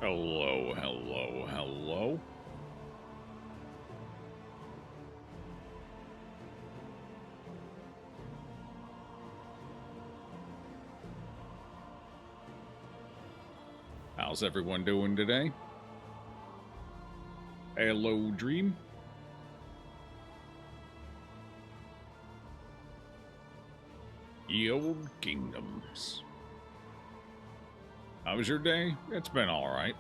Hello, hello, hello. How's everyone doing today? Hello, Dream. Ye old kingdoms. How was your day? It's been alright.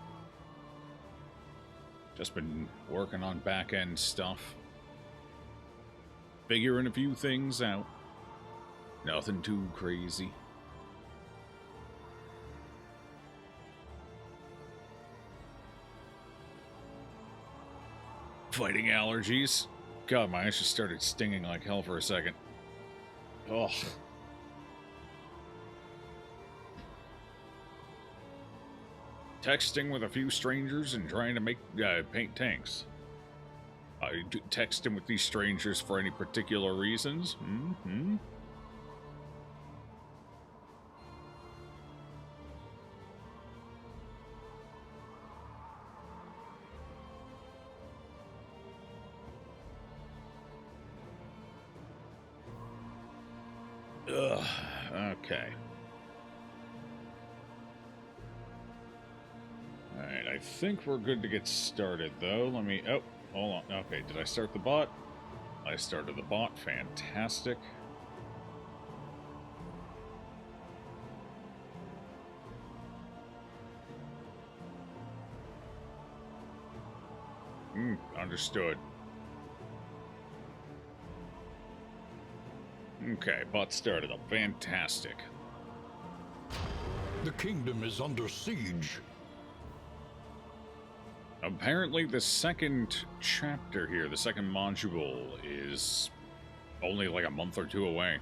Just been working on back-end stuff. Figuring a few things out. Nothing too crazy. Fighting allergies. God, my eyes just started stinging like hell for a second. Ugh. Texting with a few strangers and trying to paint tanks. Texting with these strangers for any particular reasons? Mm-hmm. Ugh. Okay. Alright, I think we're good to get started, though. Let me... Oh, hold on. Okay, did I start the bot? I started the bot. Fantastic. Understood. Okay, bot started up. Fantastic. The kingdom is under siege. Apparently the second chapter here, the second module, is only like a month or two away.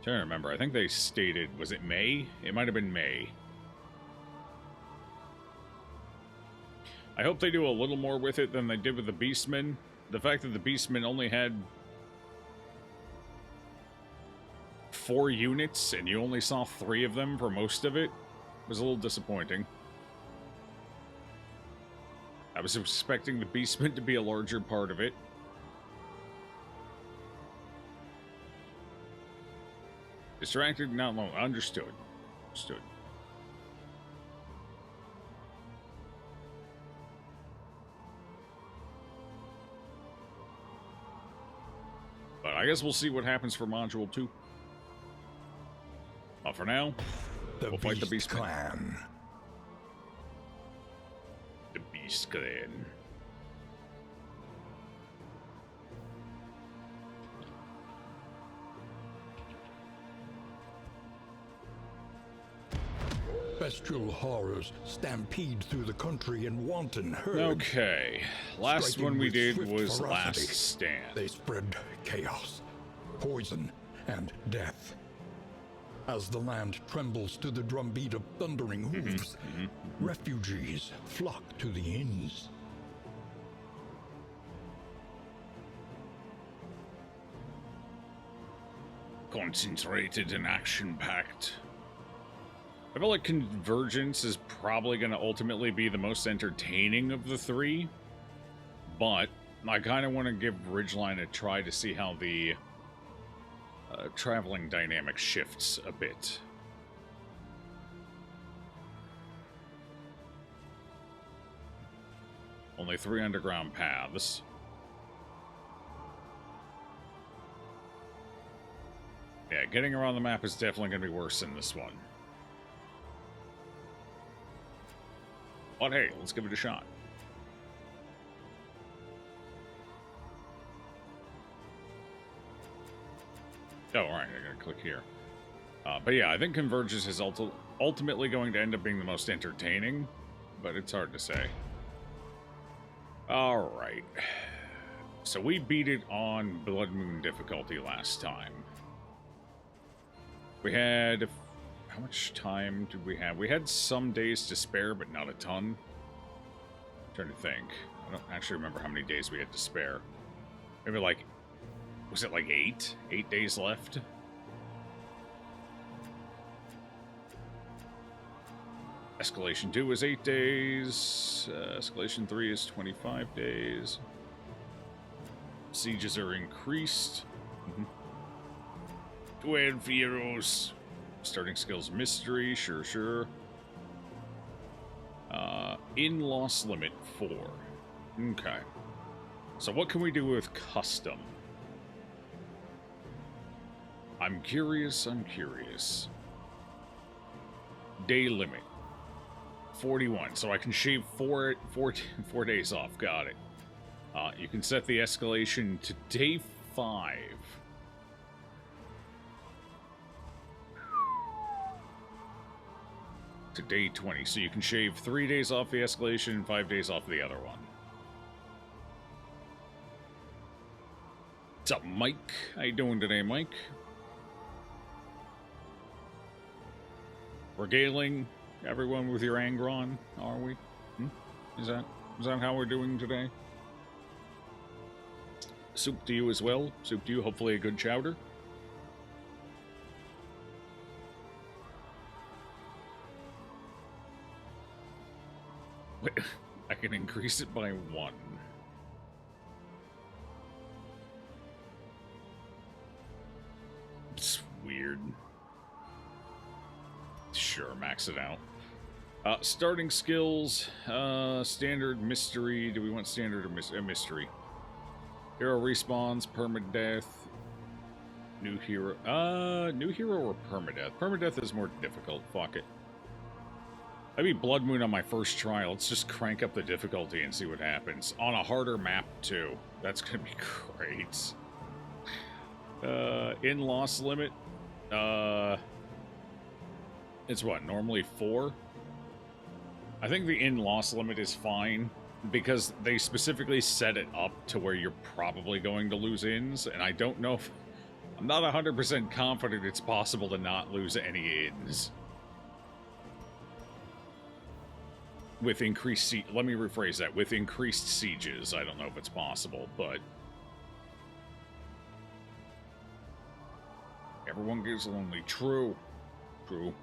Trying to remember, I think they stated, was it May? It might have been May. I hope they do a little more with it than they did with the Beastmen. The fact that the Beastmen only had 4 units and you only saw 3 of them for most of it was a little disappointing. I was expecting the Beastmen to be a larger part of it. Distracted? No, understood. Understood. But I guess we'll see what happens for Module 2. But for now, we'll fight the Beast Clan. The Beast Clan. Bestial horrors stampede through the country in wanton herds. Okay, last Striking one we with did swift was ferocity, Last Stand. They spread chaos, poison, and death. As the land trembles to the drumbeat of thundering hooves, refugees flock to the inns. Concentrated and action-packed. I feel like Convergence is probably going to ultimately be the most entertaining of the 3, but I kind of want to give Ridgeline a try to see how the traveling dynamic shifts a bit. Only 3 underground paths. Yeah, getting around the map is definitely going to be worse in this one. But hey, let's give it a shot. Oh, alright, I gotta click here. But yeah, I think Convergence is ultimately going to end up being the most entertaining, but it's hard to say. Alright. So we beat it on Blood Moon difficulty last time. We had... How much time did we have? We had some days to spare, but not a ton. I'm trying to think. I don't actually remember how many days we had to spare. Maybe like... Was it like 8? 8 days left? Escalation 2 is 8 days. Escalation 3 is 25 days. Sieges are increased. 12 heroes. Starting skills mystery, sure. In loss limit 4. Okay. So what can we do with custom? I'm curious. Day limit 41. So I can shave four days off. Got it. You can set the escalation to day 5. To day 20. So you can shave 3 days off the escalation and 5 days off the other one. What's up, Mike? How you doing today, Mike? Regaling everyone with your Angron, are we? Is that how we're doing today? Soup to you as well. Soup to you, hopefully a good chowder. Wait, I can increase it by 1. It's weird. Sure, max it out. Starting skills, standard, mystery. Do we want standard or mystery? Hero respawns, permadeath. New hero. New hero or permadeath? Permadeath is more difficult. Fuck it. I'd be Blood Moon on my first try. Let's just crank up the difficulty and see what happens. On a harder map, too. That's gonna be great. In loss limit. It's what, normally 4? I think the in-loss limit is fine, because they specifically set it up to where you're probably going to lose ins, and I don't know if... I'm not 100% confident it's possible to not lose any ins. With increased... Let me rephrase that. With increased sieges, I don't know if it's possible, but... Everyone gives lonely. True. True.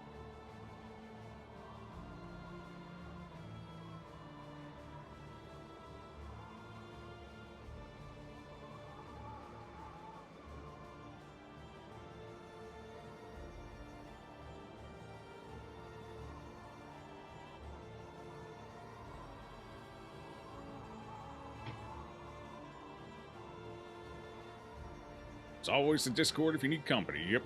It's always the Discord if you need company, yep.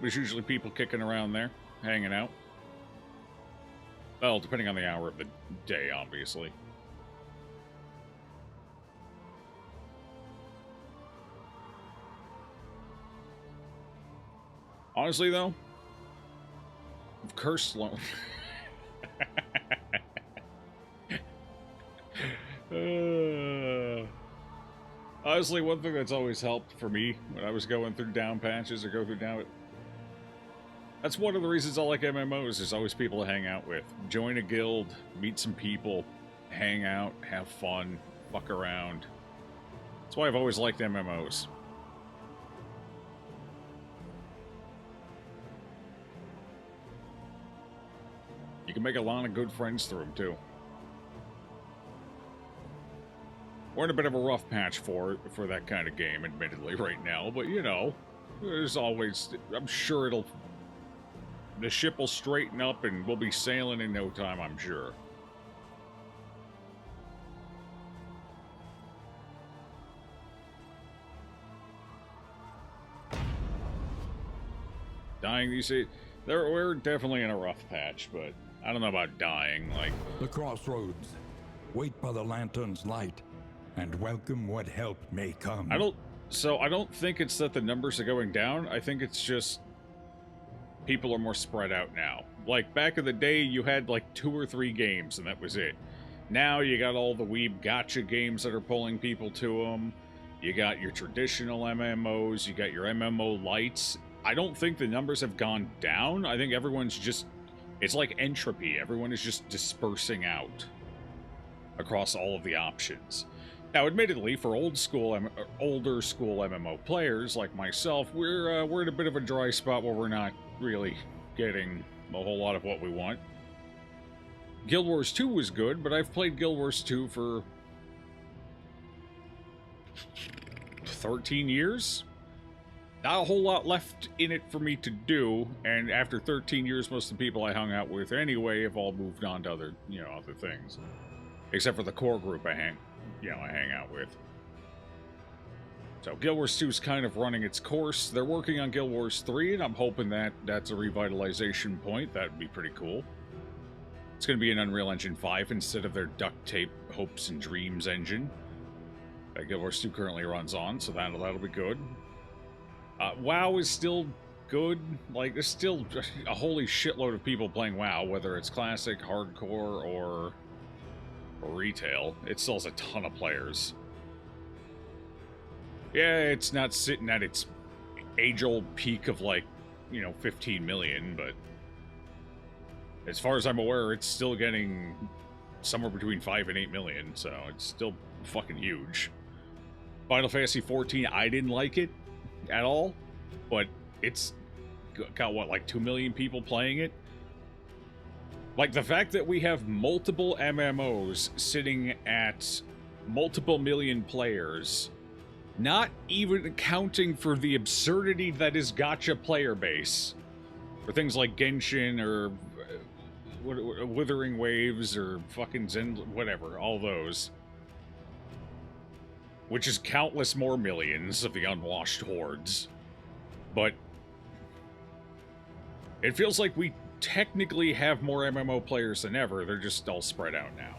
There's usually people kicking around there, hanging out. Well, depending on the hour of the day, obviously. Honestly, though, Cursed Loan. Honestly, one thing that's always helped for me when I was going through down patches or go through down... That's one of the reasons I like MMOs. There's always people to hang out with. Join a guild, meet some people, hang out, have fun, fuck around. That's why I've always liked MMOs. You can make a lot of good friends through them, too. We're in a bit of a rough patch for that kind of game, admittedly, right now. But, you know, there's always... I'm sure it'll... The ship will straighten up and we'll be sailing in no time, I'm sure. Dying these days... We're definitely in a rough patch, but I don't know about dying, like... The crossroads. Wait by the lantern's light. And welcome what help may come. I don't think it's that the numbers are going down. I think it's just people are more spread out now. Like, back in the day, you had, like, 2 or 3 games, and that was it. Now you got all the weeb gotcha games that are pulling people to them. You got your traditional MMOs. You got your MMO lights. I don't think the numbers have gone down. I think everyone's just... It's like entropy. Everyone is just dispersing out across all of the options. Now, admittedly, for older school MMO players like myself, we're in a bit of a dry spot where we're not really getting a whole lot of what we want. Guild Wars 2 was good, but I've played Guild Wars 2 for 13 years. Not a whole lot left in it for me to do, and after 13 years, most of the people I hung out with anyway have all moved on to other, other things. Except for the core group I hang out with. So Guild Wars 2 is kind of running its course. They're working on Guild Wars 3, and I'm hoping that that's a revitalization point. That would be pretty cool. It's going to be an Unreal Engine 5 instead of their duct tape hopes and dreams engine that Guild Wars 2 currently runs on, so that'll be good. WoW is still good. Like, there's still a holy shitload of people playing WoW, whether it's classic, hardcore, or retail. It still has a ton of players. Yeah, it's not sitting at its age-old peak of, 15 million, but as far as I'm aware, it's still getting somewhere between 5 and 8 million, so it's still fucking huge. Final Fantasy XIV, I didn't like it at all, but it's got, 2 million people playing it? Like, the fact that we have multiple MMOs sitting at multiple million players, not even accounting for the absurdity that is gacha player base, for things like Genshin or Wuthering Waves or fucking Zen, whatever, all those. Which is countless more millions of the unwashed hordes. But it feels like we technically have more MMO players than ever, they're just all spread out now.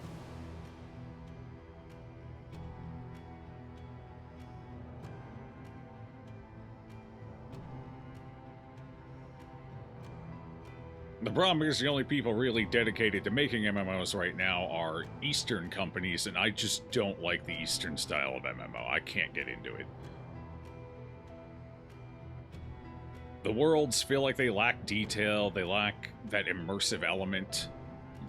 The problem is the only people really dedicated to making MMOs right now are Eastern companies, and I just don't like the Eastern style of MMO. I can't get into it. The worlds feel like they lack detail, they lack that immersive element.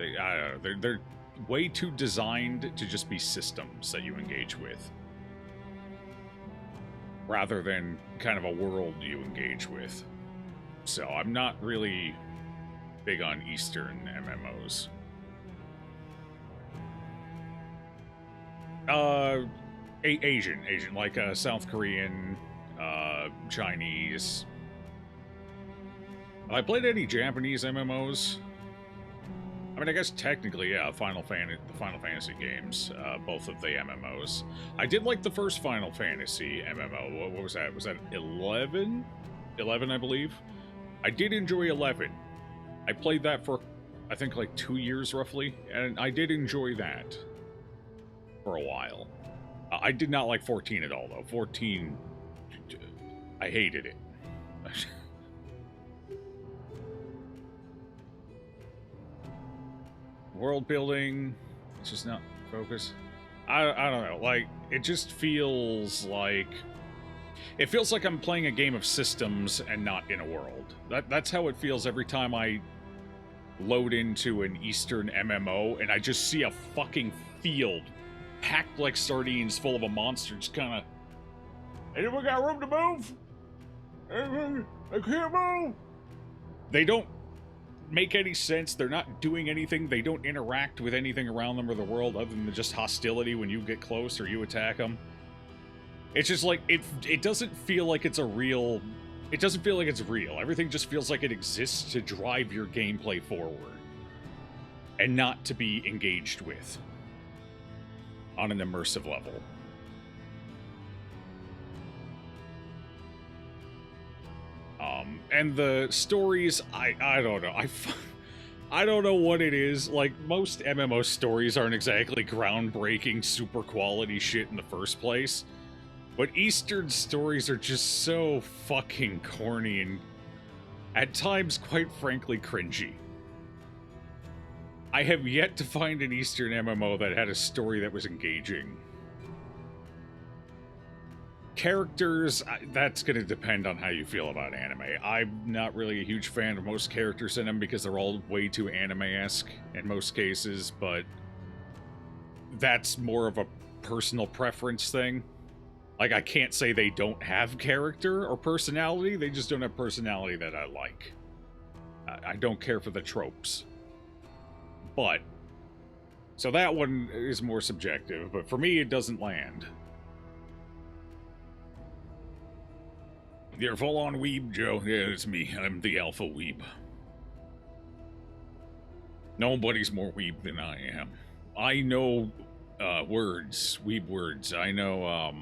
I don't know, they're way too designed to just be systems that you engage with, rather than kind of a world you engage with. So I'm not really big on Eastern MMOs. Asian, like South Korean, Chinese. Have I played any Japanese MMOs? I mean, I guess technically, yeah, the Final Fantasy games, both of the MMOs. I did like the first Final Fantasy MMO. What was that? Was that 11? 11, I believe. I did enjoy 11. I played that for, I think, 2 years, roughly, and I did enjoy that for a while. I did not like 14 at all, though. 14, I hated it. World building, it's just not focused. I don't know, it just feels like... It feels like I'm playing a game of systems and not in a world. That's how it feels every time I load into an Eastern MMO, and I just see a fucking field packed like sardines full of a monster, just kind of... Anyone got room to move? I can't move! They don't make any sense, they're not doing anything, they don't interact with anything around them or the world other than just hostility when you get close or you attack them. It's just like, it doesn't feel like it's a real... It doesn't feel like it's real. Everything just feels like it exists to drive your gameplay forward. And not to be engaged with. On an immersive level. And the stories, I don't know. I don't know what it is. Like, most MMO stories aren't exactly groundbreaking, super quality shit in the first place. But Eastern stories are just so fucking corny and, at times, quite frankly, cringy. I have yet to find an Eastern MMO that had a story that was engaging. Characters, that's going to depend on how you feel about anime. I'm not really a huge fan of most characters in them because they're all way too anime-esque in most cases, but that's more of a personal preference thing. Like, I can't say they don't have character or personality, they just don't have personality that I like. I don't care for the tropes. But, so that one is more subjective, but for me, it doesn't land. You're full-on weeb, Joe. Yeah, it's me. I'm the alpha weeb. Nobody's more weeb than I am. I know words, weeb words. I know,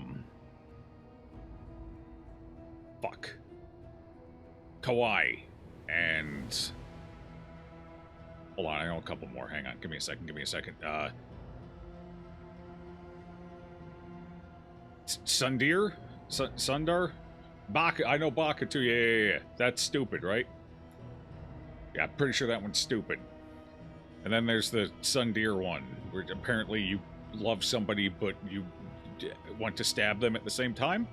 fuck. Kawaii. And... Hold on, I know a couple more. Hang on, give me a second. Sundir? Sundar? Baka, I know Baka too. Yeah. That's stupid, right? Yeah, I'm pretty sure that one's stupid. And then there's the Sundir one, where apparently you love somebody, but you want to stab them at the same time.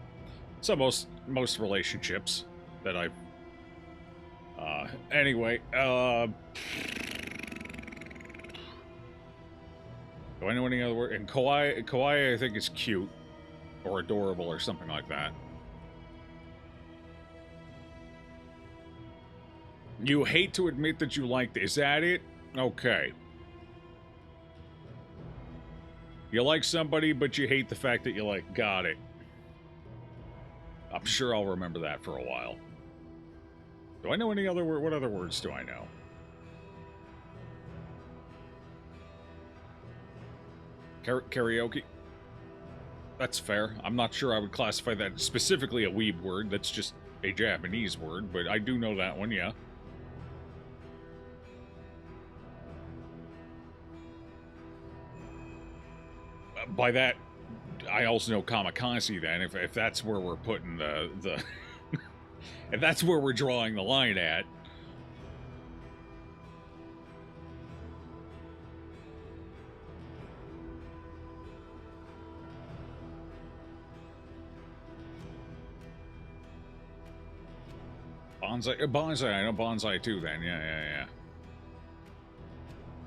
So most relationships that I've... anyway, do I know any other word? And Kawaii, I think is cute, or adorable, or something like that. You hate to admit that you liked it. Is that it? Okay. You like somebody, but you hate the fact that you like. Got it. I'm sure I'll remember that for a while. Do I know any other word? What other words do I know? Karaoke? That's fair. I'm not sure I would classify that specifically a weeb word. That's just a Japanese word, but I do know that one, yeah. By that, I also know kamikaze then, if that's where we're putting the if that's where we're drawing the line at. Bonsai, I know bonsai too then, yeah.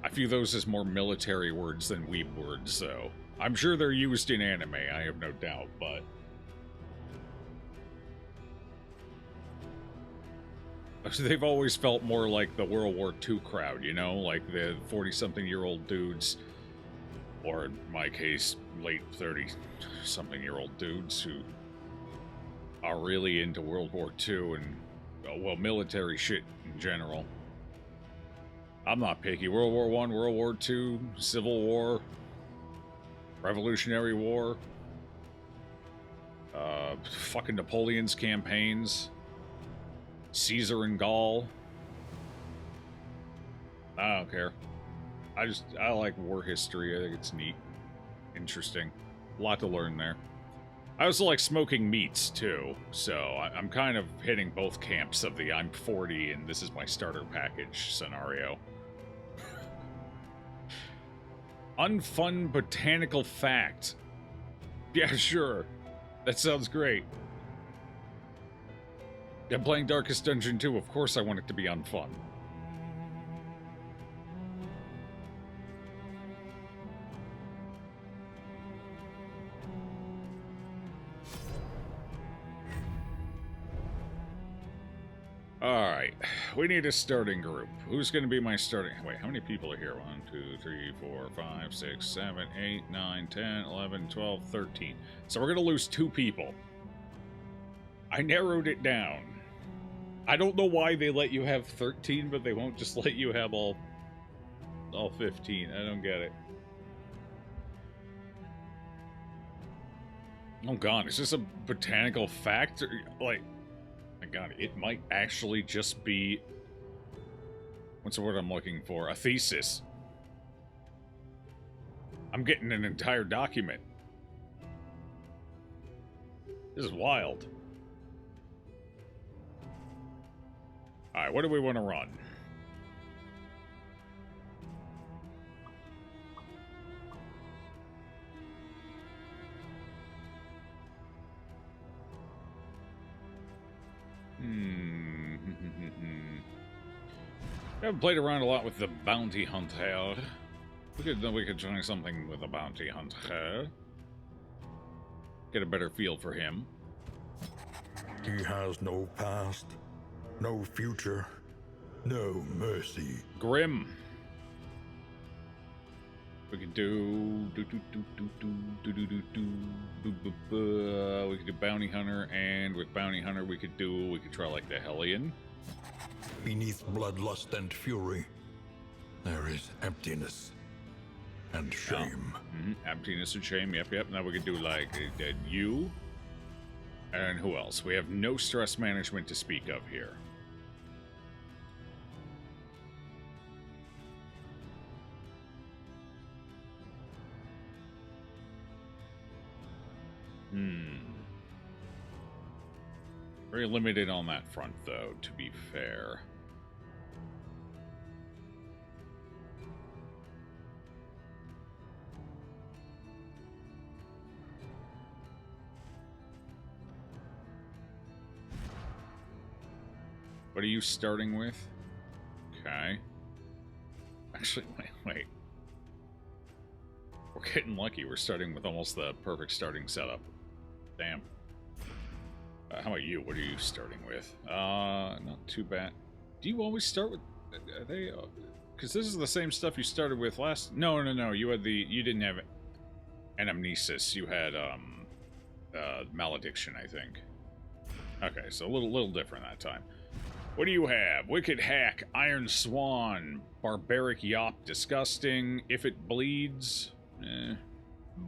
I view those as more military words than weeb words, though. I'm sure they're used in anime, I have no doubt, but... They've always felt more like the World War II crowd, you know? Like the 40-something-year-old dudes, or in my case, late 30-something-year-old dudes who are really into World War II and, well, military shit in general. I'm not picky. World War I, World War II, Civil War, Revolutionary War, fucking Napoleon's campaigns, Caesar and Gaul. I don't care. I like war history. I think it's neat. Interesting. A lot to learn there. I also like smoking meats, too, so I'm kind of hitting both camps of the I'm 40 and this is my starter package scenario. Unfun botanical fact. Yeah, sure. That sounds great. I'm playing Darkest Dungeon 2. Of course I want it to be unfun. Alright. We need a starting group. Who's going to be my starting... Wait, how many people are here? 1, 2, 3, 4, 5, 6, 7, 8, 9, 10, 11, 12, 13. So we're going to lose 2 people. I narrowed it down. I don't know why they let you have 13, but they won't just let you have all 15. I don't get it. Oh god, is this a botanical fact? Or, like, my god, it might actually just be... What's the word I'm looking for? A thesis. I'm getting an entire document. This is wild. Alright, what do we want to run? I haven't played around a lot with the bounty hunter. We could try something with a bounty hunter. Get a better feel for him. He has no past, no future, No mercy. Grim. We could do we could do Bounty Hunter, and with Bounty Hunter we could try like the Hellion. Beneath bloodlust and fury, there is emptiness and shame. Emptiness and shame. Yep. Now we could do like you. And who else? We have no stress management to speak of here. Very limited on that front, though, to be fair. What are you starting with? Okay. Actually, wait. We're getting lucky. We're starting with almost the perfect starting setup. Damn. How about you? What are you starting with? Not too bad. Do you always start with... Are they... Because this is the same stuff you started with last... No. You had the... You didn't have Anamnesis. You had, Malediction, I think. Okay, so a little different that time. What do you have? Wicked Hack, Iron Swan, Barbaric Yop, Disgusting, If It Bleeds,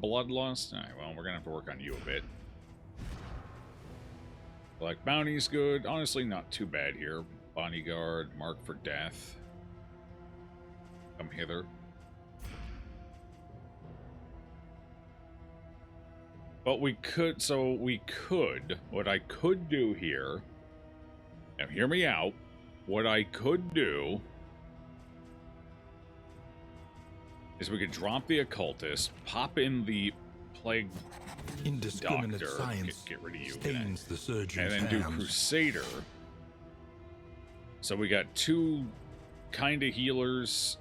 Bloodlust. Alright, well, we're gonna have to work on you a bit. Like Bounty's good. Honestly, not too bad here. Bodyguard, Mark for Death. Come hither. But we could, what I could do here, now hear me out, what I could do is we could drop the Occultist, pop in the Plague Indiscriminate Doctor, science get rid of you, stains the surgeon's and then do hands. Crusader. So we got two kind of healers,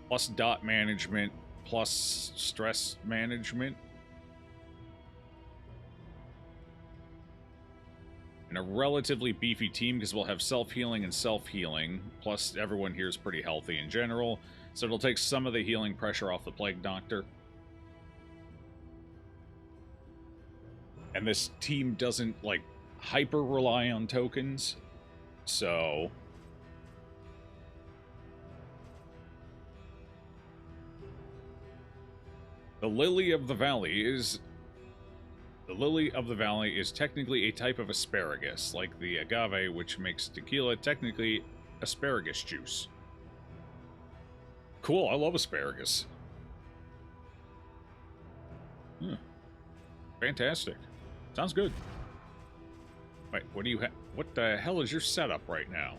plus dot management, plus stress management. And a relatively beefy team because we'll have self-healing and self-healing. Plus everyone here is pretty healthy in general. So it'll take some of the healing pressure off the Plague Doctor. And this team doesn't, like, hyper-rely on tokens. So... The Lily of the Valley is technically a type of asparagus, like the agave, which makes tequila technically asparagus juice. Cool, I love asparagus. Fantastic. Sounds good. Wait, what do you have? What the hell is your setup right now?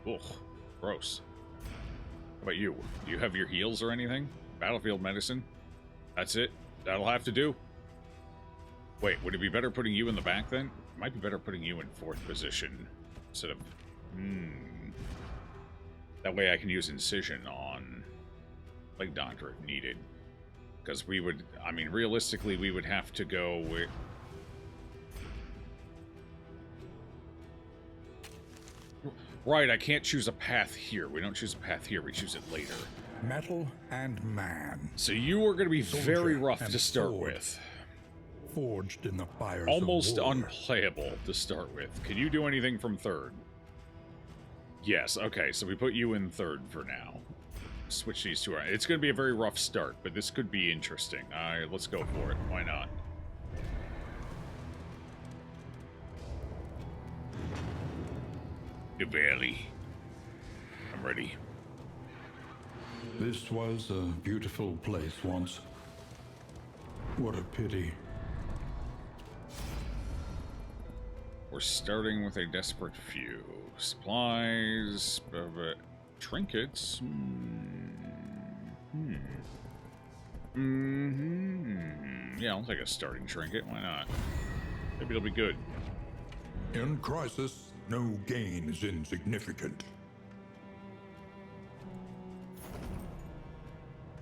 Ugh, gross. How about you? Do you have your heals or anything? Battlefield medicine? That's it? That'll have to do? Wait, would it be better putting you in the back then? It might be better putting you in 4th position instead of... That way I can use Incision on Plague Doctor if needed. Because we would... I mean, realistically, we would have to go with... Right, I can't choose a path here. We don't choose a path here, we choose it later. Metal and man. So you are going to be Soldier very rough and to start sword. with. Forged in the fires Almost of war. unplayable to start with. Can you do anything from 3rd? Yes, okay, so we put you in 3rd for now. Switch these two around. It's going to be a very rough start, but this could be interesting. Alright, let's go for it. Why not? The valley. I'm ready. This was a beautiful place once. What a pity. We're starting with a desperate few. Supplies, trinkets. Yeah, I'll take a starting trinket. Why not? Maybe it'll be good. In crisis, no gain is insignificant.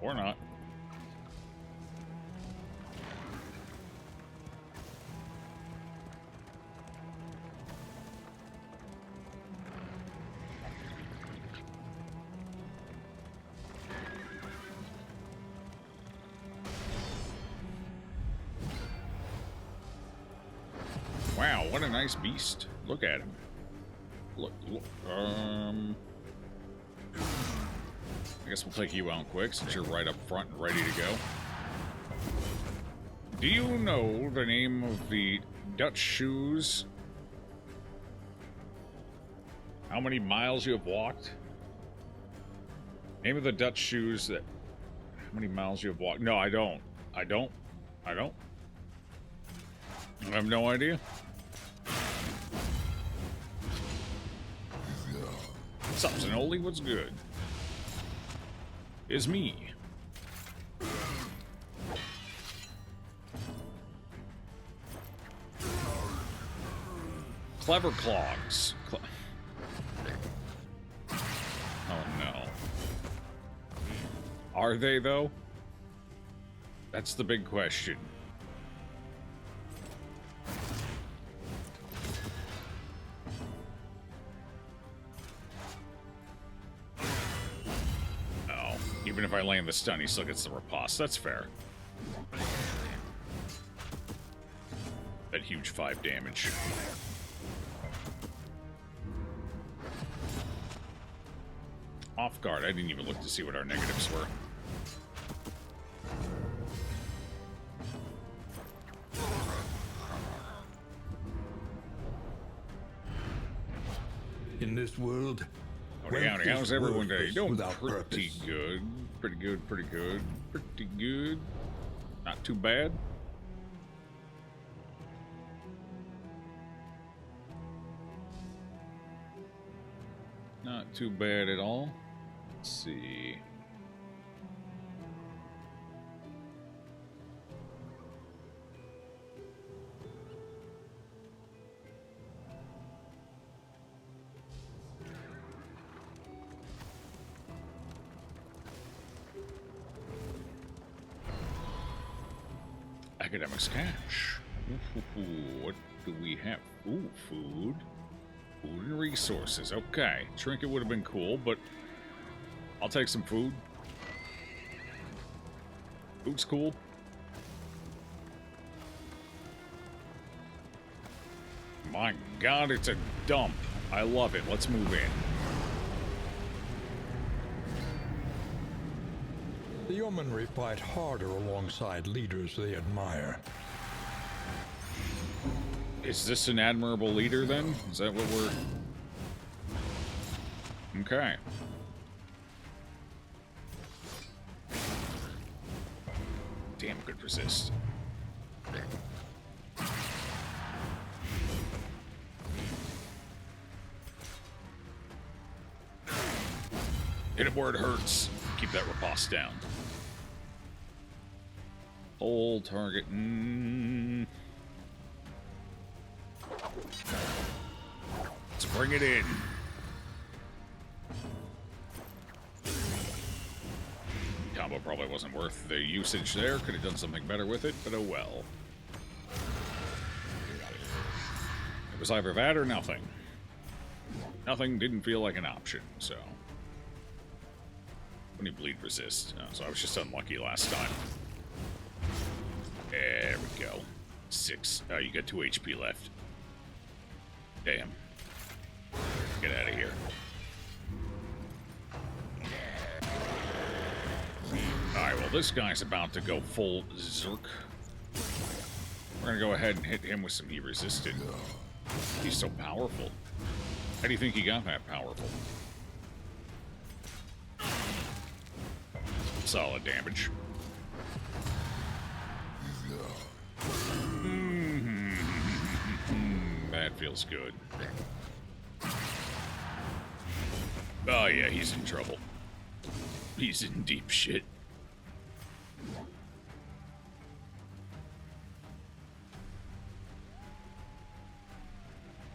Or not. Wow, what a nice beast. Look at him. Look. I guess we'll take you out quick since you're right up front and ready to go. Do you know the name of the Dutch shoes? How many miles you have walked? Name of the Dutch shoes that... How many miles you have walked? No, I don't. I have no idea. Something only what's good is me. Clever clogs. Oh no. Are they though? That's the big question. Even if I land the stun, he still gets the riposte. That's fair. That huge 5 damage. Off guard. I didn't even look to see what our negatives were. In this world, how's everyone today? Doing without pretty purpose. good. Pretty good, pretty good. Pretty good. Not too bad. Not too bad at all. Let's see. Academics cash. Ooh, what do we have? Ooh, food. Food and resources. Okay. Trinket would have been cool, but I'll take some food. Food's cool. My god, it's a dump. I love it. Let's move in. The Yeomanry fight harder alongside leaders they admire. Is this an admirable leader, then? Is that what we're... Okay. Damn good resist. Hit it where it hurts. Keep that riposte down. Hold target. Let's bring it in. Combo probably wasn't worth the usage there. Could have done something better with it, but oh well. It was either that or nothing. Nothing didn't feel like an option, so... When you bleed resist. Oh, so I was just unlucky last time. There we go. 6. Oh, you got 2 HP left. Damn. Get out of here. Alright, well, this guy's about to go full Zerk. We're gonna go ahead and hit him with some heat resisted. He's so powerful. How do you think he got that powerful? Solid damage. That feels good. Oh yeah, he's in trouble. He's in deep shit.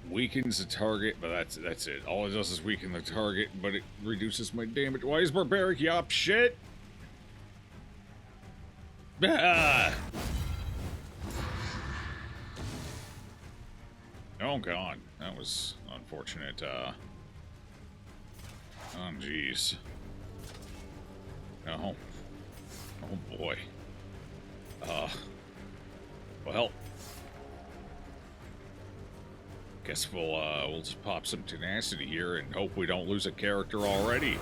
Weakens the target, but that's it. All it does is weaken the target, but it reduces my damage. Why is barbaric yop shit? Ah! Oh god, that was unfortunate. Oh jeez. Oh. Oh boy. Well. Guess we'll just pop some tenacity here and hope we don't lose a character already.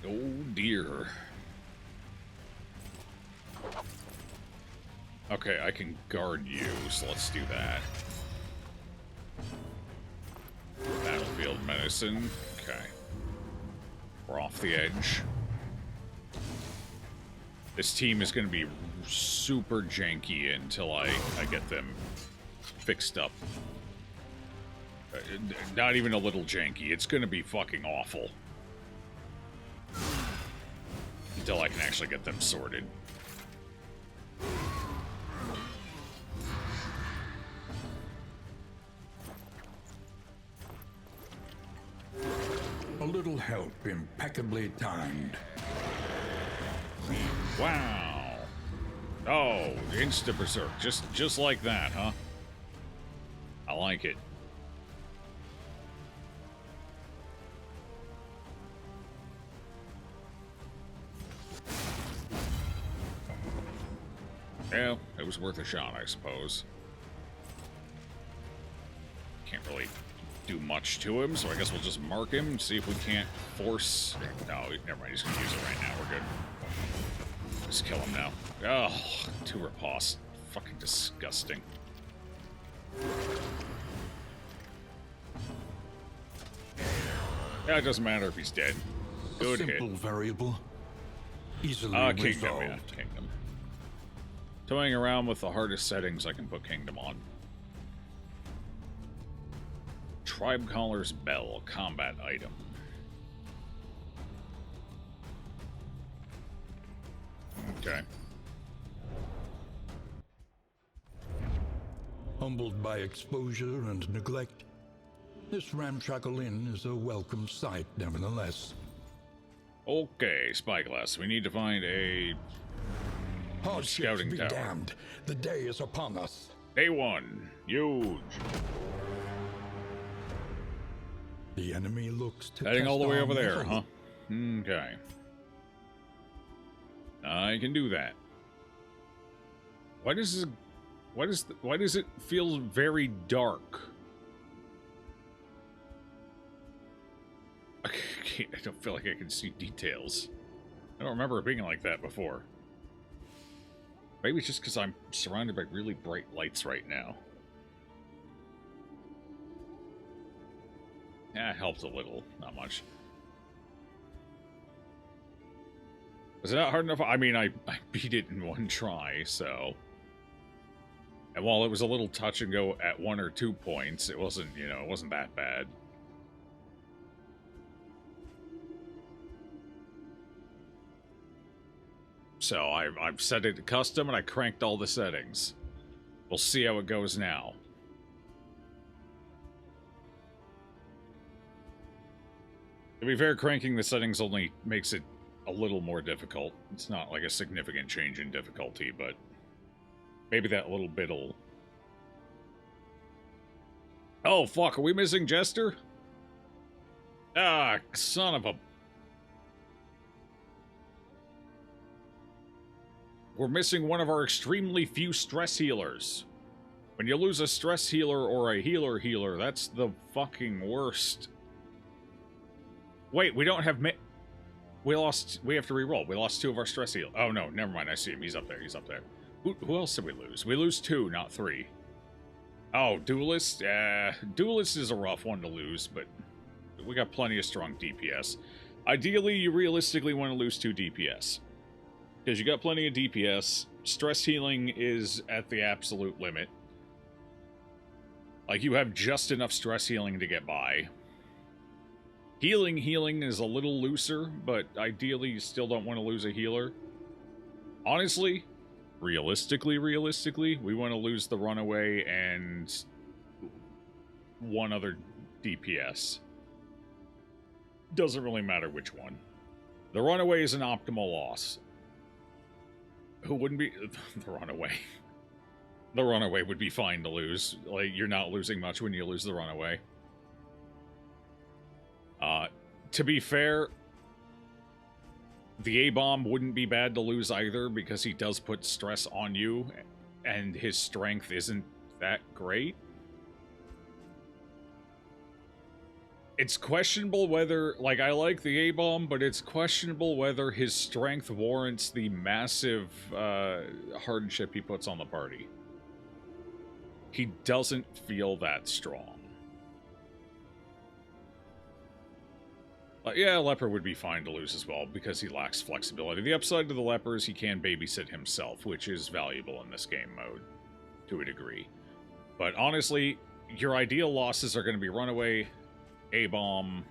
Oh dear. Okay, I can guard you, so let's do that. Battlefield medicine. Okay. We're off the edge. This team is going to be super janky until I get them fixed up. Not even a little janky. It's going to be fucking awful. Until I can actually get them sorted. A little help impeccably timed. Wow. Oh, insta-berserk. Just like that, huh? I like it. Yeah, it was worth a shot, I suppose. Can't really do much to him, so I guess we'll just mark him and see if we can't force... No, never mind, he's gonna use it right now, we're good. Just kill him now. Oh, two riposte. Fucking disgusting. Yeah, it doesn't matter if he's dead. Good hit. Simple variable. Easily Kingdom, resolved. yeah, Kingdom. Toying around with the hardest settings I can put Kingdom on. Tribe Caller's Bell, combat item. Okay. Humbled by exposure and neglect, this ramshackle inn is a welcome sight, nevertheless. Okay, Spyglass, we need to find a Hardships scouting be tower. damned. The day is upon us. Day one. Huge. The enemy looks to Heading test all the way our over there, mettle. huh? Okay. I can do that. Why does it feel very dark? I don't feel like I can see details. I don't remember it being like that before. Maybe it's just because I'm surrounded by really bright lights right now. Yeah, it helps a little. Not much. Was it not hard enough? I mean, I beat it in one try, so... And while it was a little touch and go at 1 or 2 points, it wasn't, you know, it wasn't that bad. So I've set it to custom and I cranked all the settings. We'll see how it goes now. To be fair, cranking the settings only makes it a little more difficult. It's not like a significant change in difficulty, but maybe that little bit'll... Oh, fuck, are we missing Jester? Ah, son of a... We're missing one of our extremely few stress healers. When you lose a stress healer or a healer, that's the fucking worst. Wait, we don't have... We have to re-roll. We lost 2 of our stress heal. Oh, no, never mind. I see him. He's up there. He's up there. Who else did we lose? We lose 2, not 3. Oh, Duelist? Duelist is a rough one to lose, but we got plenty of strong DPS. Ideally, you realistically want to lose 2 DPS. Because you got plenty of DPS. Stress healing is at the absolute limit. Like, you have just enough stress healing to get by. Healing is a little looser, but ideally you still don't want to lose a healer. Honestly, realistically, we want to lose the Runaway and 1 other DPS. Doesn't really matter which one. The Runaway is an optimal loss. Who wouldn't be... The Runaway. The Runaway would be fine to lose. Like, you're not losing much when you lose the Runaway. To be fair, the A-Bomb wouldn't be bad to lose either, because he does put stress on you, and his strength isn't that great. It's questionable whether, like, I like the A-Bomb, but it's questionable whether his strength warrants the massive hardship he puts on the party. He doesn't feel that strong. Yeah, Leper would be fine to lose as well, because he lacks flexibility. The upside to the Leper is he can babysit himself, which is valuable in this game mode, to a degree. But honestly, your ideal losses are going to be Runaway, A-Bomb,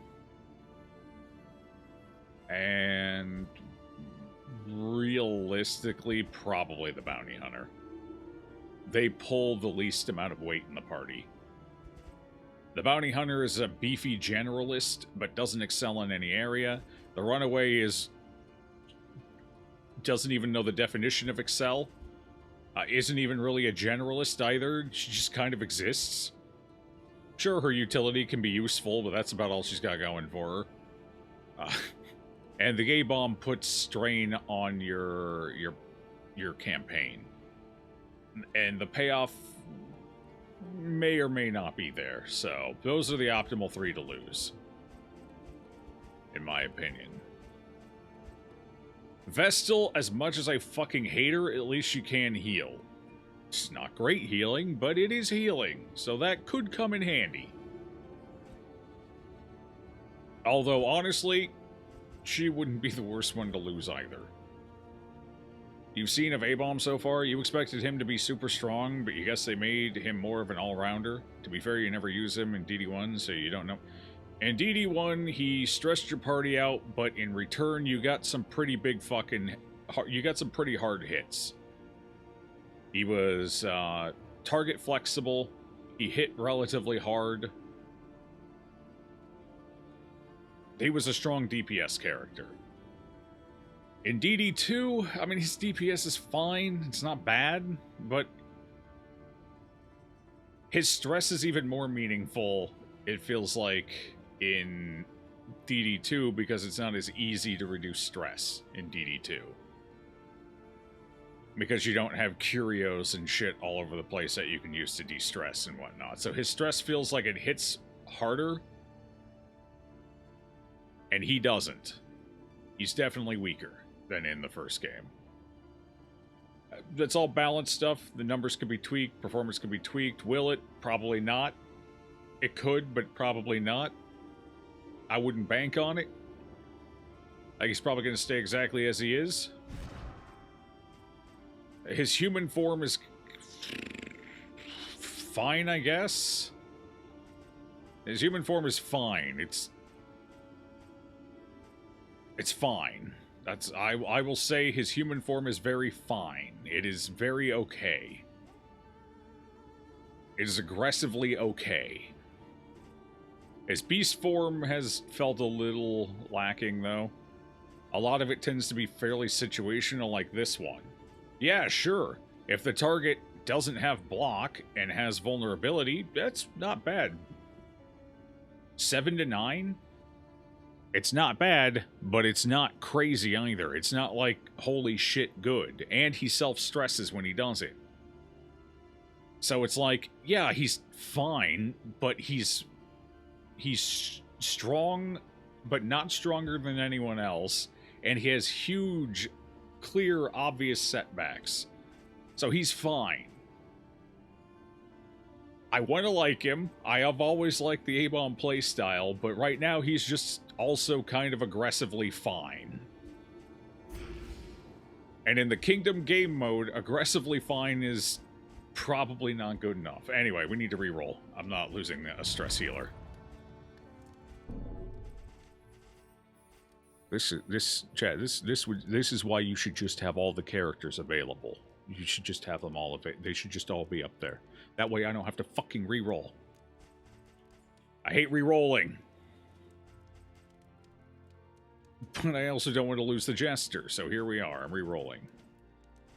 and realistically, probably the Bounty Hunter. They pull the least amount of weight in the party. The Bounty Hunter is a beefy generalist, but doesn't excel in any area. The Runaway doesn't even know the definition of excel. Isn't even really a generalist either. She just kind of exists. Sure, her utility can be useful, but that's about all she's got going for her. And the A-Bomb puts strain on your campaign. And the payoff may or may not be there, so those are the optimal 3 to lose, in my opinion. Vestal, as much as I fucking hate her, at least she can heal. It's not great healing, but it is healing, so that could come in handy. Although, honestly, she wouldn't be the worst one to lose either. You've seen of A-Bomb so far, you expected him to be super strong, but you guess they made him more of an all-rounder. To be fair, you never use him in DD1, so you don't know. In DD1, he stressed your party out, but in return, you got some pretty big fucking... You got some pretty hard hits. He was target flexible. He hit relatively hard. He was a strong DPS character. In DD2, I mean, his DPS is fine. It's not bad, but his stress is even more meaningful, it feels like, in DD2, because it's not as easy to reduce stress in DD2. Because you don't have curios and shit all over the place that you can use to de-stress and whatnot. So his stress feels like it hits harder, and he doesn't. He's definitely weaker than in the first game. That's all balanced stuff. The numbers could be tweaked, performance could be tweaked. Will it? Probably not. It could, but probably not. I wouldn't bank on it. Like, he's probably going to stay exactly as he is. His human form is fine, I guess. His human form is fine. It's fine. I will say his human form is very fine. It is very okay. It is aggressively okay. His beast form has felt a little lacking, though. A lot of it tends to be fairly situational, like this one. Yeah, sure. If the target doesn't have block and has vulnerability, that's not bad. 7 to 9? It's not bad, but it's not crazy either. It's not like, holy shit, good. And he self-stresses when he does it. So it's like, yeah, he's fine, but he's strong, but not stronger than anyone else. And he has huge, clear, obvious setbacks. So he's fine. I want to like him. I have always liked the A-Bomb playstyle, but right now he's just also kind of aggressively fine. And in the Kingdom game mode, aggressively fine is probably not good enough. Anyway, we need to reroll. I'm not losing a stress healer. This is why you should just have all the characters available. You should just have them all available. They should just all be up there. That way I don't have to fucking reroll. I hate rerolling. But I also don't want to lose the Jester, so here we are. I'm rerolling.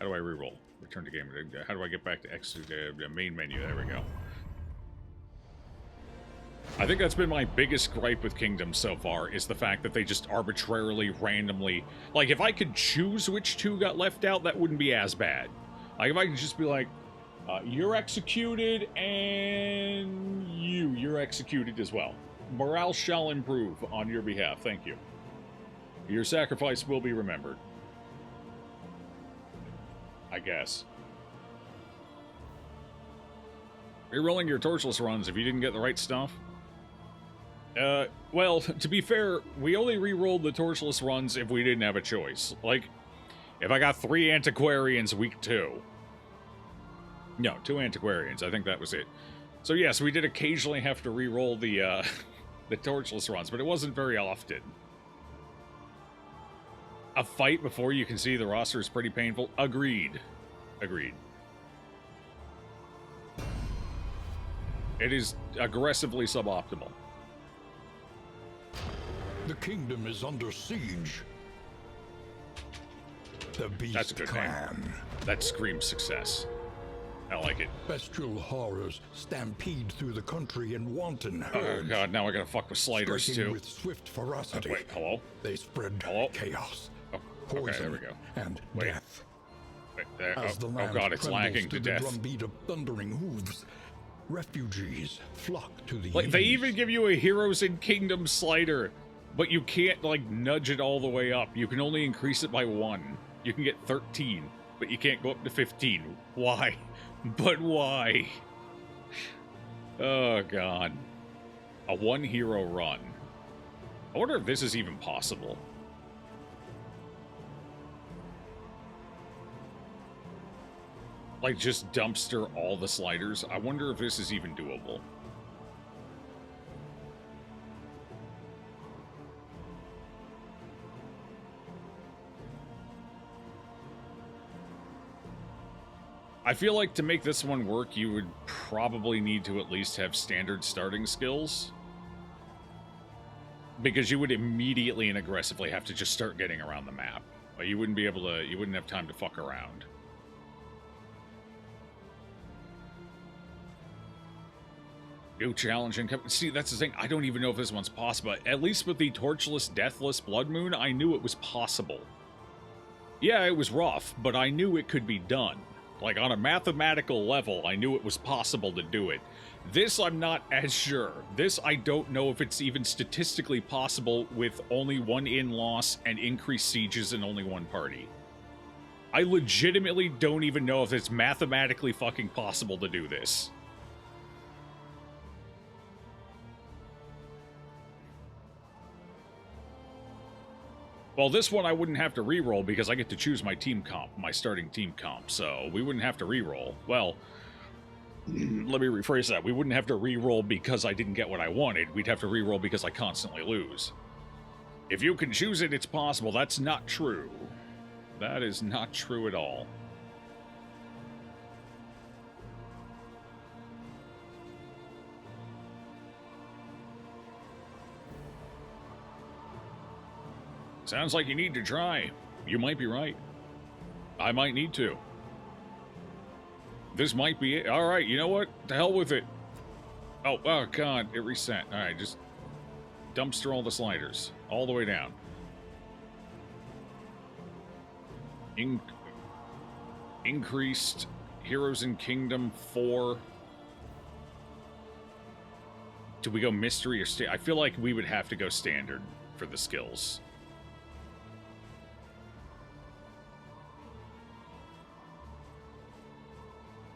How do I reroll? Return to game. How do I get back to the main menu? There we go. I think that's been my biggest gripe with Kingdom so far, is the fact that they just arbitrarily, randomly... Like, if I could choose which two got left out, that wouldn't be as bad. Like, if I could just be like, you're executed, and you're executed as well. Morale shall improve on your behalf, thank you. Your sacrifice will be remembered. I guess. Rerolling your torchless runs if you didn't get the right stuff. Well, to be fair, we only re-rolled the torchless runs if we didn't have a choice. Like, if I got 3 antiquarians week 2. No, 2 antiquarians, I think that was it. So yes, we did occasionally have to re-roll the, the torchless runs, but it wasn't very often. A fight before you can see the roster is pretty painful. Agreed. Agreed. It is aggressively suboptimal. The kingdom is under siege. The Beast That's a good Clan. name. That screams success. I like it. Bestial horrors stampede through the country in wanton Oh herds. god, now I gotta fuck with sliders Striking too. with swift ferocity. Wait, hello? They spread Hello? chaos, Oh, poison, okay, there we go. and Wait. death. Wait, there, As the oh land god, it's trembles lagging to the death. drumbeat of thundering hooves, refugees flock to the Like, they ease. even give you a Heroes in Kingdom slider, but you can't, like, nudge it all the way up. You can only increase it by 1. You can get 13, but you can't go up to 15. Why? But why? Oh, God. A 1-hero run. I wonder if this is even possible. Like, just dumpster all the sliders. I wonder if this is even doable. I feel like to make this one work, you would probably need to at least have standard starting skills. Because you would immediately and aggressively have to just start getting around the map. You wouldn't be able to, you wouldn't have time to fuck around. New challenge and see, that's the thing. I don't even know if this one's possible. At least with the torchless, deathless Blood Moon, I knew it was possible. Yeah, it was rough, but I knew it could be done. Like, on a mathematical level, I knew it was possible to do it. This, I'm not as sure. This, I don't know if it's even statistically possible with only 1 in-loss and increased sieges in only 1 party. I legitimately don't even know if it's mathematically fucking possible to do this. Well, this one I wouldn't have to reroll because I get to choose my team comp, my starting team comp, so we wouldn't have to reroll. Well, let me rephrase that. We wouldn't have to reroll because I didn't get what I wanted. We'd have to reroll because I constantly lose. If you can choose it, it's possible. That's not true. That is not true at all. Sounds like you need to try. You might be right. I might need to. This might be it. Alright, you know what? To hell with it. Oh god, it reset. Alright, just dumpster all the sliders. All the way down. Increased Heroes in Kingdom 4. Do we go mystery or I feel like we would have to go standard for the skills.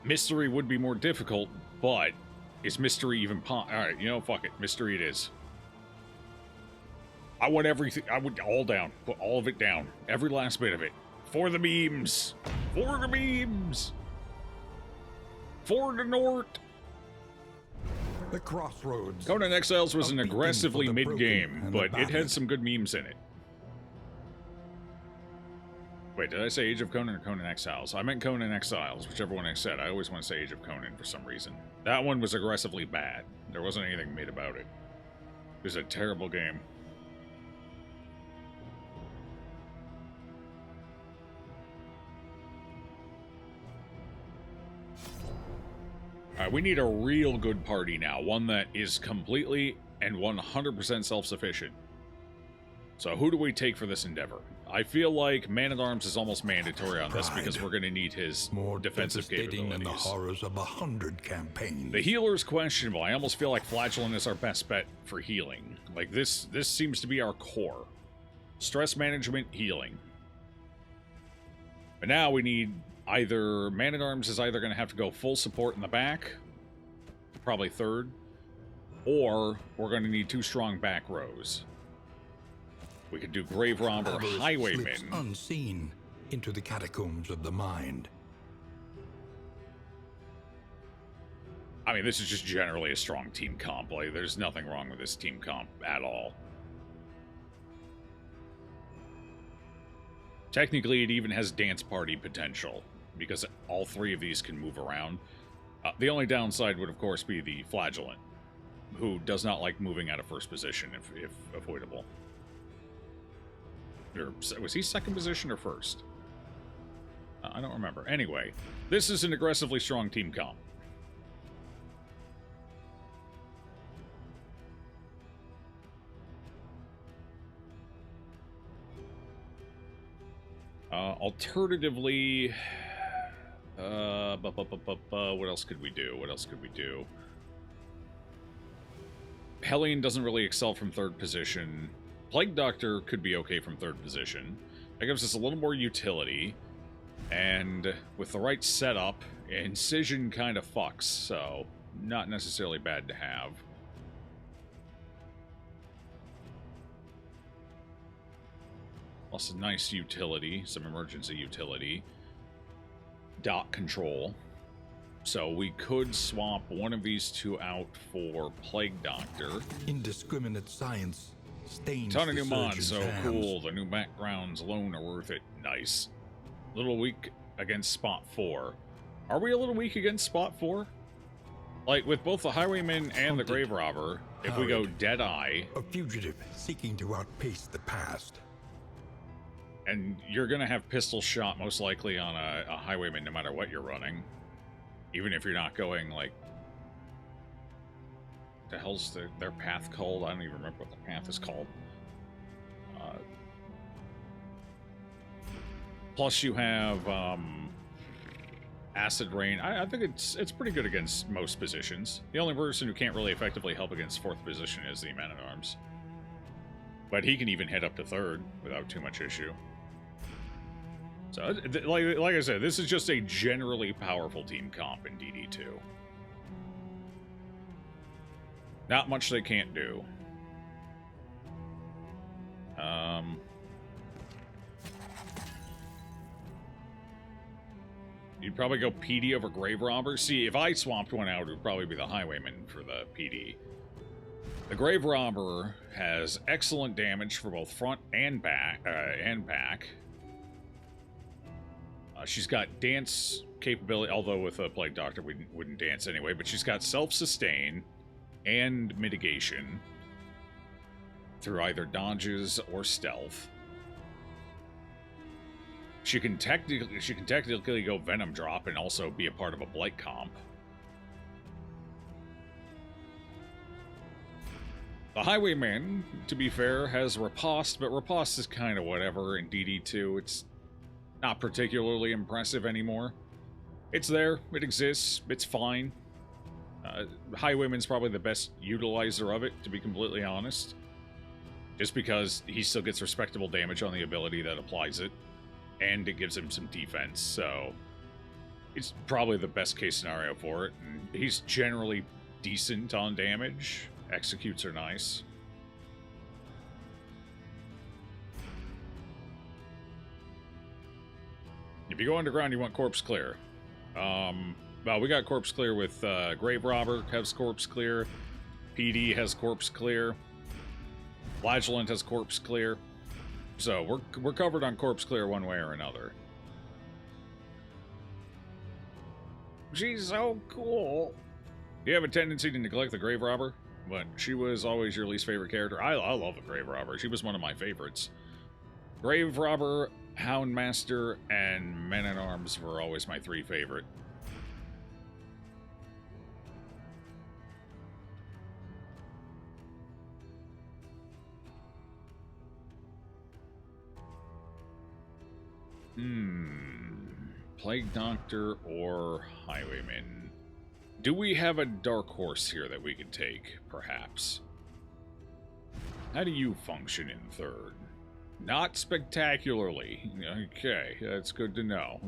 Mystery would be more difficult, but is mystery even alright, you know, fuck it. Mystery it is. I want everything. I would all down. Put all of it down. Every last bit of it. For the memes. For the memes. For the Nort. The crossroads. Conan Exiles was an A beacon aggressively for the mid-game, broken and the but it battered. had some good memes in it. Wait, did I say Age of Conan or Conan Exiles? I meant Conan Exiles, whichever one I said. I always want to say Age of Conan for some reason. That one was aggressively bad. There wasn't anything made about it. It was a terrible game. Alright, we need a real good party now. One that is completely and 100% self-sufficient. So who do we take for this endeavor? I feel like Man-at-Arms is almost mandatory on this because we're going to need his More defensive devastating than the capabilities. horrors of 100 campaigns. The healer's questionable. I almost feel like Flagellant is our best bet for healing. Like, this seems to be our core. Stress management, healing. But now we need either... Man-at-Arms is either going to have to go full support in the back, probably third, or we're going to need 2 strong back rows. We could do Grave Robber, Avarice Highwaymen. slips unseen into the catacombs of the mind. I mean, this is just generally a strong team comp. Like, there's nothing wrong with this team comp at all. Technically, it even has dance party potential, because all 3 of these can move around. The only downside would, of course, be the Flagellant, who does not like moving out of first position if avoidable. Or, was he second position or first? I don't remember. Anyway, this is an aggressively strong team comp. Alternatively, what else could we do? What else could we do? Hellion doesn't really excel from third position. Plague Doctor could be okay from third position. That gives us a little more utility. And with the right setup, Incision kind of fucks, so not necessarily bad to have. Plus a nice utility, some emergency utility. Dot control. So we could swap one of these 2 out for Plague Doctor. Indiscriminate science stains Ton of the new mods, surgeon's so hands. cool. The new backgrounds alone are worth it. Nice. Little weak against Spot 4. Are we a little weak against Spot 4? Like, with both the Highwayman and the Hunted, Grave Robber, if we go harried. Deadeye, A fugitive seeking to outpace the past. and you're gonna have pistol shot most likely on a Highwayman no matter what you're running. Even if you're not going, like... The hell's their path called? I don't even remember what the path is called. Plus you have Acid Rain. I think it's pretty good against most positions. The only person who can't really effectively help against fourth position is the Man-at-Arms. But he can even hit up to third without too much issue. So, like I said, this is just a generally powerful team comp in DD2. Not much they can't do. You'd probably go PD over Grave Robber. See, if I swapped one out, it would probably be the Highwayman for the PD. The Grave Robber has excellent damage for both front and back. She's got dance capability, although with a Plague Doctor we wouldn't dance anyway, but she's got self-sustain and mitigation through either dodges or stealth. She can technically go Venom Drop and also be a part of a Blight comp. The Highwayman, to be fair, has Riposte, but Riposte is kind of whatever in DD2. It's not particularly impressive anymore. It's there, it exists, it's fine. Highwayman's probably the best utilizer of it, to be completely honest. Just because he still gets respectable damage on the ability that applies it, and it gives him some defense, so it's probably the best case scenario for it. And he's generally decent on damage. Executes are nice. If you go underground, you want Corpse Clear. Well, we got Corpse Clear with Grave Robber has Corpse Clear. PD has Corpse Clear. Flagellant has Corpse Clear. So we're covered on Corpse Clear one way or another. She's so cool. You have a tendency to neglect the Grave Robber, but she was always your least favorite character. I love the Grave Robber. She was one of my favorites. Grave Robber, Houndmaster, and Man-at-Arms were always my 3 favorite. Plague Doctor or Highwayman? Do we have a dark horse here that we could take, perhaps? How do you function in third? Not spectacularly. Okay, that's good to know.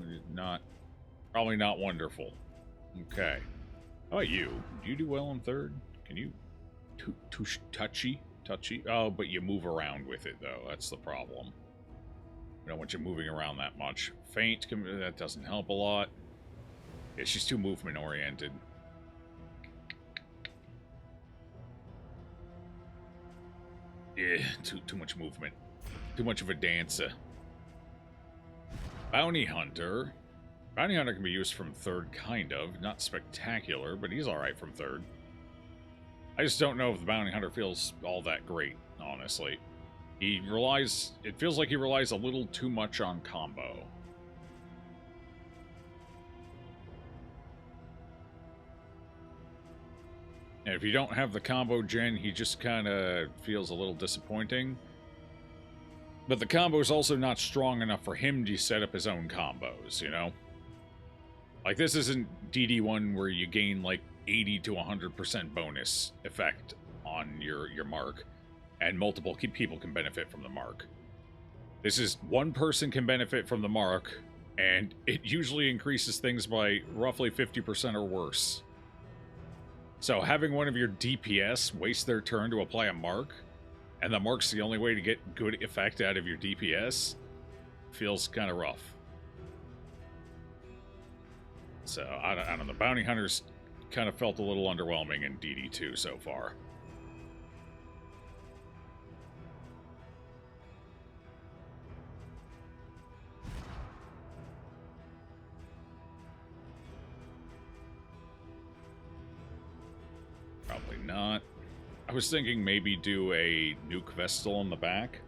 Probably not wonderful. Okay. How about you? Do you do well in third? Can you... touchy? Oh, but you move around with it, though. That's the problem. We don't want you moving around that much. Faint, that doesn't help a lot. Yeah, she's too movement-oriented. Yeah, too much movement. Too much of a dancer. Bounty Hunter. Bounty Hunter can be used from third, kind of. Not spectacular, but he's alright from third. I just don't know if the Bounty Hunter feels all that great, honestly. It feels like he relies a little too much on combo. And if you don't have the combo gen, he just kind of feels a little disappointing. But the combo is also not strong enough for him to set up his own combos, you know? Like, this isn't DD1 where you gain, like, 80 to 100% bonus effect on your mark, and multiple people can benefit from the mark. This is one person can benefit from the mark, and it usually increases things by roughly 50% or worse. So having one of your DPS waste their turn to apply a mark, and the mark's the only way to get good effect out of your DPS, feels kind of rough. So, I don't know, Bounty Hunters kind of felt a little underwhelming in DD2 so far. Probably not. I was thinking maybe do a Nuke Vestal in the back,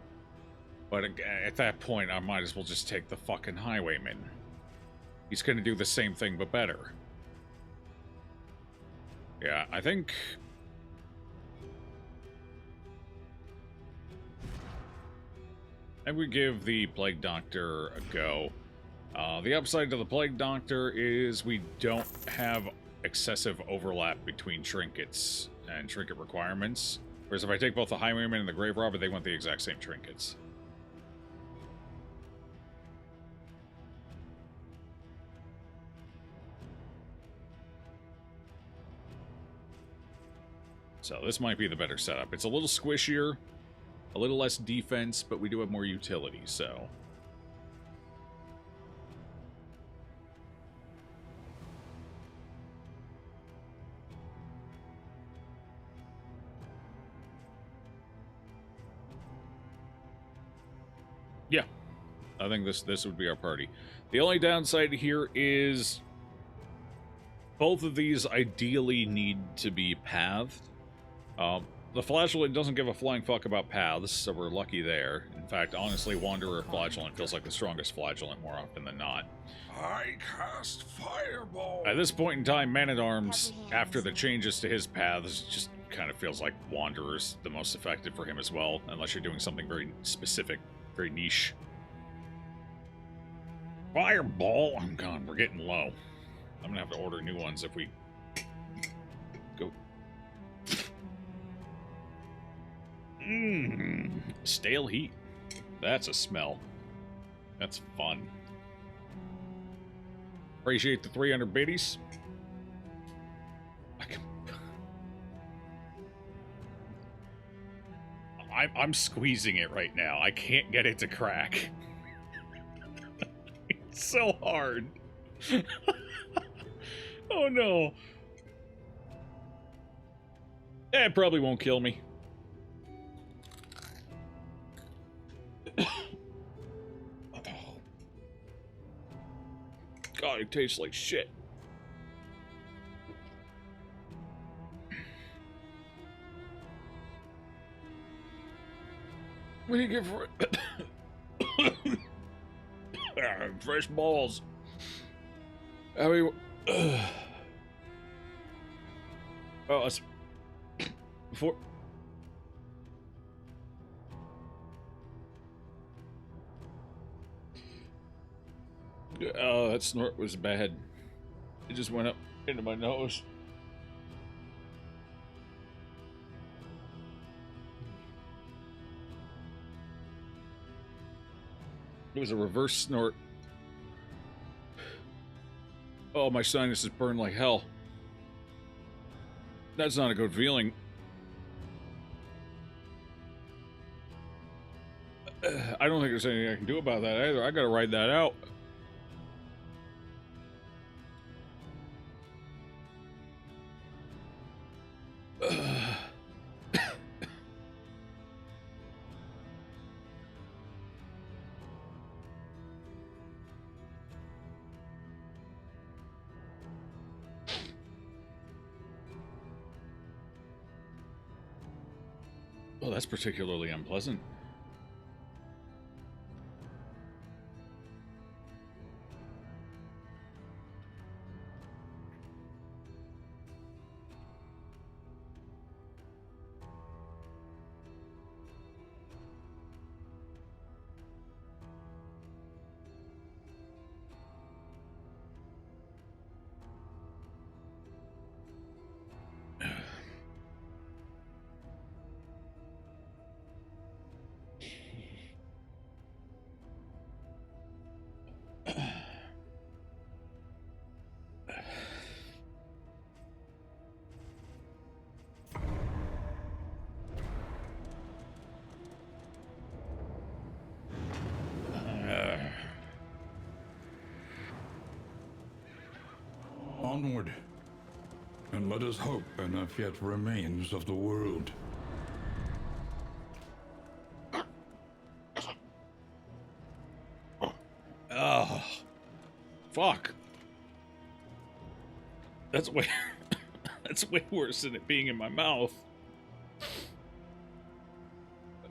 but at that point I might as well just take the fucking Highwayman. He's gonna do the same thing but better. Yeah, I think... I would give the Plague Doctor a go. The upside to the Plague Doctor is we don't have excessive overlap between trinkets and trinket requirements. Whereas if I take both the Highwayman and the Grave Robber, they want the exact same trinkets. So this might be the better setup. It's a little squishier, a little less defense, but we do have more utility, so... yeah, I think this would be our party. The only downside here is both of these ideally need to be pathed. The Flagellant doesn't give a flying fuck about paths, so we're lucky there. In fact, honestly, Wanderer Flagellant feels like the strongest Flagellant more often than not. I cast Fireball! At this point in time, Man-at-Arms, after the changes to his paths, just kind of feels like Wanderer's the most effective for him as well, unless you're doing something very specific, very niche. Fireball! Oh god, we're getting low. I'm gonna have to order new ones if we go. Stale heat. That's a smell. That's fun. Appreciate the 300 biddies. I'm squeezing it right now. I can't get it to crack. It's so hard. Oh no. It probably won't kill me. God, it tastes like shit. What do you get for it? Fresh balls. How we? Oh, it's before. Oh, that snort was bad. It just went up into my nose. It was a reverse snort. Oh, my sinuses burn like hell. That's not a good feeling. I don't think there's anything I can do about that either. I gotta ride that out. Oh, that's particularly unpleasant. Onward, and let us hope enough yet remains of the world. Oh, fuck. That's way that's way worse than it being in my mouth.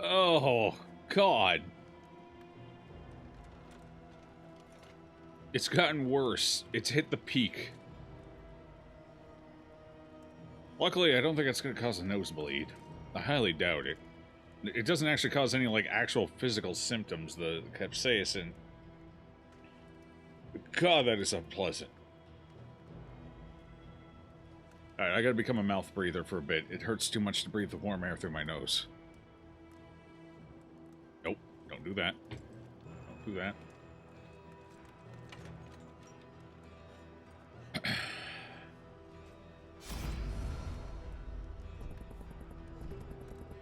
Oh, God. It's gotten worse. It's hit the peak. Luckily, I don't think it's going to cause a nosebleed. I highly doubt it. It doesn't actually cause any, like, actual physical symptoms, the capsaicin. God, that is unpleasant. Alright, I gotta become a mouth breather for a bit. It hurts too much to breathe the warm air through my nose. Nope, don't do that. Don't do that.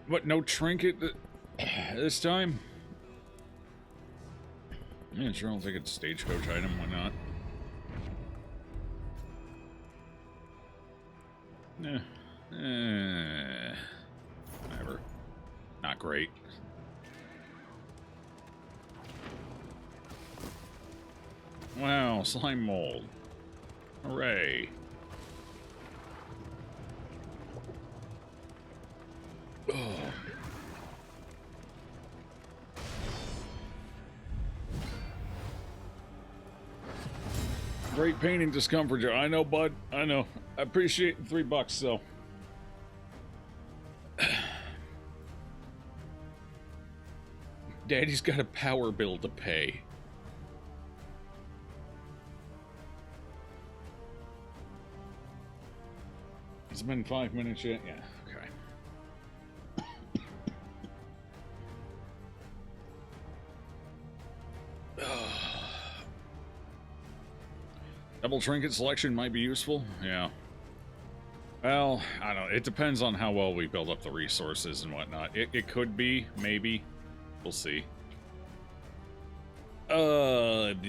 What, no trinket this time? Yeah, sure, I'll take a stagecoach item, why not? Whatever. Not great. Wow, slime mold. Hooray. Oh. Great pain and discomfort, Joe. I know, bud. I know. I appreciate the $3, though. Daddy's got a power bill to pay. It's been 5 minutes yet? Yeah, okay. Double trinket selection might be useful. Yeah. Well, I don't know. It depends on how well we build up the resources and whatnot. It could be, maybe. We'll see. Got him.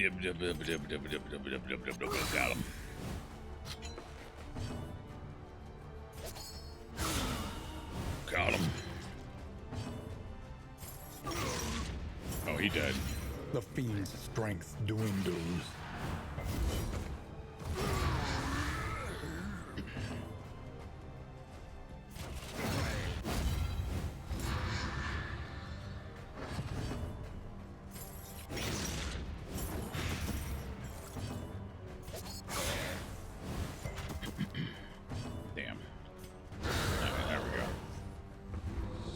Got him. Oh, he dead. The fiend's strength dwindles. Damn. There we go.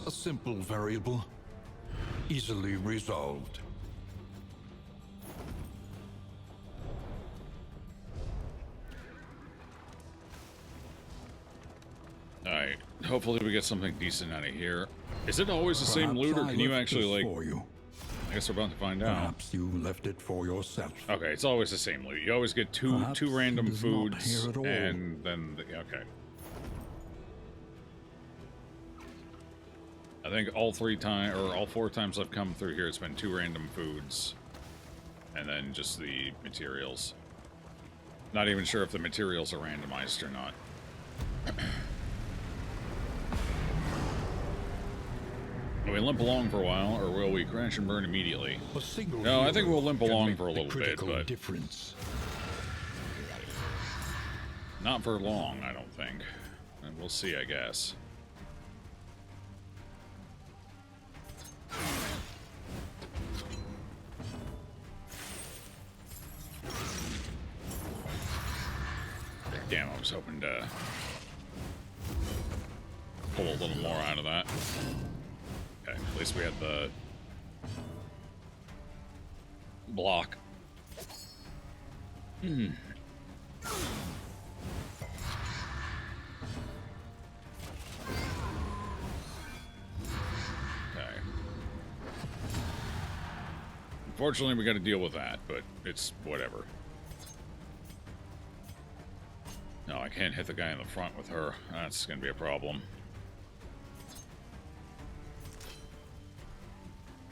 A simple variable, easily resolved. Hopefully we get something decent out of here. Is it always the same Perhaps loot, or I can you left actually, this like... for you. I guess we're about to find out. Perhaps you left it for yourself. Okay, it's always the same loot. You always get two Perhaps random it is not foods, here at all. and then... okay. I think all 4 times I've come through here, it's been 2 random foods. And then just the materials. Not even sure if the materials are randomized or not. Will we limp along for a while, or will we crash and burn immediately? A single No, I think hero we'll limp can along make for a the little bit, critical but difference. not for long, I don't think. And we'll see, I guess. Damn, I was hoping to pull a little more out of that. Okay, at least we had the block. Okay. Unfortunately, we got to deal with that, but it's whatever. No, I can't hit the guy in the front with her. That's going to be a problem.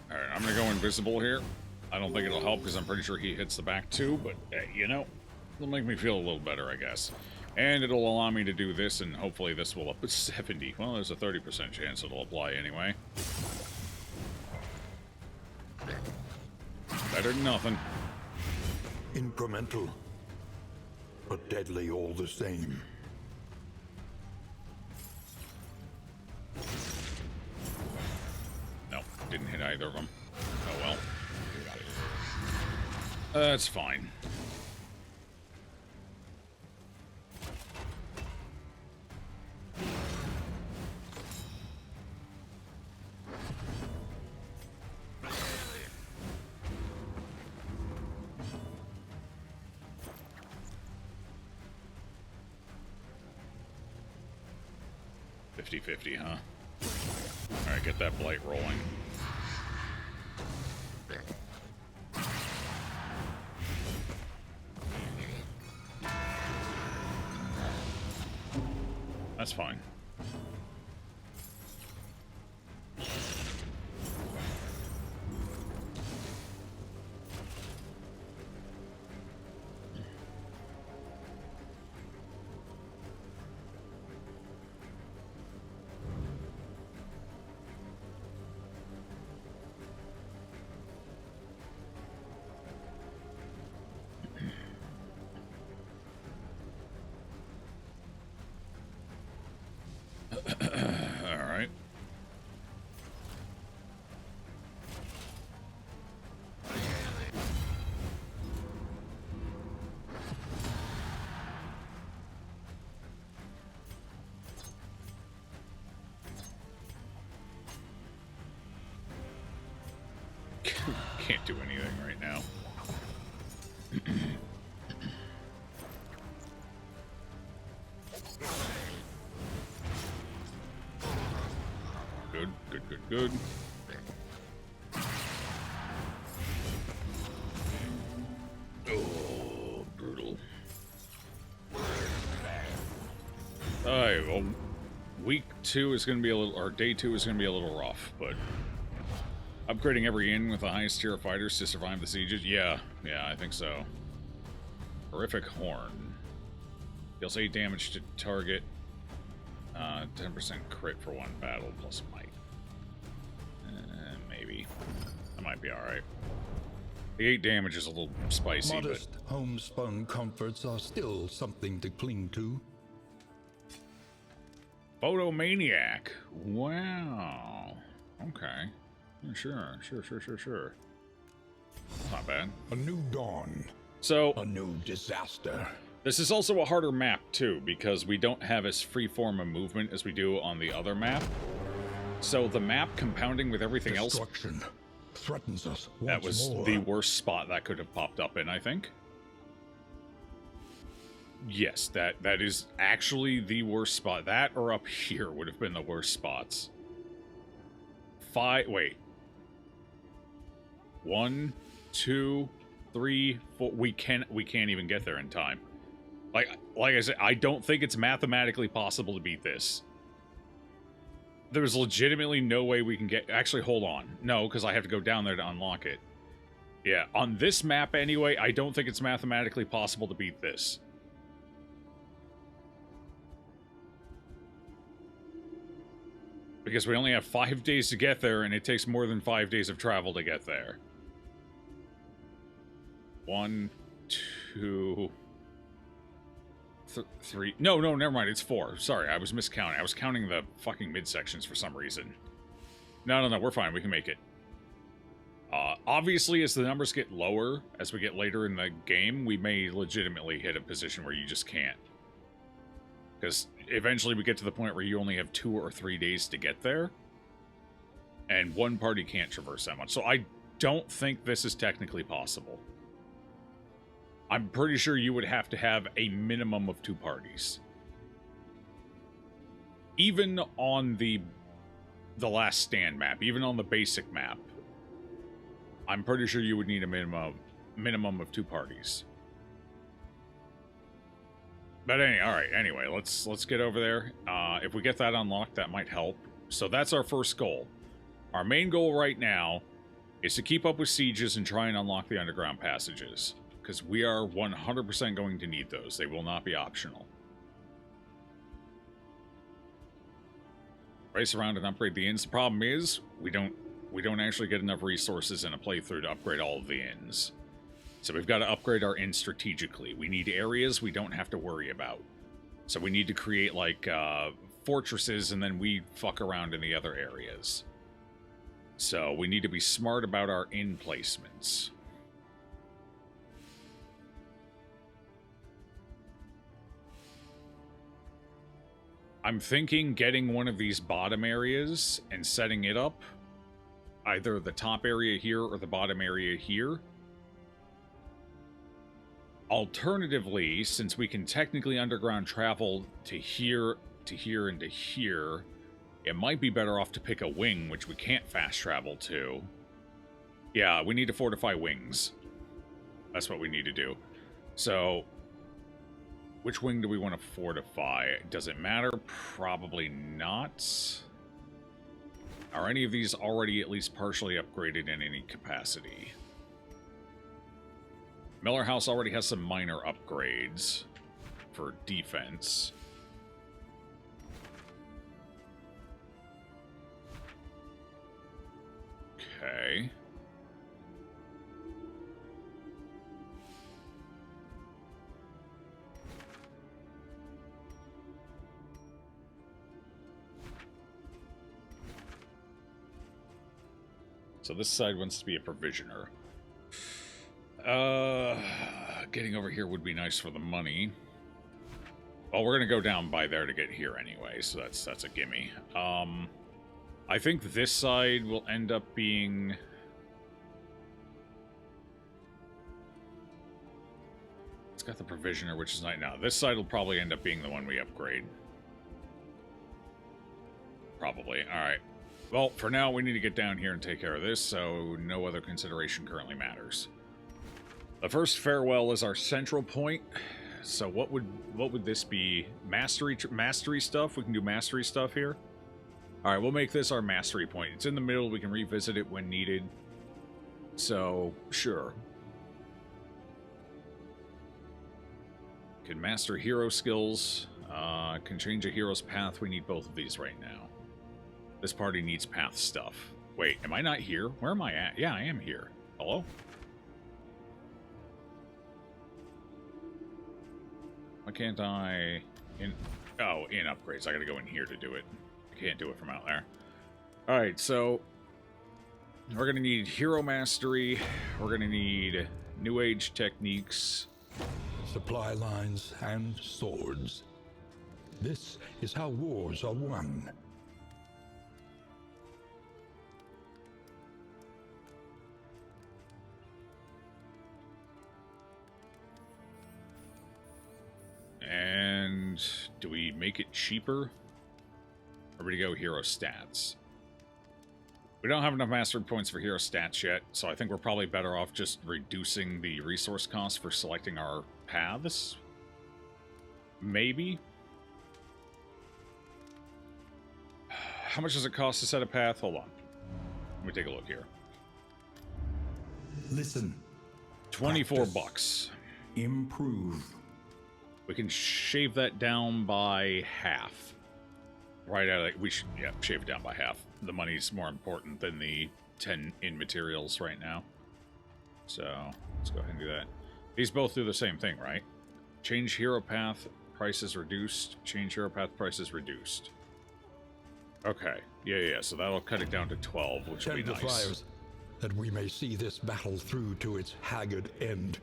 Alright, I'm going to go invisible here. I don't think it'll help because I'm pretty sure he hits the back too, but hey, you know, it'll make me feel a little better, I guess. And it'll allow me to do this, and hopefully this will up to 70. Well, there's a 30% chance it'll apply anyway. Better than nothing. Incremental, but deadly all the same. No, didn't hit either of them. Oh well. That's fine. $50-50, huh? Alright, get that blight rolling. That's fine. Alright. Can't do anything right now. Good, good, good, good. Oh, brutal. Alright, well, week 2 is going to be a little, or day 2 is going to be a little rough, but upgrading every inn with the highest tier of fighters to survive the sieges? Yeah, I think so. Horrific Horn. Deals 8 damage to target. 10% crit for 1 battle plus might. Maybe. That might be alright. The 8 damage is a little spicy, Modest homespun comforts are still something to cling to. Photomaniac. Wow. Okay. Sure. Not bad. A new dawn, So, a new disaster. this is also a harder map, too, because we don't have as free-form a movement as we do on the other map. So the map compounding with everything else, Destruction threatens us once that was more. the worst spot that could have popped up in, I think. Yes, that is actually the worst spot. That or up here would have been the worst spots. Wait. 1, 2, 3, 4. We can't even get there in time. Like I said, I don't think it's mathematically possible to beat this. There's legitimately no way we can get... Actually, hold on. No, because I have to go down there to unlock it. Yeah, on this map anyway, I don't think it's mathematically possible to beat this. Because we only have 5 days to get there, and it takes more than 5 days of travel to get there. 1, 2... 3... No, never mind, it's 4. Sorry, I was miscounting. I was counting the fucking midsections for some reason. No, we're fine. We can make it. Obviously, as the numbers get lower, as we get later in the game, we may legitimately hit a position where you just can't. Because eventually we get to the point where you only have 2 or 3 days to get there. And one party can't traverse that much. So I don't think this is technically possible. I'm pretty sure you would have to have a minimum of 2 parties. Even on the Last Stand map, even on the basic map, I'm pretty sure you would need a minimum of 2 parties. But anyway, let's get over there. If we get that unlocked, that might help. So that's our first goal. Our main goal right now is to keep up with sieges and try and unlock the underground passages. Because we are 100% going to need those. They will not be optional. Race around and upgrade the inns. The problem is, we don't actually get enough resources in a playthrough to upgrade all of the inns. So we've got to upgrade our inns strategically. We need areas we don't have to worry about. So we need to create, like, fortresses, and then we fuck around in the other areas. So we need to be smart about our inn placements. I'm thinking getting one of these bottom areas and setting it up. Either the top area here or the bottom area here. Alternatively, since we can technically underground travel to here, to here, and to here, it might be better off to pick a wing, which we can't fast travel to. Yeah, we need to fortify wings. That's what we need to do. So, which wing do we want to fortify? Does it matter? Probably not. Are any of these already at least partially upgraded in any capacity? Miller House already has some minor upgrades for defense. Okay. So this side wants to be a provisioner. Getting over here would be nice for the money. Well, we're gonna go down by there to get here anyway, so that's a gimme. I think this side will end up being... It's got the provisioner, which is not... No, this side will probably end up being the one we upgrade. Probably. Alright. Well, for now, we need to get down here and take care of this, so no other consideration currently matters. The first farewell is our central point. So what would this be? Mastery stuff? We can do mastery stuff here. All right, we'll make this our mastery point. It's in the middle. We can revisit it when needed. So, sure. Can master hero skills. Can change a hero's path. We need both of these right now. This party needs path stuff. Wait, am I not here? Where am I at? Yeah, I am here. Hello? Why can't I... in upgrades. I gotta go in here to do it. I can't do it from out there. Alright, so... we're gonna need hero mastery. We're gonna need new age techniques. Supply lines and swords. This is how wars are won. Do we make it cheaper? Or do we go hero stats? We don't have enough mastery points for hero stats yet, so I think we're probably better off just reducing the resource cost for selecting our paths. Maybe? How much does it cost to set a path? Hold on. Let me take a look here. Listen. 24 Practice. bucks. Improve. We can shave that down by half. Right out of we should, yeah, shave it down by half. The money's more important than the 10 in materials right now. So, let's go ahead and do that. These both do the same thing, right? Change hero path, prices reduced. Change hero path, prices reduced. Okay. Yeah, so that'll cut it down to 12, which would be Tend the nice. fires, that we may see this battle through to its haggard end.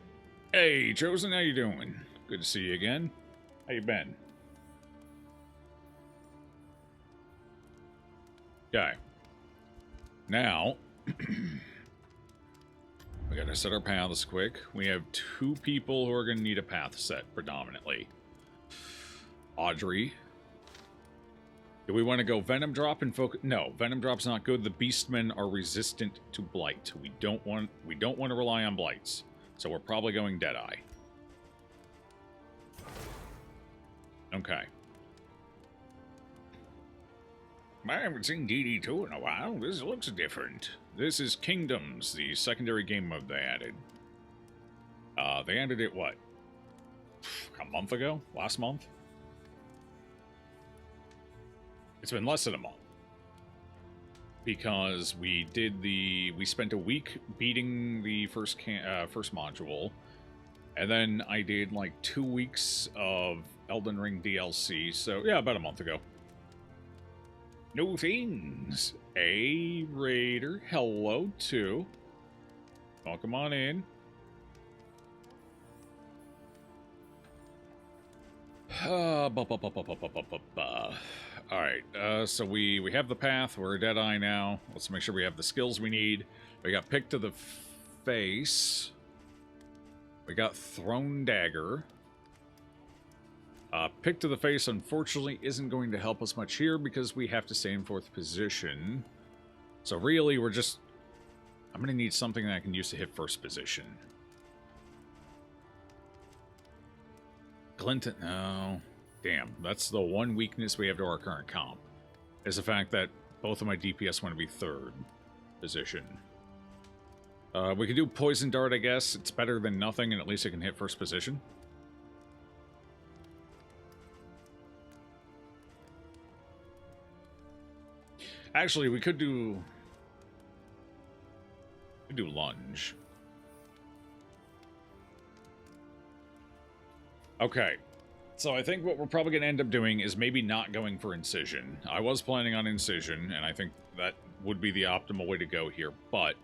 Hey, Chosen, how you doing? Good to see you again. How you been? Okay. Now, we gotta set our paths quick. We have 2 people who are gonna need a path set, predominantly. Audrey. Do we want to go Venom Drop and focus? No, Venom Drop's not good. The Beastmen are resistant to Blight. We don't want to rely on Blights. So we're probably going Deadeye. Okay. I haven't seen DD2 in a while. This looks different. This is Kingdoms, the secondary game mode they added. They added it, what? A month ago? Last month? It's been less than a month. Because we spent a week beating the first module. And then I did like 2 weeks of Elden Ring DLC. So, yeah, about a month ago. New things. Hey, Raider. Hello, too. Welcome on in. Alright, so we have the path. We're a Deadeye now. Let's make sure we have the skills we need. We got Pick to the Face. We got Thrown Dagger. Pick to the Face, unfortunately, isn't going to help us much here because we have to stay in 4th position. So really, I'm going to need something that I can use to hit 1st position. Clinton, no. Damn, that's the one weakness we have to our current comp. Is the fact that both of my DPS want to be 3rd position. We could do Poison Dart, I guess. It's better than nothing, and at least it can hit 1st position. Actually, we could do Lunge. Okay. So I think what we're probably going to end up doing is maybe not going for Incision. I was planning on Incision, and I think that would be the optimal way to go here. But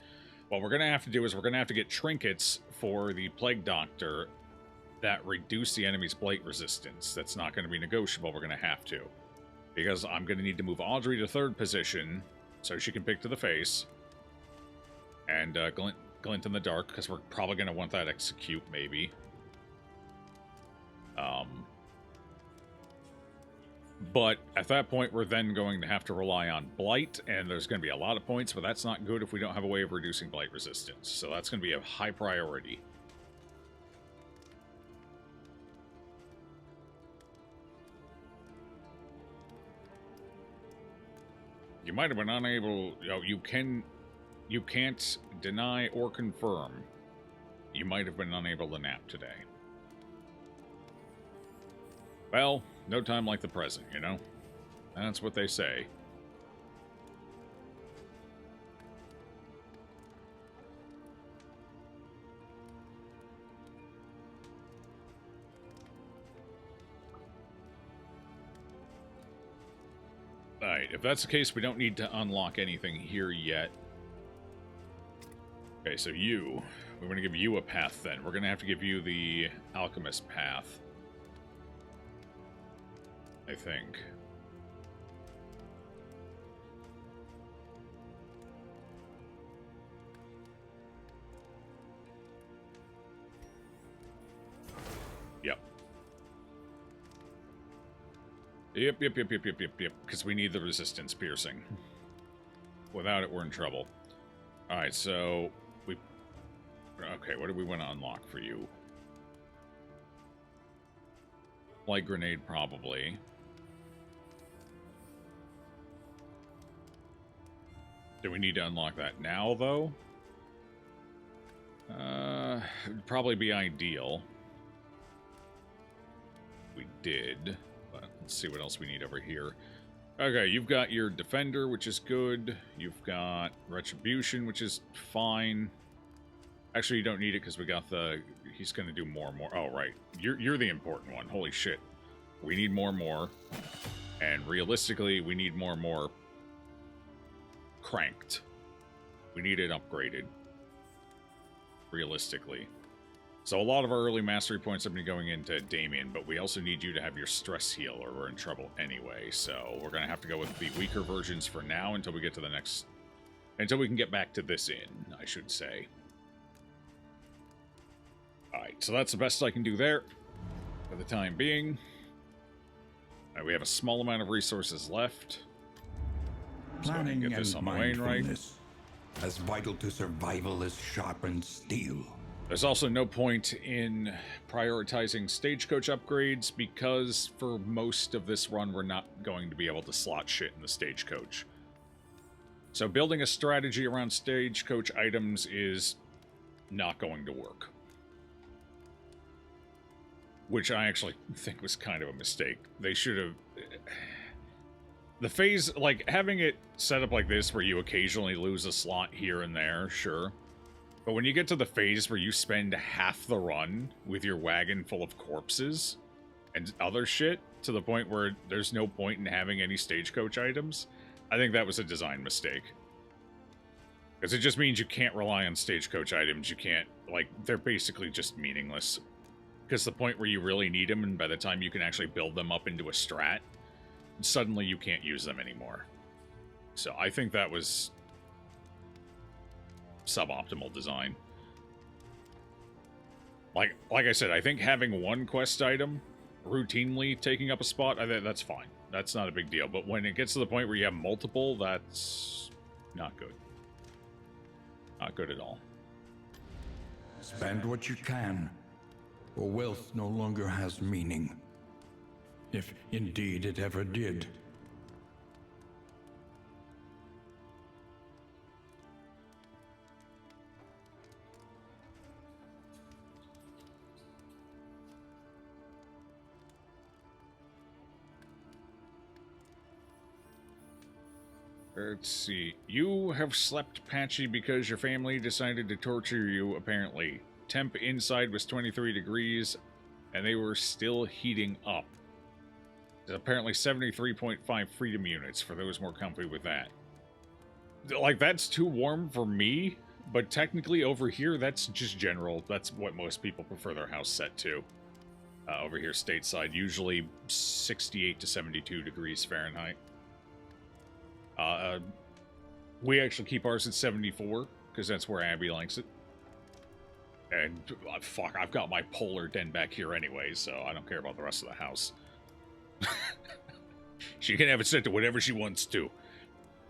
what we're going to have to do is we're going to have to get trinkets for the Plague Doctor that reduce the enemy's Blight resistance. That's not going to be negotiable. We're going to have to. Because I'm going to need to move Audrey to 3rd position so she can Pick to the Face. And Glint in the Dark, because we're probably going to want that Execute, maybe. But at that point, we're then going to have to rely on Blight, and there's going to be a lot of points, but that's not good if we don't have a way of reducing Blight resistance. So that's going to be a high priority. You might have been unable... You can't deny or confirm. You might have been unable to nap today. Well, no time like the present, you know? That's what they say. Alright, if that's the case, we don't need to unlock anything here yet. Okay, so we're going to give you a path then. We're going to have to give you the Alchemist path. I think. Yep. Yep. Because we need the resistance piercing. Without it, we're in trouble. Alright, so... Okay, what do we want to unlock for you? Light grenade, probably. Do we need to unlock that now, though? It'd probably be ideal. We did, but let's see what else we need over here. Okay, you've got your defender, which is good. You've got retribution, which is fine. Actually, you don't need it because we got the... He's going to do more and more. Oh, right. You're the important one. Holy shit. We need more and more. And realistically, we need more and more cranked. We need it upgraded. Realistically. So a lot of our early mastery points have been going into Damien, but we also need you to have your stress heal or we're in trouble anyway. So we're going to have to go with the weaker versions for now until we get to the next... Until we can get back to this inn, I should say. Alright, so that's the best I can do there for the time being. We have a small amount of resources left. Planning get this and on the Wainwright. mindfulness, as vital to survival as sharpened steel. There's also no point in prioritizing stagecoach upgrades because for most of this run we're not going to be able to slot shit in the stagecoach. So building a strategy around stagecoach items is not going to work. Which I actually think was kind of a mistake. They should have... The phase, like, having it set up like this where you occasionally lose a slot here and there, sure. But when you get to the phase where you spend half the run with your wagon full of corpses and other shit, to the point where there's no point in having any stagecoach items, I think that was a design mistake. Because it just means you can't rely on stagecoach items. You can't, like, they're basically just meaningless. Because the point where you really need them, and by the time you can actually build them up into a strat, suddenly you can't use them anymore. So I think that was suboptimal design. Like I said, I think having one quest item routinely taking up a spot, that's fine. That's not a big deal. But when it gets to the point where you have multiple, that's not good. Not good at all. Spend what you can, or wealth no longer has meaning. If indeed it ever did. Let's see. You have slept patchy because your family decided to torture you, apparently. Temp inside was 23 degrees, and they were still heating up. There's apparently 73.5 freedom units for those more comfy with that. Like, that's too warm for me, but technically over here, that's just general. That's what most people prefer their house set to. Over here stateside, usually 68 to 72 degrees Fahrenheit. We actually keep ours at 74, because that's where Abby likes it. And, fuck, I've got my polar den back here anyway, so I don't care about the rest of the house. She can have it set to whatever she wants to.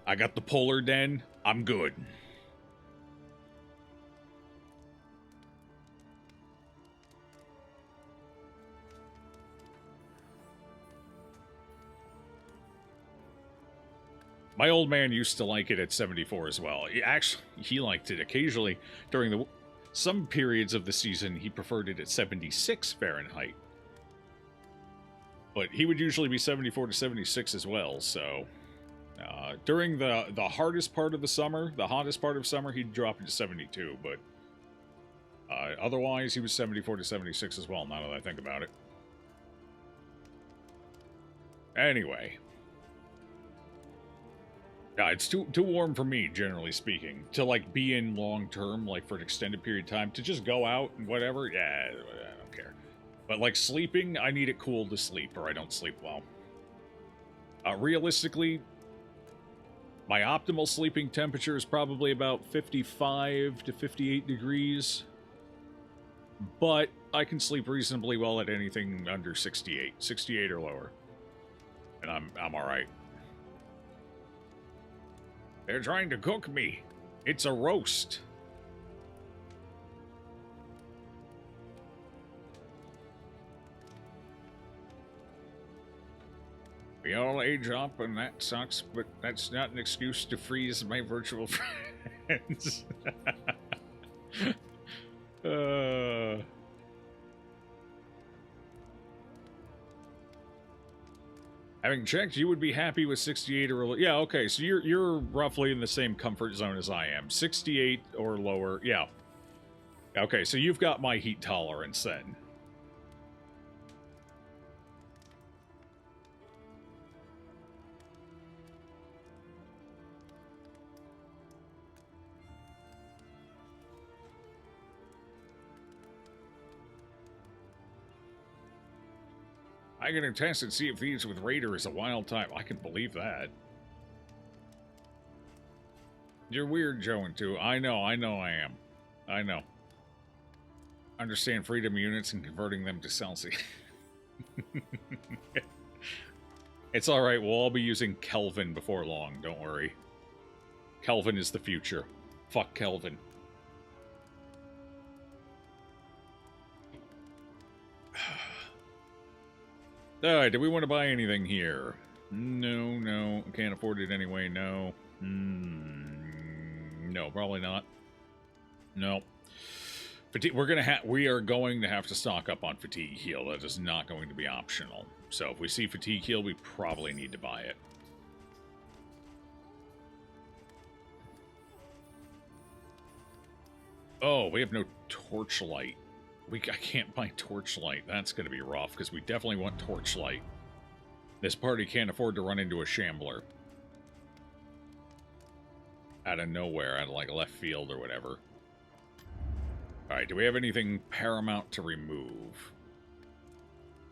I got the polar den, I'm good. My old man used to like it at 74 as well. He liked it occasionally during some periods of the season. He preferred it at 76 Fahrenheit. But he would usually be 74 to 76 as well, so... during the hardest part of the summer, the hottest part of summer, he'd drop it to 72, but... otherwise, he was 74 to 76 as well, now that I think about it. Anyway... Yeah, it's too warm for me, generally speaking, to, like, be in long-term, like, for an extended period of time. To just go out and whatever, yeah, I don't care. But, like, sleeping, I need it cool to sleep, or I don't sleep well. Realistically, my optimal sleeping temperature is probably about 55 to 58 degrees. But I can sleep reasonably well at anything under 68. 68 or lower. And I'm alright. They're trying to cook me. It's a roast. We all age up, and that sucks, but that's not an excuse to freeze my virtual friends. Having checked, you would be happy with 68 or yeah, okay, so you're roughly in the same comfort zone as I am. 68 or lower, yeah. Okay, so you've got my heat tolerance then. I can test and see if these with Raider is a wild type. I can believe that. You're weird, Joe and 2. I know I am. I know. Understand freedom units and converting them to Celsius. It's alright, we'll all be using Kelvin before long, don't worry. Kelvin is the future. Fuck Kelvin. Alright, do we want to buy anything here? No. Can't afford it anyway, no. No, probably not. No. Fatigue, we are going to have to stock up on fatigue heal. That is not going to be optional. So if we see fatigue heal, we probably need to buy it. Oh, we have no torchlight. I can't buy torchlight. That's going to be rough, because we definitely want torchlight. This party can't afford to run into a shambler. Out of nowhere, out of like left field or whatever. Alright, do we have anything paramount to remove?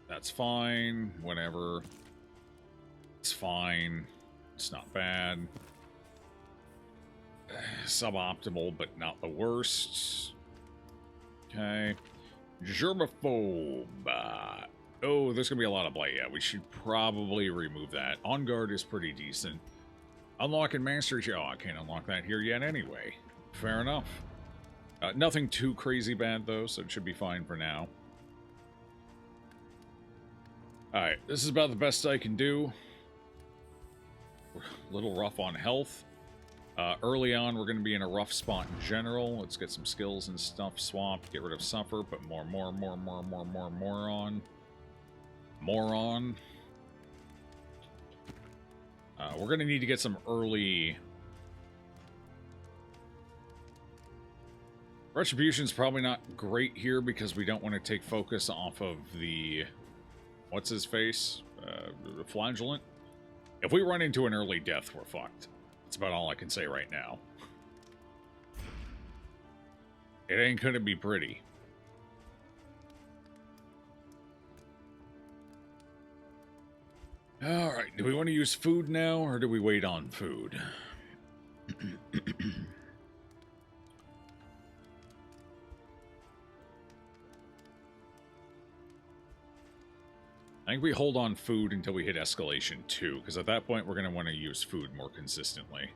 That's fine. Whatever. It's fine. It's not bad. Suboptimal, but not the worst. Okay. Germaphobe. Oh, there's gonna be a lot of blight. Yeah, we should probably remove that. On guard is pretty decent. Unlocking Master... Oh, I can't unlock that here yet anyway. Fair enough. Nothing too crazy bad, though, so it should be fine for now. Alright, this is about the best I can do. We're a little rough on health. Early on, we're going to be in a rough spot in general. Let's get some skills and stuff swapped. Get rid of Suffer, but moron. Moron. We're going to need to get some early... Retribution's probably not great here because we don't want to take focus off of the... What's his face? Flagellant. If we run into an early death, we're fucked. That's about all I can say right now. It ain't gonna be pretty. Alright, do we want to use food now, or do we wait on food? I think we hold on food until we hit Escalation 2, because at that point we're going to want to use food more consistently.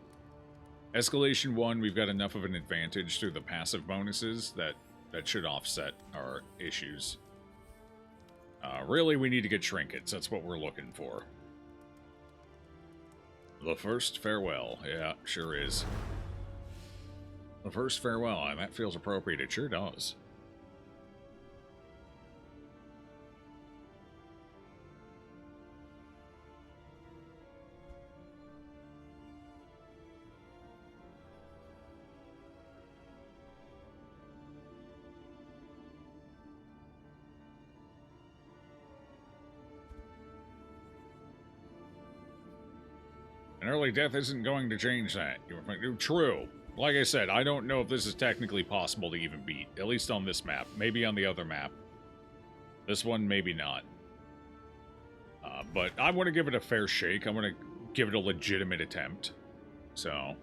Escalation 1, we've got enough of an advantage through the passive bonuses that should offset our issues. Really, we need to get trinkets. That's what we're looking for. The first farewell. Yeah, sure is. The first farewell, and that feels appropriate. It sure does. An early death isn't going to change that. True. Like I said, I don't know if this is technically possible to even beat. At least on this map. Maybe on the other map. This one, maybe not. But I want to give it a fair shake. I want to give it a legitimate attempt. So...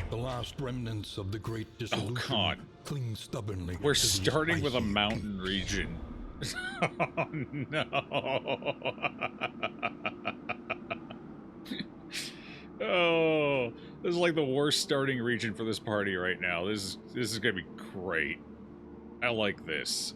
The last remnants of the Great Dissolution cling stubbornly. We're starting with a mountain region. Oh, no. Oh, this is like the worst starting region for this party right now. This is gonna be great. I like this.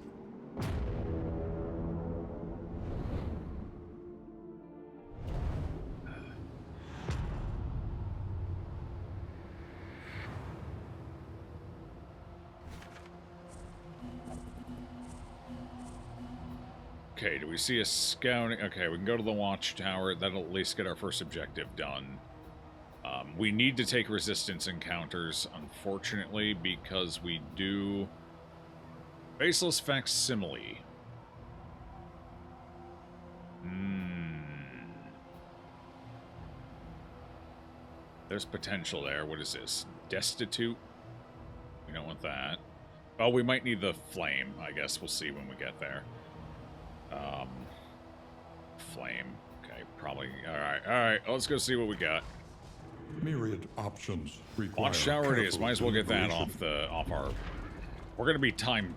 Okay, do we see a scouting? Okay, we can go to the watchtower. That'll at least get our first objective done. We need to take resistance encounters, unfortunately, because we do... Faceless Facsimile. There's potential there. What is this? Destitute? We don't want that. Oh, we might need the flame. I guess we'll see when we get there. Flame. Okay, probably. Alright, let's go see what we got. Myriad options require Watchtower it is. careful Might as well get that deliberation. off our... We're going to be time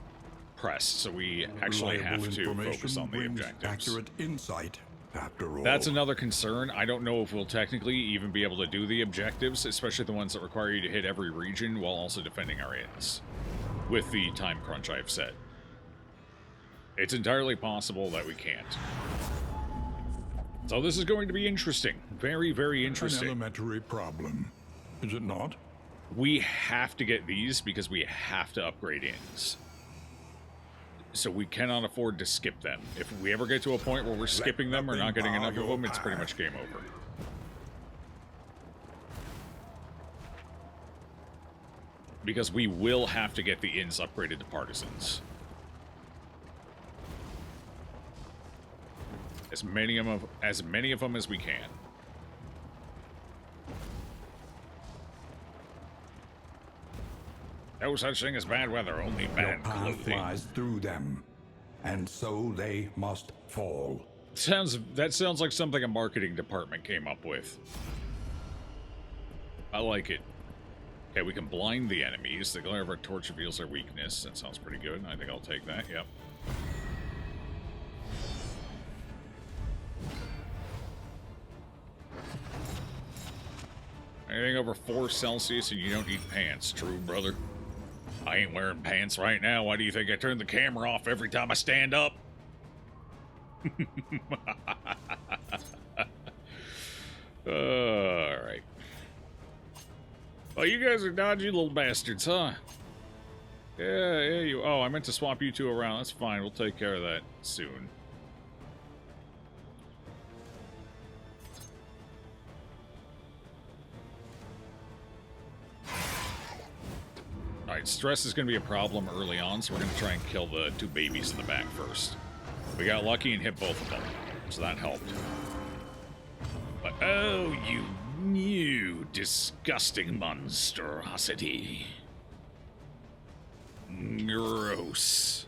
pressed, so we actually Reliable have to information focus on the brings objectives. accurate insight, after all. That's another concern. I don't know if we'll technically even be able to do the objectives, especially the ones that require you to hit every region while also defending our inns, with the time crunch I've set. It's entirely possible that we can't. So this is going to be interesting. Very, very an interesting. elementary problem, is it not? We have to get these because we have to upgrade inns. So we cannot afford to skip them. If we ever get to a point where we're skipping them or not getting enough of them, it's pretty much game over. Because we will have to get the inns upgraded to partisans. As many of them as we can. No such thing as bad weather, only Your bad path clothing. lies through them, and so they must fall. That sounds like something a marketing department came up with. I like it. Okay, we can blind the enemies. The glare of our torch reveals their weakness. That sounds pretty good. I think I'll take that, yep. Anything over 4 Celsius and you don't need pants. True, brother. I ain't wearing pants right now. Why do you think I turn the camera off every time I stand up? Alright. Well, you guys are dodgy little bastards, huh? Yeah, you... Oh, I meant to swap you two around. That's fine. We'll take care of that soon. Alright, stress is going to be a problem early on, so we're going to try and kill the 2 babies in the back first. We got lucky and hit both of them, so that helped. But, oh, you new disgusting monstrosity. Gross.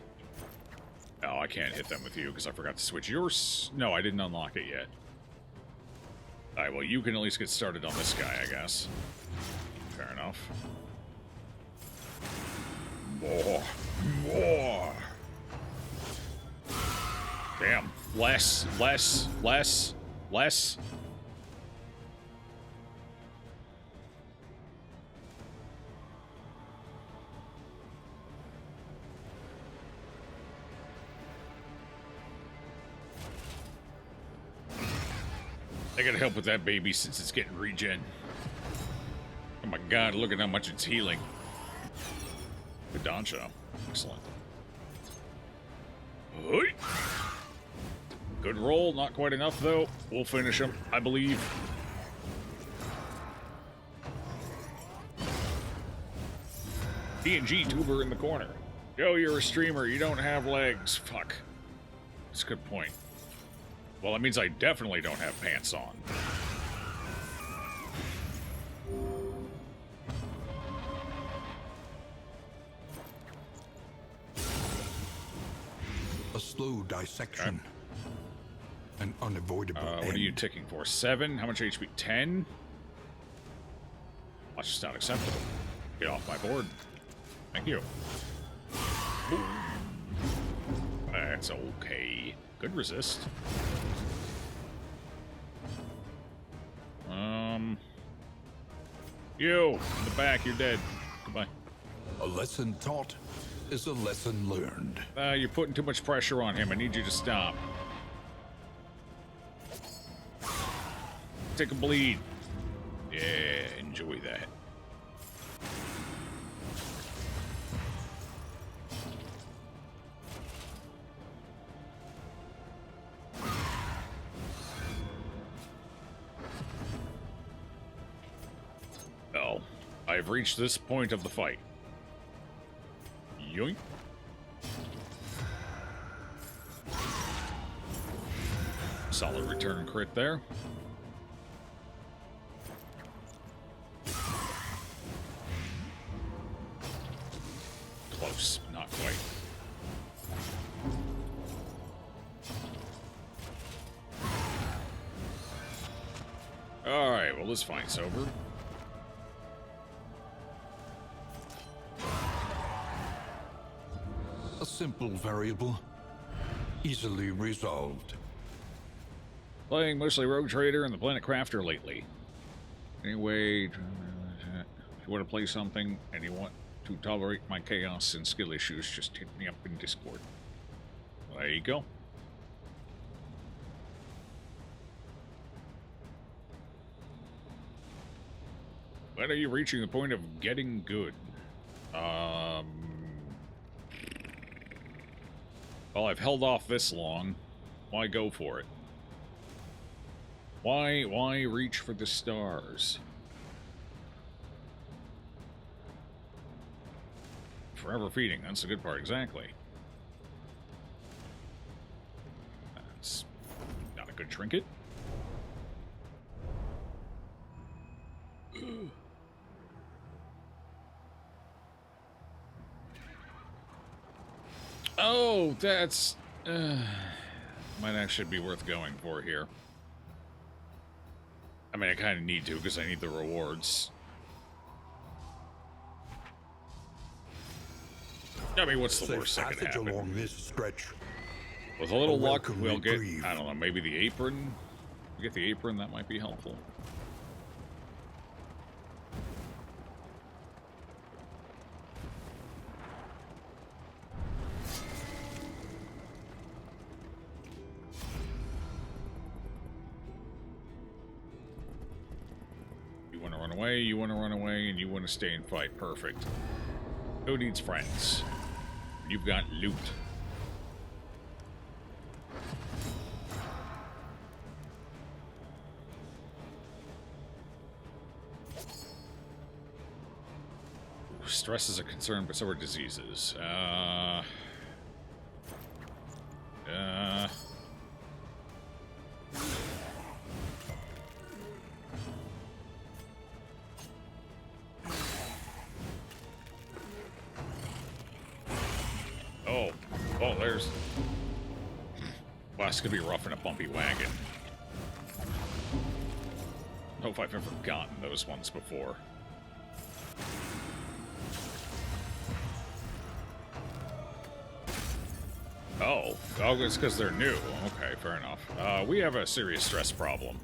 Oh, I can't hit them with you because I forgot to switch yours. No, I didn't unlock it yet. Alright, well, you can at least get started on this guy, I guess. Fair enough. More. Damn. Less. I gotta help with that baby since it's getting regen. Oh my god, look at how much it's healing. Good Doncho. Excellent. Oi. Good roll, not quite enough though. We'll finish him, I believe. D&G tuber in the corner. Yo, you're a streamer, you don't have legs. Fuck. That's a good point. Well, that means I definitely don't have pants on. A slow dissection. An unavoidable What are you end. ticking for? 7? How much HP? 10? That's just not acceptable. Get off my board. Thank you. That's okay. Good resist. You! In the back, you're dead. Goodbye. A lesson taught is a lesson learned. You're putting too much pressure on him. I need you to stop. Take a bleed. Yeah, enjoy that. Oh, I've reached this point of the fight. Yoink. Solid return crit there. Close, not quite. Alright, well, this fight's over. A simple variable, easily resolved. Playing mostly Rogue Trader and the Planet Crafter lately. Anyway, if you want to play something and you want to tolerate my chaos and skill issues, just hit me up in Discord. There you go. When are you reaching the point of getting good? Well, I've held off this long. Why go for it? Why reach for the stars? Forever feeding, that's the good part, exactly. That's not a good trinket. Oh, that's... might actually be worth going for here. I mean, I kind of need to, because I need the rewards. I mean, what's the worst that could happen? Along this stretch. With a little luck, welcome we'll get, reprieve. I don't know, maybe the apron? We get the apron, that might be helpful. You want to run away, and you want to stay and fight. Perfect. Who needs friends? You've got loot. Stress is a concern, but so are diseases. Oh, there's... Well, it's gonna be rough in a bumpy wagon. I don't know if I've ever gotten those ones before. Oh, it's because they're new. Okay, fair enough. We have a serious stress problem.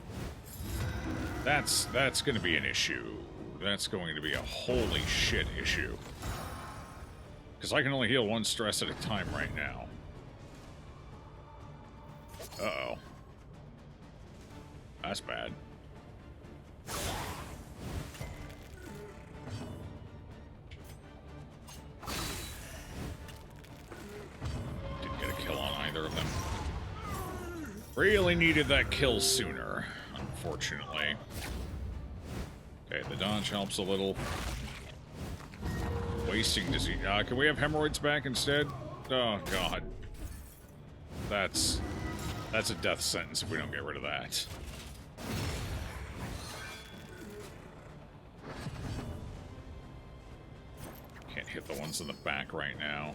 That's gonna be an issue. That's going to be a holy shit issue. Because I can only heal one stress at a time right now. Uh-oh. That's bad. Didn't get a kill on either of them. Really needed that kill sooner, unfortunately. Okay, the dodge helps a little. Wasting disease. Can we have hemorrhoids back instead? Oh, God. That's a death sentence if we don't get rid of that. Can't hit the ones in the back right now.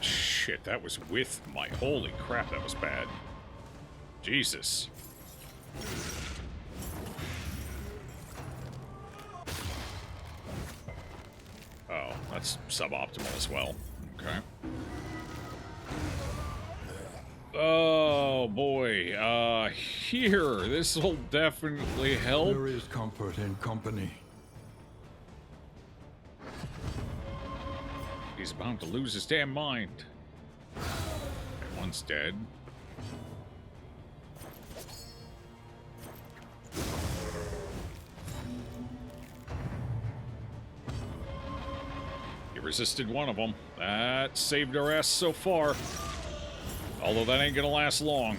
Shit, that was with my... Holy crap, that was bad. Jesus. Oh, that's suboptimal as well. Okay. Oh boy, here, this will definitely help. There is comfort in company. He's about to lose his damn mind. Okay, one's dead. He resisted one of them. That saved our ass so far. Although that ain't gonna last long.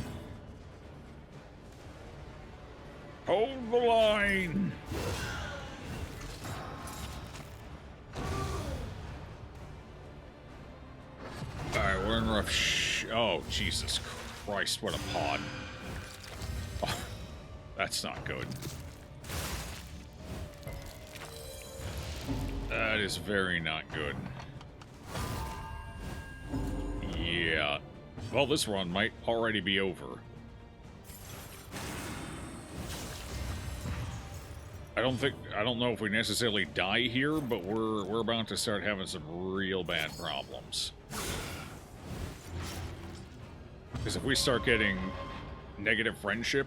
Hold the line! Alright, we're in rough oh, Jesus Christ, what a pod. Oh, that's not good. That is very not good. Yeah. Well, this run might already be over. I don't know if we necessarily die here, but we're about to start having some real bad problems. Because if we start getting negative friendship,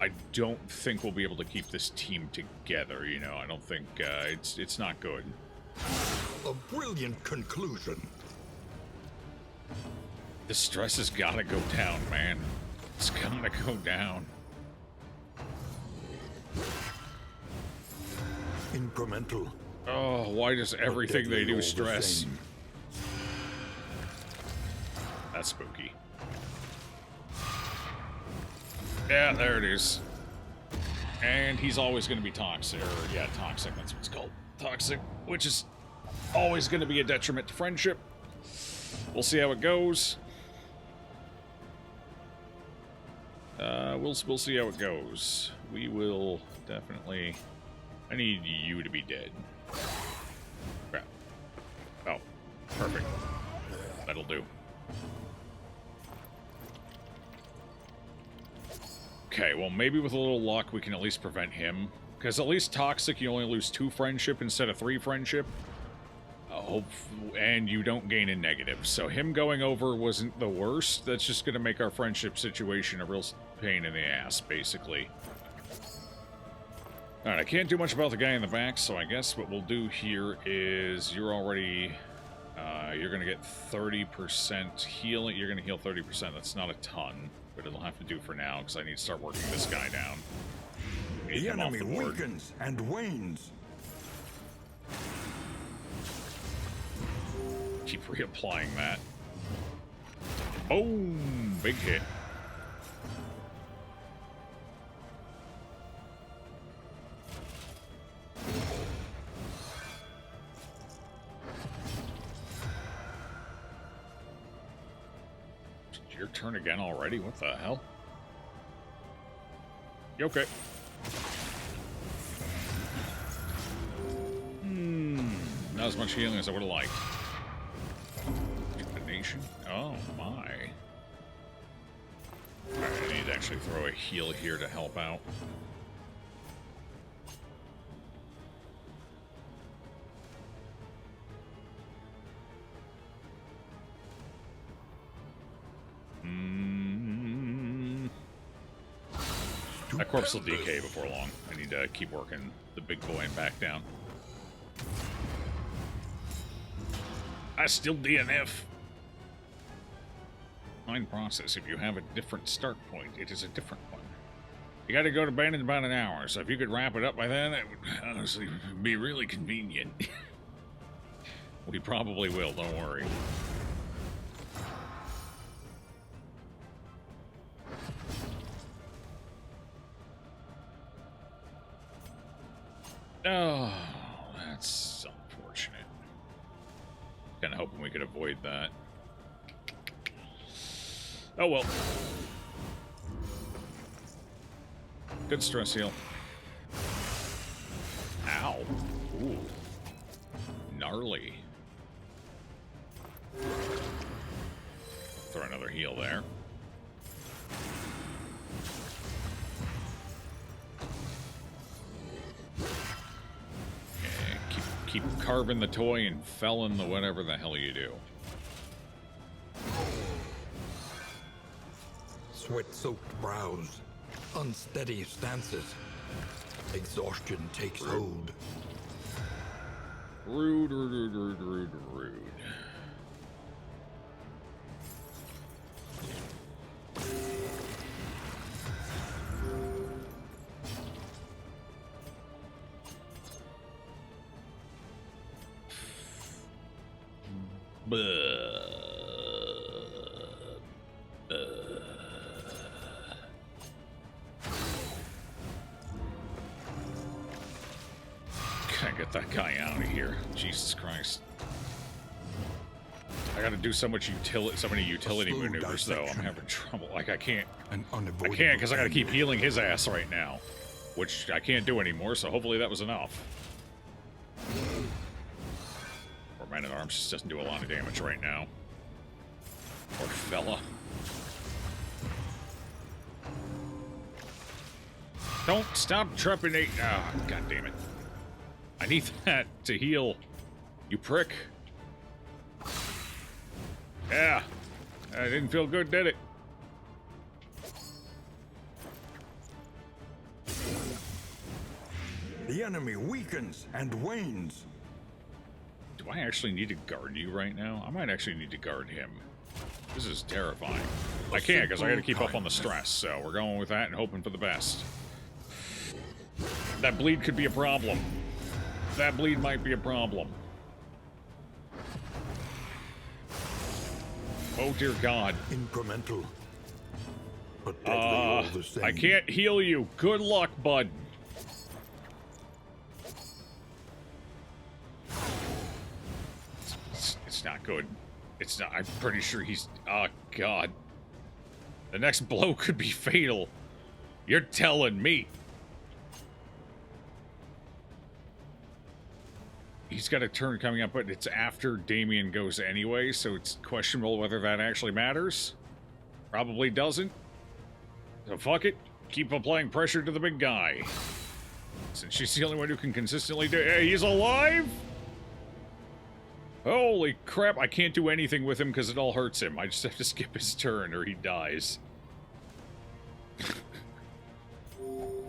I don't think we'll be able to keep this team together, you know. I don't think it's not good. A brilliant conclusion. The stress has got to go down, man. It's got to go down. Incremental. Oh, why does everything they do stress? That's spooky. Yeah, there it is. And he's always going to be toxic. Or, yeah, toxic, that's what it's called. Toxic, which is always going to be a detriment to friendship. We'll see how it goes. We'll see how it goes. We will definitely... I need you to be dead. Crap. Oh, perfect. That'll do. Okay, well, maybe with a little luck, we can at least prevent him. Because at least Toxic, you only lose 2 friendship instead of 3 friendship. And you don't gain a negative. So him going over wasn't the worst. That's just going to make our friendship situation a real pain in the ass, basically. Alright, I can't do much about the guy in the back, so I guess what we'll do here is you're already... you're going to get 30% healing. You're going to heal 30%. That's not a ton, but it'll have to do for now, because I need to start working this guy down. The enemy weakens and wanes. Keep reapplying that. Boom! Big hit. Your turn again already? What the hell? You okay? Not as much healing as I would have liked. Nation? Oh my. Alright, I need to actually throw a heal here to help out. That corpse will decay before long. I need to keep working the big boy and back down. I still DNF. Mind process. If you have a different start point, it is a different one. You got to go to bed in about an hour, so if you could wrap it up by then, it would honestly be really convenient. We probably will, don't worry. Oh, that's unfortunate. Kind of hoping we could avoid that. Oh well. Good stress heal. Ow. Ooh. Gnarly. Throw another heal there. carving the toy and felling the whatever the hell you do. Sweat-soaked brows, unsteady stances. Exhaustion takes hold. Rude, rude, rude, rude, rude. Can't get that guy out of here. Jesus Christ. I gotta do so many utility maneuvers though. I'm having trouble. Like I can't because I gotta keep healing his ass right now. Which I can't do anymore, so hopefully that was enough. Or Man-at-Arms just doesn't do a lot of damage right now. Or fella. Don't stop trepanating. Ah, god damn it. I need that to heal. You prick. Yeah. That didn't feel good, did it? The enemy weakens and wanes. Do I actually need to guard you right now? I might actually need to guard him. This is terrifying. I can't because I gotta keep up on the stress, so we're going with that and hoping for the best. That bleed could be a problem. That bleed might be a problem. Oh dear God. Incremental. But deadly all the same. I can't heal you. Good luck, bud. It's not good. It's not. I'm pretty sure he's... Oh, God. The next blow could be fatal. You're telling me. He's got a turn coming up, but it's after Damien goes anyway, so it's questionable whether that actually matters. Probably doesn't. So fuck it. Keep applying pressure to the big guy. Since she's the only one who can consistently do... Hey, he's alive?! Holy crap, I can't do anything with him because it all hurts him. I just have to skip his turn or he dies.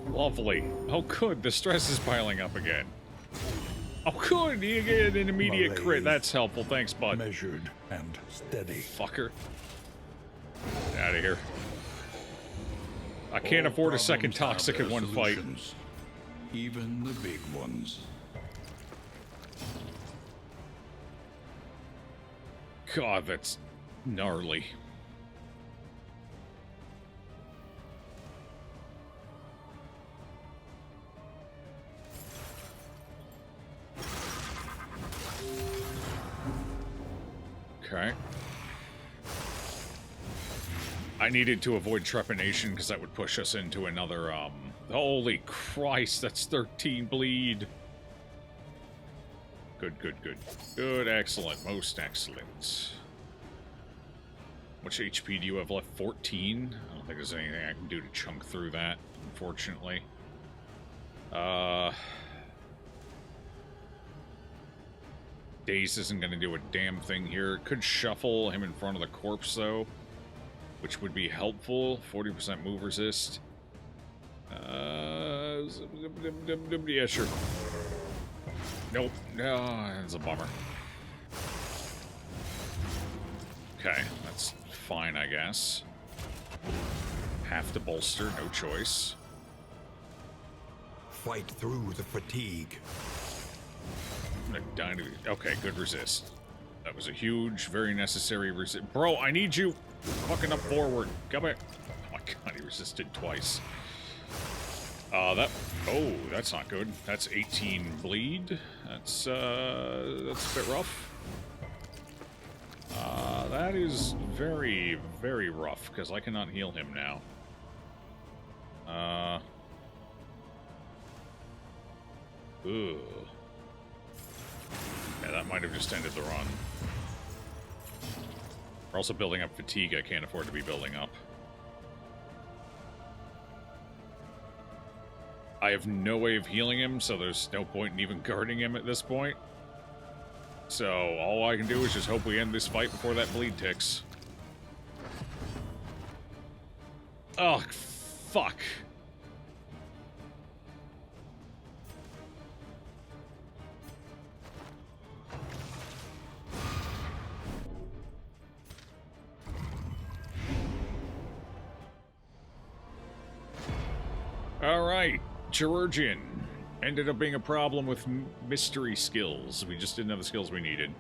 Lovely. Oh good, the stress is piling up again. Oh good, you get an immediate crit. That's helpful. Thanks, bud. Measured and steady. Fucker. Get out of here. I can't afford a second toxic in one fight. Even the big ones. God, that's gnarly. Okay. I needed to avoid trepanation because that would push us into another, Holy Christ, that's 13 bleed. Good, good, good. Good, excellent, most excellent. How much HP do you have left? 14? I don't think there's anything I can do to chunk through that, unfortunately. Daze isn't going to do a damn thing here. It could shuffle him in front of the corpse, though, which would be helpful. 40% move resist. Yeah, sure. Nope. No, that's a bummer. Okay, that's fine, I guess. Have to bolster, no choice. Fight through the fatigue. I'm gonna die to... Okay, good resist. That was a huge, very necessary resist. Bro, I need you fucking up forward. Come back. Oh my god, he resisted twice. Oh, that's not good. That's 18 bleed. That's a bit rough. That is very, very rough, because I cannot heal him now. Ugh. Yeah, that might have just ended the run. We're also building up fatigue I can't afford to be building up. I have no way of healing him, so there's no point in even guarding him at this point. So all I can do is just hope we end this fight before that bleed ticks. Oh, fuck. Alright, Chirurgeon. Ended up being a problem with mystery skills. We just didn't have the skills we needed.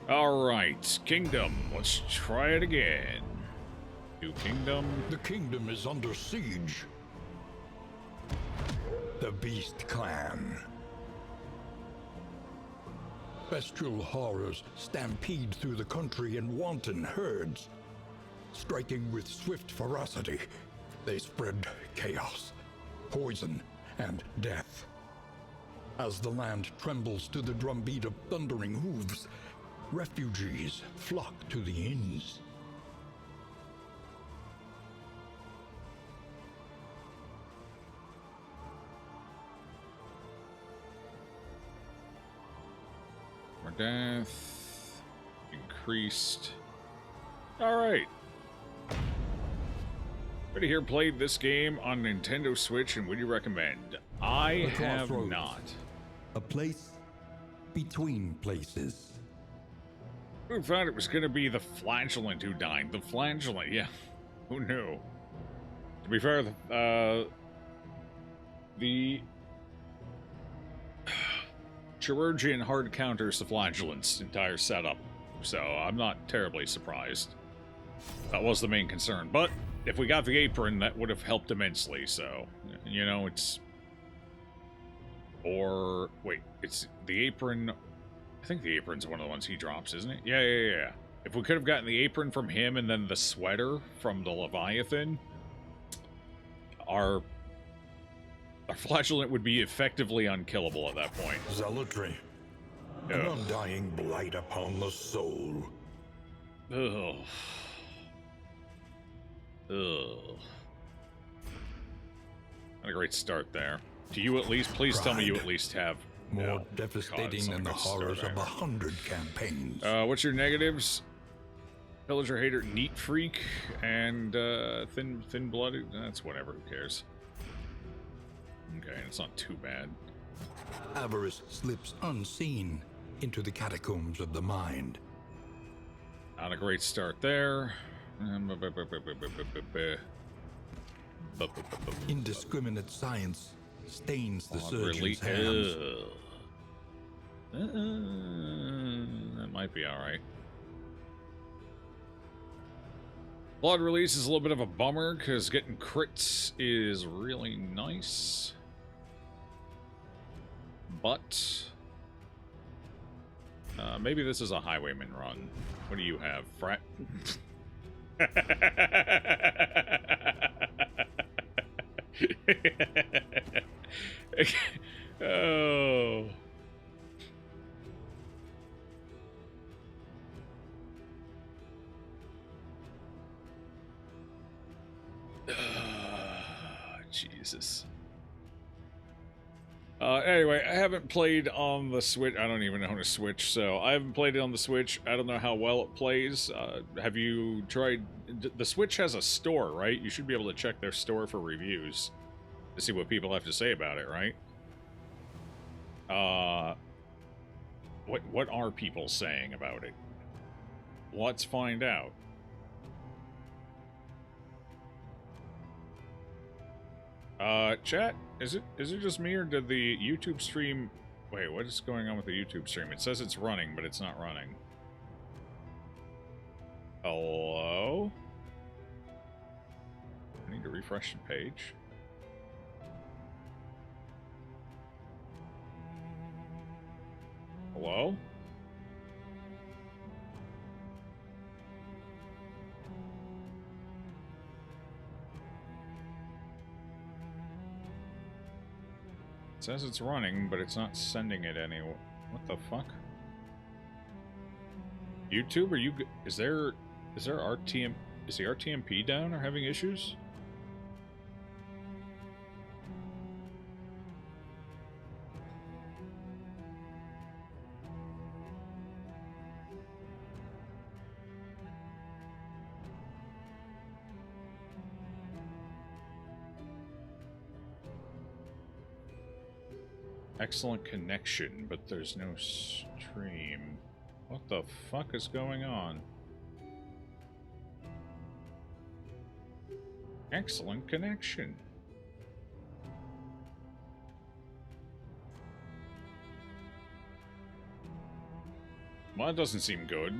Alright, Kingdom. Let's try it again. New Kingdom. The kingdom is under siege. The Beast Clan. Bestial horrors stampede through the country in wanton herds. Striking with swift ferocity, they spread chaos, poison, and death. As the land trembles to the drumbeat of thundering hooves, refugees flock to the inns. More death. Increased. Alright. Everybody here played this game on Nintendo Switch, and would you recommend? I have not. A place between places. Who thought it was going to be the Flagellant who died? The Flagellant, yeah. Who knew? To be fair, the Chirurgeon hard counters the Flagellant's entire setup, so I'm not terribly surprised. That was the main concern, but if we got the apron, that would have helped immensely, so, you know, it's... Or, wait, it's the apron... I think the apron's one of the ones he drops, isn't it? Yeah. If we could have gotten the apron from him and then the sweater from the Leviathan, our Flagellant would be effectively unkillable at that point. Zealotry. An undying blight upon the soul. Ugh. Not a great start there. Do you at least, please tell me you at least have... More No. devastating God, than the it's not a good horrors start of 100 campaigns. What's your negatives? Pillager Hater, Neat Freak, and Thin Blooded. That's whatever. Who cares? Okay, it's not too bad. Avarice slips unseen into the catacombs of the mind. Not a great start there. Indiscriminate science stains the surgeon's hands. That might be alright. Blood release is a little bit of a bummer, because getting crits is really nice. But... maybe this is a highwayman run. What do you have? Frat? Oh... Jesus. Anyway, I haven't played on the Switch. I don't even own a Switch, so I haven't played it on the Switch. I don't know how well it plays. Have you tried... The Switch has a store, right? You should be able to check their store for reviews to see what people have to say about it, right? What are people saying about it? Let's find out. Chat, is it just me, or did the YouTube stream... Wait, what is going on with the YouTube stream? It says it's running, but it's not running. Hello? I need to refresh the page. Hello? It says it's running, but it's not sending it anywhere. What the fuck? YouTube, are you... Is there RTM... Is the RTMP down or having issues? Excellent connection, but there's no stream. What the fuck is going on? Excellent connection. Well, that doesn't seem good.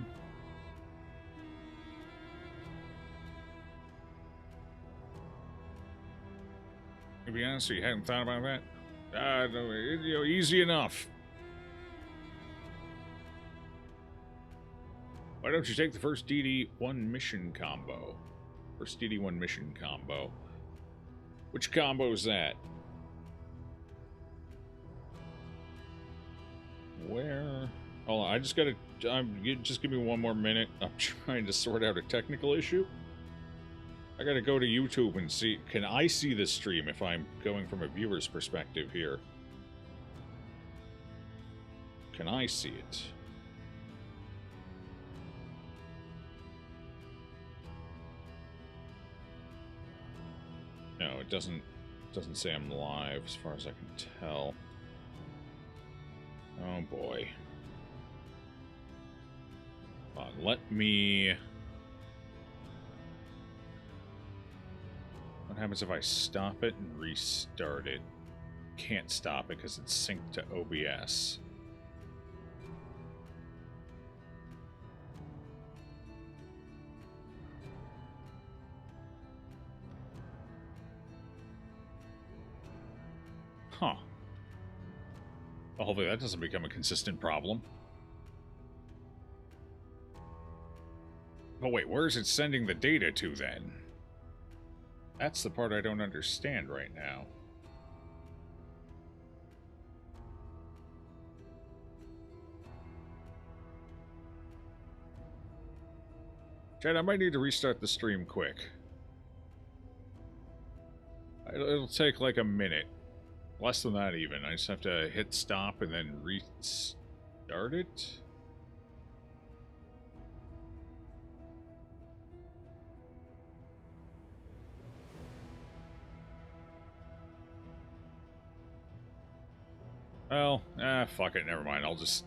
To be honest, you hadn't thought about that? No, you know, easy enough. Why don't you take the first DD1 mission combo? First DD1 mission combo. Which combo is that? Where? Hold on, I just gotta... just give me one more minute. I'm trying to sort out a technical issue. I gotta go to YouTube and see... Can I see the stream if I'm going from a viewer's perspective here? Can I see it? No, it doesn't say I'm live as far as I can tell. Oh boy. Let me... What happens if I stop it and restart it? Can't stop it because it's synced to OBS. Huh. Well, hopefully that doesn't become a consistent problem. But wait, where is it sending the data to then? That's the part I don't understand right now. Chad, I might need to restart the stream quick. It'll take like a minute. Less than that even. I just have to hit stop and then restart it. Well, fuck it, never mind. I'll just...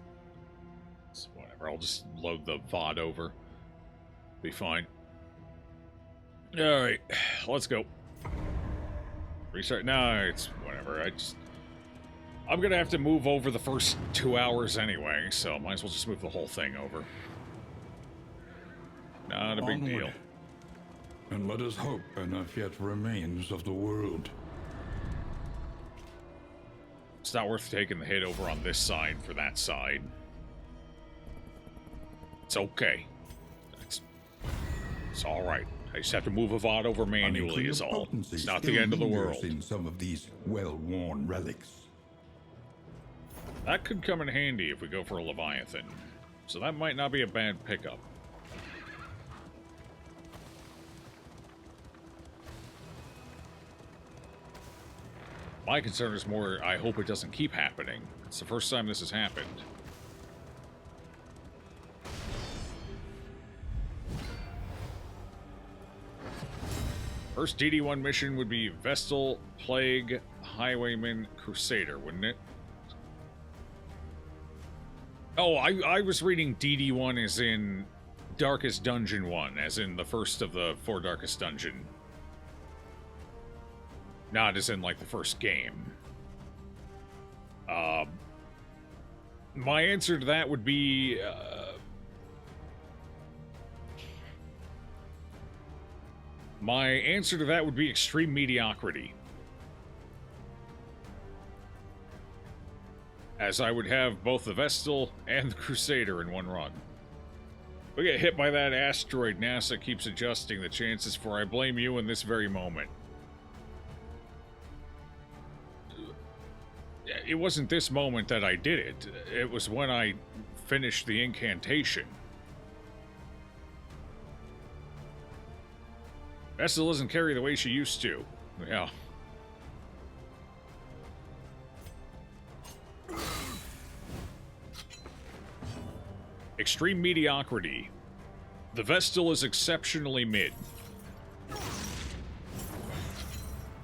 whatever, I'll just load the VOD over. Be fine. Alright, let's go. Restart? No, it's whatever. I'm gonna have to move over the first 2 hours anyway, so might as well just move the whole thing over. Not a big deal. And let us hope enough yet remains of the world. It's not worth taking the hit over on this side for that side. It's okay. It's alright. I just have to move a VOD over manually is all. It's not the end of the world. In some of these well-worn relics. That could come in handy if we go for a Leviathan. So that might not be a bad pickup. My concern is more, I hope it doesn't keep happening. It's the first time this has happened. First DD1 mission would be Vestal, Plague, Highwayman, Crusader, wouldn't it? Oh, I was reading DD1 as in Darkest Dungeon 1, as in the first of the 4 Darkest Dungeon. Not as in, like, the first game. My answer to that would be, my answer to that would be extreme mediocrity. As I would have both the Vestal and the Crusader in one run. We get hit by that asteroid, NASA keeps adjusting the chances for I blame you in this very moment. It wasn't this moment that I did it. It was when I finished the incantation. Vestal doesn't carry the way she used to. Yeah. Extreme mediocrity. The Vestal is exceptionally mid.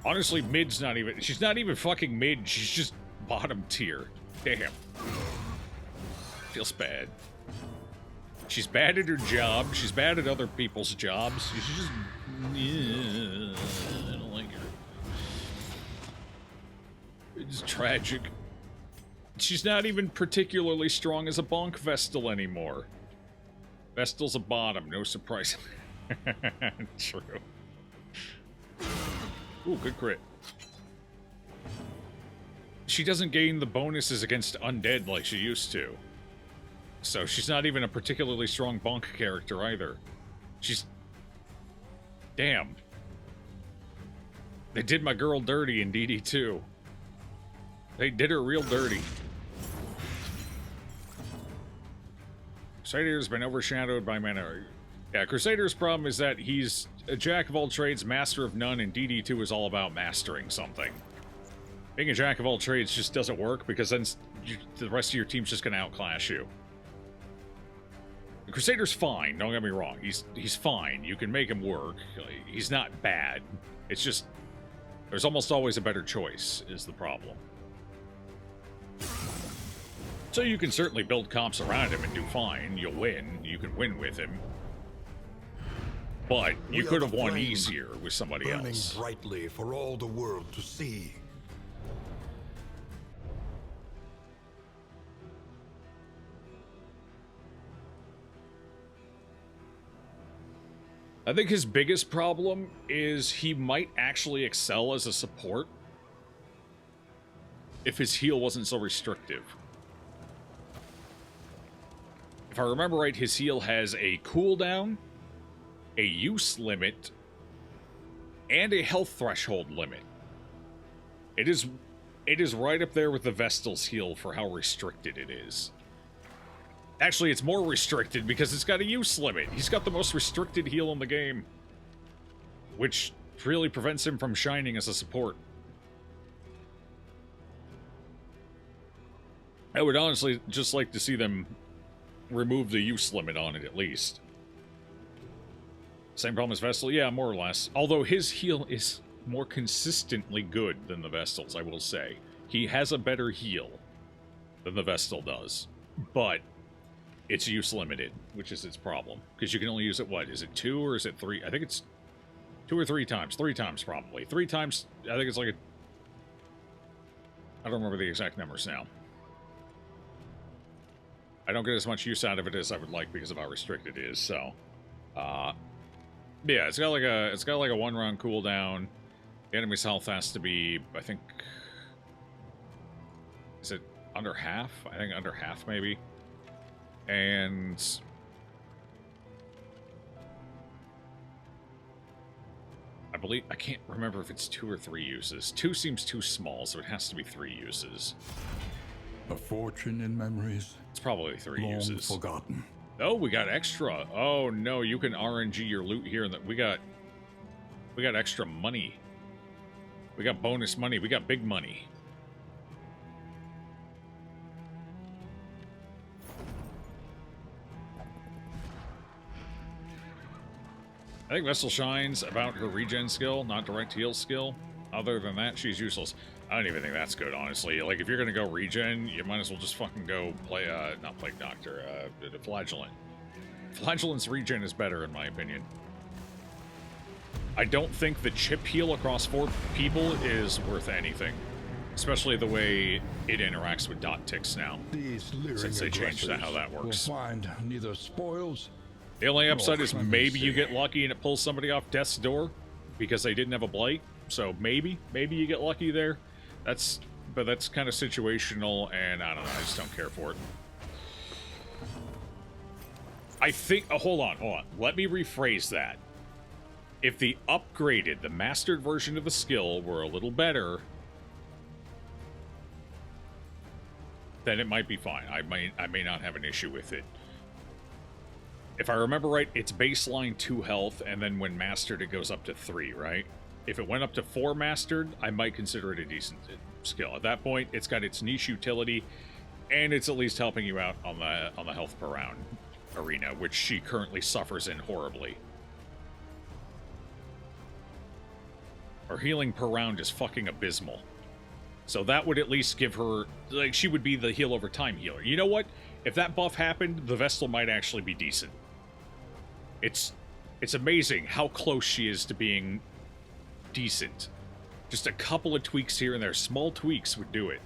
Honestly, mid's not even... She's not even fucking mid. She's just bottom tier. Damn. Feels bad. She's bad at her job. She's bad at other people's jobs. She's just... Yeah, I don't like her. It's tragic. She's not even particularly strong as a bonk Vestal anymore. Vestal's a bottom, no surprise. True. Ooh, good crit. She doesn't gain the bonuses against undead like she used to. So she's not even a particularly strong bonk character either. She's... Damn. They did my girl dirty in DD2. They did her real dirty. Crusader's been overshadowed by Mana. Yeah, Crusader's problem is that he's a jack of all trades, master of none, and DD2 is all about mastering something. Being a jack of all trades just doesn't work, because then the rest of your team's just going to outclass you. The Crusader's fine, don't get me wrong. He's fine. You can make him work. He's not bad. It's just, there's almost always a better choice, is the problem. So you can certainly build comps around him and do fine. You'll win. You can win with him. But you could have won easier with somebody else. Burning brightly for all the world to see. I think his biggest problem is he might actually excel as a support if his heal wasn't so restrictive. If I remember right, his heal has a cooldown, a use limit, and a health threshold limit. It is right up there with the Vestal's heal for how restricted it is. Actually, it's more restricted because it's got a use limit. He's got the most restricted heal in the game, which really prevents him from shining as a support. I would honestly just like to see them remove the use limit on it, at least. Same problem as Vestal? Yeah, more or less. Although his heal is more consistently good than the Vestal's, I will say. He has a better heal than the Vestal does. But it's use limited, which is its problem. Because you can only use it, what? Is it 2 or is it 3? I think it's 2 or 3 times. 3 times, probably. 3 times, I think it's like a... I don't remember the exact numbers now. I don't get as much use out of it as I would like because of how restricted it is, so... yeah, it's got like a 1-round cooldown. The enemy's health has to be, I think... Is it under half? I think under half, maybe. And... I believe... I can't remember if it's 2 or 3 uses. 2 seems too small, so it has to be 3 uses. A fortune in memories. It's probably 3 long uses. Forgotten. Oh, we got extra. Oh no, you can RNG your loot here. And we got extra money. We got bonus money. We got big money. I think Vestal shines about her regen skill, not direct heal skill. Other than that, she's useless. I don't even think that's good, honestly. Like, if you're gonna go regen, you might as well just fucking go play, not Plague Doctor, the Flagellant. Flagellant's regen is better, in my opinion. I don't think the chip heal across 4 people is worth anything. Especially the way it interacts with dot ticks now. These leering Since they changed aggressors how that works. will find neither spoils. The only upside is clemency. maybe you get lucky and it pulls somebody off death's door because they didn't have a blight. So maybe you get lucky there. But that's kind of situational, and I don't know, I just don't care for it. I think, oh, hold on. Let me rephrase that. If the mastered version of the skill were a little better, then it might be fine. I may not have an issue with it. If I remember right, it's baseline 2 health, and then when mastered, it goes up to 3, right? If it went up to 4 mastered, I might consider it a decent skill. At that point, it's got its niche utility, and it's at least helping you out on the health per round arena, which she currently suffers in horribly. Her healing per round is fucking abysmal. So that would at least give her, like, she would be the heal over time healer. You know what? If that buff happened, the Vestal might actually be decent. It's amazing how close she is to being decent. Just a couple of tweaks here and there, small tweaks would do it.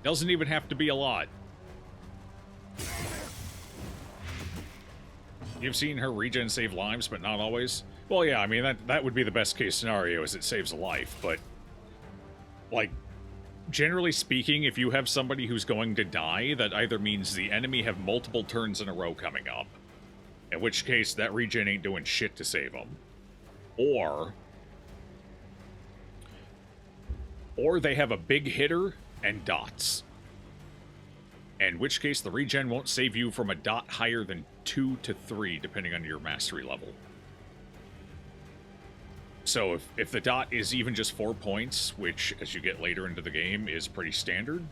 Doesn't even have to be a lot. You've seen her regen save lives, but not always. Well, yeah, I mean, that would be the best case scenario, is it saves a life, but... like, generally speaking, if you have somebody who's going to die, that either means the enemy have multiple turns in a row coming up, in which case that regen ain't doing shit to save them, or they have a big hitter and dots, in which case the regen won't save you from a dot higher than 2 to 3, depending on your mastery level. So if the dot is even just 4 points, which, as you get later into the game, is pretty standard,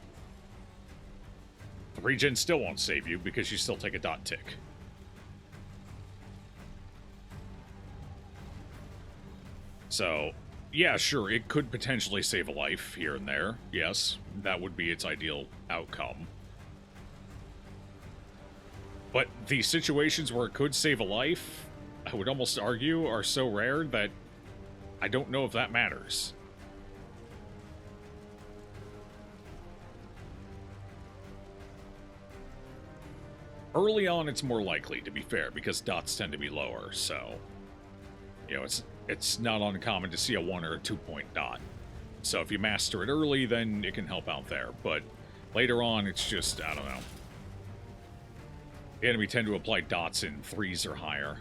the regen still won't save you because you still take a dot tick. So, yeah, sure, it could potentially save a life here and there. Yes, that would be its ideal outcome. But the situations where it could save a life, I would almost argue, are so rare that I don't know if that matters. Early on, it's more likely, to be fair, because dots tend to be lower, so... you know, it's not uncommon to see a 1 or a 2 point dot. So if you master it early, then it can help out there. But later on, it's just, I don't know. The enemy tend to apply dots in 3s or higher.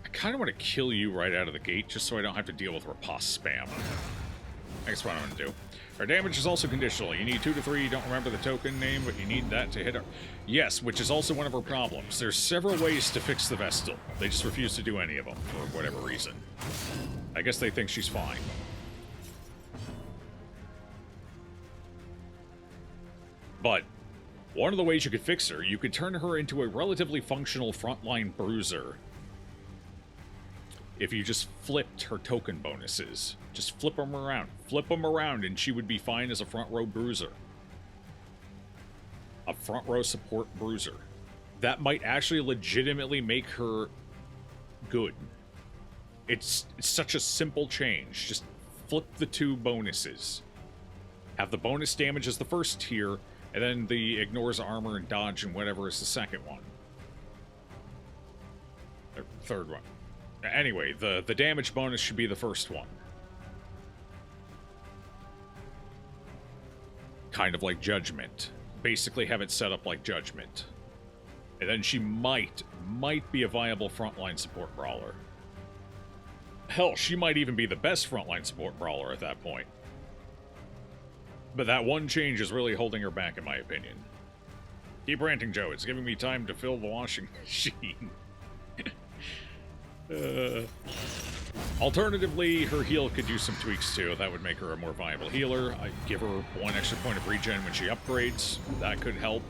I kind of want to kill you right out of the gate, just so I don't have to deal with riposte spam. That's what I'm going to do. Our damage is also conditional. You need 2 to 3. You don't remember the token name, but you need that to hit her. Yes, which is also one of her problems. There's several ways to fix the Vestal. They just refuse to do any of them, for whatever reason. I guess they think she's fine. But one of the ways you could fix her, you could turn her into a relatively functional frontline bruiser. If you just flipped her token bonuses. Just flip them around. Flip them around, and she would be fine as a front row bruiser. A front row support bruiser. That might actually legitimately make her good. It's such a simple change. Just flip the 2 bonuses. Have the bonus damage as the first tier, and then the ignores armor and dodge and whatever is the second one. Or third one. Anyway, the damage bonus should be the first one. Kind of like Judgment. Basically have it set up like Judgment. And then she might be a viable frontline support brawler. Hell, she might even be the best frontline support brawler at that point. But that one change is really holding her back, in my opinion. Keep ranting, Joe. It's giving me time to fill the washing machine. Alternatively, her heal could do some tweaks too. That would make her a more viable healer. I'd give her 1 extra point of regen when she upgrades. That could help.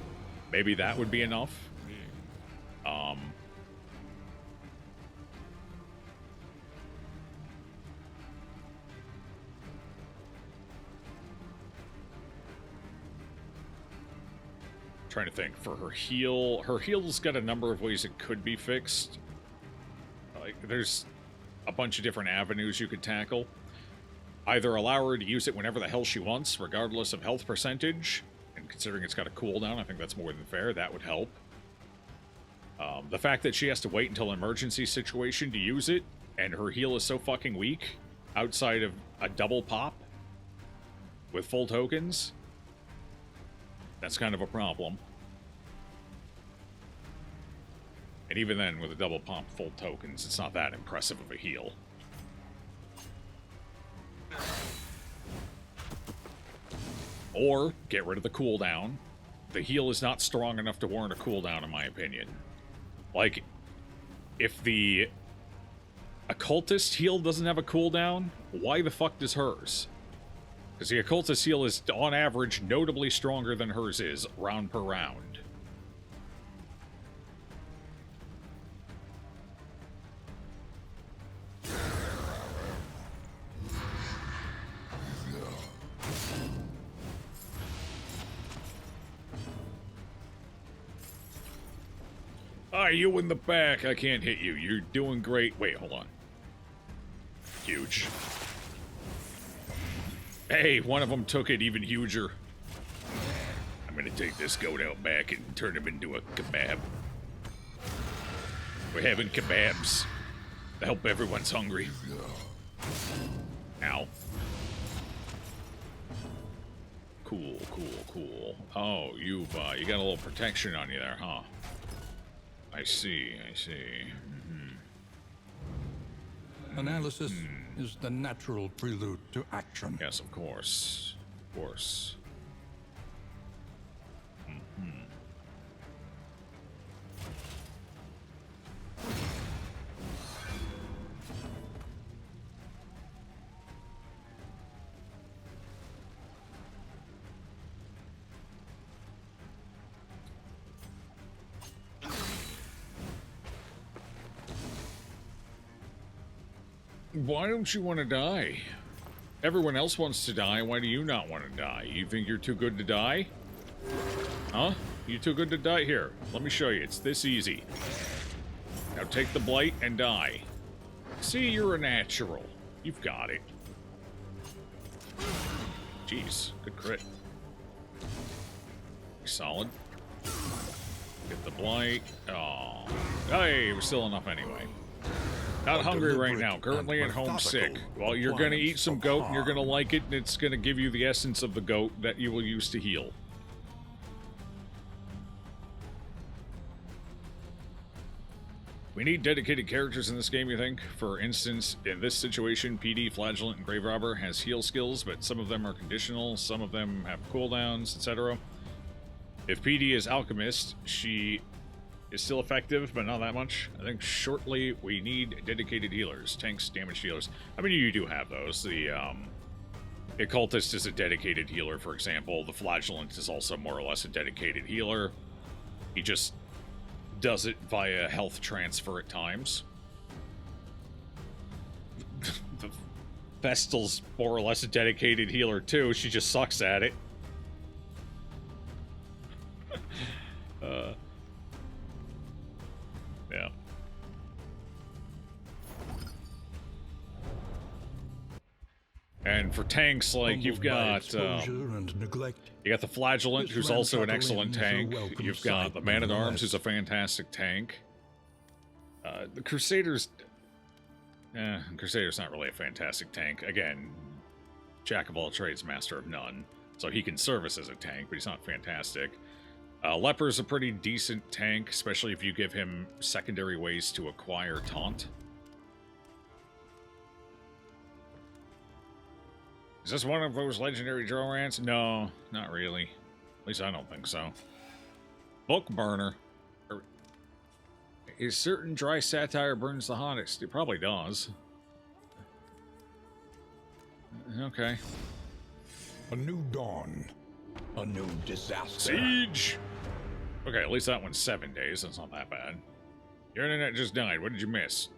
Maybe that would be enough. Trying to think. For her heal's got a number of ways it could be fixed. Like, there's a bunch of different avenues you could tackle. Either allow her to use it whenever the hell she wants, regardless of health percentage, and considering it's got a cooldown, I think that's more than fair. That would help. The fact that she has to wait until an emergency situation to use it, and her heal is so fucking weak, outside of a double pop with full tokens, that's kind of a problem. And even then, with a double pump, full tokens, it's not that impressive of a heal. Or, get rid of the cooldown. The heal is not strong enough to warrant a cooldown, in my opinion. Like, if the Occultist heal doesn't have a cooldown, why the fuck does hers? Because the Occultist heal is, on average, notably stronger than hers is, round per round. Ah, you in the back. I can't hit you. You're doing great. Wait, hold on. Huge. Hey, one of them took it even huger. I'm gonna take this goat out back and turn him into a kebab. We're having kebabs. I hope everyone's hungry. Ow. Cool, cool, cool. Oh, you got a little protection on you there, huh? I see, I see. Analysis is the natural prelude to action. Yes, of course. Of course. Why don't you want to die? Everyone else wants to die. Why do you not want to die? You think you're too good to die? Huh? You too good to die? Here, let me show you. It's this easy. Now take the blight and die. See, you're a natural. You've got it. Jeez, good crit. Solid. Get the blight. Oh. Hey, we're still enough anyway. Not hungry right now. Currently at home sick. Well, you're going to eat some goat, and you're going to like it, and it's going to give you the essence of the goat that you will use to heal. We need dedicated characters in this game, you think? For instance, in this situation, PD, Flagellant, and Grave Robber has heal skills, but some of them are conditional, some of them have cooldowns, etc. If PD is Alchemist, she is still effective, but not that much. I think shortly we need dedicated healers. Tanks, damage healers. I mean, you do have those. The Occultist is a dedicated healer, for example. The Flagellant is also more or less a dedicated healer. He just does it via health transfer at times. The Vestal's more or less a dedicated healer, too. She just sucks at it. Yeah. And for tanks, like, you've got, and neglect, you got the Flagellant, who's also an excellent tank. You've got the Man-at-Arms, who's a fantastic tank. The Crusader's... Crusader's not really a fantastic tank. Again, jack of all trades, master of none. So he can service as a tank, but he's not fantastic. Leper's a pretty decent tank, especially if you give him secondary ways to acquire taunt. Is this one of those legendary Jorans? No, not really. At least I don't think so. Book burner. Is certain dry satire burns the hottest? It probably does. Okay. a new dawn, a new disaster. Siege! Okay, at least that one's 7 days. That's not that bad. Your internet just died. What did you miss?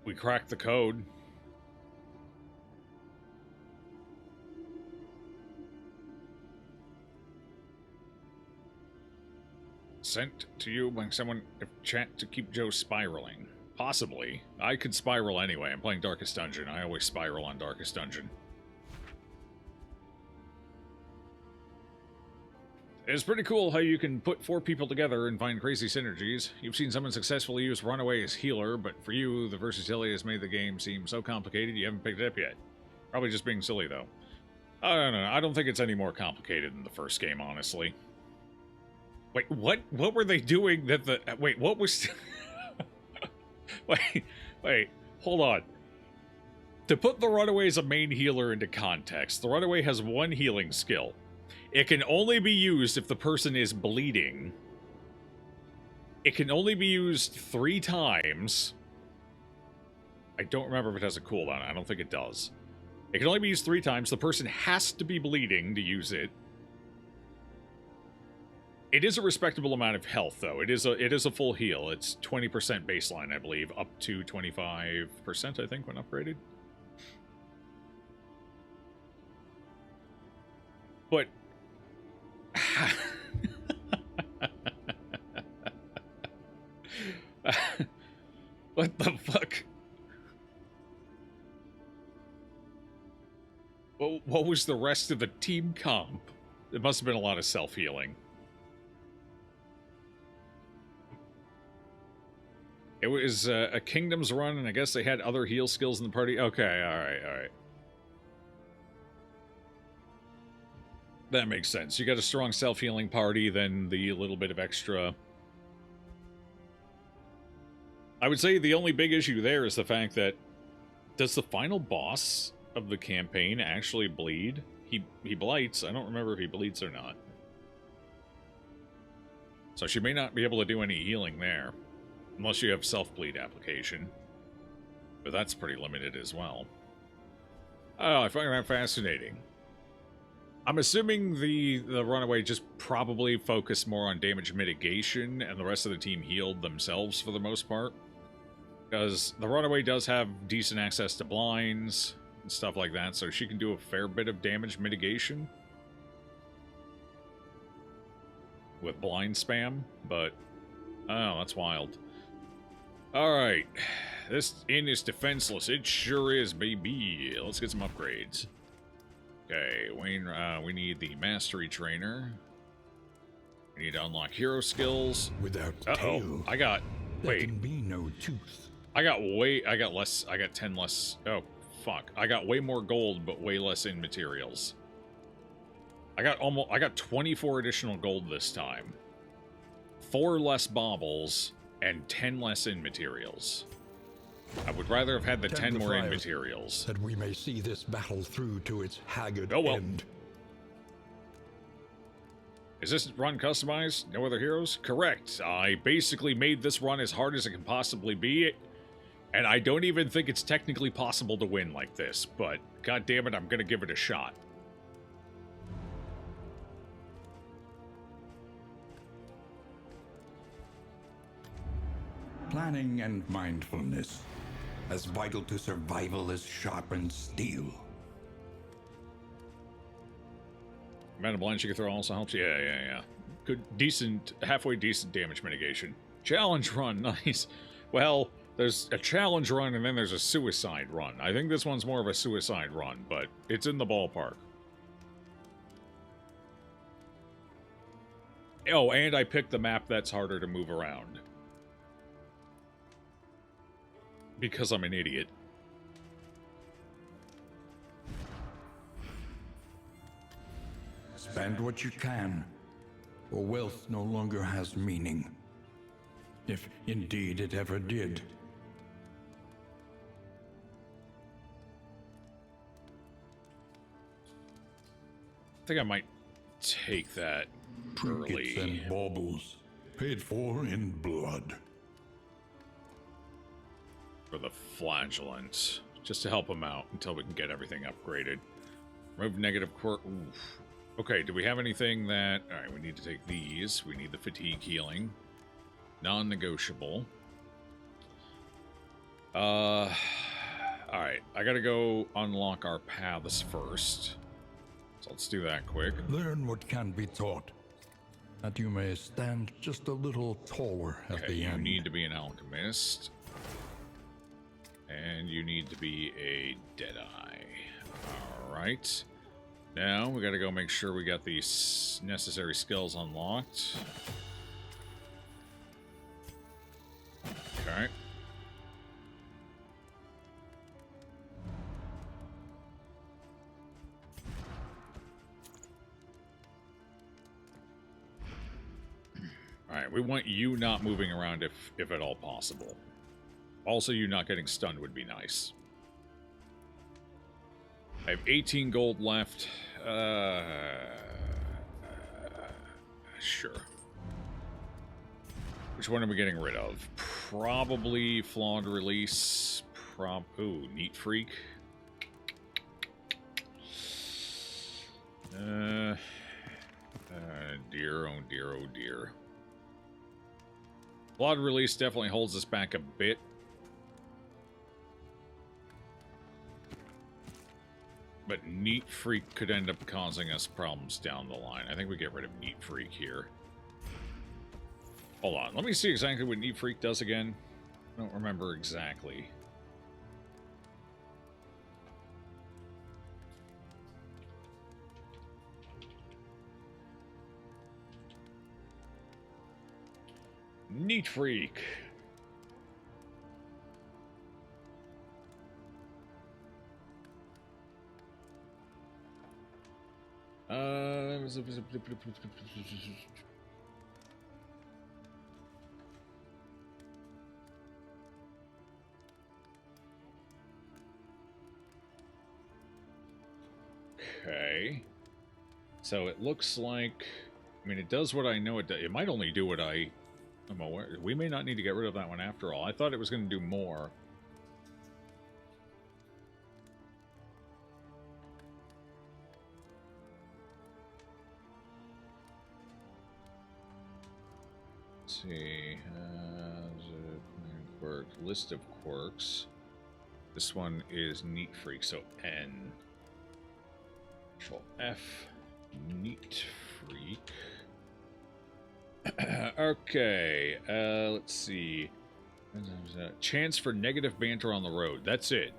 We cracked the code. Sent to you by someone if chat to keep Joe spiraling. Possibly. I could spiral anyway. I'm playing Darkest Dungeon. I always spiral on Darkest Dungeon. It's pretty cool how you can put 4 people together and find crazy synergies. You've seen someone successfully use Runaway as healer, but for you, the versatility has made the game seem so complicated you haven't picked it up yet. Probably just being silly, though. I don't know. I don't think it's any more complicated than the first game, honestly. Wait, what? What were they doing that the... Wait, what was... wait, hold on. To put the Runaway as a main healer into context, the Runaway has 1 healing skill. It can only be used if the person is bleeding. It can only be used 3 times. I don't remember if it has a cooldown. I don't think it does. It can only be used 3 times. The person has to be bleeding to use it. It is a respectable amount of health, though. It is a full heal. It's 20% baseline, I believe, up to 25%, I think, when upgraded. But... what the fuck? What was the rest of the team comp? It must have been a lot of self-healing. It was a Kingdoms run, and I guess they had other heal skills in the party. Okay, alright. That makes sense. You got a strong self-healing party, then the little bit of extra... I would say the only big issue there is the fact that... Does the final boss of the campaign actually bleed? He blights. I don't remember if he bleeds or not. So she may not be able to do any healing there. Unless you have self-bleed application. But that's pretty limited as well. Oh, I find that fascinating. I'm assuming the runaway just probably focused more on damage mitigation, and the rest of the team healed themselves for the most part. Because the runaway does have decent access to blinds and stuff like that, so she can do a fair bit of damage mitigation with blind spam, but oh, that's wild. Alright, this inn is defenseless. It sure is, baby. Let's get some upgrades. Okay, Wayne, we need the mastery trainer. We need to unlock hero skills. Without Uh-oh, tail, I got, there wait, can be no tooth. I got 10 less, oh, fuck. I got way more gold, but way less in materials. I got 24 additional gold this time. 4 less baubles, and 10 less in materials. I would rather have had the 10 more in materials. That we may see this battle through to its haggard Oh, well. end. Is this run customized? No other heroes? Correct. I basically made this run as hard as it can possibly be, and I don't even think it's technically possible to win like this, but god damn it, I'm gonna give it a shot. Planning and mindfulness, as vital to survival as sharpened steel. Amount of blinds you can throw also helps. Yeah. Good, decent, halfway decent damage mitigation. Challenge run, nice. Well, there's a challenge run and then there's a suicide run. I think this one's more of a suicide run, but it's in the ballpark. Oh, and I picked the map that's harder to move around. Because I'm an idiot. Spend what you can, or wealth no longer has meaning. If indeed it ever did. I think I might take that Trinkets early. and baubles, paid for in blood. For the flagellant, just to help him out until we can get everything upgraded. Remove negative quirk. Oof. Okay, do we have anything that... Alright, we need to take these. We need the fatigue healing. Non-negotiable. Alright, I gotta go unlock our paths first. So let's do that quick. Learn what can be taught, that you may stand just a little taller at Okay, the you end. need to be an alchemist. And you need to be a Deadeye. Alright. Now, we gotta go make sure we got these necessary skills unlocked. Okay. Alright, we want you not moving around if at all possible. Also, you not getting stunned would be nice. I have 18 gold left. Sure. Which one are we getting rid of? Probably Flawed Release. Ooh, Neat Freak. Dear, oh dear, oh dear. Flawed Release definitely holds us back a bit. But Neat Freak could end up causing us problems down the line. I think we get rid of Neat Freak here. Hold on, let me see exactly what Neat Freak does again. I don't remember exactly. Neat Freak. Okay. So it looks like... I mean, it does what I know it does. It might only do what I'm aware. We may not need to get rid of that one after all. I thought it was going to do more. Let's see. Quirk. List of quirks. This one is Neat Freak, so N. Control F. Neat Freak. Okay, let's see. Chance for negative banter on the road. That's it.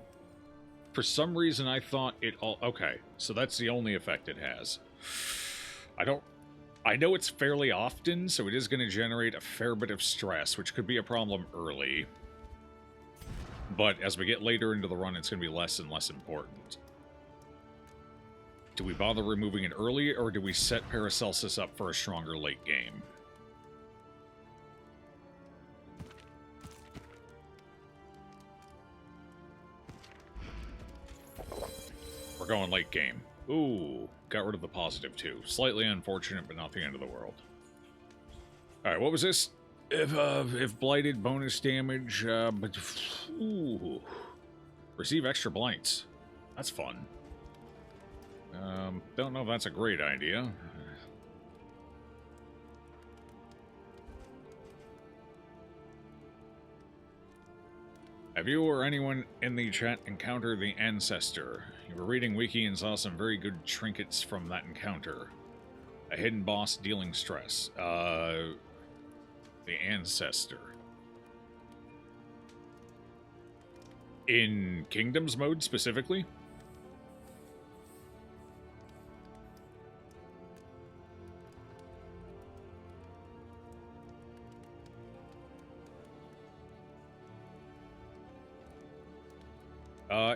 For some reason, I thought it all... Okay, so that's the only effect it has. I know it's fairly often, so it is going to generate a fair bit of stress, which could be a problem early. But as we get later into the run, it's going to be less and less important. Do we bother removing it early, or do we set Paracelsus up for a stronger late game? We're going late game. Ooh, got rid of the positive too. Slightly unfortunate, but not the end of the world. Alright, what was this? If blighted, bonus damage, but... Ooh. Receive extra blights. That's fun. Don't know if that's a great idea. Have you or anyone in the chat encountered the Ancestor? You were reading Wiki and saw some very good trinkets from that encounter. A hidden boss dealing stress. The Ancestor. In Kingdoms mode, specifically?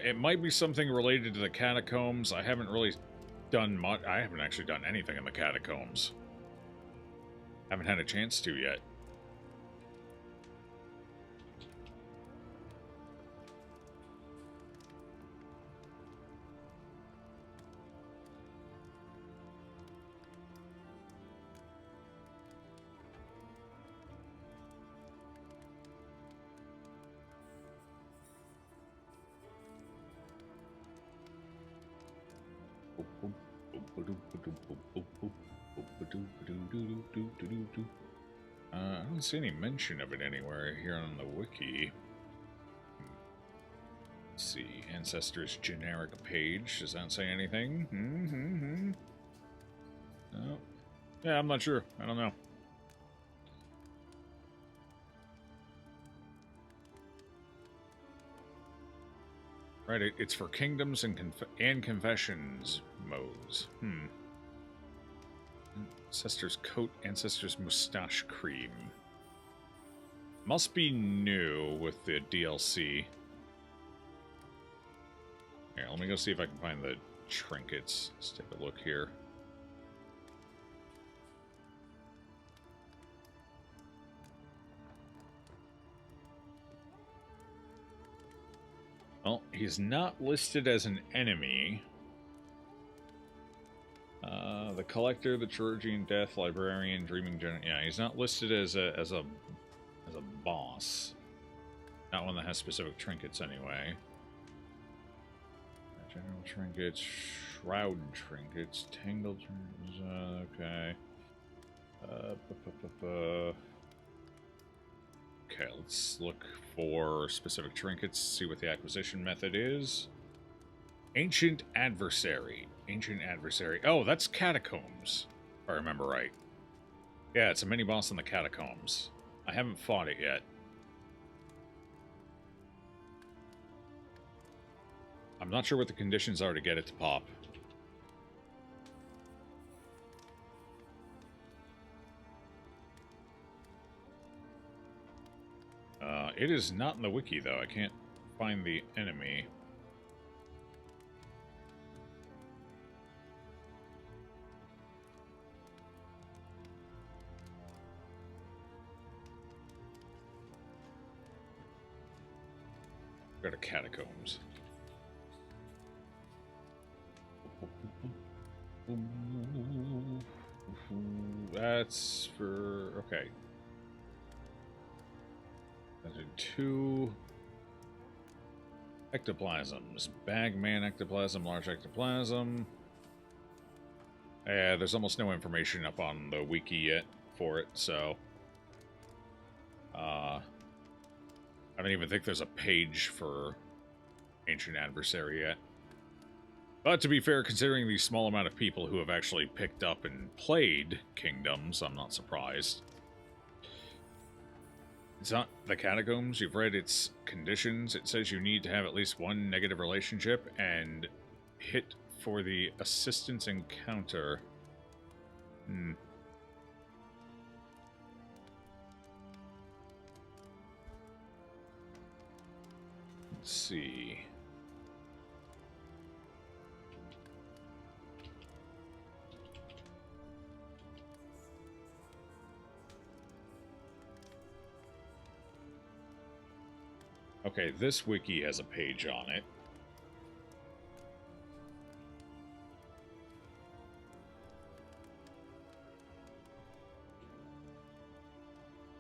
It might be something related to the Catacombs. I haven't really done much. I haven't actually done anything in the Catacombs. Haven't had a chance to yet. I don't see any mention of it anywhere here on the wiki. Let's see, Ancestors generic page. Does that say anything? No. Yeah, I'm not sure. I don't know. Right, it's for Kingdoms and Confessions modes. Ancestor's Coat, Ancestor's Mustache Cream. Must be new with the DLC. Here, let me go see if I can find the trinkets. Let's take a look here. Well, he's not listed as an enemy. The Collector, the Chirurgeon Death, Librarian, Dreaming General. Yeah, he's not listed as a boss. Not one that has specific trinkets anyway. General trinkets, shroud trinkets, tangled trinkets. Okay. Okay, let's look for specific trinkets. See what the acquisition method is. Ancient Adversary. Ancient Adversary. Oh, that's Catacombs, if I remember right. Yeah, it's a mini-boss in the Catacombs. I haven't fought it yet. I'm not sure what the conditions are to get it to pop. It is not in the wiki, though. I can't find the enemy. Go to Catacombs. That's for... okay. Two ectoplasms. Bagman ectoplasm, large ectoplasm. There's almost no information up on the wiki yet for it, so... I don't even think there's a page for Ancient Adversary yet. But to be fair, considering the small amount of people who have actually picked up and played Kingdoms, I'm not surprised. It's not the Catacombs. You've read its conditions. It says you need to have at least one negative relationship and hit for the assistance encounter. Let's see. Okay, this wiki has a page on it.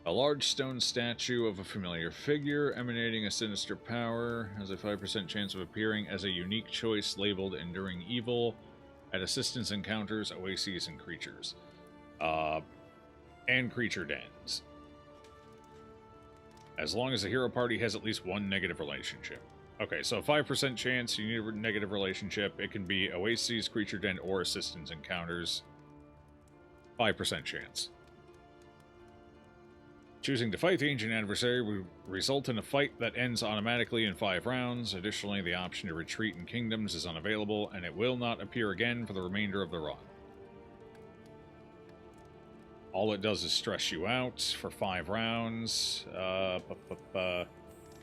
A large stone statue of a familiar figure emanating a sinister power has a 5% chance of appearing as a unique choice labeled Enduring Evil at assistance encounters, oases, and creatures. And creature dens. As long as the hero party has at least one negative relationship. Okay, so 5% chance you need a negative relationship. It can be oases, creature den, or assistance encounters. 5% chance. Choosing to fight the Ancient Adversary will result in a fight that ends automatically in 5 rounds. Additionally, the option to retreat in Kingdoms is unavailable, and it will not appear again for the remainder of the run. All it does is stress you out for 5 rounds.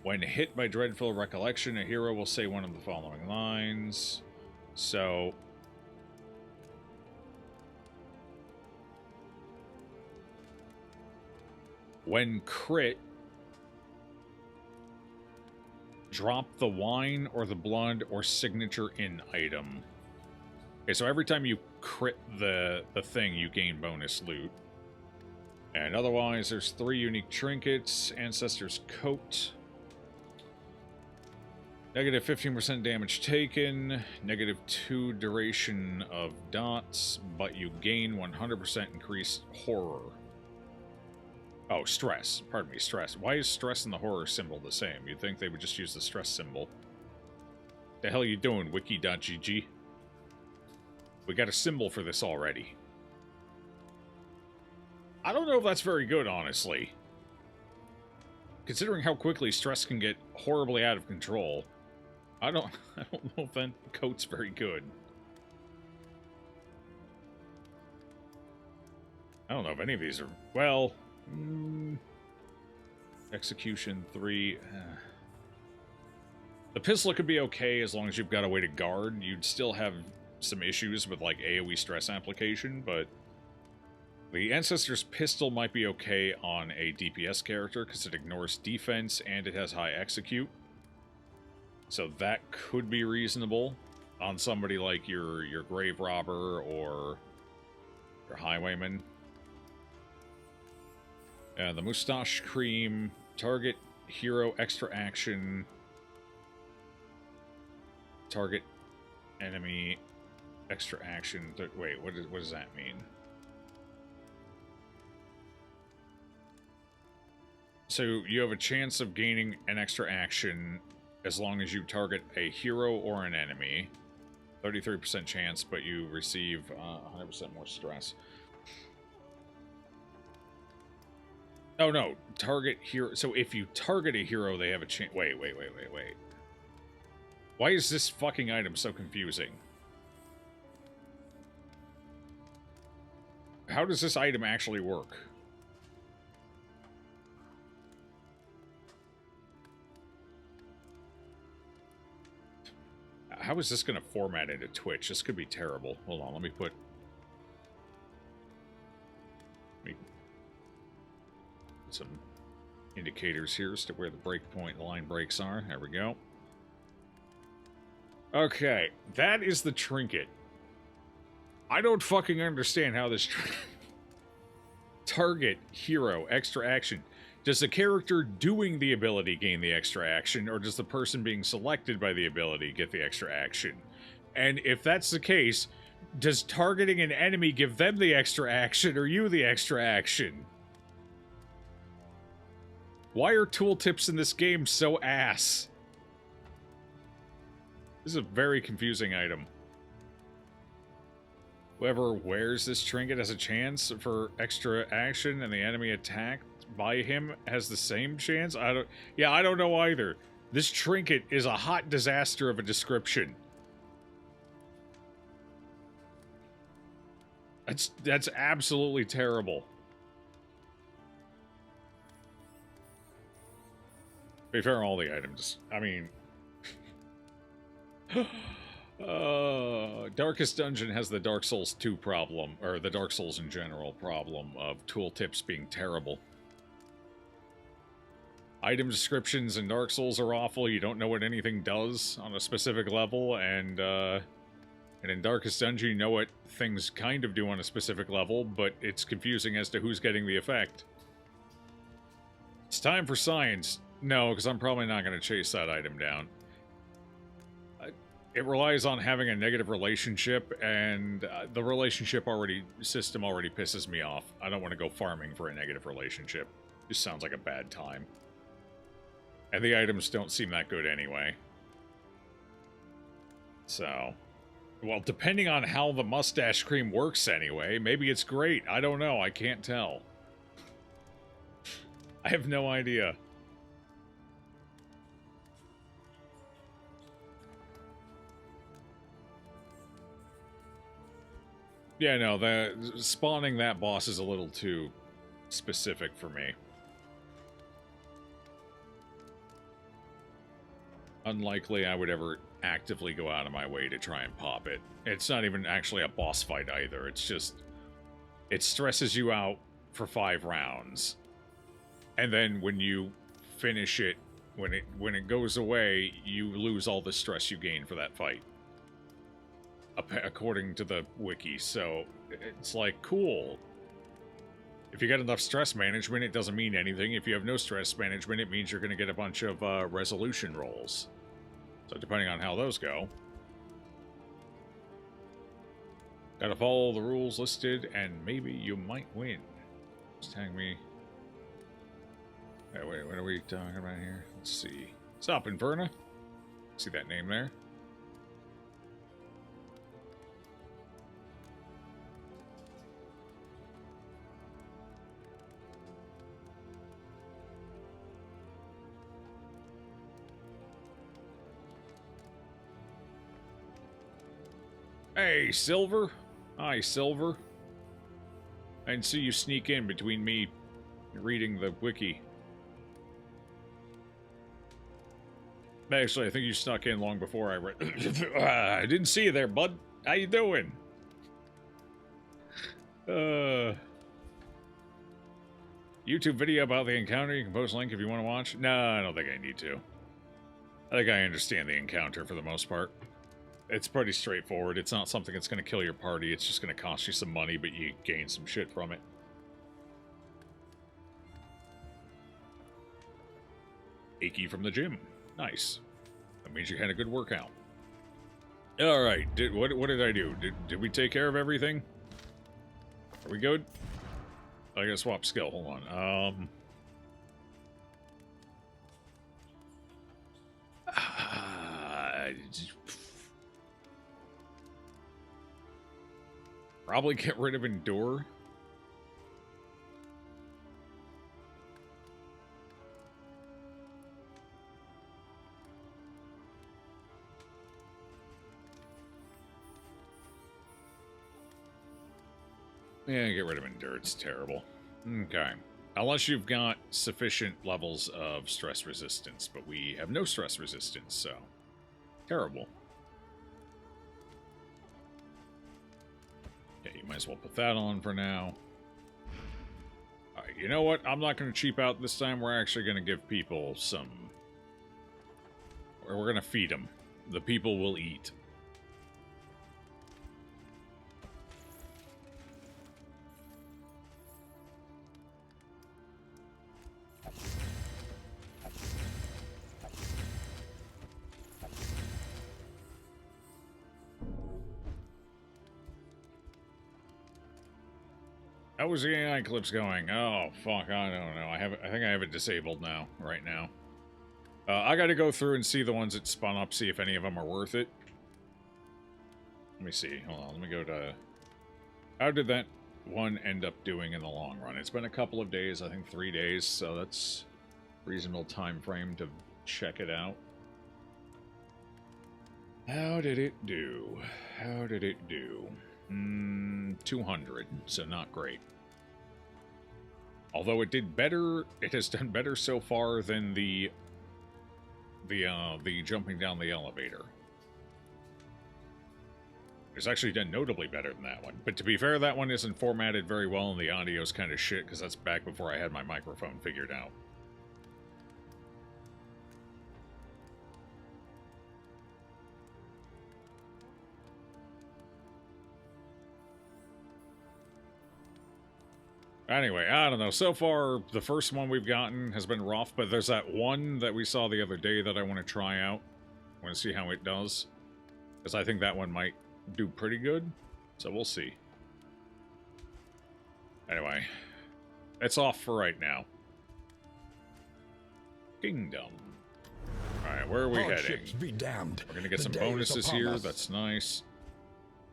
When hit by Dreadful Recollection, a hero will say one of the following lines. So... when crit, drop the wine or the blood or signature in item. Okay, so every time you crit the thing, you gain bonus loot. And otherwise, there's 3 unique trinkets. Ancestor's Coat. Negative 15% damage taken. Negative 2 duration of dots. But you gain 100% increased horror. Oh, stress. Pardon me, stress. Why is stress and the horror symbol the same? You'd think they would just use the stress symbol. The hell are you doing, wiki.gg? We got a symbol for this already. I don't know if that's very good, honestly. Considering how quickly stress can get horribly out of control, I don't know if that coat's very good. I don't know if any of these are... well... Execution 3... The pistol could be okay as long as you've got a way to guard. You'd still have some issues with, like, AoE stress application, but... the Ancestor's Pistol might be okay on a DPS character because it ignores defense and it has high execute. So that could be reasonable on somebody like your Grave Robber or your Highwayman. The Moustache Cream, target hero extra action, target enemy extra action. Wait, what does that mean? So you have a chance of gaining an extra action as long as you target a hero or an enemy. 33% chance, but you receive 100% more stress. Oh no, target hero. So if you target a hero, they have a chance. Wait. Why is this fucking item so confusing? How does this item actually work? How is this going to format into Twitch? This could be terrible. Hold on, let me put some indicators here as to where the breakpoint line breaks are. There we go. Okay, that is the trinket. I don't fucking understand how this target, hero, extra action. Does the character doing the ability gain the extra action, or does the person being selected by the ability get the extra action? And if that's the case, does targeting an enemy give them the extra action, or you the extra action? Why are tooltips in this game so ass? This is a very confusing item. Whoever wears this trinket has a chance for extra action, and the enemy attacked by him has the same chance? I don't know either. This trinket is a hot disaster of a description. That's absolutely terrible. To be fair, all the items, I mean... Darkest Dungeon has the Dark Souls 2 problem, or the Dark Souls in general problem, of tooltips being terrible. Item descriptions in Dark Souls are awful. You don't know what anything does on a specific level, and in Darkest Dungeon, you know what things kind of do on a specific level, but it's confusing as to who's getting the effect. It's time for science. No, because I'm probably not going to chase that item down. It relies on having a negative relationship, and the relationship system already pisses me off. I don't want to go farming for a negative relationship. Just sounds like a bad time. And the items don't seem that good anyway. So, well, depending on how the mustache cream works anyway, maybe it's great. I don't know. I can't tell. I have no idea. Yeah, no, spawning that boss is a little too specific for me. Unlikely I would ever actively go out of my way to try and pop it. It's not even actually a boss fight either. It's just... it stresses you out for 5 rounds. And then when you finish it, when it goes away, you lose all the stress you gain for that fight. According to the wiki, so it's like, cool. If you got enough stress management, it doesn't mean anything. If you have no stress management, it means you're going to get a bunch of resolution rolls. So depending on how those go. Gotta follow the rules listed, and maybe you might win. Just tag me. Hey, wait, what are we talking about here? Let's see. What's up, Inverna? See that name there? Hey, Silver. Hi, Silver. I didn't see you sneak in between me reading the wiki. Actually, I think you snuck in long before I read. I didn't see you there, bud. How you doing? YouTube video about the encounter. You can post a link if you want to watch. No, I don't think I need to. I think I understand the encounter for the most part. It's pretty straightforward. It's not something that's going to kill your party. It's just going to cost you some money, but you gain some shit from it. Achy from the gym. Nice. That means you had a good workout. Alright, what did I do? Did we take care of everything? Are we good? I gotta swap skill. Hold on. Probably get rid of Endure. Yeah, get rid of Endure. It's terrible. Okay. Unless you've got sufficient levels of stress resistance, but we have no stress resistance, so... Terrible. Okay, you might as well put that on for now. Alright, you know what? I'm not going to cheap out this time. We're actually going to give people some... Or we're going to feed them. The people will eat. How was the AI clips going? Oh, fuck, I don't know. I think I have it disabled now, right now. I gotta go through and see the ones that spun up, see if any of them are worth it. Let me see. Hold on, let me go to... How did that one end up doing in the long run? It's been a couple of days, I think 3 days, so that's a reasonable time frame to check it out. How did it do? How did it do? 200, so not great. Although it did better, it has done better so far than the jumping down the elevator. It's actually done notably better than that one. But to be fair, that one isn't formatted very well, and the audio's kind of shit, because that's back before I had my microphone figured out. Anyway, I don't know. So far, the first one we've gotten has been rough, but there's that one that we saw the other day that I want to try out. I want to see how it does. Because I think that one might do pretty good. So we'll see. Anyway, it's off for right now. Kingdom. Alright, where are we heading? Be damned. We're going to get some bonuses here. That's nice.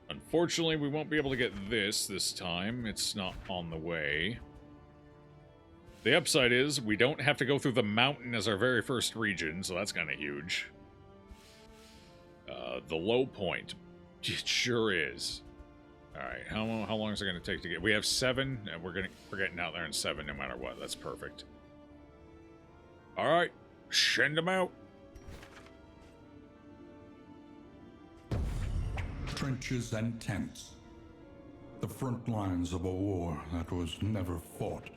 Unfortunately, we won't be able to get this time. It's not on the way. The upside is we don't have to go through the mountain as our very first region, so that's kind of huge. The low point. It sure is. Alright, how long is it going to take to get... We have 7, and we're getting out there in 7 no matter what. That's perfect. Alright, send them out. Trenches and tents. The front lines of a war that was never fought.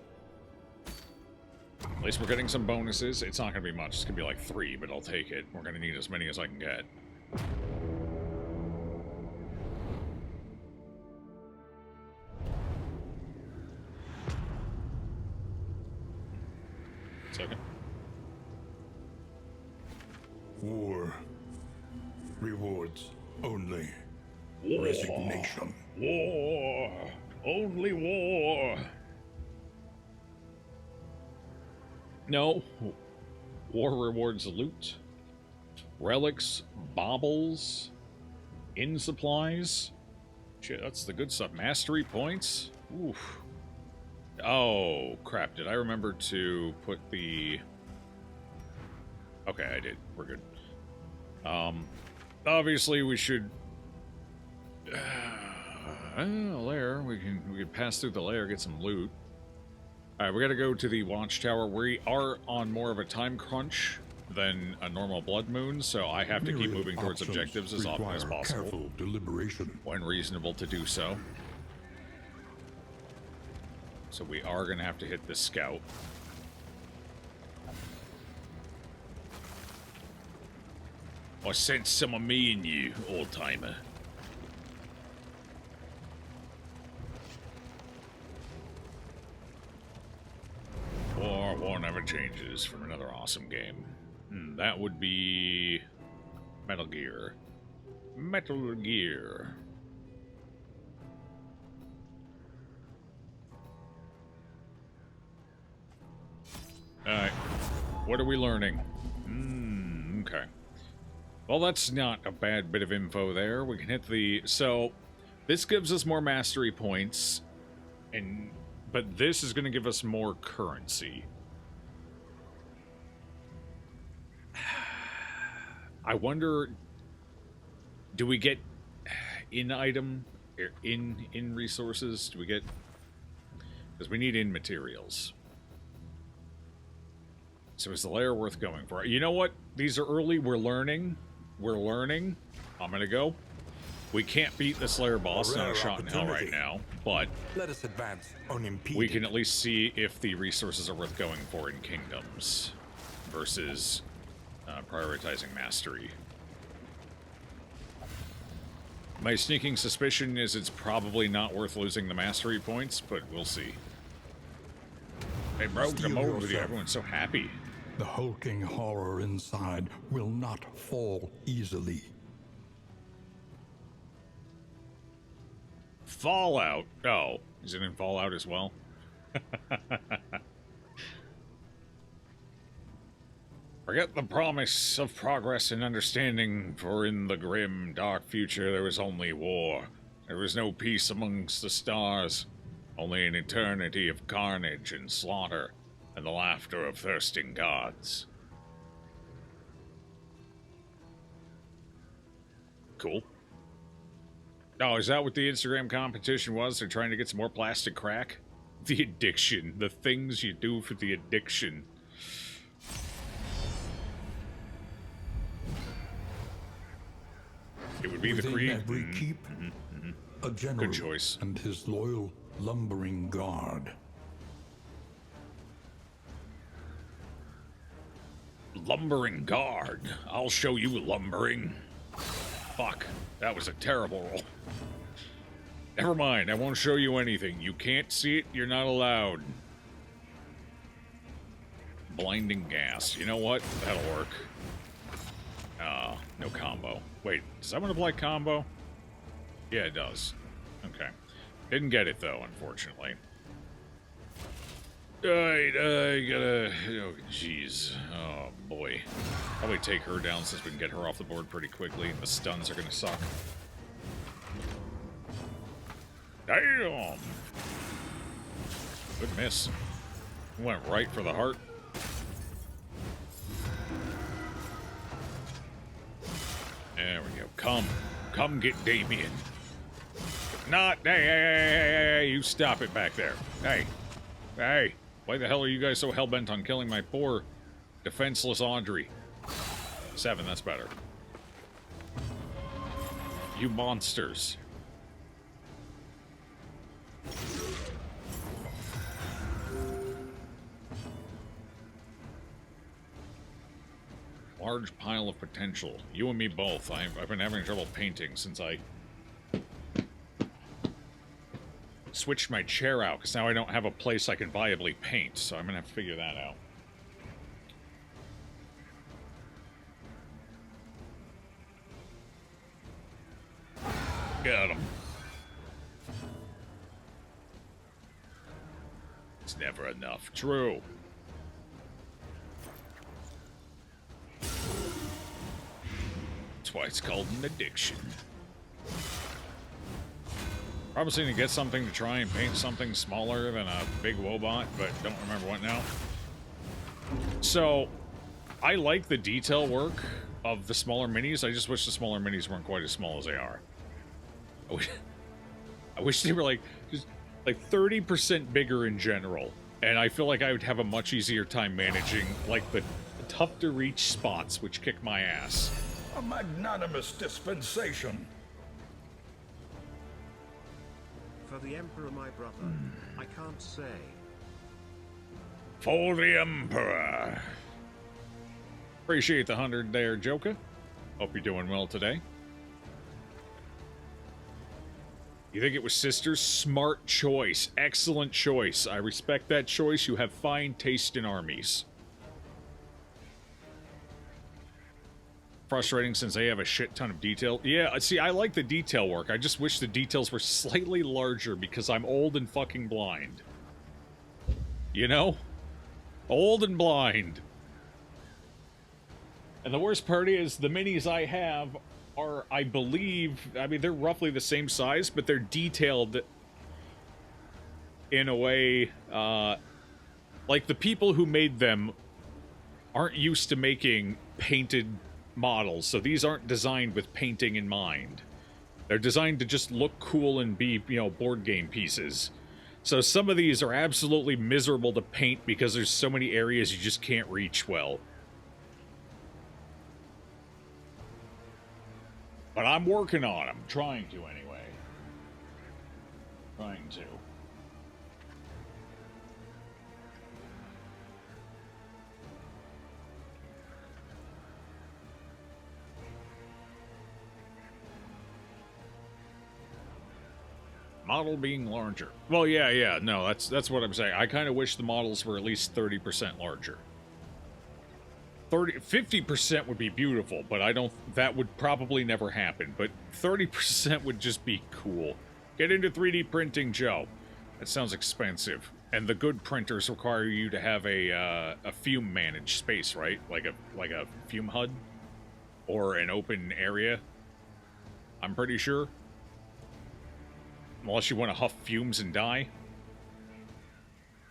At least we're getting some bonuses. It's not going to be much. It's going to be like 3, but I'll take it. We're going to need as many as I can get. Second. War. Rewards only. War. Resignation. War. Only war. No. War rewards loot. Relics. Baubles. In supplies. Shit, that's the good stuff. Mastery points. Oof. Oh, crap. Did I remember to put the... Okay, I did. We're good. Obviously we should... lair. We can pass through the lair, get some loot. Alright, we gotta go to the watchtower. We are on more of a time crunch than a normal blood moon, so I have to keep moving towards objectives as often as possible. Careful deliberation. When reasonable to do so. So we are gonna have to hit the scout. I sense some of me in you, old-timer. War never changes from another awesome game. That would be... Metal Gear. Metal Gear. Alright. What are we learning? Okay. Well, that's not a bad bit of info there. We can hit the... So, this gives us more mastery points, but this is going to give us more currency. I wonder... Do we get in-item... In resources? Do we get... Because we need in materials. So is the lair worth going for? You know what? These are early. We're learning. We're learning. I'm going to go. We can't beat this lair boss. Not a shot in hell right now. But let us advance unimpeded. We can at least see if the resources are worth going for in Kingdoms versus prioritizing mastery. My sneaking suspicion is it's probably not worth losing the mastery points, but we'll see. Hey bro, come over with you. Everyone's so happy. The hulking horror inside will not fall easily. Fallout. Oh, is it in Fallout as well? Forget the promise of progress and understanding, for in the grim, dark future there was only war. There was no peace amongst the stars, only an eternity of carnage and slaughter, and the laughter of thirsting gods. Cool. Oh, is that what the Instagram competition was? They're trying to get some more plastic crack? The addiction. The things you do for the addiction. It would be Within the Creed. Every keep, a general Good choice. and his loyal lumbering guard. Lumbering guard. I'll show you lumbering. Fuck. That was a terrible roll. Never mind. I won't show you anything. You can't see it. You're not allowed. Blinding gas. You know what? That'll work. No combo. Wait, does that one apply combo? Yeah, it does. Okay. Didn't get it, though, unfortunately. Alright, I gotta... Oh, jeez. Oh, boy. Probably take her down since we can get her off the board pretty quickly, and the stuns are gonna suck. Damn! Good miss. Went right for the heart. There we go. Come get Damien. Not, hey, you stop it back there. Hey, why the hell are you guys so hell-bent on killing my poor, defenseless Audrey? 7, that's better. You monsters. Large pile of potential. You and me both. I've been having trouble painting since I switched my chair out, because now I don't have a place I can viably paint, so I'm gonna have to figure that out. Got him. It's never enough. True. That's why it's called an addiction. Probably going to get something to try and paint something smaller than a big Wobot, but don't remember what now. So, I like the detail work of the smaller minis. I just wish the smaller minis weren't quite as small as they are. I wish they were like just like 30% bigger in general, and I feel like I would have a much easier time managing like the tough to reach spots which kick my ass. A magnanimous dispensation. For the Emperor, my brother, I can't say. For the Emperor. Appreciate the 100 there, Joker. Hope you're doing well today. You think it was sisters? Smart choice. Excellent choice. I respect that choice. You have fine taste in armies. Frustrating since they have a shit ton of detail. Yeah, see, I like the detail work. I just wish the details were slightly larger because I'm old and fucking blind. You know? Old and blind. And the worst part is, the minis I have are, I believe, I mean, they're roughly the same size, but they're detailed in a way, like the people who made them aren't used to making painted models, so these aren't designed with painting in mind. They're designed to just look cool and be, you know, board game pieces. So some of these are absolutely miserable to paint because there's so many areas you just can't reach well. But I'm working on them. Trying to, anyway. Trying to. Model being larger. Well, yeah, no, that's what I'm saying. I kind of wish the models were at least 30% larger. 50% would be beautiful, but that would probably never happen. But 30% would just be cool. Get into 3D printing, Joe. That sounds expensive. And the good printers require you to have a fume managed space, right? Like a fume HUD? Or an open area? I'm pretty sure. Unless you want to huff fumes and die.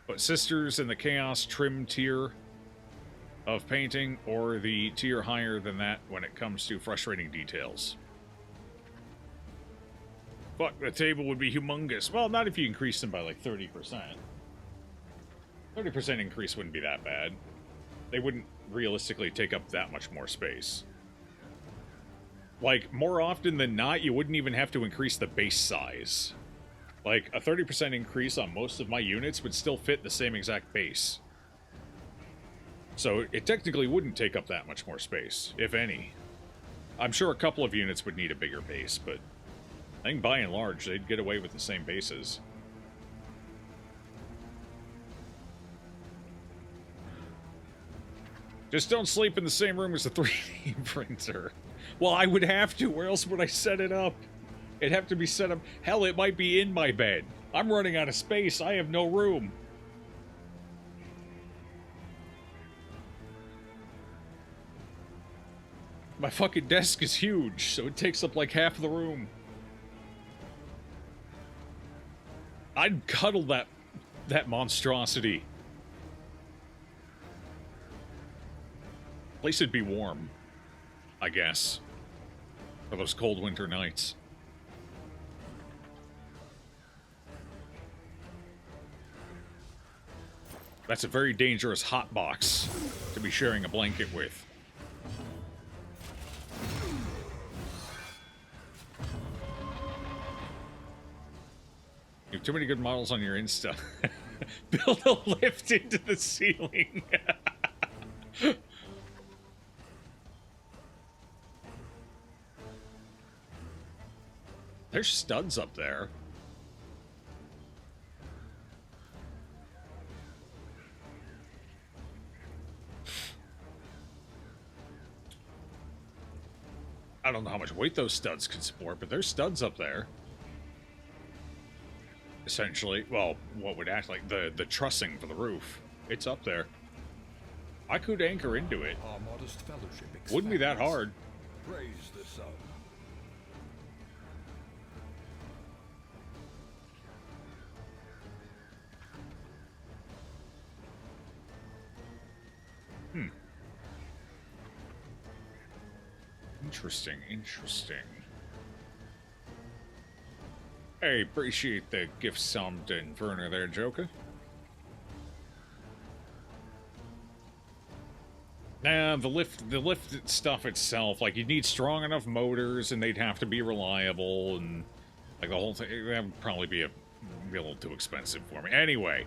But Sisters in the Chaos trim tier of painting, or the tier higher than that when it comes to frustrating details. Fuck, the table would be humongous. Well, not if you increase them by like 30%. 30% increase wouldn't be that bad. They wouldn't realistically take up that much more space. Like, more often than not, you wouldn't even have to increase the base size. Like, a 30% increase on most of my units would still fit the same exact base. So, it technically wouldn't take up that much more space, if any. I'm sure a couple of units would need a bigger base, but I think by and large, they'd get away with the same bases. Just don't sleep in the same room as the 3D printer. Well, I would have to, where else would I set it up? It'd have to be set up... Hell, it might be in my bed. I'm running out of space. I have no room. My fucking desk is huge, so it takes up like half the room. I'd cuddle that monstrosity. At least it'd be warm, I guess, for those cold winter nights. That's a very dangerous hot box to be sharing a blanket with. You have too many good models on your Insta. Build a lift into the ceiling. There's studs up there. I don't know how much weight those studs can support, but there's studs up there. Essentially, well, what would act like the trussing for the roof. It's up there. I could anchor into it. Our modest fellowship Wouldn't be that hard. Praise the sun. Interesting, interesting. Hey, appreciate the gift sum to Inferno there, Joker. Nah, the lift stuff itself, like, you'd need strong enough motors, and they'd have to be reliable, and, like, the whole thing, that would probably be a little too expensive for me. Anyway,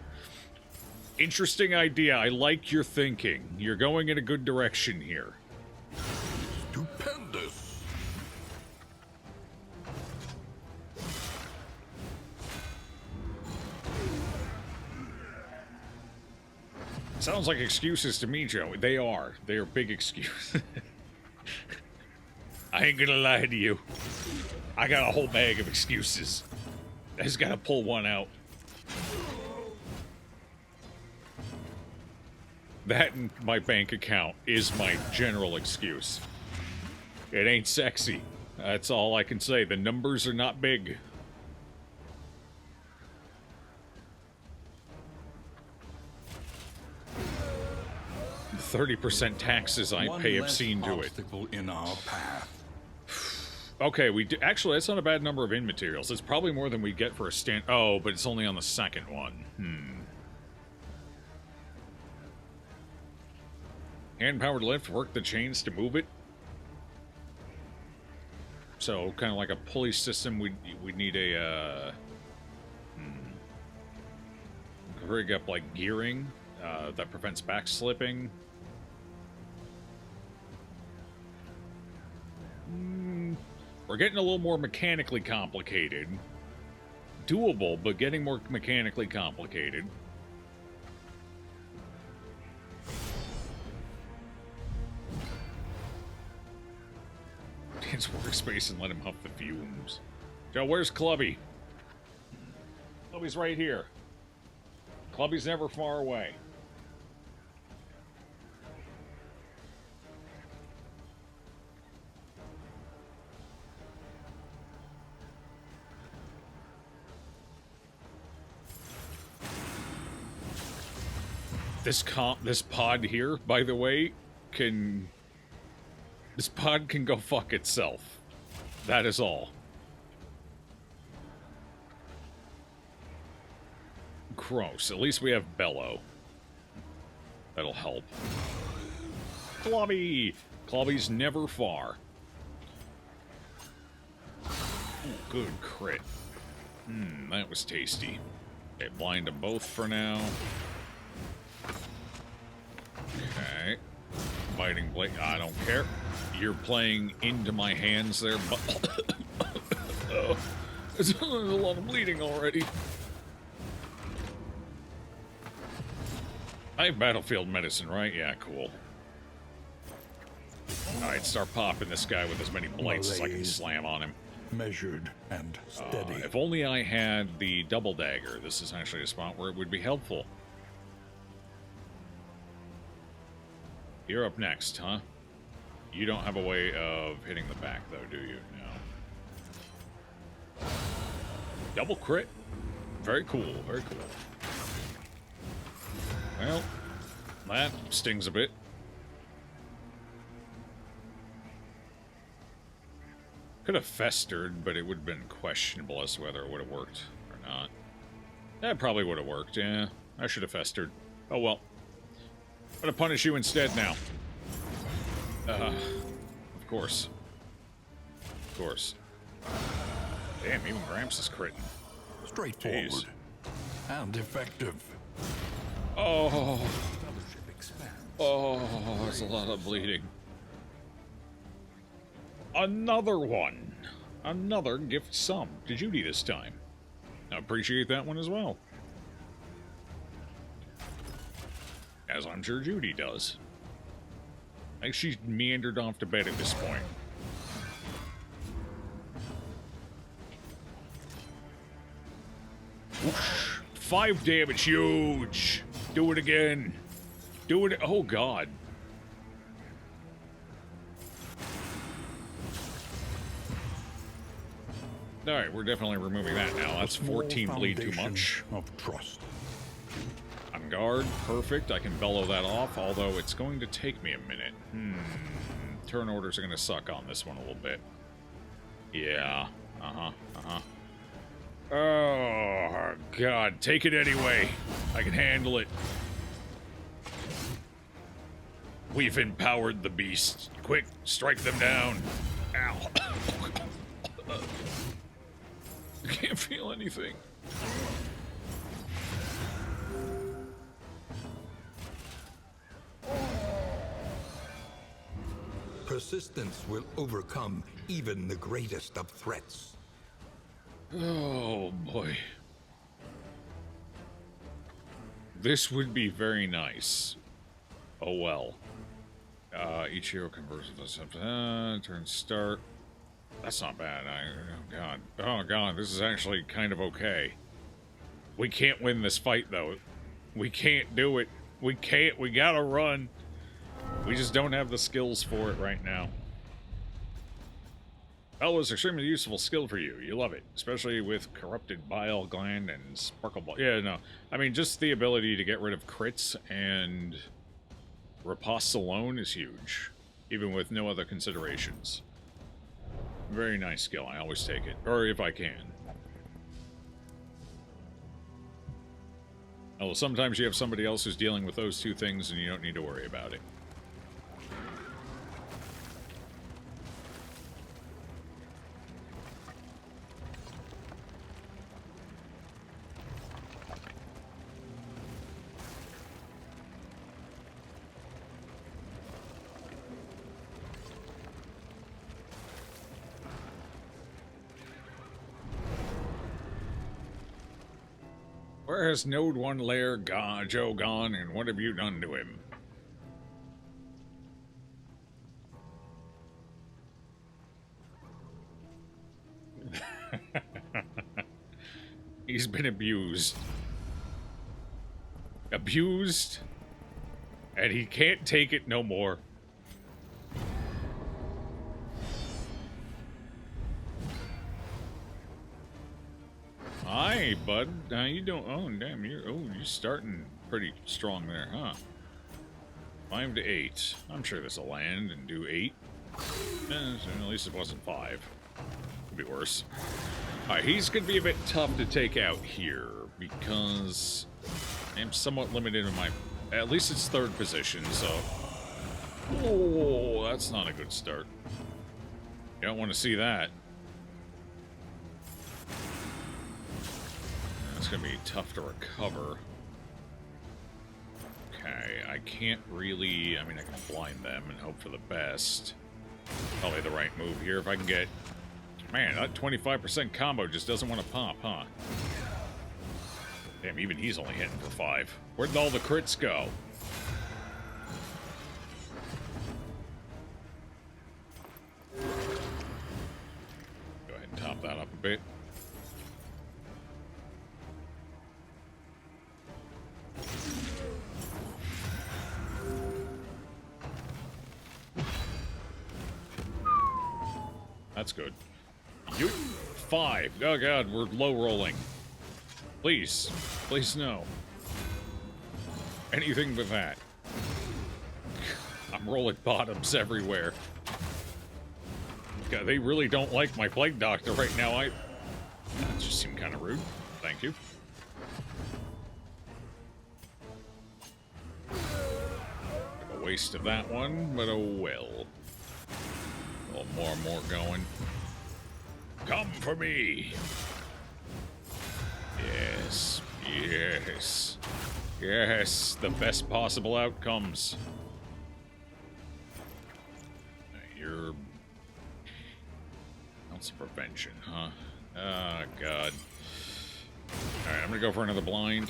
interesting idea. I like your thinking. You're going in a good direction here. Stupendous. Sounds like excuses to me, Joe. They are. They are big excuses. I ain't gonna lie to you. I got a whole bag of excuses. I just gotta pull one out. That and my bank account is my general excuse. It ain't sexy. That's all I can say. The numbers are not big. %30 taxes I One pay less obscene to it. obstacle in our path. Okay, we do, actually, that's not a bad number of in materials. It's probably more than we get for a stand. Oh, but it's only on the second one. Hand-powered lift, work the chains to move it. So, kind of like a pulley system, we'd need a, rig up like gearing that prevents back slipping. We're getting a little more mechanically complicated. Doable, but getting more mechanically complicated. His workspace and let him huff the fumes. Joe, where's Clubby? Clubby's right here. Clubby's never far away. This pod here, by the way, this pod can go fuck itself. That is all. Gross. At least we have Bellow. That'll help. Clubby! Clubby's never far. Ooh, good crit. That was tasty. Okay, blind them both for now. Okay. Biting blade. I don't care. You're playing into my hands there, but oh, there's a lot of bleeding already. I have battlefield medicine, right? Yeah, cool. Alright, start popping this guy with as many blights as I can slam on him. Measured and steady. If only I had the double dagger. This is actually a spot where it would be helpful. You're up next, huh? You don't have a way of hitting the back, though, do you? No. Double crit. Very cool, very cool. Well, that stings a bit. Could have festered, but it would have been questionable as to whether it would have worked or not. That probably would have worked, yeah. I should have festered. Oh well. I'm gonna punish you instead now. Of course. Of course. Damn, even Gramps is critting. Straightforward. Jeez. And effective. Oh. Oh, there's a lot of bleeding. Another one. Another gift sum to Judy this time. I appreciate that one as well. As I'm sure Judy does. I think she's meandered off to bed at this point. Whoosh. 5 damage, huge. Do it again. Do it. Oh, God. All right, we're definitely removing that now. That's 14 bleed too much. Of trust. On guard, perfect. I can bellow that off, although it's going to take me a minute. Turn orders are going to suck on this one a little bit. Yeah. Oh, God. Take it anyway. I can handle it. We've empowered the beast. Quick, strike them down. Ow. I can't feel anything. Persistence will overcome even the greatest of threats. Oh, boy. This would be very nice. Oh, well. Each hero converts with us. Turn start. That's not bad. Oh, God. Oh, God. This is actually kind of okay. We can't win this fight, though. We can't do it. We can't. We gotta run. We just don't have the skills for it right now. Bell is extremely useful skill for you. You love it, especially with corrupted bile gland and sparkle ball. Yeah, no. I mean, just the ability to get rid of crits and riposte alone is huge, even with no other considerations. Very nice skill. I always take it, or if I can. Although sometimes you have somebody else who's dealing with those two things and you don't need to worry about it. Where has Node 1 Lair Joe gone, and what have you done to him? He's been abused. Abused, and he can't take it no more. Hi, bud. How you doing? Oh, damn, you're starting pretty strong there, huh? 5 to 8. I'm sure this'll land and do 8. At least it wasn't 5. Could be worse. Alright, he's gonna be a bit tough to take out here because I'm somewhat limited in my. At least it's 3rd position, so. Oh, that's not a good start. You don't want to see that. It's gonna be tough to recover. Okay, I can't really. I mean, I can blind them and hope for the best. Probably the right move here if I can get. Man, that 25% combo just doesn't want to pop, huh? Damn, even he's only hitting for 5. Where did all the crits go? Go ahead and top that up a bit. That's good. You 5. Oh god, we're low rolling. Please. Please no. Anything but that. I'm rolling bottoms everywhere. God, they really don't like my Plague Doctor right now. That just seemed kind of rude. Thank you. A waste of that one, but oh well. A little more and more going. Come for me! Yes, yes, yes, the best possible outcomes. You're... That's prevention, huh? Oh, God. Alright, I'm gonna go for another blind.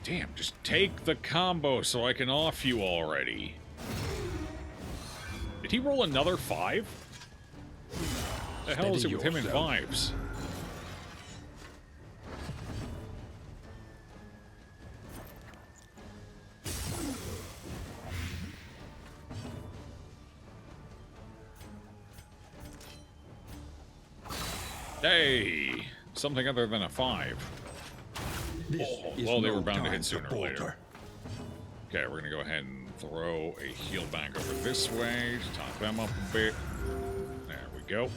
Damn, just take the combo so I can off you already. Did he roll another 5? The hell is it with him and 5s? Hey! Something other than a 5. Well, they were bound to hit sooner or later. Okay, we're gonna go ahead and throw a heal back over this way. Just top them up a bit. There we go.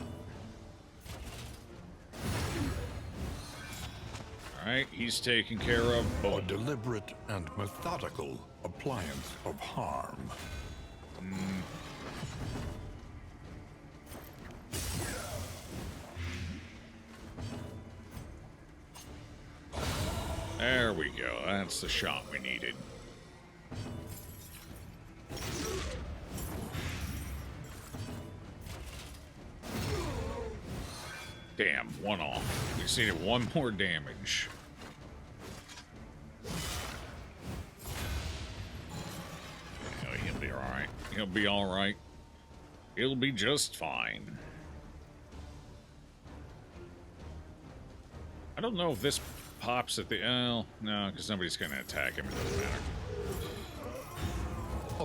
Alright, he's taken care of. A deliberate and methodical appliance of harm. There we go. That's the shot we needed. Damn, 1 off. We just needed 1 more damage. Oh, he'll be alright. He'll be alright. He'll be just fine. I don't know if this pops at the... Oh, no, because nobody's going to attack him. It doesn't matter.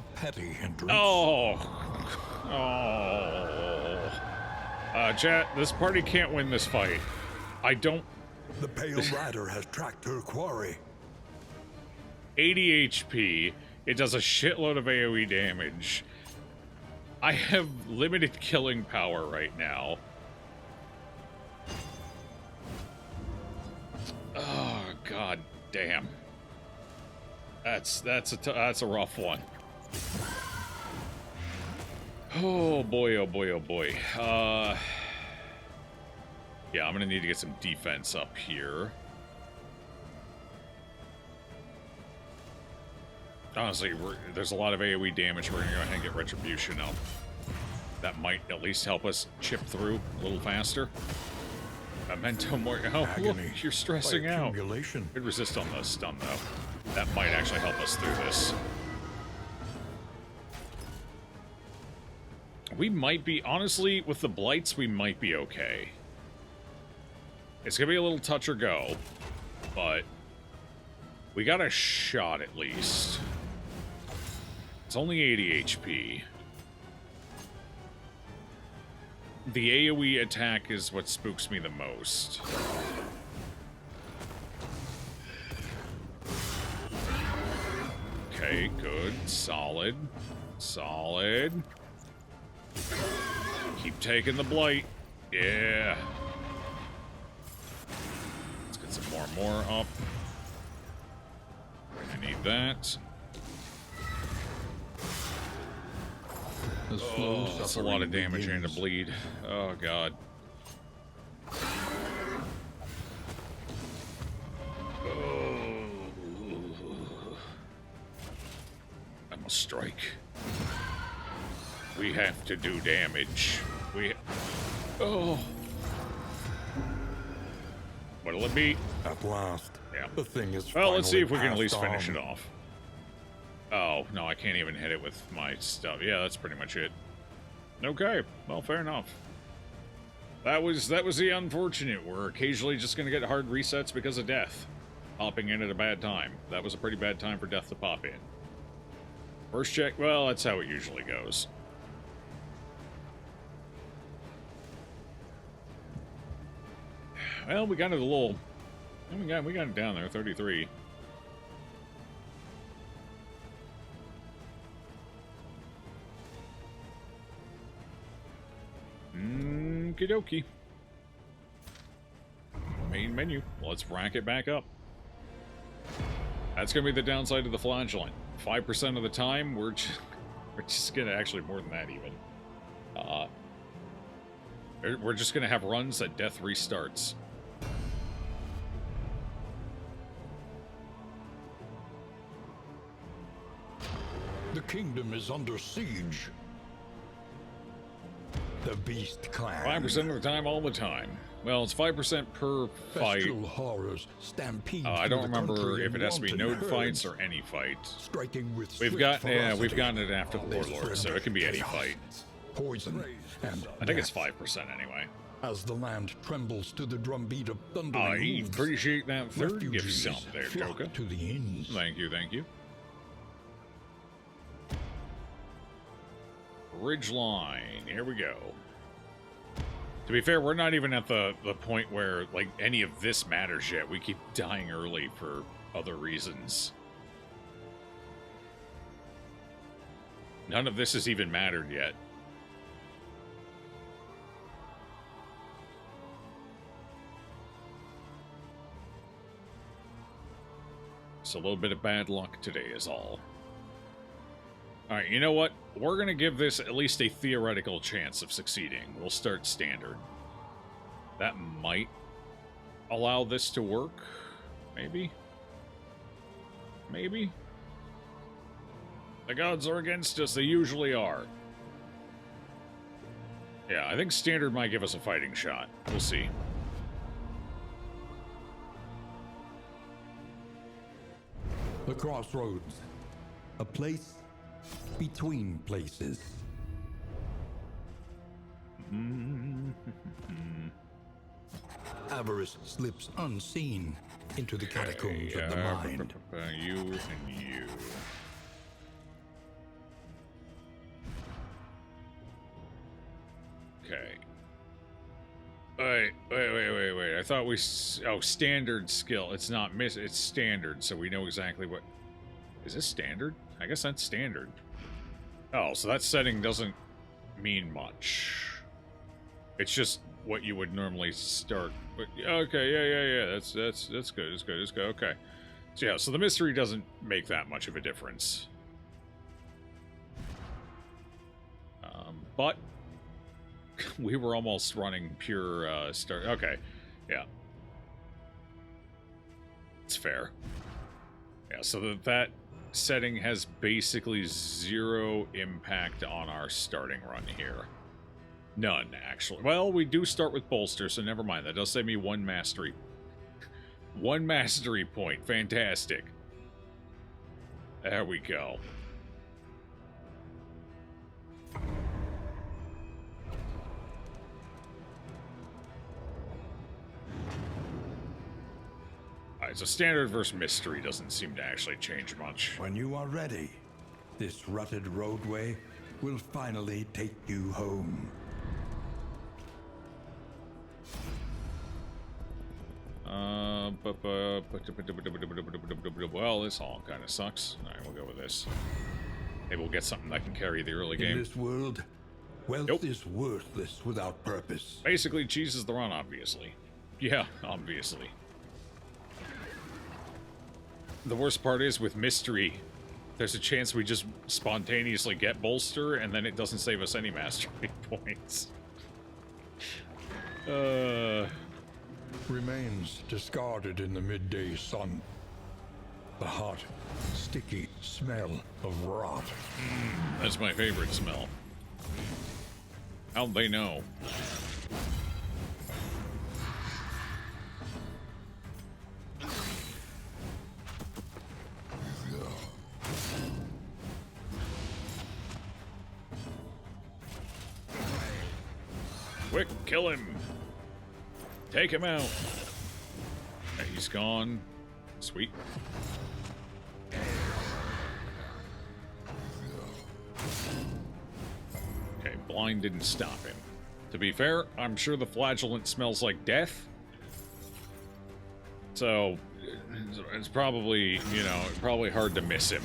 a petty hindrance. Oh. Chat, this party can't win this fight. I don't... The Pale Rider has tracked her quarry. 80 HP. It does a shitload of AoE damage. I have limited killing power right now. Oh, god damn. That's a rough one. Oh boy, oh boy, oh boy. Yeah, I'm gonna need to get some defense up here. Honestly, there's a lot of AoE damage. We're gonna go ahead and get Retribution up. That might at least help us chip through a little faster. Memento Mori. Oh, look, you're stressing out. Good resist on the stun, though. That might actually help us through this. We might be, honestly, with the Blights, we might be okay. It's gonna be a little touch or go, but we got a shot at least. It's only 80 HP. The AoE attack is what spooks me the most. Okay, good. Solid. Solid. Keep taking the blight. Yeah. Let's get some more up. I need that. Oh, that's a lot of damage and a bleed. Oh, God. Oh. I must strike. We have to do damage. Oh. What'll it be? At last. Yeah. The thing is well, let's see if we can at finally least passed finish on. it off. Oh, no, I can't even hit it with my stuff. Yeah, that's pretty much it. Okay, well, fair enough. That was the unfortunate. We're occasionally just gonna get hard resets because of death. Popping in at a bad time. That was a pretty bad time for death to pop in. First check, well, that's how it usually goes. Well, we got it a little... We got it down there, 33. Okie dokie. Main menu. Let's rack it back up. That's gonna be the downside of the flagellant. 5% of the time, we're just gonna actually more than that even. We're just gonna have runs that death restarts. The kingdom is under siege. The Beast Clan. 5% of the time, all the time. Well, it's 5% per fight. Bestial horrors stampede I through don't the remember country if it in has to be wanton node herds, fights or any fight. striking with We've swift got, yeah, ferocity. we've gotten it after the They Warlord, so spread it can be any chaos, fight. Poison and I think it's death. 5% anyway. As the land trembles to the drumbeat of thundering I hooves, appreciate that third gift refugees sound there, flock Joka. to the inns. Thank you, thank you. Ridgeline, here we go. To be fair, we're not even at the point where, like, any of this matters yet. We keep dying early for other reasons. None of this has even mattered yet. It's a little bit of bad luck today is all. Alright, you know what? We're going to give this at least a theoretical chance of succeeding. We'll start standard. That might allow this to work. Maybe. Maybe. The gods are against us. They usually are. Yeah, I think standard might give us a fighting shot. We'll see. The crossroads. A place between places. Avarice slips unseen into the catacombs of the mind. You and you. thought we... Oh, standard skill. It's not it's standard, so we know exactly what... Is this standard? I guess that's standard. Oh, so that setting doesn't mean much. It's just what you would normally start. But, okay, yeah. That's good. It's good. Okay. So yeah, so the mystery doesn't make that much of a difference. But we were almost running pure start. Okay, yeah, it's fair. Yeah, so that setting has basically 0 impact on our starting run here. None, actually. Well, we do start with bolster, so never mind. That does save me 1 mastery. 1 mastery point. Fantastic. There we go. Alright, so standard versus mystery doesn't seem to actually change much. When you are ready, this rutted roadway will finally take you home. Well, this all kind of sucks. Alright, we'll go with this. Maybe we'll get something that can carry the early game. In this world, wealth is worthless without purpose. Basically, cheese is the run, obviously. Yeah, obviously. The worst part is, with mystery, there's a chance we just spontaneously get bolster, and then it doesn't save us any mastery points. Remains discarded in the midday sun. The hot, sticky smell of rot. That's my favorite smell. How'd they know? Quick, kill him! Take him out! Okay, he's gone. Sweet. Okay, blind didn't stop him. To be fair, I'm sure the flagellant smells like death. So, it's probably, you know, probably hard to miss him.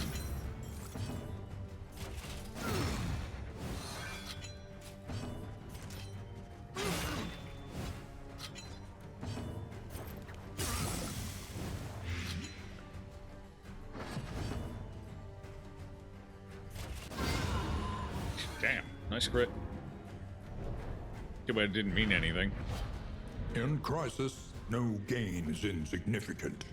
Damn, nice crit. Too bad it didn't mean anything. In crisis, no gain is insignificant.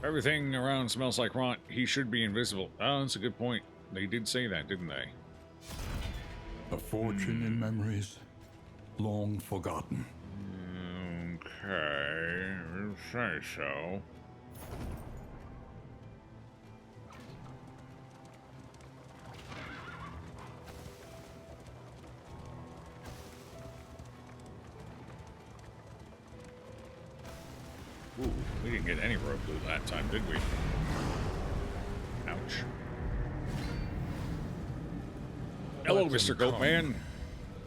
Everything around smells like rot. He should be invisible. Oh, that's a good point. They did say that, didn't they? A fortune in memories, long forgotten. Okay, you say so. Ooh, we didn't get any road blue that time, did we? Ouch. Hello, Let them Mr. Goatman.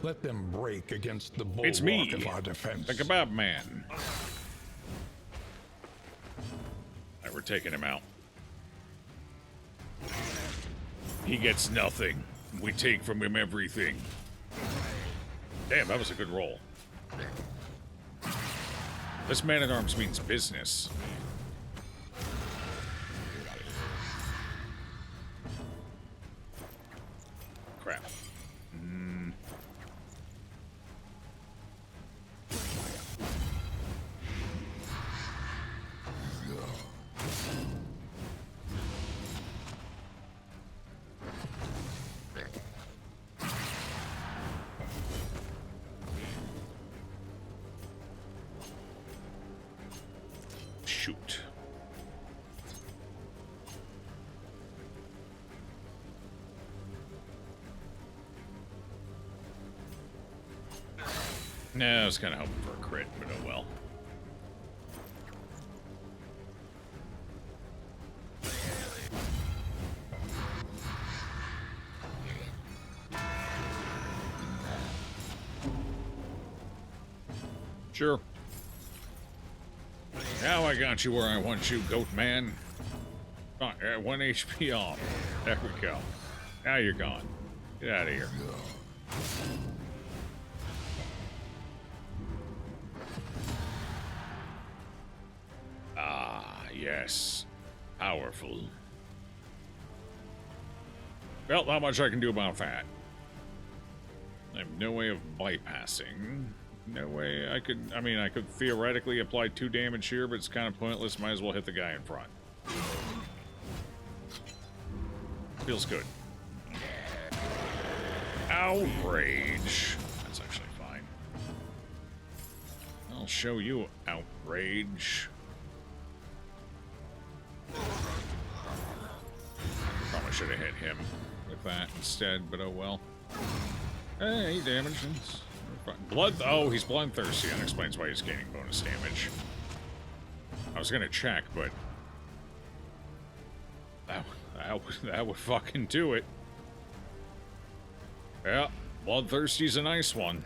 Let them break against the It's me, bulwark of our defense. the Kebab Man. Alright, we're taking him out. He gets nothing. We take from him everything. Damn, that was a good roll. This man-at-arms means business. Crap. Shoot. Nah, I was kind of hoping for a crit, but oh well. Sure. Now I got you where I want you, goat man. Oh, 1 HP off. There we go. Now you're gone. Get out of here. Ah, yes. Powerful. Well, not much I can do about that. I have no way of bypassing. No way I could... I mean, I could theoretically apply 2 damage here, but it's kind of pointless. Might as well hit the guy in front. Feels good. Outrage. That's actually fine. I'll show you outrage. Probably should have hit him with that instead, but oh well. Hey, damage. Blood. Oh, he's bloodthirsty. That explains why he's gaining bonus damage. I was gonna check, but that would fucking do it. Yeah, bloodthirsty's a nice one.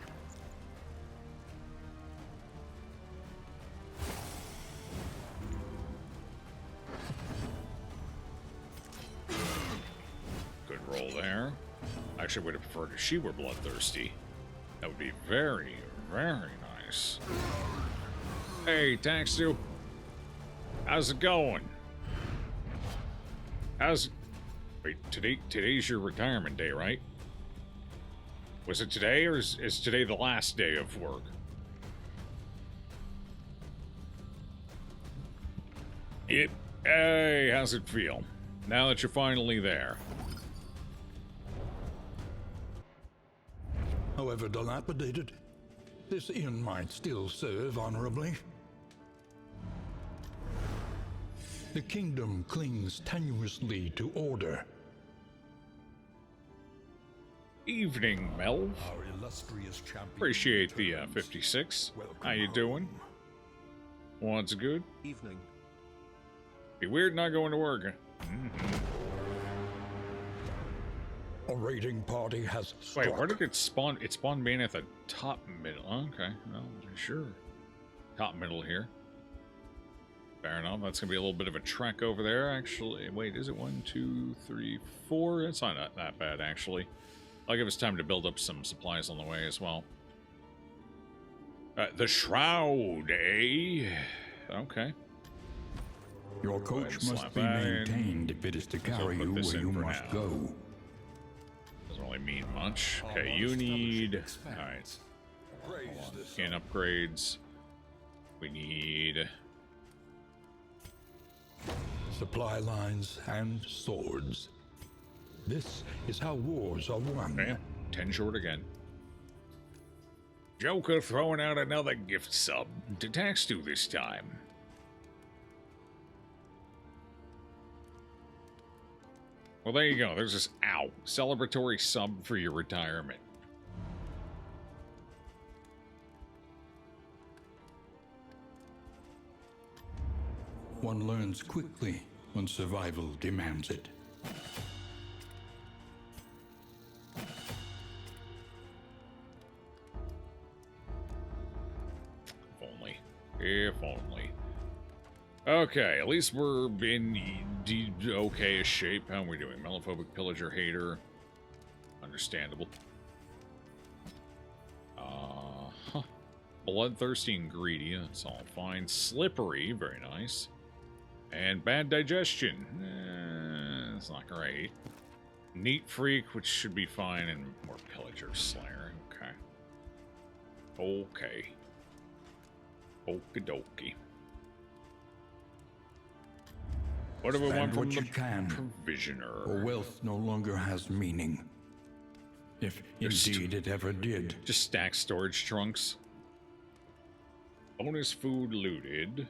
Good roll there. Actually, would have preferred if she were bloodthirsty. That would be very, very nice. Hey, Taxu. How's it going? Wait, today's your retirement day, right? Was it today, or is today the last day of work? Hey, how's it feel? Now that you're finally there. However dilapidated, this inn might still serve honorably. The kingdom clings tenuously to order. Evening, Melv. Our illustrious champion Appreciate the returns. 56. Welcome How you doing? home. What's good? Evening. Be weird not going to work. A raiding party has struck. Wait, where did it spawn? It spawned me in at the top middle. Okay, well, sure. Top middle here. Fair enough. That's gonna be a little bit of a trek over there, actually. Wait, is it 1, 2, 3, 4? It's not that bad, actually. I'll give us time to build up some supplies on the way as well. The Shroud, eh? Okay. Your Go ahead coach and must slap be that in. maintained if it is to carry put you this where in you for must now. go. Doesn't really mean much. Okay, you need... Alright. Scan upgrades. We need... Supply lines and swords. This is how wars are won. Bam. 10 short again. Joker throwing out another gift sub to Taxu this time. Well, there you go. There's this, ow, celebratory sub for your retirement. One learns quickly when survival demands it. If only. If only. Okay, at least we're in okay shape. How are we doing? Melophobic pillager hater. Understandable. Huh. Bloodthirsty and greedy. That's all fine. Slippery. Very nice. And bad digestion. It's not great. Neat freak, which should be fine, and more pillager slayer. Okay. Okay. Okie dokie. What do we Spend want from what the you can, provisioner? For wealth no longer has meaning. If indeed it ever did. Just stack storage trunks. Bonus food looted.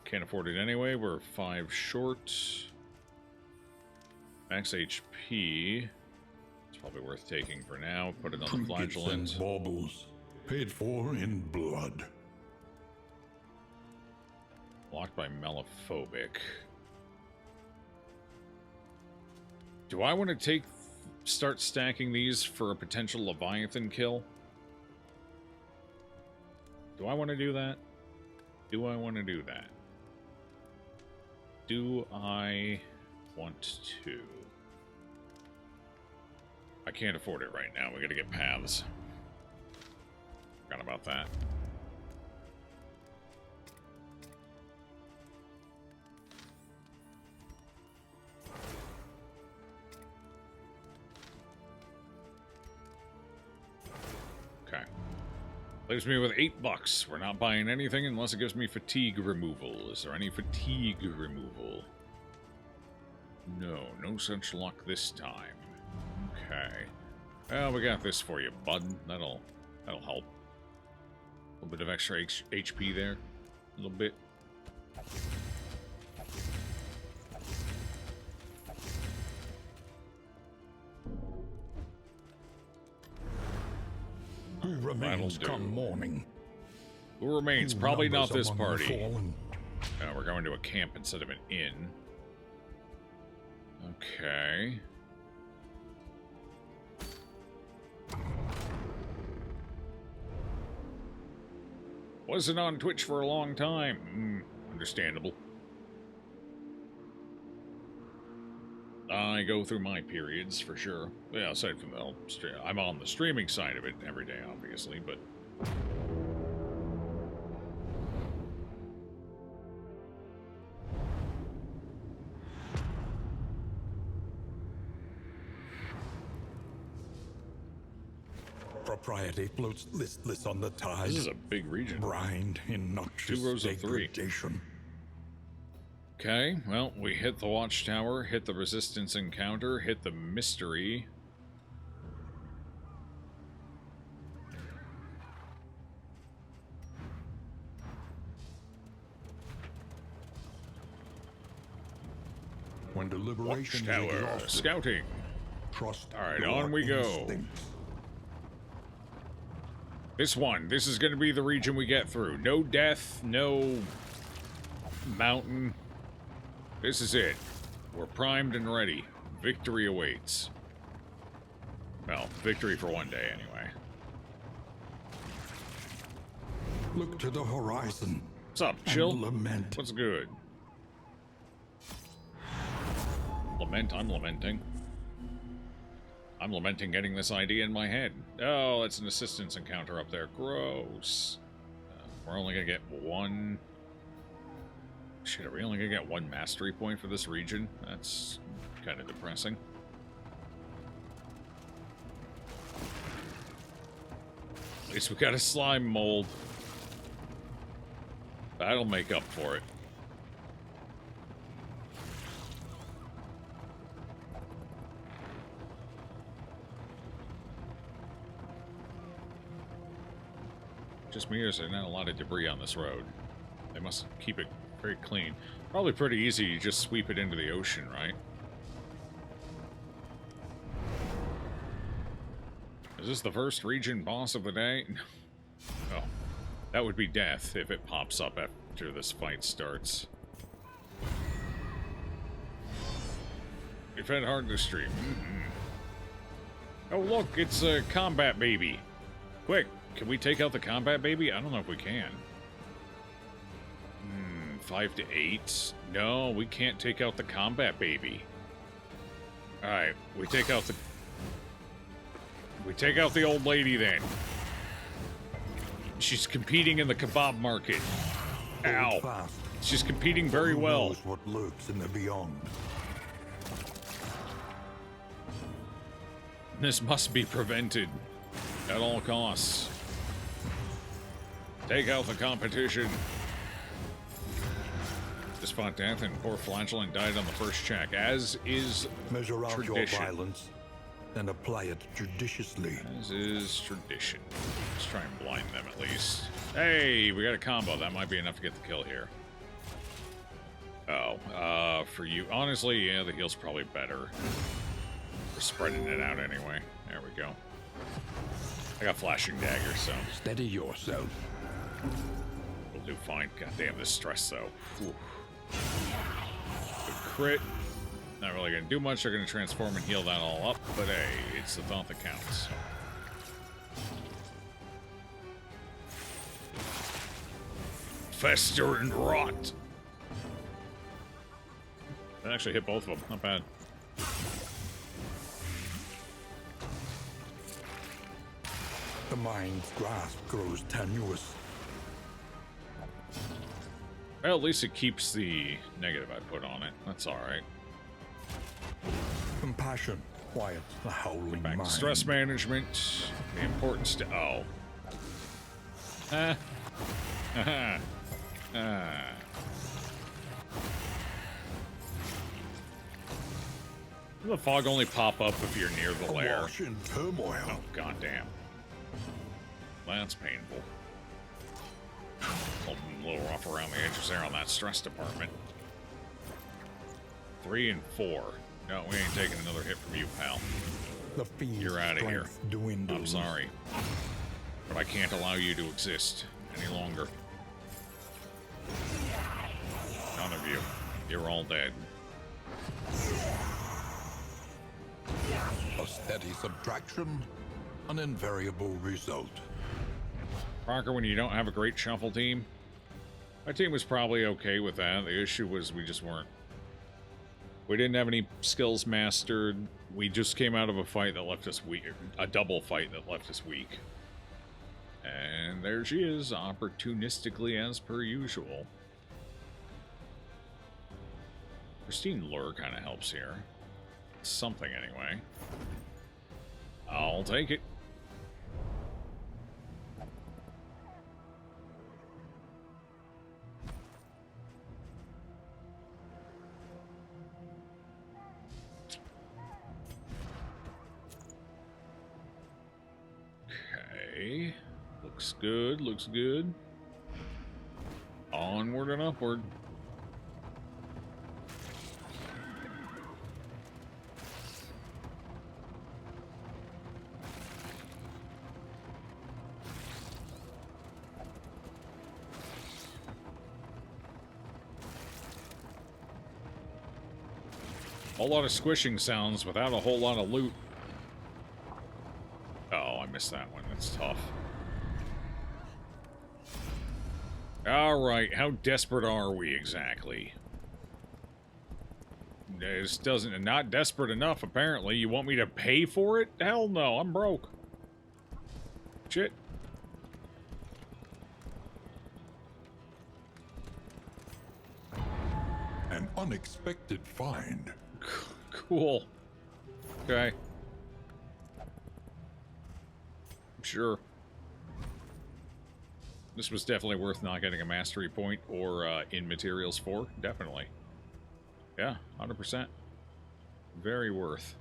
Can't afford it anyway. We're 5 short. Max HP. It's probably worth taking for now. Put it on the Trinkets and flagellant. baubles, paid for in blood. Blocked by Melophobic. Do I want to start stacking these for a potential Leviathan kill? Do I want to do that? Do I want to do that? Do I want to? I can't afford it right now. We gotta get paths. Forgot about that. Okay. Leaves me with $8. We're not buying anything unless it gives me fatigue removal. Is there any fatigue removal? No, no such luck this time. Okay. Well, we got this for you, bud. That'll help. A little bit of extra HP there. A little bit. Who remains That'll do. come morning? Who remains? Who Probably not numbers this among the party. fallen? We're going to a camp instead of an inn. Okay. Wasn't on Twitch for a long time. Understandable. I go through my periods for sure. Yeah, aside from the I'm on the streaming side of it every day, obviously, but Propriety floats listless on the tide. this is a big region. Brined in noxious 2 rows of 3. degradation. Okay, well, we hit the watchtower, hit the resistance encounter, hit the mystery. When deliberation is Watchtower, exhausted, scouting. trust All right, your on we go. instincts. This is going to be the region we get through. No death, no mountain. This is it. We're primed and ready. Victory awaits. Well, victory for one day, anyway. Look to the horizon. What's up, and chill? lament. What's good? Lament, I'm lamenting. I'm lamenting getting this idea in my head. Oh, it's an assistance encounter up there. Gross. We're only gonna get 1... Shit, are we only gonna get 1 mastery point for this region? That's kind of depressing. At least we got a slime mold. That'll make up for it. Just me, or is there not a lot of debris on this road? They must keep it very clean. Probably pretty easy, you just sweep it into the ocean, right? Is this the first region boss of the day? Oh, that would be death if it pops up after this fight starts. We've had hard to stream. Oh look, it's a combat baby. Quick, can we take out the combat baby? I don't know if we can. 5 to 8? No, we can't take out the combat baby. Alright, we take out the old lady then. She's competing in the kebab market. Ow. Hold fast. She's competing very Who well. knows what lurks in the beyond? This must be prevented at all costs. Take out the competition. Just fought death and poor Flagellant died on the first check, as is Measure out your tradition. violence and apply it judiciously. As is tradition. Let's try and blind them at least. Hey, we got a combo. That might be enough to get the kill here. Oh, for you. Honestly, yeah, the heal's probably better. We're spreading it out anyway. There we go. I got flashing dagger, so Steady yourself. we'll do fine. God damn, this stress, though. Whew. Good crit. Not really gonna do much. They're gonna transform and heal that all up, but hey, it's the thought that counts. fester and rot. That actually hit both of them. Not bad. The mind's grasp grows tenuous. Well, at least it keeps the negative I put on it. That's alright. Compassion quiets the howling Back to mind. stress management. The importance to... Oh. Does the fog only pop up if you're near the lair? Awash in turmoil. Oh, goddamn. That's painful. A little rough around the edges there on that stress department. 3 and 4. No, we ain't taking another hit from you, pal. The fiend's You're outta here. strength dwindles. I'm sorry. But I can't allow you to exist any longer. None of you. You're all dead. A steady subtraction, an invariable result. Parker, when you don't have a great shuffle team, my team was probably okay with that. The issue was we just weren't. We didn't have any skills mastered. We just came out of a fight that left us weak. A double fight that left us weak. And there she is, opportunistically as per usual. Pristine Lure kind of helps here. Something anyway. I'll take it. Okay. Looks good, looks good. Onward and upward. A whole lot of squishing sounds without a whole lot of loot. Oh, I missed that one. That's tough. Alright, how desperate are we exactly? This doesn't... Not desperate enough, apparently. You want me to pay for it? Hell no, I'm broke. Shit. An unexpected find. Cool. Okay. Sure. This was definitely worth not getting a mastery point or in materials for. Definitely. Yeah, 100%. Very worth.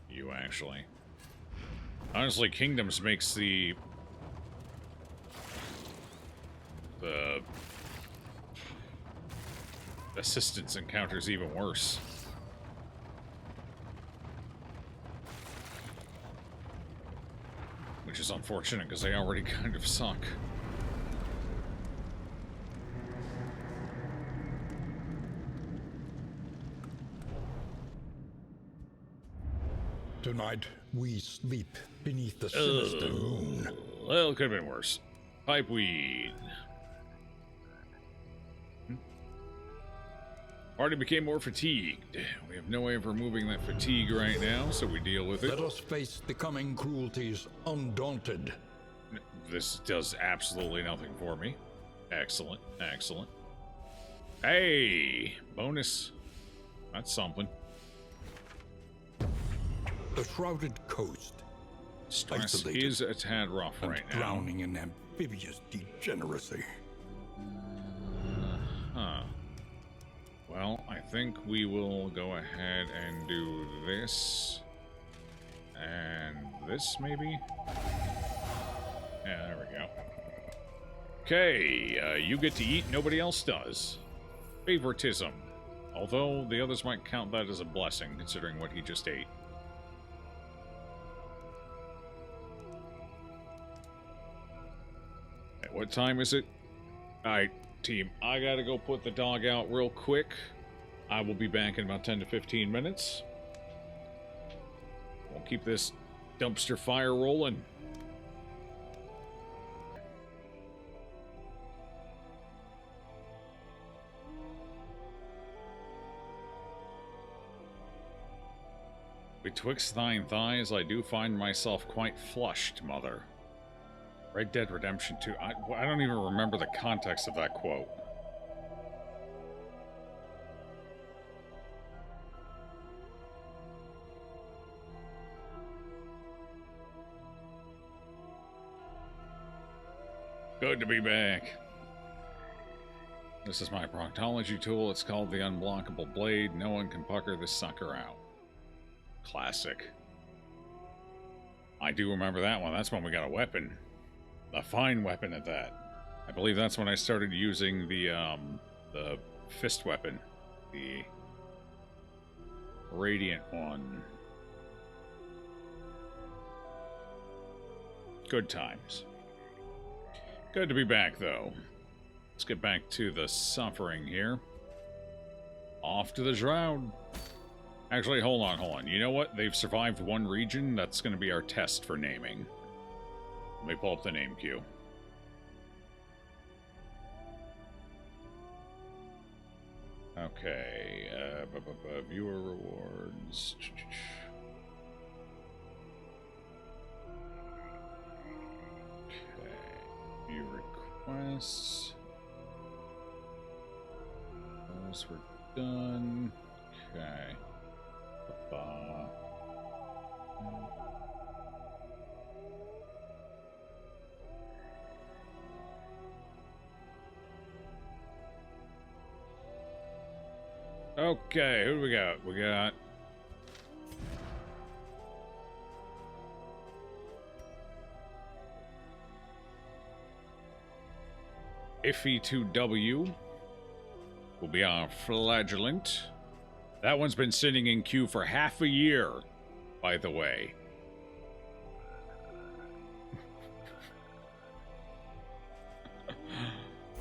You actually. Honestly, Kingdoms makes the assistance encounters even worse. Which is unfortunate because they already kind of suck. Tonight, we sleep beneath the sinister moon. Well, it could have been worse. Pipeweed. Party became more fatigued. We have no way of removing that fatigue right now, so we deal with it. Let us face the coming cruelties undaunted. This does absolutely nothing for me. Excellent, excellent. Hey, bonus. That's something. The shrouded coast, Stress isolated is a tad rough and right now. drowning in amphibious degeneracy. Huh. Well, I think we will go ahead and do this. And this, maybe? Yeah, there we go. Okay, you get to eat, nobody else does. Favoritism. Although, the others might count that as a blessing, considering what he just ate. At what time is it? Alright, team, I gotta go put the dog out real quick. I will be back in about 10 to 15 minutes. We'll keep this dumpster fire rolling. Betwixt thine thighs, I do find myself quite flushed, mother. Red Dead Redemption 2. I don't even remember the context of that quote. Good to be back. This is my proctology tool. It's called the Unblockable Blade. No one can pucker this sucker out. Classic. I do remember that one. That's when we got a weapon. A fine weapon at that. I believe that's when I started using the fist weapon. The Radiant one. Good times. Good to be back, though. Let's get back to the suffering here. Off to the Shroud. Actually, hold on. You know what? They've survived one region. That's going to be our test for naming. Let me pull up the name queue. Okay. Viewer rewards. Okay. View requests. Those were done. Okay. Okay, who do we got? We got Iffy2W will be our flagellant. That one's been sitting in queue for half a year, by the way.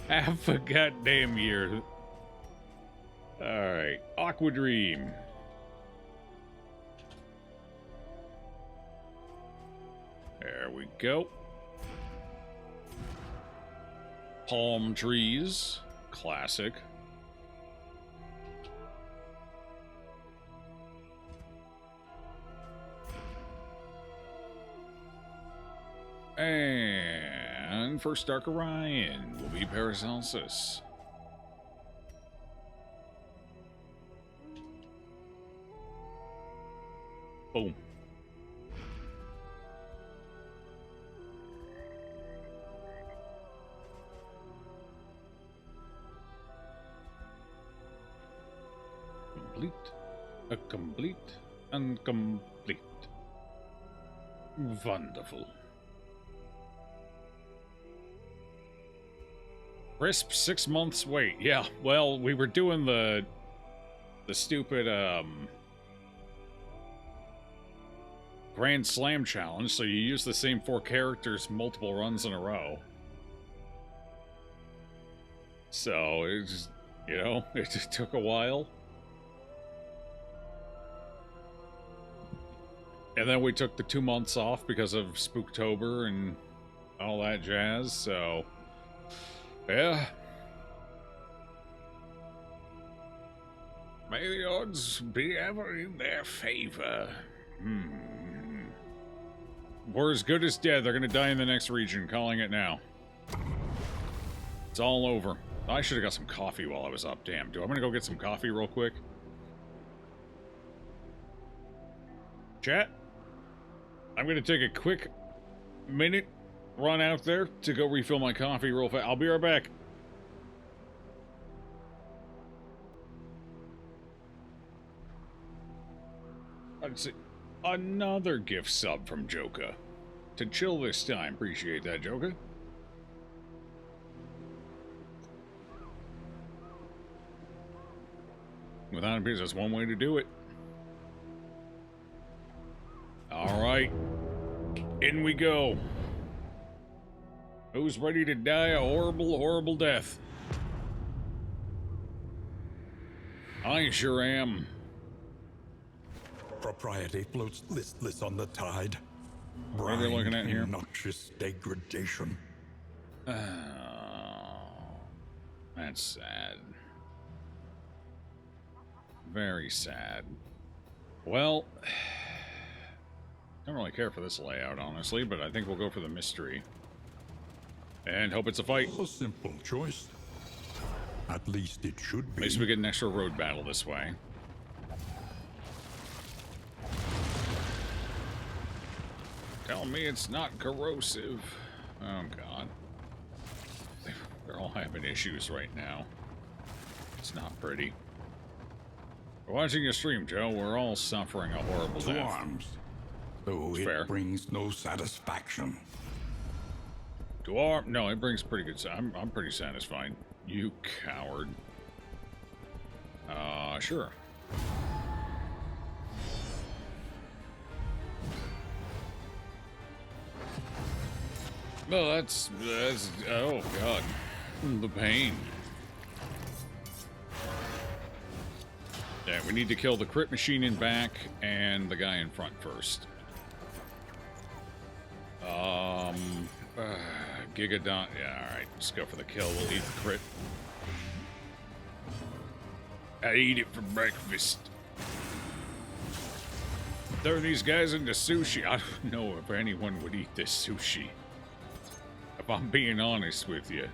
Half a goddamn year. Alright, Aqua Dream. There we go. Palm Trees. Classic. And for Stark Orion will be Paracelsus. Boom. Complete. A complete and complete. Wonderful. Crisp 6 months wait. Yeah, well, we were doing the stupid Grand Slam challenge, so you use the same 4 characters multiple runs in a row. So it just, it just took a while. And then we took the 2 months off because of Spooktober and all that jazz, so yeah. May the odds be ever in their favor. We're as good as dead. They're gonna die in the next region. Calling it now. It's all over. I should have got some coffee while I was up. Damn. I'm gonna go get some coffee real quick. Chat. I'm gonna take a quick minute run out there to go refill my coffee real fast. I'll be right back. Let's see. Another gift sub from Joka. To chill this time. Appreciate that, Joka. Without a piece, that's one way to do it. Alright. In we go. Who's ready to die a horrible, horrible death? I sure am. Propriety floats listless on the tide. What are we looking at here? Noxious degradation. Oh, that's sad. Very sad. Well, don't really care for this layout, honestly, but I think we'll go for the mystery. And hope it's a fight. A simple choice. At least it should be. At least we get an extra road battle this way. Tell me it's not corrosive. Oh, God. They're all having issues right now. It's not pretty. We're watching your stream, Joe. We're all suffering a horrible To death. arms, though It's it fair. brings no satisfaction. To our... No, it brings pretty good... I'm pretty satisfied. You coward. Sure. No, that's... Oh, God. The pain. Yeah, we need to kill the crit machine in back and the guy in front first. Gigadon. Yeah, alright. Let's go for the kill. We'll eat the crit. I eat it for breakfast. Throw these guys into sushi. I don't know if anyone would eat this sushi. If I'm being honest with you.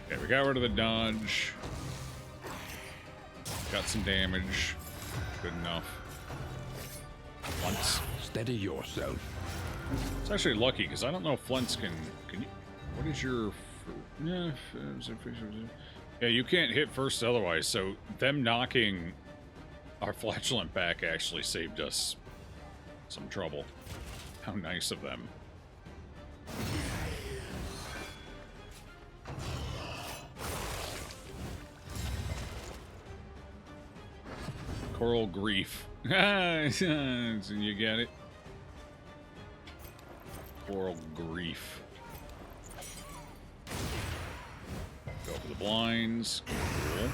Okay, we got rid of the dodge. Got some damage. Good enough. Once. Steady yourself. It's actually lucky because I don't know if Flint's can you? What is your? Yeah, you can't hit first otherwise. So them knocking our flatulent back actually saved us some trouble. How nice of them. Coral Grief. So you get it. Coral Grief. Go for the blinds. Cool.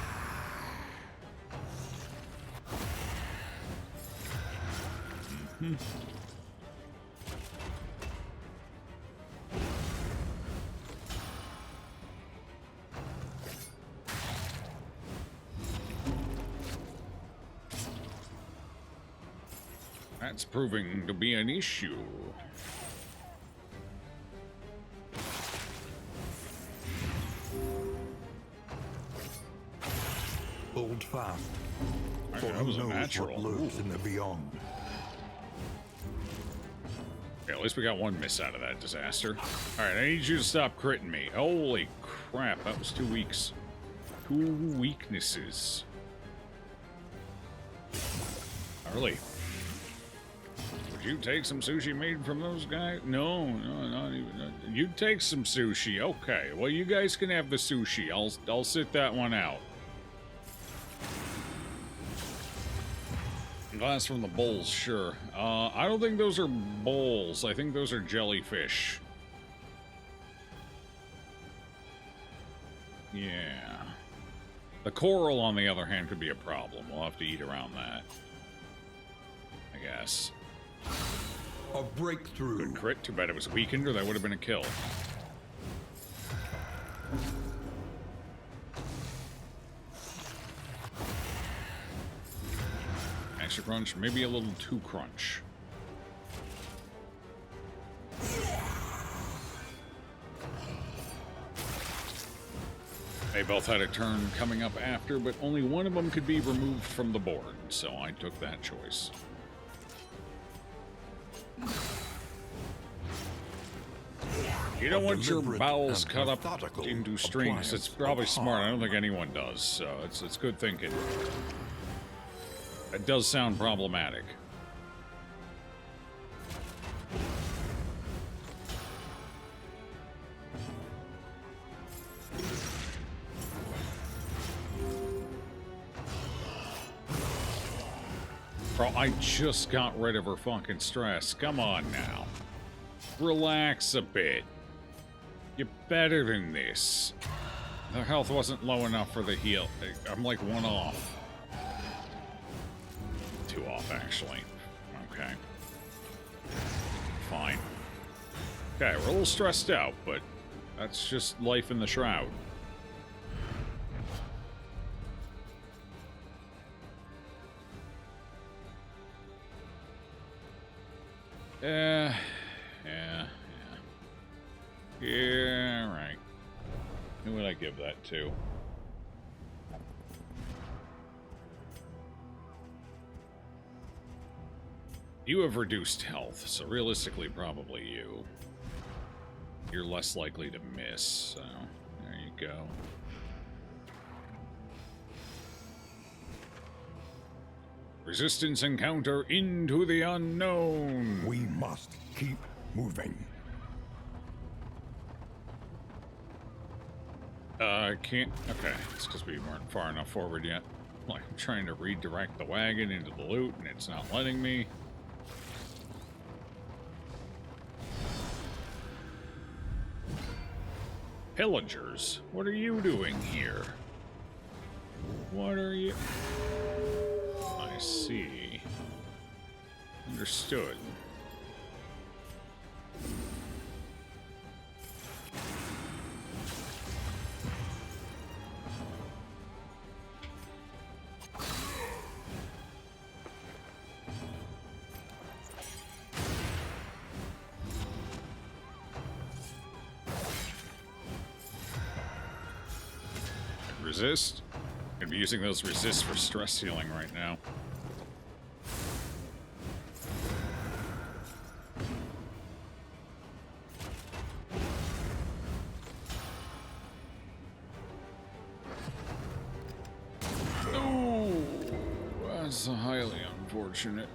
That's proving to be an issue. Hold fast. I For know, that who was a knows natural. what lurks in the beyond. Okay, at least we got one miss out of that disaster. Alright, I need you to stop critting me. Holy crap, that was 2 weeks. 2 weaknesses. Early. Would you take some sushi made from those guys? No, not even. You'd take some sushi. Okay, well, you guys can have the sushi. I'll sit that one out. Glass from the bowls, sure. I don't think those are bowls. I think those are jellyfish. Yeah. The coral, on the other hand, could be a problem. We'll have to eat around that. I guess. A breakthrough. Good crit. Too bad it was weakened, or that would have been a kill. Extra crunch, maybe a little too crunch. They both had a turn coming up after, but only one of them could be removed from the board, so I took that choice. You don't want your deliberate bowels and cut up methodical into strings. It's appliance probably of smart. I harm. don't think anyone does, so it's good thinking. It does sound problematic. Bro, I just got rid of her fucking stress. Come on now. Relax a bit. You're better than this. Her health wasn't low enough for the heal. I'm like one off. 2 two off, actually. Okay. Fine. Okay, we're a little stressed out, but that's just life in the Shroud. Yeah, right. Who would I give that to? You have reduced health, so realistically, probably you. You're less likely to miss, so there you go. Resistance encounter into the unknown. We must keep moving. I can't. Okay, it's because we weren't far enough forward yet. Like, I'm trying to redirect the wagon into the loot, and it's not letting me. Pillagers, what are you doing here? What are you... I see. Understood. Resist. I'm gonna be using those resists for stress healing right now. Oh, that's highly unfortunate.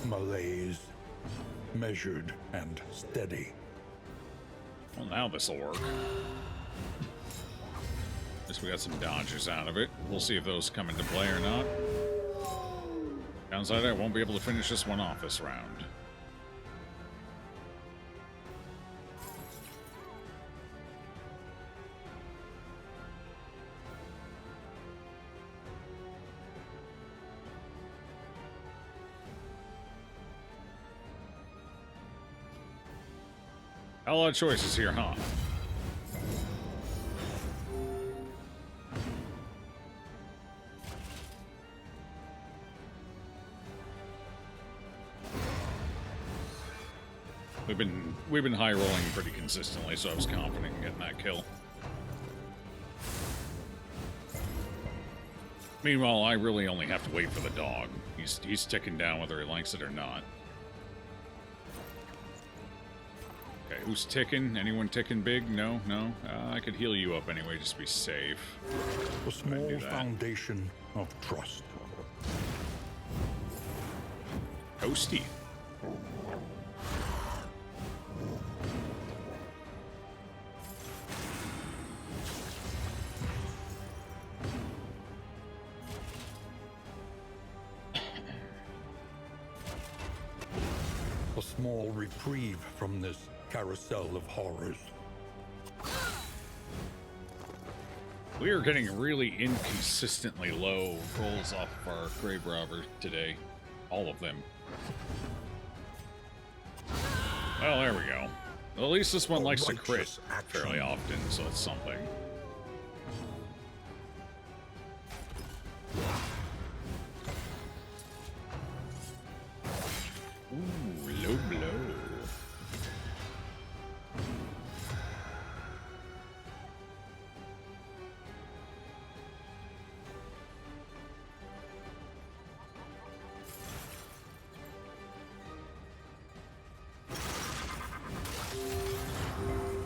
Malaise. Measured and steady. Well, now this'll work. Guess we got some dodges out of it. We'll see if those come into play or not. Downside, I won't be able to finish this one off this round. A lot of choices here, huh? We've been high rolling pretty consistently, so I was confident in getting that kill. Meanwhile, I really only have to wait for the dog. He's ticking down whether he likes it or not. Okay, who's ticking? Anyone ticking big? No? No? I could heal you up anyway, just to be safe. A small foundation of trust. Toasty. A small reprieve from this carousel of horrors. We are getting really inconsistently low rolls off of our Grave Robber today. All of them. Well, there we go. Well, at least this one likes to crit fairly often, so it's something. Ooh, low blow.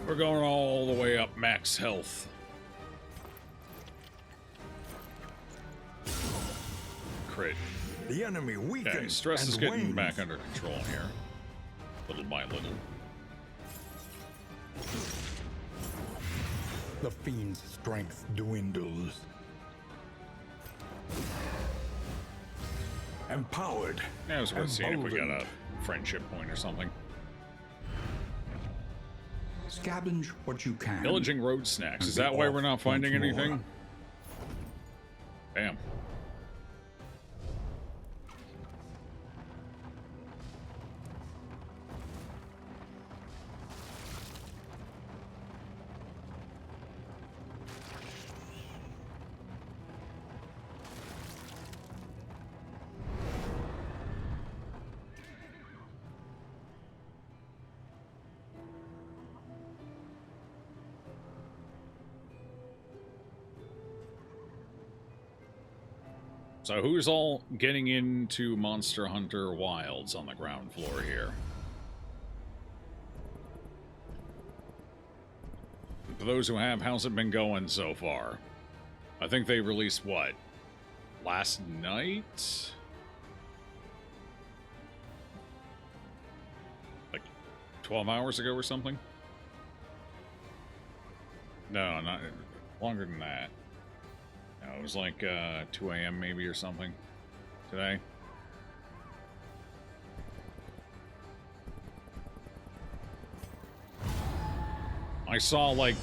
We're going all the way up max health. Crit. The enemy weakens. Okay, stress and is getting wanes. back under control here. Little by little. The fiend's strength dwindles. Empowered. Yeah, I was about to see if we got a emboldened. friendship point or something. Scavenge what you can. Pillaging road snacks. And Is be that why off we're not finding once more. anything? Damn. So who's all getting into Monster Hunter Wilds on the ground floor here? For those who have, how's it been going so far? I think they released, what, last night? Like 12 hours ago or something? No, not longer than that. No, it was like 2 a.m. maybe or something today. I saw like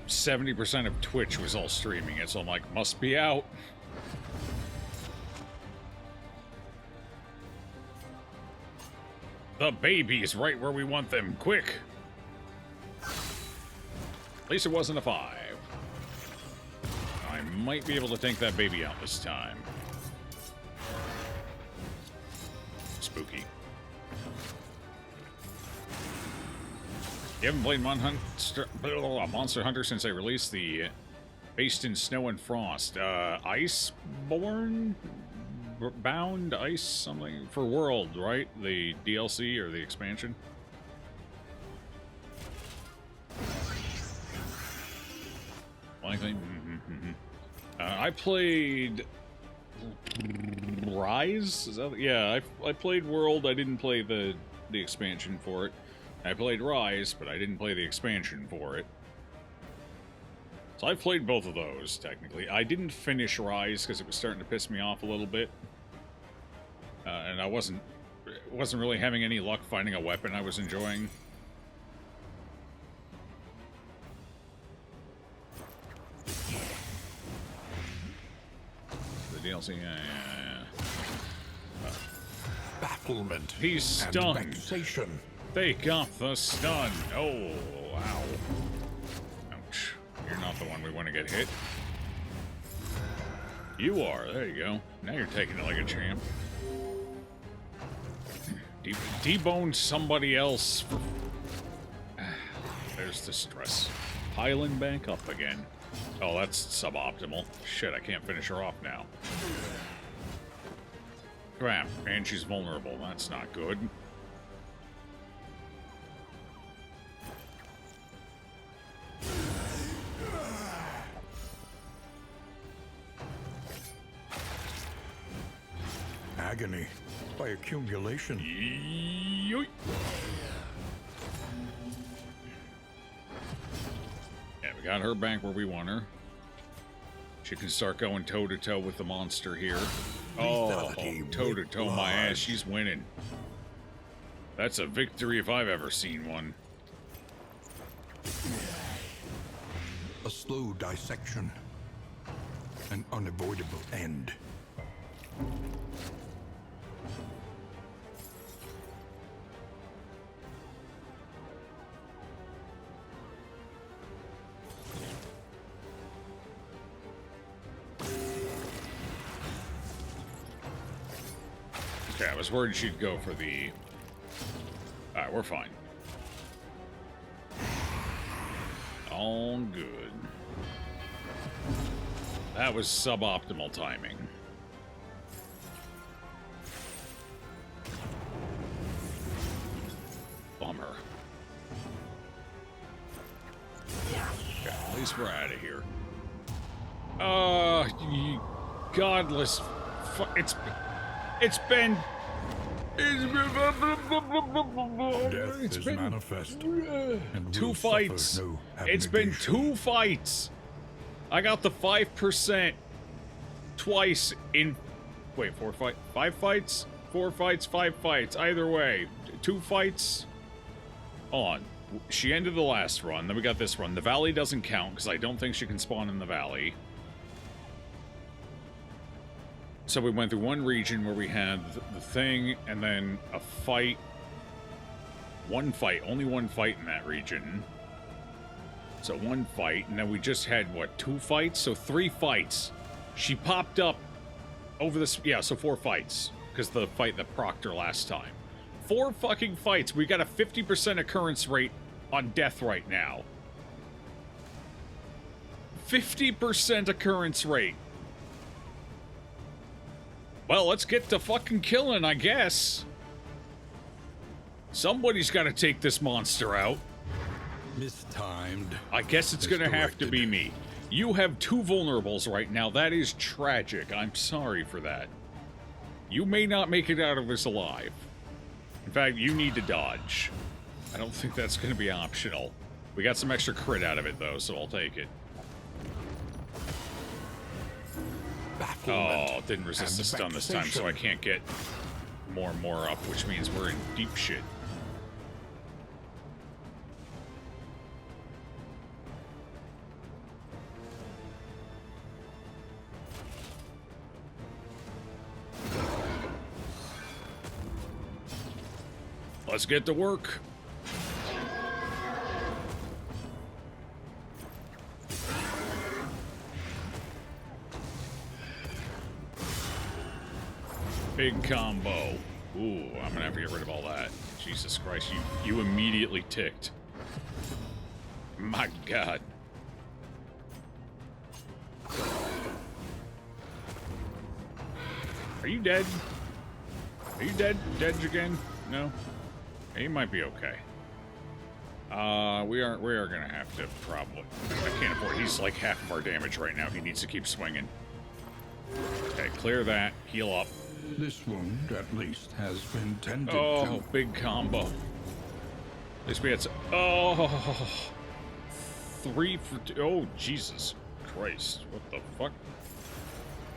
70% of Twitch was all streaming it, so I'm like, must be out. The baby's right where we want them. Quick! At least it wasn't a 5. I might be able to take that baby out this time. Spooky. You haven't played Monster Hunter since they released the Based in Snow and Frost. Iceborne? Bound Ice something? For World, right? The DLC or the expansion? Likely. I played Rise? Is that, yeah, I played World. I didn't play the expansion for it. I played Rise, but I didn't play the expansion for it. So I've played both of those, technically. I didn't finish Rise because it was starting to piss me off a little bit. And I wasn't really having any luck finding a weapon I was enjoying. The DLC, yeah. Bafflement. He's and stunned. vexation. They got the stun. Oh, wow. Ouch. You're not the one we want to get hit. You are. There you go. Now you're taking it like a champ. Debone somebody else. For... There's the stress. Piling back up again. Oh, that's suboptimal. Shit, I can't finish her off now. Crap, and she's vulnerable. That's not good. Agony by accumulation. Yoink. Yeah, we got her back where we want her. She can start going toe-to-toe with the monster here. Oh, Lethality toe-to-toe with my ass. blood. She's winning. That's a victory if I've ever seen one. A slow dissection. An unavoidable end. Okay, I was worried she'd go for the... Alright, we're fine. All good. That was suboptimal timing. Bummer. Okay, at least we're out of here. You godless... It's been... Death It's is been manifest. And two will fights. suffer no It's been abnegation. 2 fights. I got the 5% twice in... Wait, 4 fights? 5 fights? 4 fights, 5 fights. Either way. 2 fights. On. she ended the last run, then we got this run. The valley doesn't count, because I don't think she can spawn in the valley. So we went through one region where we had the thing, and then a fight. One fight, only one fight in that region. So one fight, and then we just had, what, 2 fights? So 3 fights. She popped up over this, yeah, so 4 fights. Because the fight that procced her last time. 4 fucking fights. We got a 50% occurrence rate on death right now. 50% occurrence rate. Well, let's get to fucking killing, I guess. Somebody's got to take this monster out. Mistimed. I guess it's gonna have to be me. You have 2 vulnerables right now. That is tragic. I'm sorry for that. You may not make it out of this alive. In fact, you need to dodge. I don't think that's gonna be optional. We got some extra crit out of it, though, so I'll take it. Oh, didn't resist the stun this time, so I can't get more and more up, which means we're in deep shit. Let's get to work. Big combo. Ooh, I'm gonna have to get rid of all that. Jesus Christ, you immediately ticked. My God. Are you dead? Are you dead? Dead again? No? He might be okay. We are gonna have to probably. I can't afford. He's like half of our damage right now. He needs to keep swinging. Okay, clear that. Heal up. This wound, at least, has been tended to. Oh, big combo. At least we had some. Oh, 3 for 2. Oh, Jesus Christ! What the fuck?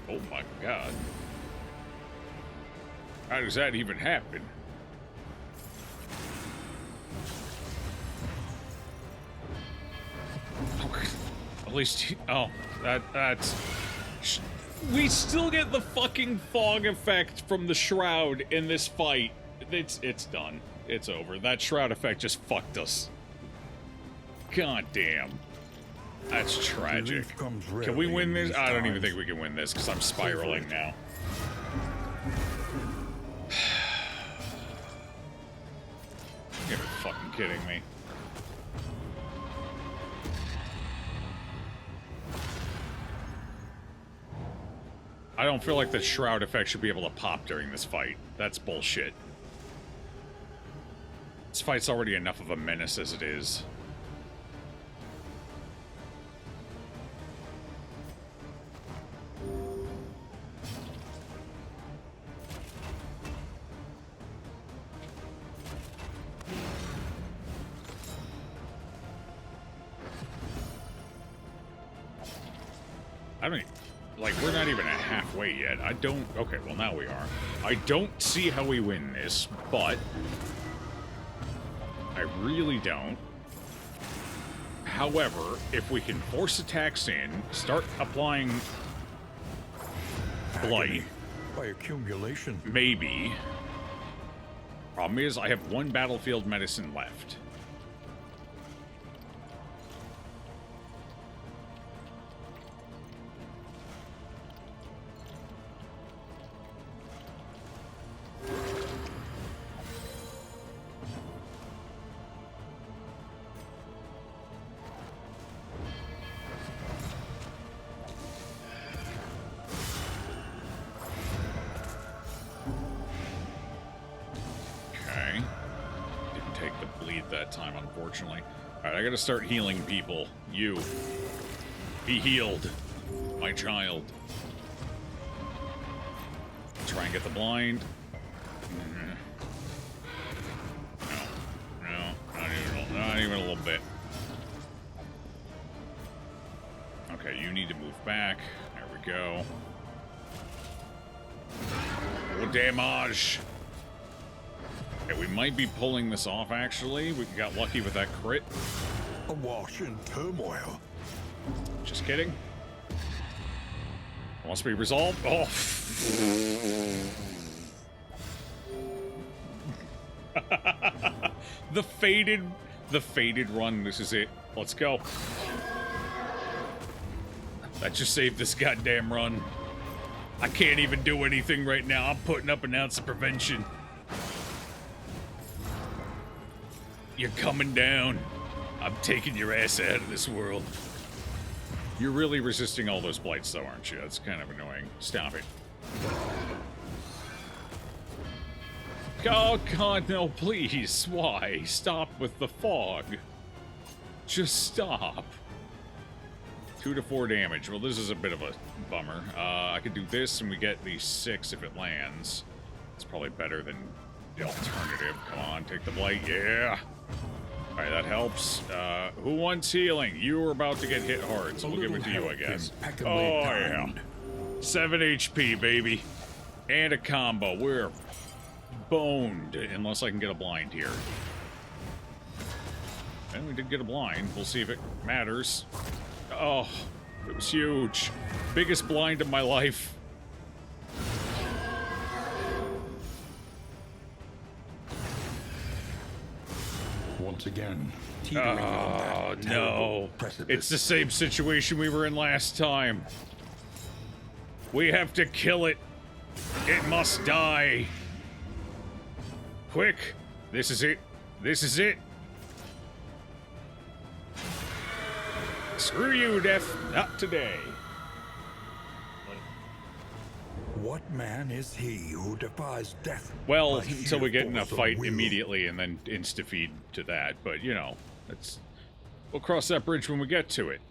Oh my God! How does that even happen? At least, oh, that's... We still get the fucking fog effect from the shroud in this fight. It's done. It's over. That shroud effect just fucked us. God damn. That's tragic. Can we win this? I don't even think we can win this, because I'm spiraling now. You're fucking kidding me. I don't feel like the shroud effect should be able to pop during this fight. That's bullshit. This fight's already enough of a menace as it is. I mean, like, we're not even at halfway yet. I don't... Okay, well, now we are. I don't see how we win this, but... I really don't. However, if we can force attacks in, start applying... Blight... By accumulation. Maybe. Problem is, I have 1 battlefield medicine left. Unfortunately. Alright, I gotta start healing people. You. Be healed. My child. Try and get the blind. No, not even a little bit. Okay, you need to move back. There we go. Oh, damage. Okay, we might be pulling this off, actually. We got lucky with that crit. Awash in turmoil. Just kidding. Must be resolved. Oh. The faded run. This is it. Let's go. That just saved this goddamn run. I can't even do anything right now. I'm putting up an ounce of prevention. You're coming down. I'm taking your ass out of this world. You're really resisting all those blights, though, aren't you? That's kind of annoying. Stop it. Oh, God, no, please. Why? Stop with the fog. Just stop. 2 to 4 damage. Well, this is a bit of a bummer. I could do this, and we get the 6 if it lands. It's probably better than the alternative. Come on, take the blight. Yeah. All right, that helps. Who wants healing? You were about to get hit hard, so we'll give it to you, I guess. Oh, yeah. 7 HP, baby. And a combo. We're boned, unless I can get a blind here. And we did get a blind. We'll see if it matters. Oh, it was huge. Biggest blind of my life. Once again, Oh, no. It's the same situation we were in last time. We have to kill it. It must die. Quick. This is it. This is it. Screw you, Death. Not today. What man is he who defies death? Well, by until we sheer get in a force of fight will? immediately and then insta-feed to that. But, you know, we'll cross that bridge when we get to it.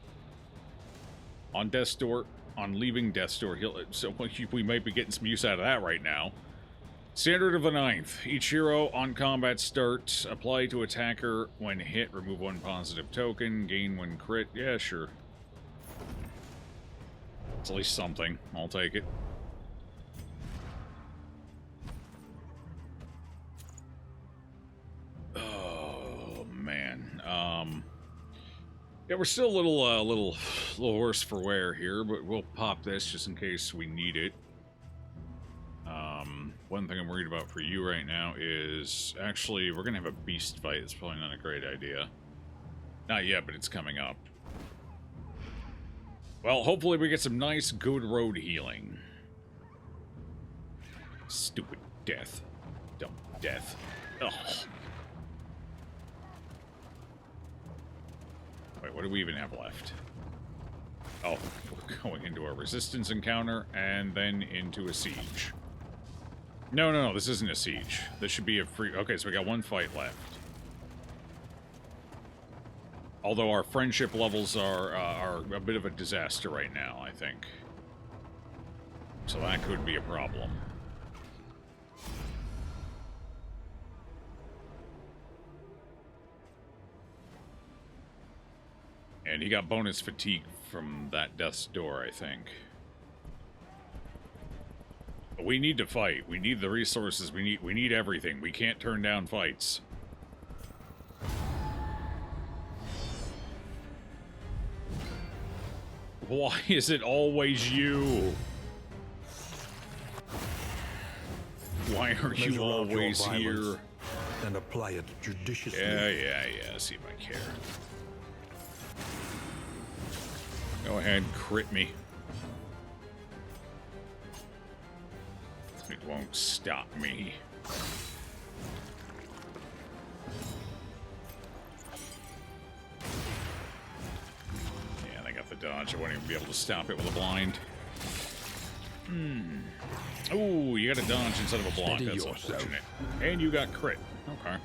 On Death's Door, on leaving Death's Door, so we might be getting some use out of that right now. Standard of the 9th. Each hero on combat start, apply to attacker when hit, remove 1 positive token, gain 1 crit. Yeah, sure. It's at least something. I'll take it. Oh, man. Yeah, we're still a little worse for wear here, but we'll pop this just in case we need it. One thing I'm worried about for you right now is... Actually, we're gonna have a beast fight. It's probably not a great idea. Not yet, but it's coming up. Well, hopefully we get some nice, good road healing. Stupid death. Dumb death. Ugh. Wait, what do we even have left? Oh, we're going into a resistance encounter and then into a siege. No, this isn't a siege. This should be a free... Okay, so we got 1 fight left. Although our friendship levels are a bit of a disaster right now, I think. So that could be a problem. And he got bonus fatigue from that Death's Door, I think. But we need to fight. We need the resources. We need everything. We can't turn down fights. Why is it always you? Why are you Measure out your always violence here? And apply it judiciously. Yeah. See if I care. Go ahead, crit me. It won't stop me. Yeah, they got the dodge. I won't even be able to stop it with a blind. Ooh, you got a dodge instead of a block. Steady That's yourself. unfortunate. And you got crit. Okay.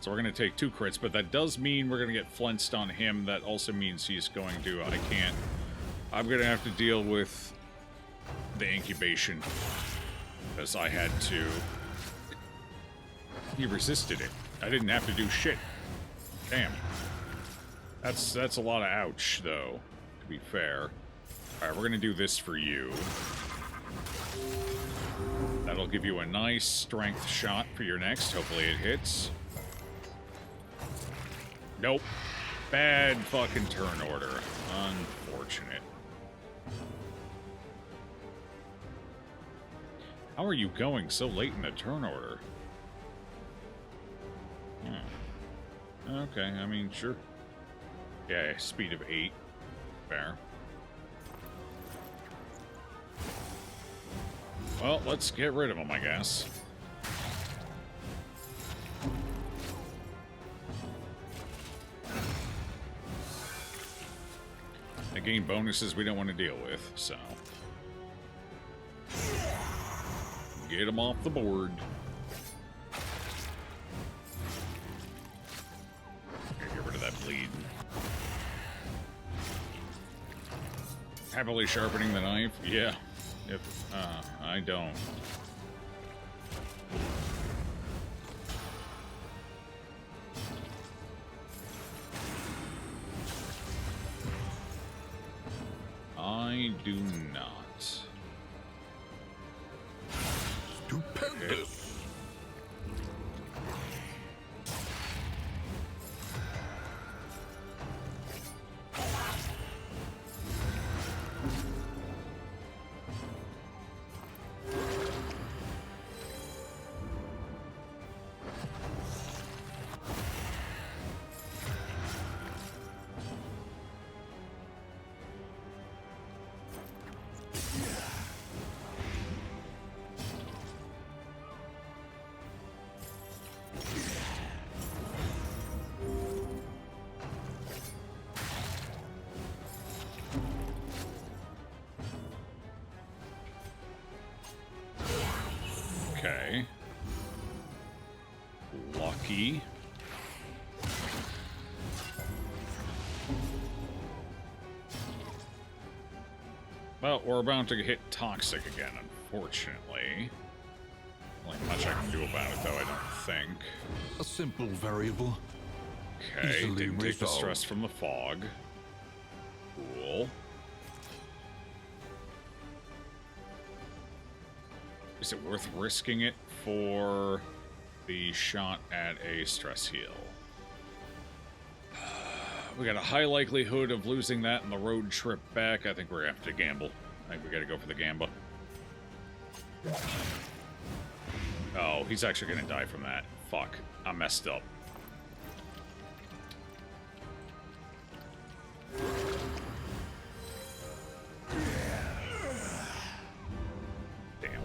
So we're going to take 2 crits, but that does mean we're going to get flinched on him. That also means he's going to... I'm going to have to deal with the incubation. Because I had to... He resisted it. I didn't have to do shit. Damn. That's a lot of ouch, though, to be fair. Alright, we're going to do this for you. That'll I'll give you a nice strength shot for your next. Hopefully it hits. Nope. Bad fucking turn order. Unfortunate. How are you going so late in the turn order? Okay, I mean, sure. Yeah, speed of 8. Fair. Well, let's get rid of him, I guess. They gain bonuses we don't want to deal with, so... Get him off the board. Get rid of that bleed. Happily sharpening the knife? Yeah. I don't. I do not. Stupendous! Okay. Lucky. Well, we're about to get toxic again, unfortunately. Only much I can do about it, though, I don't think. A simple variable. Okay, Easily didn't take the resolved. stress from the fog. Cool. Is it worth risking it for the shot at a stress heal? We got a high likelihood of losing that in the road trip back. I think we're gonna have to gamble. I think we gotta go for the gamble. Oh, he's actually gonna die from that. Fuck. I messed up. Damn.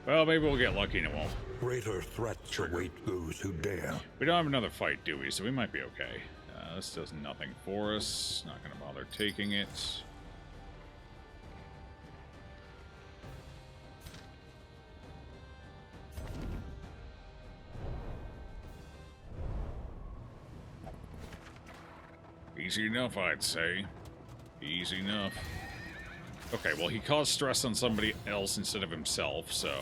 Well, maybe we'll get lucky and it won't. Greater threats await those who dare. We don't have another fight, do we? So we might be okay. This does nothing for us. Not gonna bother taking it. Easy enough, I'd say. Easy enough. Okay, well, he caused stress on somebody else instead of himself, so...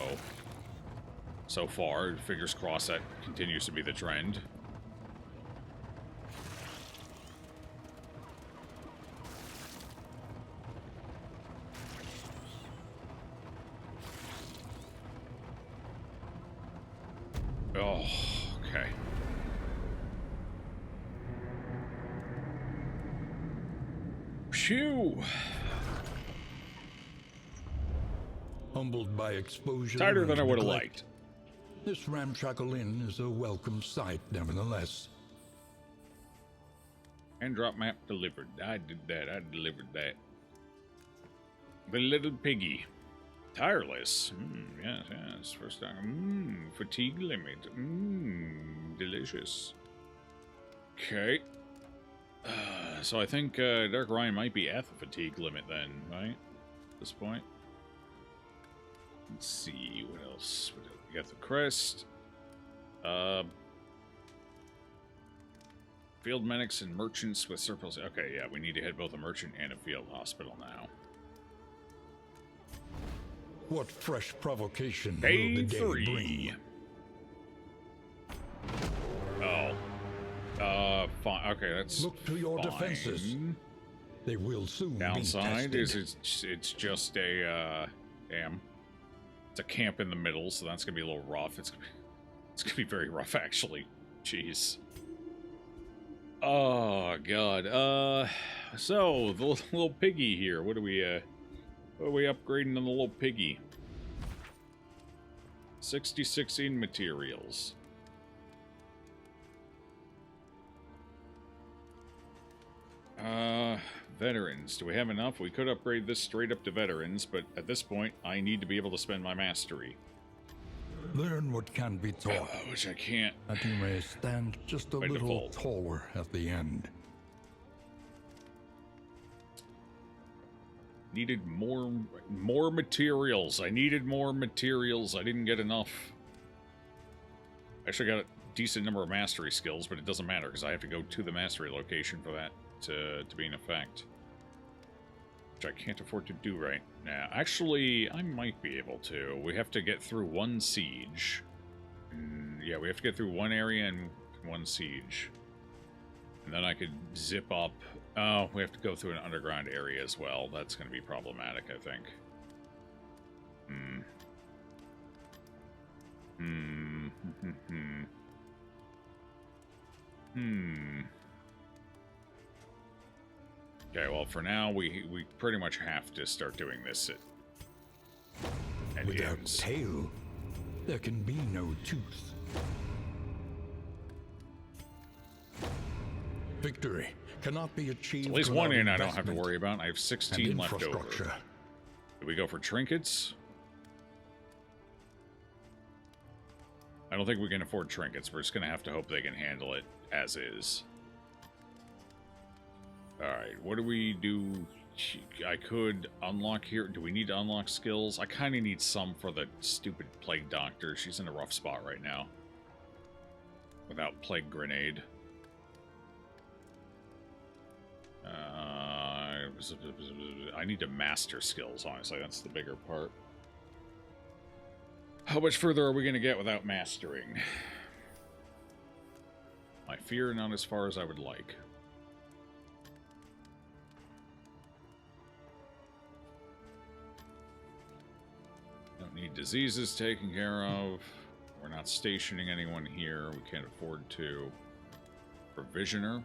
So far, fingers crossed that continues to be the trend. Oh, okay. Phew! Humbled by exposure. Tighter and than I would have neglect, liked. This ramshackle inn is a welcome sight, nevertheless. And drop map delivered. I did that. I delivered that. The little piggy. Tireless. Yes, yes. First time. Fatigue limit. Delicious. Okay. So I think Dark Ryan might be at the fatigue limit then, right? At this point. Let's see. What else? We got the crest. Field medics and merchants with surplus. Okay, yeah, we need to hit both a merchant and a field hospital now. What fresh provocation will Day the day 3. bring? Oh. Fine. Okay, that's Look to your fine. defenses. They will soon Downside be is tested. it's just a, damn. It's a camp in the middle, so that's gonna be a little rough. It's gonna be very rough, actually. Jeez. Oh god. So the little piggy here. What are we upgrading on the little piggy? 66 in materials. Veterans. Do we have enough? We could upgrade this straight up to veterans, but at this point, I need to be able to spend my mastery. Learn what can be taught, Which I can't. that you may stand just a By little default. taller at the end. Needed more materials. I needed more materials. I didn't get enough. Actually got a decent number of mastery skills, but it doesn't matter because I have to go to the mastery location for that to be in effect. Which I can't afford to do right now. Actually, I might be able to. We have to get through one siege. Yeah, we have to get through one area and one siege. And then I could zip up. Oh, we have to go through an underground area as well. That's going to be problematic, I think. Okay, well, for now, we pretty much have to start doing this at Without ends. tail, there can be no tooth. Victory cannot be achieved. At least without one in I don't have to investment worry about. I have and 16 left over. infrastructure. Do we go for trinkets? I don't think we can afford trinkets. We're just going to have to hope they can handle it as is. Alright, what do we do? I could unlock here. Do we need to unlock skills? I kind of need some for the stupid Plague Doctor. She's in a rough spot right now. Without Plague Grenade. I need to master skills, honestly. That's the bigger part. How much further are we going to get without mastering? I fear not as far as I would like. Don't need diseases taken care of. We're not stationing anyone here. We can't afford to. Provisioner.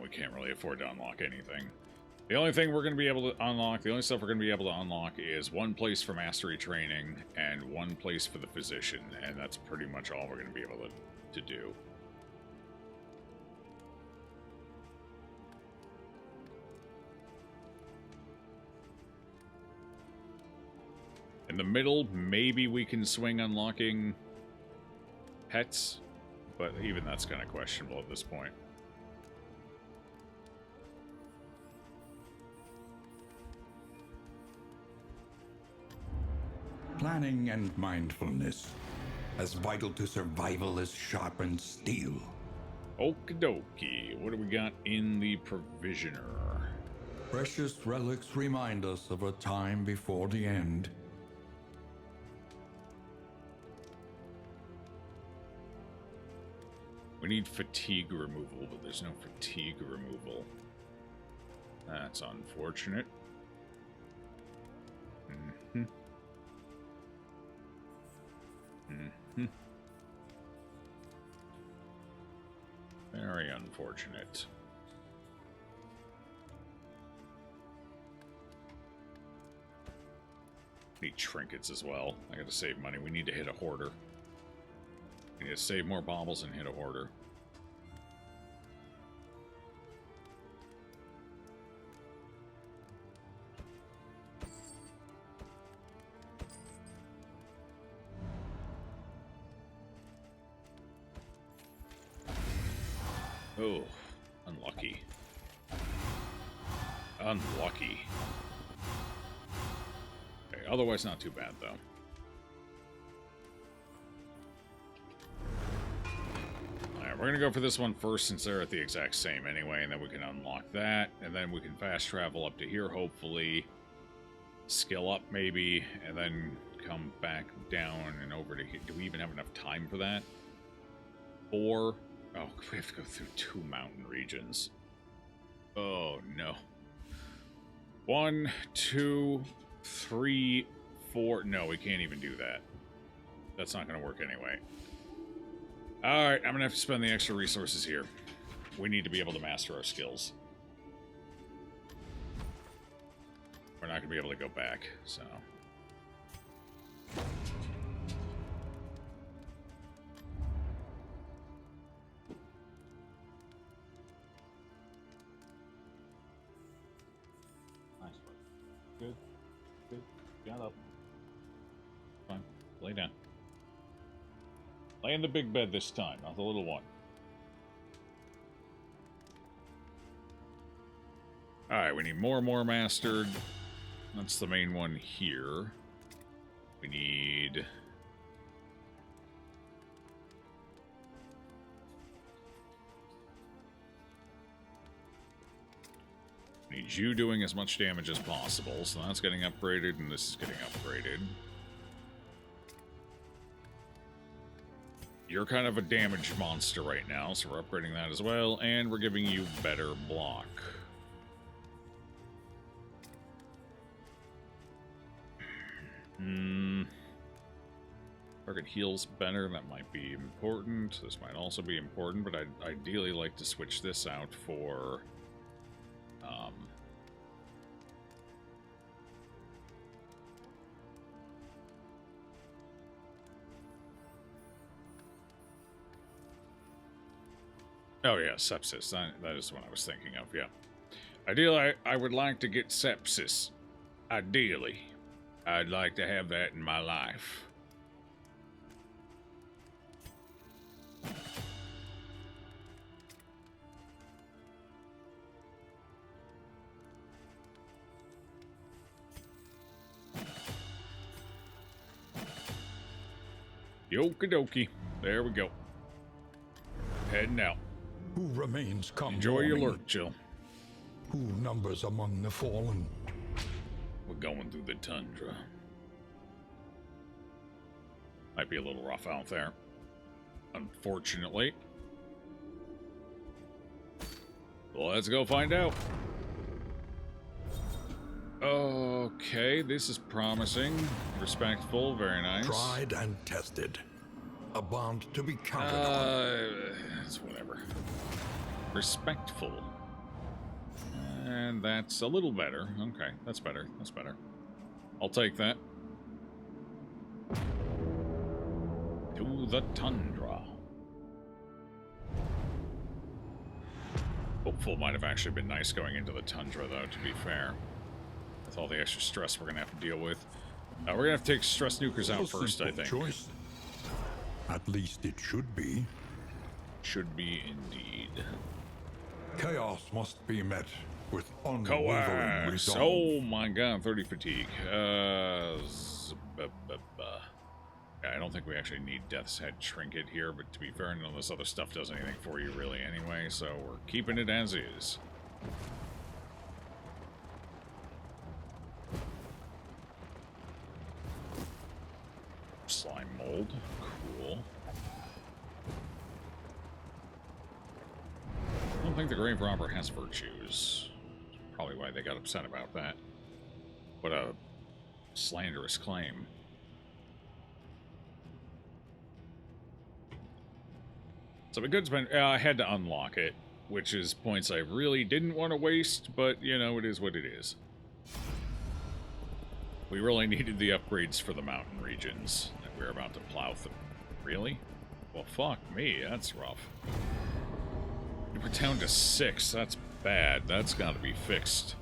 We can't really afford to unlock anything. The only thing we're going to be able to unlock, the only stuff we're going to be able to unlock is one place for mastery training and one place for the physician, and that's pretty much all we're going to be able to do. In the middle, maybe we can swing unlocking pets, but even that's kind of questionable at this point. Planning and mindfulness, as vital to survival as sharpened steel. Okie dokie. What do we got in the Provisioner? Precious relics remind us of a time before the end. We need fatigue removal, but there's no fatigue removal. That's unfortunate. Very unfortunate. Need trinkets as well. I gotta save money. We need to hit a hoarder. We need to save more baubles and hit a hoarder. Oh, unlucky. Unlucky. Okay, otherwise not too bad, though. Alright, we're gonna go for this one first since they're at the exact same anyway, and then we can unlock that, and then we can fast travel up to here, hopefully. Skill up, maybe, and then come back down and over to here. Do we even have enough time for that? 4. Oh, we have to go through 2 mountain regions. Oh, no. 1, 2, 3, 4. No, we can't even do that. That's not going to work anyway. Alright, I'm going to have to spend the extra resources here. We need to be able to master our skills. We're not going to be able to go back, so... Nice work. Good. Good. Get up. Fine. Lay down. Lay in the big bed this time, not the little one. Alright, we need more mastered. That's the main one here. We need... Need you doing as much damage as possible, so that's getting upgraded, and this is getting upgraded. You're kind of a damage monster right now, so we're upgrading that as well, and we're giving you better block. Target heals better, that might be important. This might also be important, but I'd ideally like to switch this out for... Oh yeah, sepsis. That is what I was thinking of, yeah. Ideally, I would like to get sepsis. Ideally. I'd like to have that in my life. Okie dokie. There we go. Heading out. Who remains come Enjoy your morning? lurk, Jill. Who numbers among the fallen? We're going through the tundra. Might be a little rough out there, unfortunately. Well, let's go find out. Okay, this is promising. Respectful, very nice. Tried and tested. A bond to be counted on. It's whatever. Respectful. And that's a little better. Okay, that's better. That's better. I'll take that. To the tundra. Hopeful might have actually been nice going into the tundra, though, to be fair. With all the extra stress we're going to have to deal with. We're going to have to take stress nukers out first, I think. Choice. At least it should be. Should be indeed. Chaos must be met with unwavering Coax! resolve. Oh my god, 30 fatigue. Yeah, I don't think we actually need Death's Head Trinket here, but to be fair, none of this other stuff does anything for you really anyway, so we're keeping it as is. Slime mold. Cool. I don't think the Grave Robber has virtues. Probably why they got upset about that. What a slanderous claim. So we could spend... I had to unlock it, which is points I really didn't want to waste, but, you know, it is what it is. We really needed the upgrades for the mountain regions that we're about to plow through. Really? Well, fuck me, that's rough. We're down to 6, that's bad. That's gotta be fixed.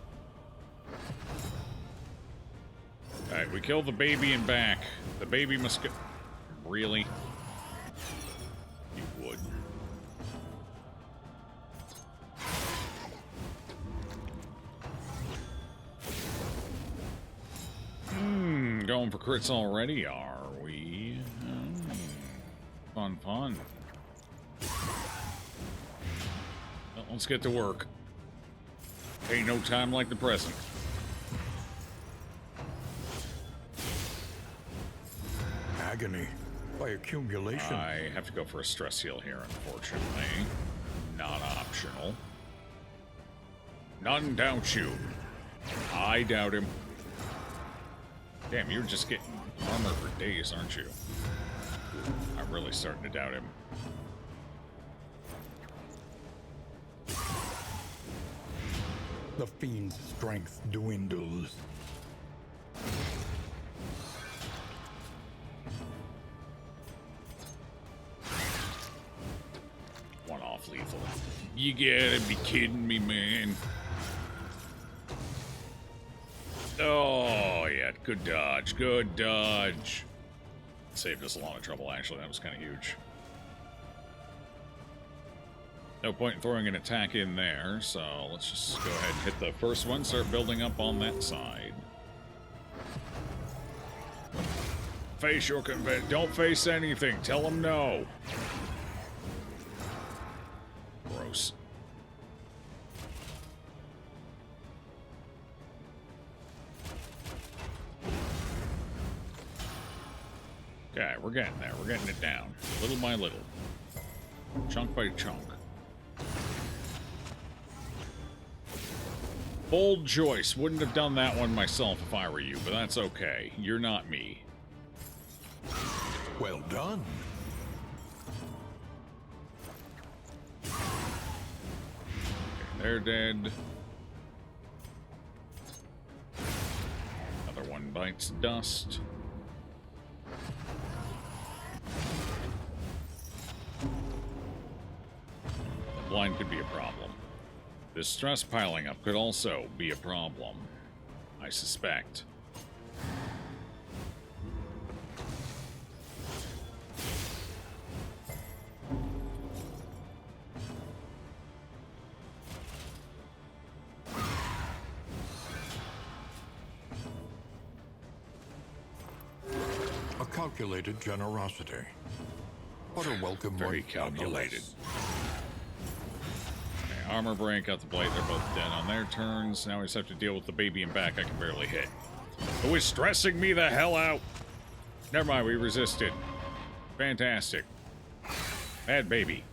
Alright, we killed the baby and back. The baby must get... Really? You would. Going for crits already, are we? Fun, fun. Well, let's get to work. Ain't no time like the present. agony by accumulation. I have to go for a stress heal here, unfortunately. Not optional. None doubt you. I doubt him. Damn, you're just getting armor for days, aren't you? I'm really starting to doubt him. The fiend's strength dwindles. One off lethal. You gotta be kidding me, man. Oh, yeah. Good dodge. Good dodge. Saved us a lot of trouble, actually. That was kind of huge. No point in throwing an attack in there, so let's just go ahead and hit the first one, start building up on that side. Face your convent. Don't face anything. Tell them no. Gross. Okay, we're getting there. We're getting it down. Little by little. Chunk by chunk. Bold choice. Wouldn't have done that one myself if I were you, but that's okay. You're not me. Well done. Okay, they're dead. Another one bites dust. The blind could be a problem. This stress piling up could also be a problem, I suspect. A calculated generosity. What a welcome Very one, calculated. nonetheless. Okay, armor break, out the blade. They're both dead on their turns. Now we just have to deal with the baby in back I can barely hit. Who is stressing me the hell out? Never mind, we resisted. Fantastic. Bad baby.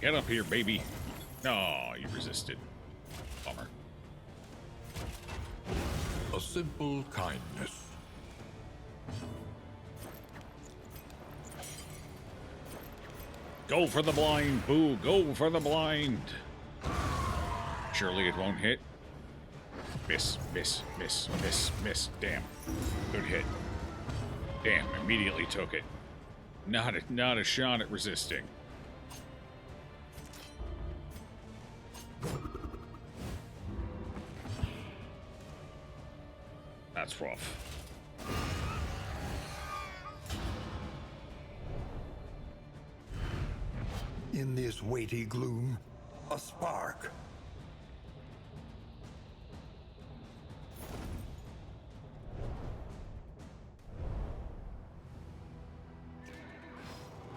Get up here, baby. No, you resisted. Bummer. A simple kindness. Go for the blind, Boo. Go for the blind. Surely it won't hit. Miss, miss, miss, miss, miss. Damn. Good hit. Damn, immediately took it. Not a shot at resisting. That's rough. In this weighty gloom, a spark.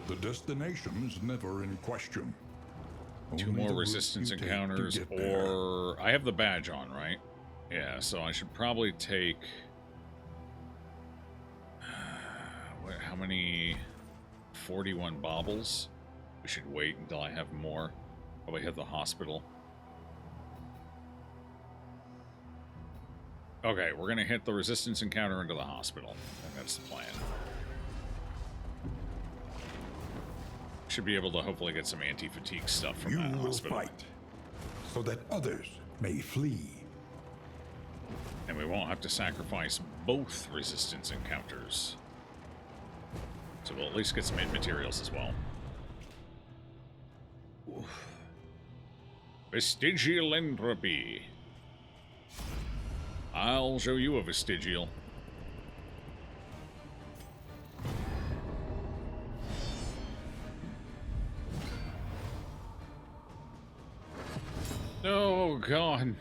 The destination is never in question. Two Only more the route resistance you take to encounters, get there. or I have the badge on, right? Yeah, so I should probably take. How many? 41 baubles. We should wait until I have more. Probably hit the hospital. Okay, we're gonna hit the resistance encounter into the hospital. I think that's the plan. Should be able to hopefully get some anti-fatigue stuff from You that will hospital. fight, so that others may flee. And we won't have to sacrifice both resistance encounters. So we'll at least get some aid materials as well. Oof. Vestigial entropy. I'll show you a vestigial. Oh, God.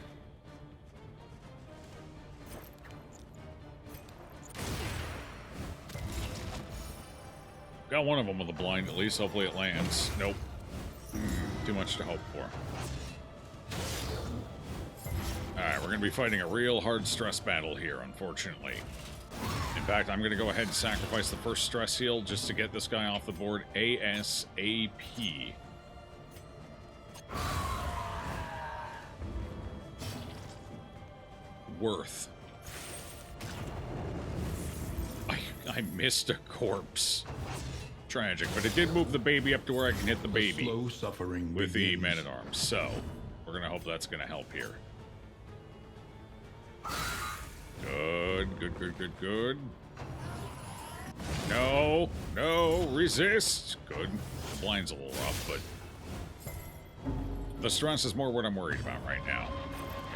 Got one of them with a blind, at least. Hopefully it lands. Nope. Too much to hope for. Alright, we're going to be fighting a real hard stress battle here, unfortunately. In fact, I'm going to go ahead and sacrifice the first stress heal just to get this guy off the board ASAP. Worth. I missed a corpse. Tragic, but it did move the baby up to where I can hit the baby Slow suffering with the begins. man-at-arms. So, we're going to hope that's going to help here. Good. No, resist. Good. The blind's a little rough, but the stress is more what I'm worried about right now,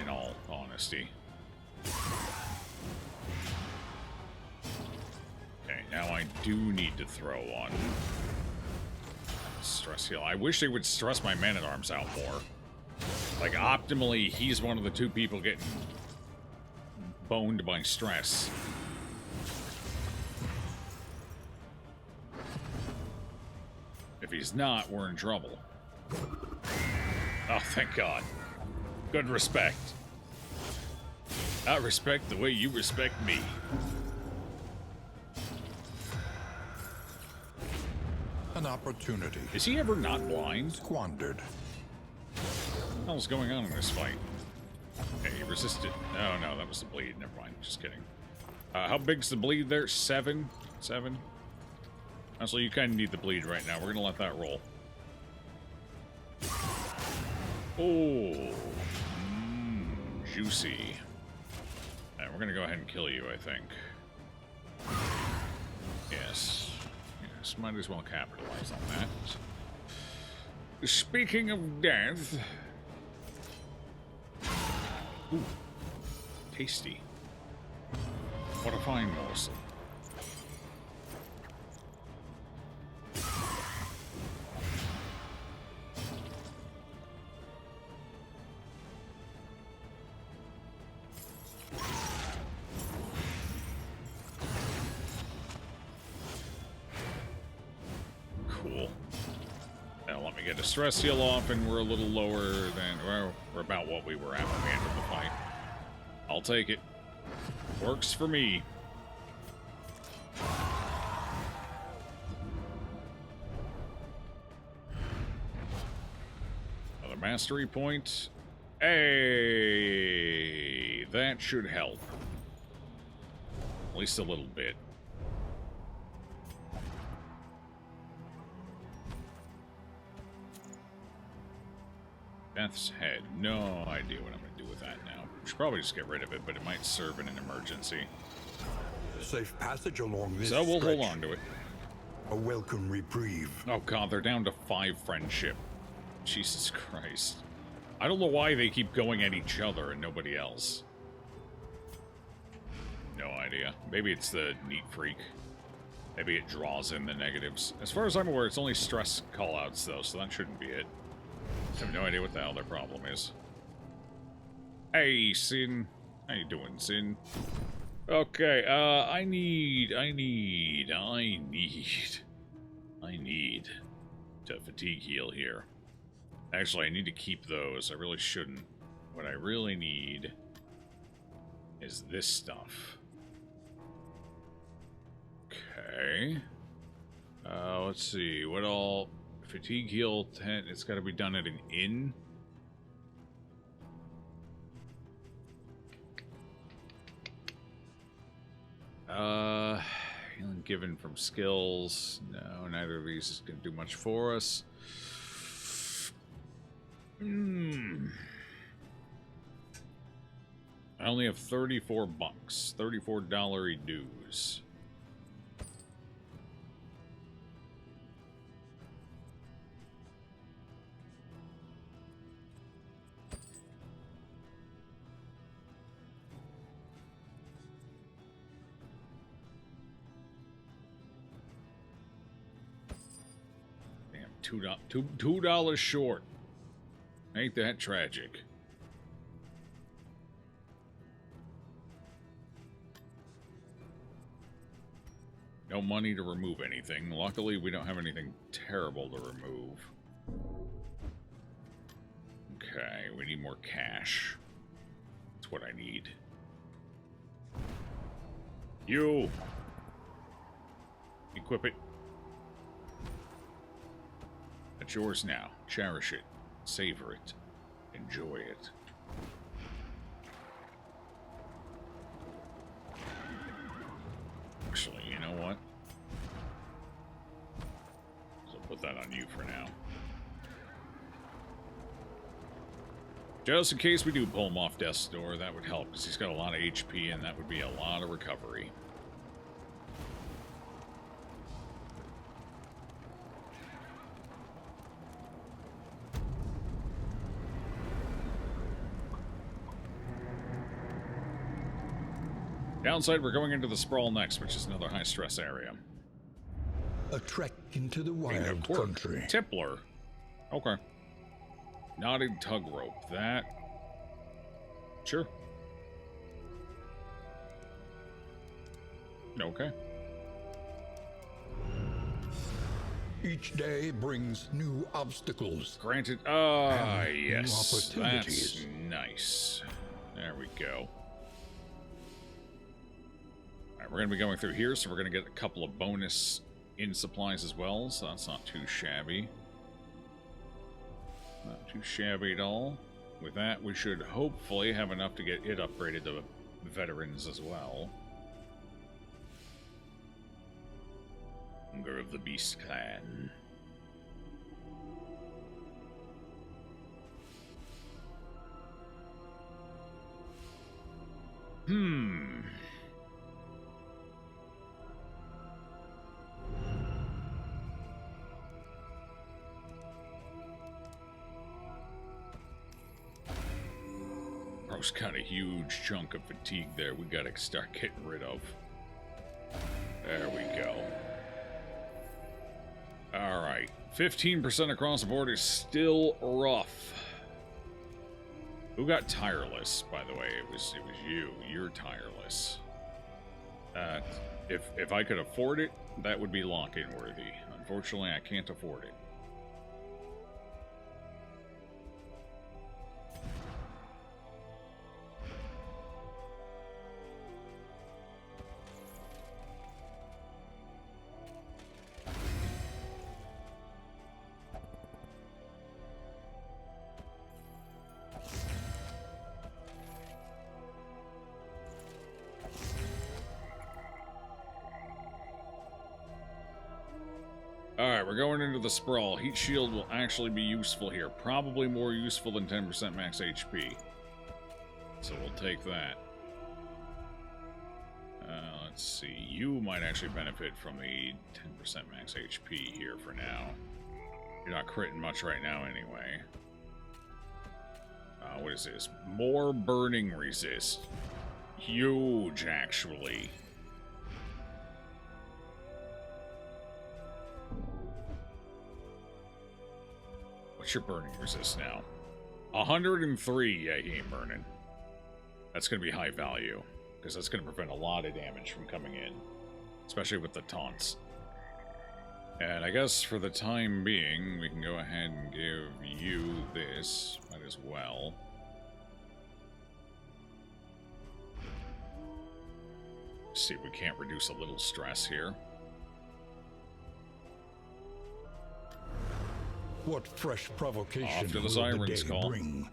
in all honesty. Okay, now I do need to throw on stress heal. I wish they would stress my man-at-arms out more. Like, optimally, he's one of the two people getting boned by stress. If he's not, we're in trouble. Oh, thank God. Good respect. I respect the way you respect me. An opportunity Is he ever not blind? squandered. What the hell's going on in this fight? Okay, he resisted. Oh, no, that was the bleed. Never mind. Just kidding. How big's the bleed there? 7? 7? Honestly, you kind of need the bleed right now. We're going to let that roll. Oh. Juicy. Alright, we're going to go ahead and kill you, I think. Yes. Yes, might as well capitalize on that. Speaking of death... Ooh. Tasty. What a fine morsel. Cool. Now let me get a stress heal off, and we're a little lower than, well, we're about what we were at when we ended the fight. I'll take it. Works for me. Another mastery point. Hey, that should help. At least a little bit. Death's Head. No idea what I'm going to do with that now. We should probably just get rid of it, but it might serve in an emergency. Safe passage along this So we'll stretch. hold on to it. A welcome reprieve. Oh god, they're down to 5 friendship. Jesus Christ. I don't know why they keep going at each other and nobody else. No idea. Maybe it's the neat freak. Maybe it draws in the negatives. As far as I'm aware, it's only stress callouts though, so that shouldn't be it. I have no idea what the hell their problem is. Hey, Sin. How you doing, Sin? Okay, I need to fatigue heal here. Actually, I need to keep those. I really shouldn't. What I really need is this stuff. Okay. Let's see. What all... Fatigue heal 10. It's got to be done at an inn. Healing given from skills. No, neither of these is going to do much for us. I only have 34 bucks. $34 dues. $2 short. Ain't that tragic? No money to remove anything. Luckily, we don't have anything terrible to remove. Okay, we need more cash. what I need. You! Equip it. It's yours now. Cherish it. Savor it. Enjoy it. Actually, you know what? So put that on you for now. Just in case we do pull him off death's door, that would help, because he's got a lot of HP, and that would be a lot of recovery. Downside, we're going into the Sprawl next, which is another high-stress area. A trek into the wild country. Tippler. Okay. Knotted tug rope. That... Sure. Okay. Each day brings new obstacles. Granted. And Yes. new That's opportunities. nice. There we go. Alright, we're going to be going through here, so we're going to get a couple of bonus in supplies as well, so that's not too shabby. Not too shabby at all. With that, we should hopefully have enough to get it upgraded to veterans as well. Hunger of the Beast Clan. Bro's got a huge chunk of fatigue there we gotta start getting rid of. There we go. Alright. 15% across the board is still rough. Who got tireless, by the way? It was you. You're tireless. If I could afford it, that would be lock-in worthy. Unfortunately, I can't afford it. Alright, we're going into the Sprawl. Heat Shield will actually be useful here. Probably more useful than 10% max HP. So we'll take that. Let's see. You might actually benefit from the 10% max HP here for now. You're not critting much right now anyway. What is this? More burning resist. Huge, actually. What's your burning resist now? 103. Yeah, he ain't burning. That's going to be high value, because that's going to prevent a lot of damage from coming in, especially with the taunts. And I guess for the time being, we can go ahead and give you this. Might as well. See if we can't reduce a little stress here. What fresh provocation Off to the will Siren's day call. bring?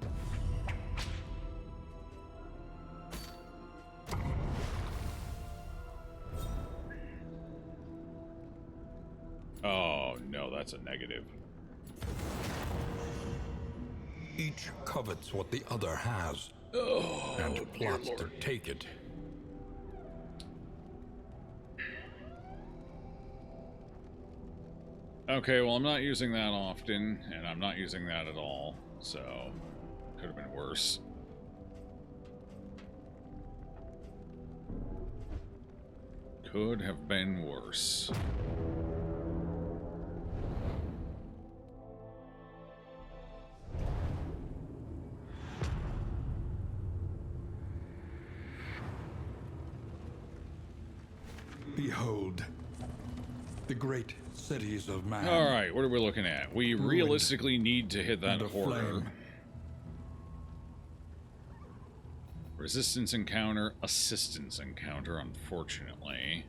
Oh, no, that's a negative. Each covets what the other has, and plots to take it. Okay, well, I'm not using that often, and I'm not using that at all, so could have been worse. Could have been worse. Behold, the great cities of man. Alright, what are we looking at? We realistically need to hit that and hoarder. aflame. Resistance encounter, assistance encounter, unfortunately.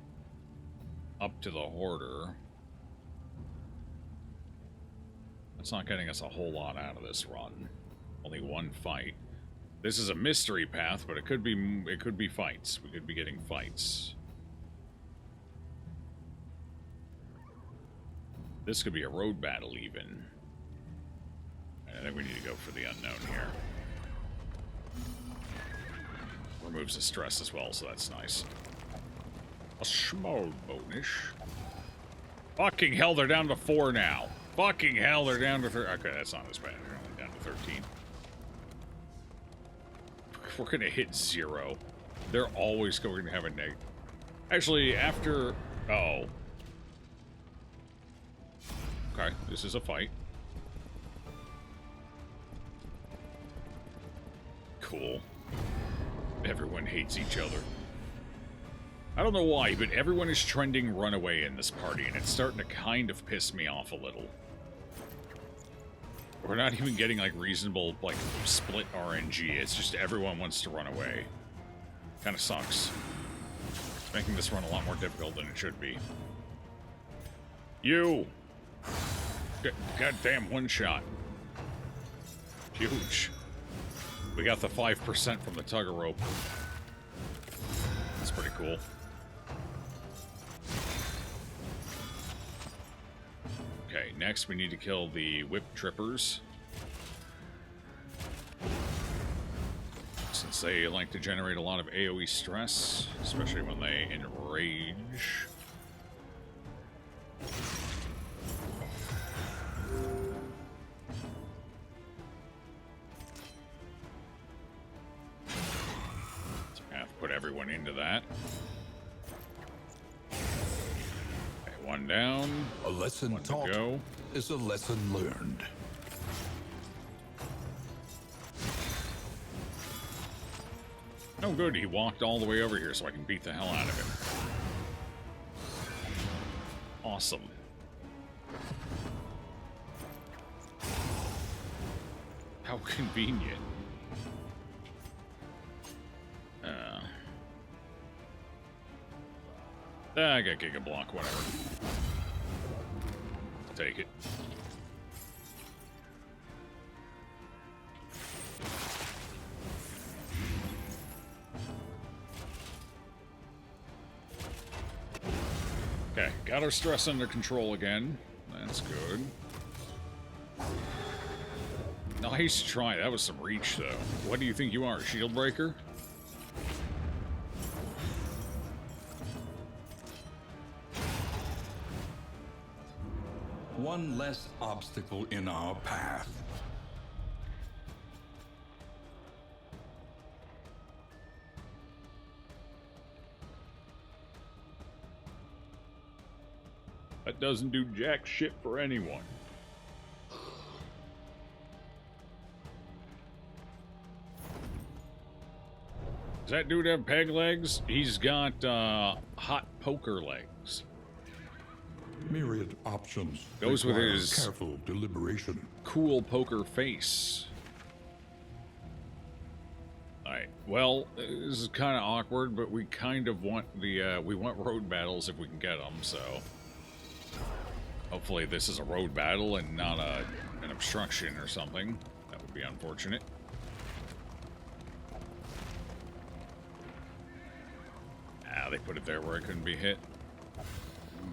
Up to the Hoarder. That's not getting us a whole lot out of this run. Only one fight. This is a mystery path, but it could be fights. We could be getting fights. This could be a road battle even. And I think we need to go for the unknown here. Removes the stress as well, so that's nice. A small bonus. Fucking hell, they're down to 4 now. Fucking hell, they're down to 3. Okay, that's not as bad. They're only down to 13. We're gonna hit 0. They're always going to have a negative. Actually, after... Oh. Okay, this is a fight. Cool. Everyone hates each other. I don't know why, but everyone is trending runaway in this party, and it's starting to kind of piss me off a little. We're not even getting, like, reasonable, like, split RNG. It's just everyone wants to run away. Kind of sucks. It's making this run a lot more difficult than it should be. You! Goddamn one shot. Huge. We got the 5% from the tugger rope. That's pretty cool. Okay, next we need to kill the whip trippers. Since they like to generate a lot of AoE stress, especially when they enrage. So I have to put everyone into that. One down. A lesson One to taught go. is a lesson learned. Oh good, he walked all the way over here so I can beat the hell out of him. Awesome. How convenient. I got Giga Block, whatever. Take it. Okay, got our stress under control again. That's good. Nice try. That was some reach, though. What do you think you are, a shield breaker? One less obstacle in our path. That doesn't do jack shit for anyone. Does that dude have peg legs? He's got hot poker legs. Myriad options. Goes with require his- careful deliberation. Cool poker face. Alright, well, this is kind of awkward, but we kind of want the, we want road battles if we can get them, so... Hopefully this is a road battle and not an obstruction or something. That would be unfortunate. Ah, they put it there where it couldn't be hit.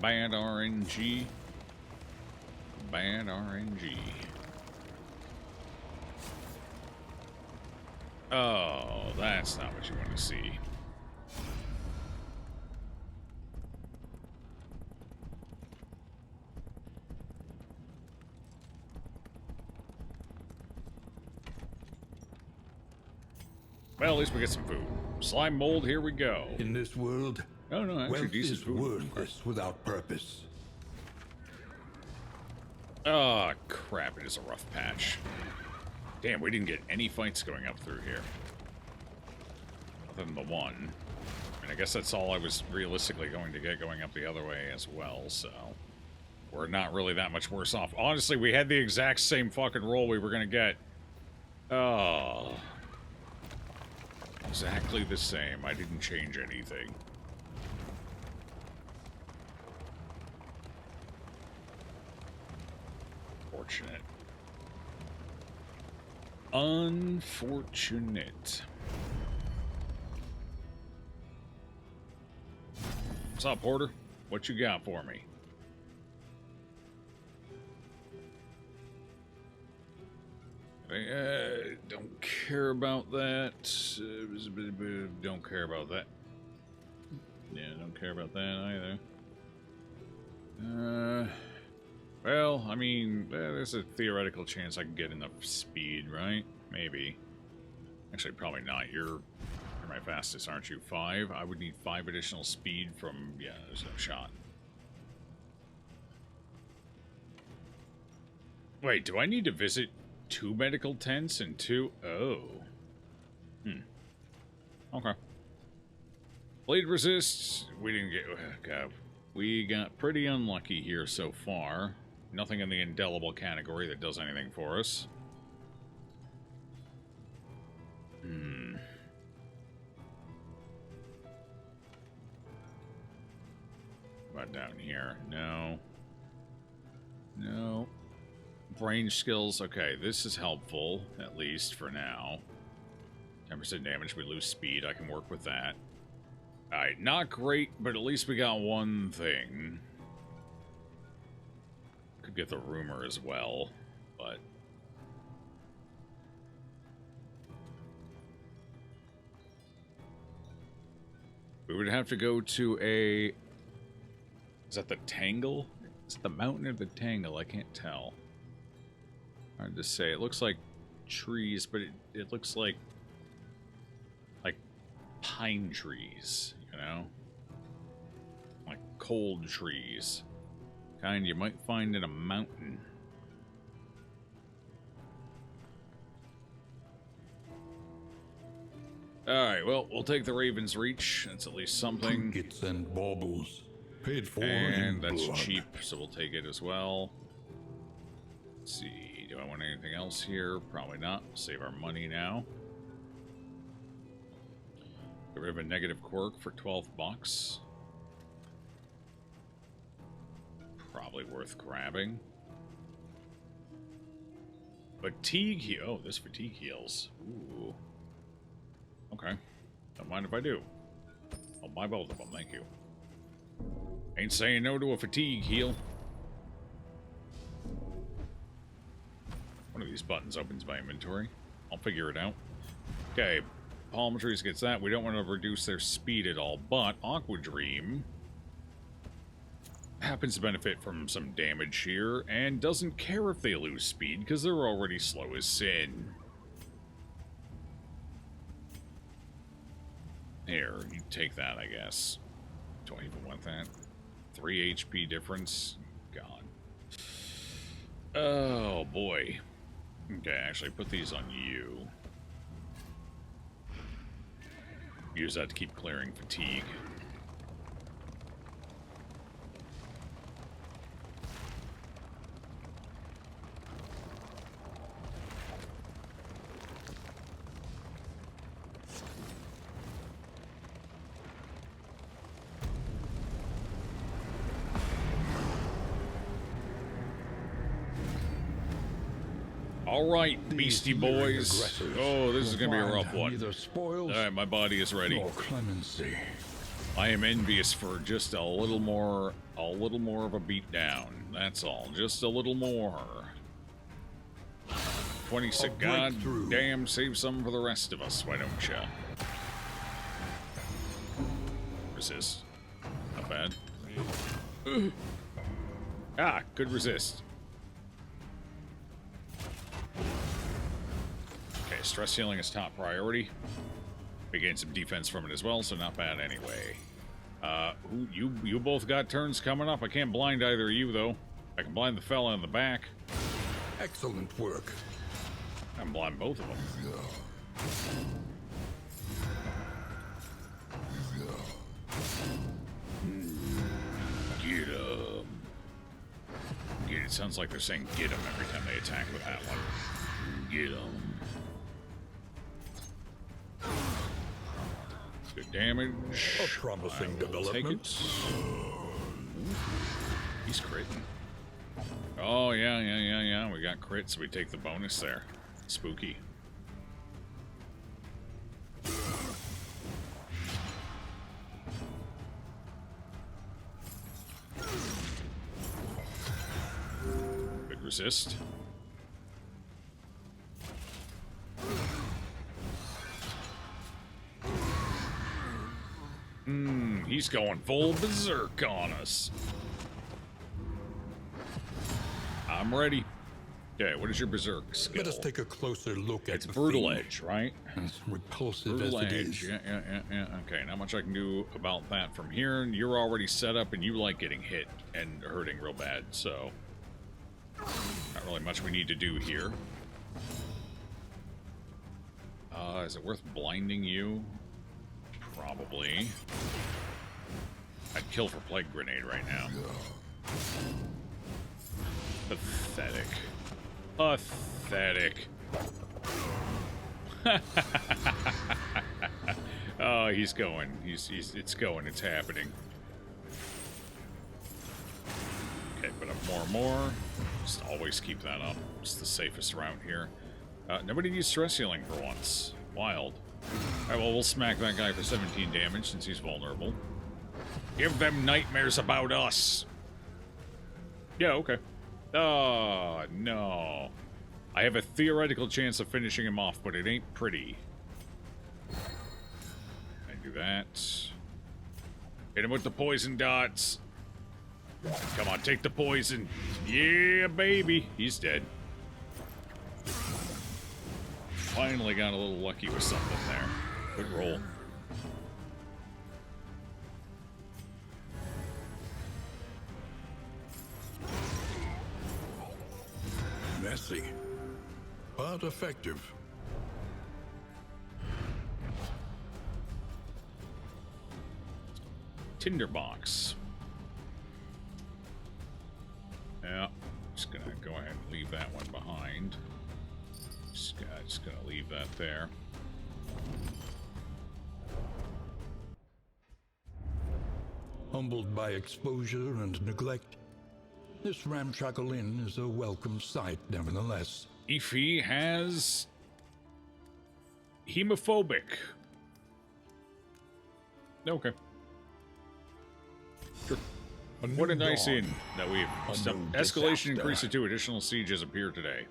Bad RNG. Bad RNG. Oh, that's not what you want to see. Well, at least we get some food. Slime mold, here we go. In this world, Oh, no, actually wealth decent is food. worthless without purpose. Oh, crap, it is a rough patch. Damn, we didn't get any fights going up through here. Other than the one. And I guess that's all I was realistically going to get going up the other way as well, so... We're not really that much worse off. Honestly, we had the exact same fucking roll we were gonna get. Oh... exactly the same. I didn't change anything. Fortunate. Unfortunate. What's up, Porter? What you got for me? Don't care about that. Don't care about that. Yeah, don't care about that either. Well, I mean, there's a theoretical chance I can get enough speed, right? Maybe. Actually, probably not. You're my fastest, aren't you? 5? I would need 5 additional speed from... Yeah, there's no shot. Wait, do I need to visit 2 medical tents and 2... Oh. Okay. Blade resists. We didn't get... God. We got pretty unlucky here so far. Nothing in the indelible category that does anything for us. About down here? No. No. Range skills. Okay, this is helpful, at least for now. 10% damage, we lose speed. I can work with that. Alright, not great, but at least we got one thing. Could get the rumor as well, but... We would have to go to a... Is that the Tangle? Is it the mountain or the Tangle? I can't tell. Hard to say. It looks like trees, but it looks like pine trees, you know? Like cold trees. Kind you might find in a mountain. Alright, well, we'll take the Raven's Reach. That's at least something. Trinkets and baubles. Paid for in And that's blood. cheap, so we'll take it as well. Let's see, do I want anything else here? Probably not. Save our money now. Get rid of a negative quirk for 12 bucks. Probably worth grabbing. Fatigue heal. Oh, this fatigue heals. Ooh. Okay. Don't mind if I do. I'll buy both of them, thank you. Ain't saying no to a fatigue heal. One of these buttons opens my inventory. I'll figure it out. Okay. Palm Trees gets that. We don't want to reduce their speed at all, but Aqua Dream happens to benefit from some damage here and doesn't care if they lose speed because they're already slow as sin. Here, you take that, I guess. Don't even want that. 3 HP difference. God. Oh, boy. Okay, actually, put these on you. Use that to keep clearing fatigue. All right, Beastie Boys. Oh, this is gonna be a rough one. Neither spoils All right, my body is ready. nor clemency. I am envious for just a little more of a beat down. That's all, just a little more. 26. God damn, save some for the rest of us. Why don't ya? Resist. Not bad. Ah, could resist. Okay, stress healing is top priority. We gained some defense from it as well, so not bad anyway. You both got turns coming up. I can't blind either of you, though. I can blind the fella in the back. Excellent work. I can blind both of them. Get 'em. Get it sounds like they're saying get 'em every time they attack with that one. Get 'em. Good damage. A promising I will take development. it. He's critting. Oh, yeah. We got crits, so we take the bonus there. Spooky. Good resist. He's going full berserk on us. I'm ready. Okay, what is your berserk skill? Let us take a closer look at It's the brutal thing. edge, right? As repulsive Brutal as it edge. is. Yeah. Okay, not much I can do about that from here. You're already set up, and you like getting hit and hurting real bad, so not really much we need to do here. Is it worth blinding you? Probably. I'd kill for Plague Grenade right now. Pathetic. Pathetic. Oh, he's going. It's going. It's happening. Okay, put up more and more. Just always keep that up. It's the safest route here. Nobody needs stress healing for once. Wild. Alright, well, we'll smack that guy for 17 damage since he's vulnerable. Give them nightmares about us. Yeah, okay. Oh, no. I have a theoretical chance of finishing him off, but it ain't pretty. I do that. Hit him with the poison dots. Come on, take the poison. Yeah, baby. He's dead. Finally got a little lucky with something there. Good roll. Messy, but effective. Tinderbox. Yeah, just gonna go ahead and leave that one behind. Just gonna leave that there. Humbled by exposure and neglect, this ramshackle inn is a welcome sight, nevertheless. Ify has hemophobic. Okay. Sure. What a nice inn that we've escalation increase to 2 additional sieges appear today.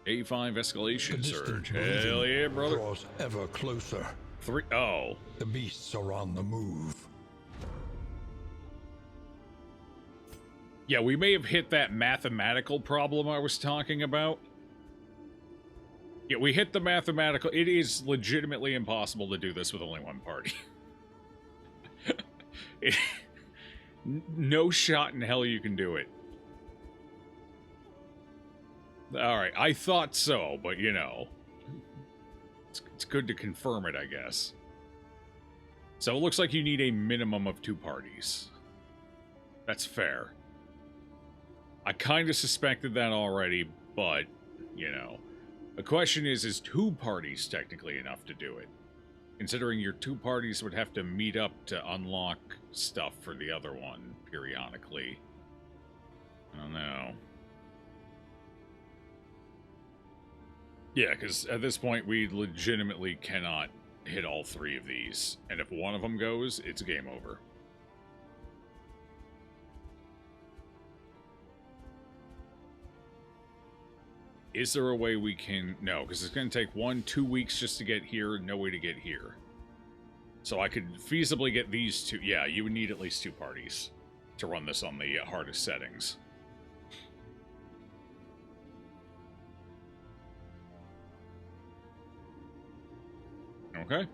A5 The escalation distant surge. Hell region yeah, brother. draws ever closer. 3. Oh. The beasts are on the move. Yeah, we may have hit that mathematical problem I was talking about. Yeah, we hit the mathematical. It is legitimately impossible to do this with only one party. No shot in hell you can do it. Alright, I thought so, but you know. It's good to confirm it, I guess. So it looks like you need a minimum of 2 parties. That's fair. I kind of suspected that already, but, you know. The question is 2 parties technically enough to do it? Considering your 2 parties would have to meet up to unlock stuff for the other one periodically. I don't know. Yeah, because at this point we legitimately cannot hit all 3 of these. And if one of them goes, it's game over. Is there a way we can... No, because it's going to take 1-2 weeks just to get here, no way to get here. So I could feasibly get these 2... Yeah, you would need at least 2 parties to run this on the hardest settings. Okay.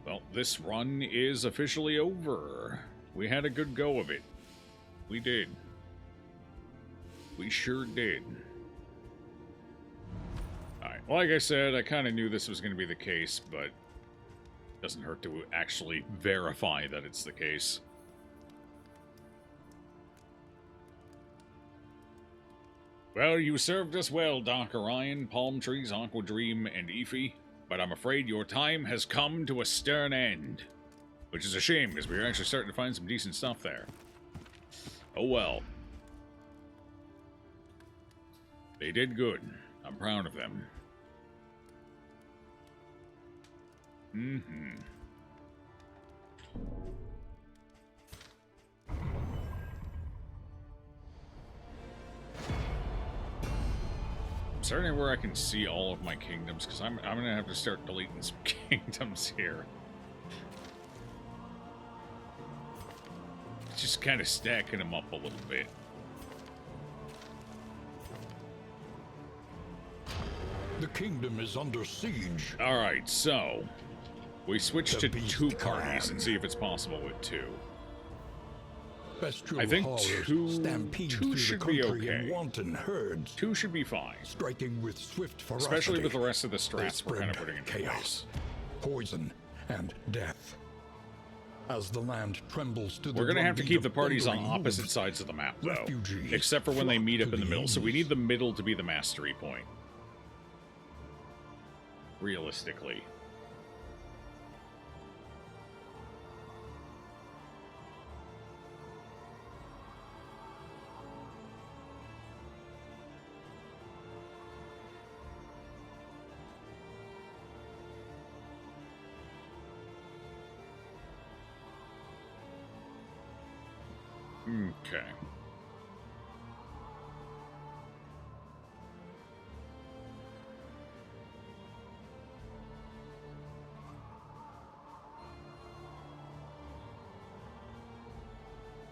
Well, this run is officially over. We had a good go of it. We did. We sure did. Alright, like I said, I kind of knew this was going to be the case, but it doesn't hurt to actually verify that it's the case. Well, you served us well, Doc Orion, Palm Trees, Aqua Dream, and Ify. but I'm afraid your time has come to a stern end. Which is a shame, because we were actually starting to find some decent stuff there. Oh well. They did good. I'm proud of them. Mm-hmm. Starting where I can see all of my kingdoms, because I'm gonna have to start deleting some kingdoms here. Just kind of stacking them up a little bit. The kingdom is under siege. Alright, so we switch The to beast 2 parties clan. and see if it's possible with 2. Bestial I think horrors two stampede through should the be country okay. in wanton herds, 2 should be fine. striking with swift ferocity. Especially with the rest of the They strats we're kind of spread putting into chaos, place. poison, and death. As the land trembles to the We're going to have to drumbeat keep of the parties on thundering opposite hooves, sides of the map, though. refugees Except for when they flock meet up to in the the middle. So we inns. need the middle to be the mastery point. Realistically. Okay.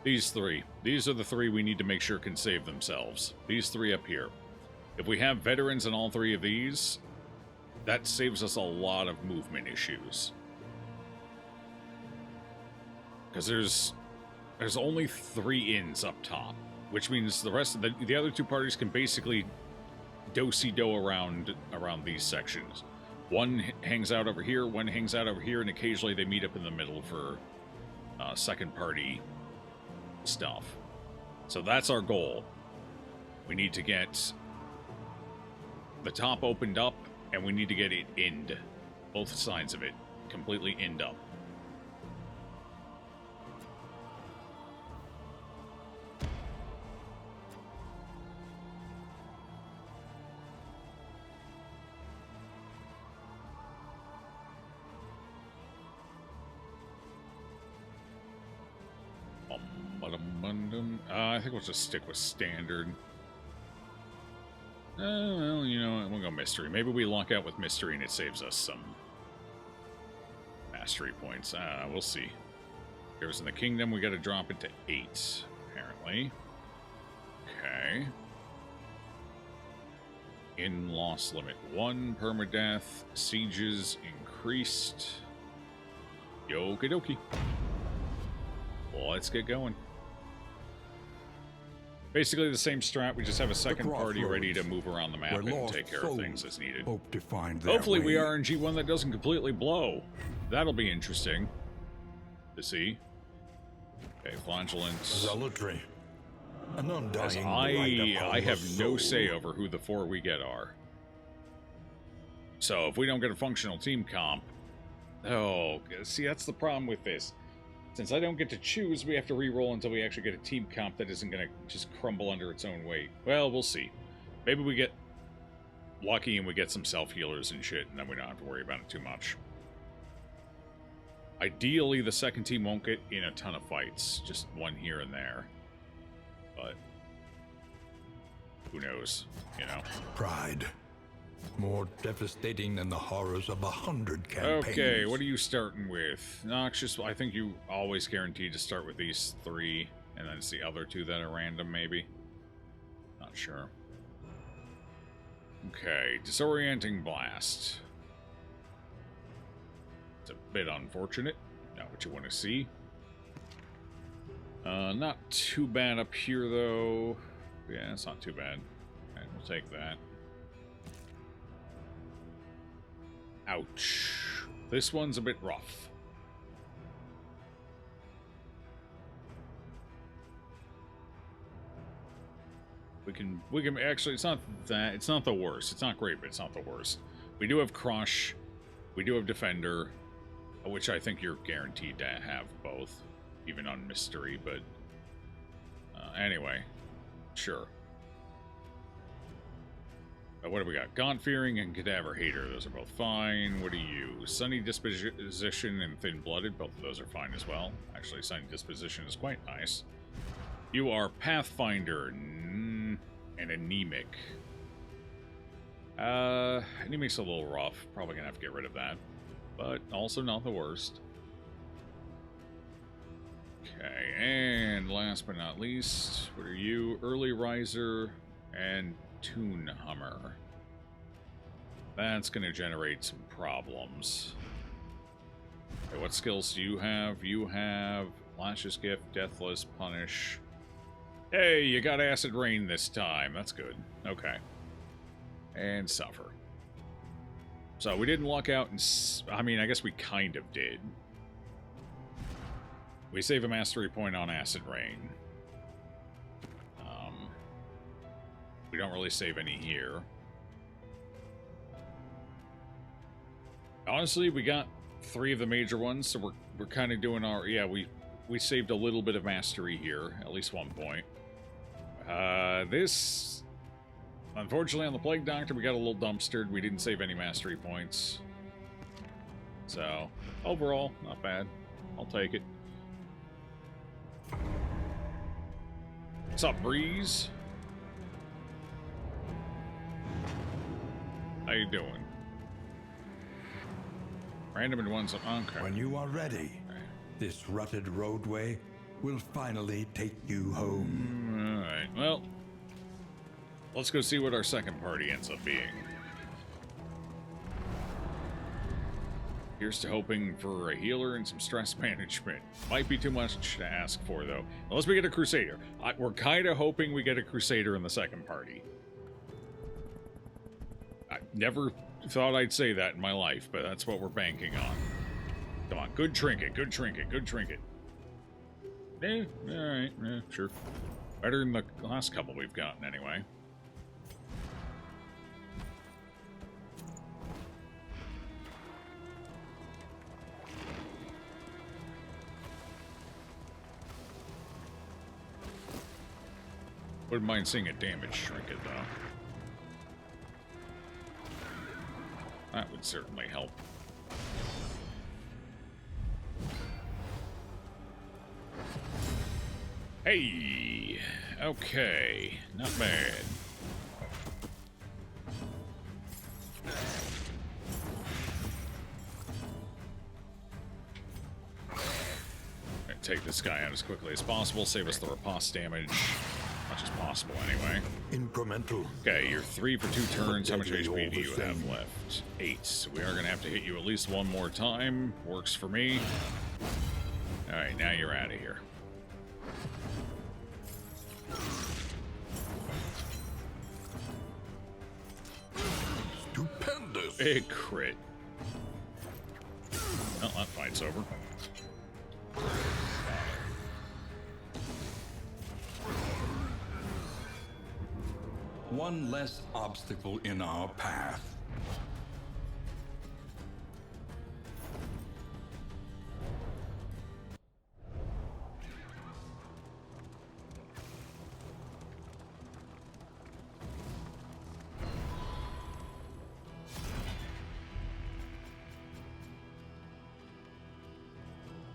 These 3. These are the 3 we need to make sure can save themselves. These 3 up here. If we have veterans in all 3 of these, that saves us a lot of movement issues. Because there's only 3 inns up top, which means the rest of the other 2 parties can basically do-si-do around these sections. One hangs out over here, one hangs out over here, and occasionally they meet up in the middle for second party stuff. So that's our goal. We need to get the top opened up, and we need to get it inned. Both sides of it completely inned up. I think we'll just stick with standard. Well, you know what? We'll go mystery. Maybe we lock out with mystery and it saves us some mastery points. We'll see. Here's in the kingdom. We got to drop it to 8, apparently. Okay. In loss limit 1, permadeath, sieges increased. Yokie dokie. Let's get going. Basically the same strat, we just have a second party ready to move around the map where and lost take care of souls things as needed. hope to find their Hopefully we way. RNG one that doesn't completely blow. That'll be interesting to see. Okay, flagellants. Zealotry. An As undying I blight have upon no the say soul. over who the 4 we get are. So if we don't get a functional team comp, oh, see that's the problem with this. Since I don't get to choose, we have to re-roll until we actually get a team comp that isn't going to just crumble under its own weight. Well, we'll see. Maybe we get lucky and we get some self-healers and shit, and then we don't have to worry about it too much. Ideally, the second team won't get in a ton of fights. Just one here and there. But who knows, you know? Pride. More devastating than the horrors of 100 campaigns. Okay, what are you starting with? Noxious, I think you always guaranteed to start with these 3, and then it's the other 2 that are random, maybe? Not sure. Okay, Disorienting Blast. It's a bit unfortunate. Not what you want to see. Not too bad up here, though. Yeah, it's not too bad. Okay, we'll take that. Ouch. This one's a bit rough. We can actually, it's not the worst. It's not great, but it's not the worst. We do have Crush, We do have Defender, which I think you're guaranteed to have both, even on Mystery, but anyway, sure. What do we got? Gaunt-Fearing and Cadaver Hater. Those are both fine. What are you? Sunny Disposition and Thin-Blooded. Both of those are fine as well. Actually, Sunny Disposition is quite nice. You are Pathfinder and Anemic. Anemic's a little rough. Probably gonna have to get rid of that. But also not the worst. Okay, and last but not least, what are you? Early Riser and Toon Hummer. That's going to generate some problems. Okay, what skills do you have? You have Lashes Gift, Deathless, Punish. Hey, you got Acid Rain this time. That's good. Okay. And Suffer. So we didn't luck out and... I mean, I guess we kind of did. We save a mastery point on Acid Rain. We don't really save any here. Honestly, we got 3 of the major ones, so we're kind of doing our... Yeah, we saved a little bit of mastery here, at least one point. This... Unfortunately, on the Plague Doctor, we got a little dumpstered. We didn't save any mastery points. So, overall, not bad. I'll take it. What's up, Breeze? How you doing? Random and ones. Okay. When you are ready, this rutted roadway will finally take you home. Alright, well, let's go see what our second party ends up being. Here's to hoping for a healer and some stress management. Might be too much to ask for, though. Unless we get a Crusader. We're kind of hoping we get a Crusader in the second party. I never thought I'd say that in my life, but that's what we're banking on. Come on, good trinket, good trinket, good trinket. Alright, sure. Better than the last couple we've gotten, anyway. Wouldn't mind seeing a damage trinket, though. That would certainly help. Hey! Okay, not bad. Take this guy out as quickly as possible, save us the riposte damage. Much as possible, anyway. Incremental. Okay, you're 3 for 2 turns. How much HP do you have left? 8. So we are going to have to hit you at least one more time. Works for me. Alright, now you're out of here. Stupendous. Big crit. Well, that fight's over. One less obstacle in our path.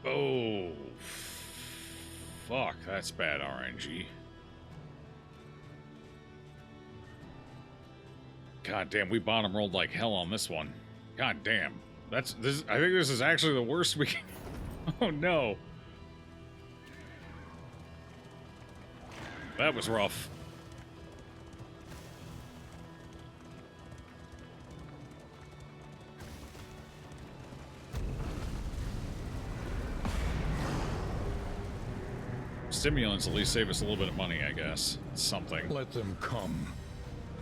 Oh, fuck, that's bad RNG. God damn, we bottom rolled like hell on this one. God damn. That's this. I think this is actually the worst we can. Oh no. That was rough. Stimulants at least save us a little bit of money, I guess. It's something. Let them come.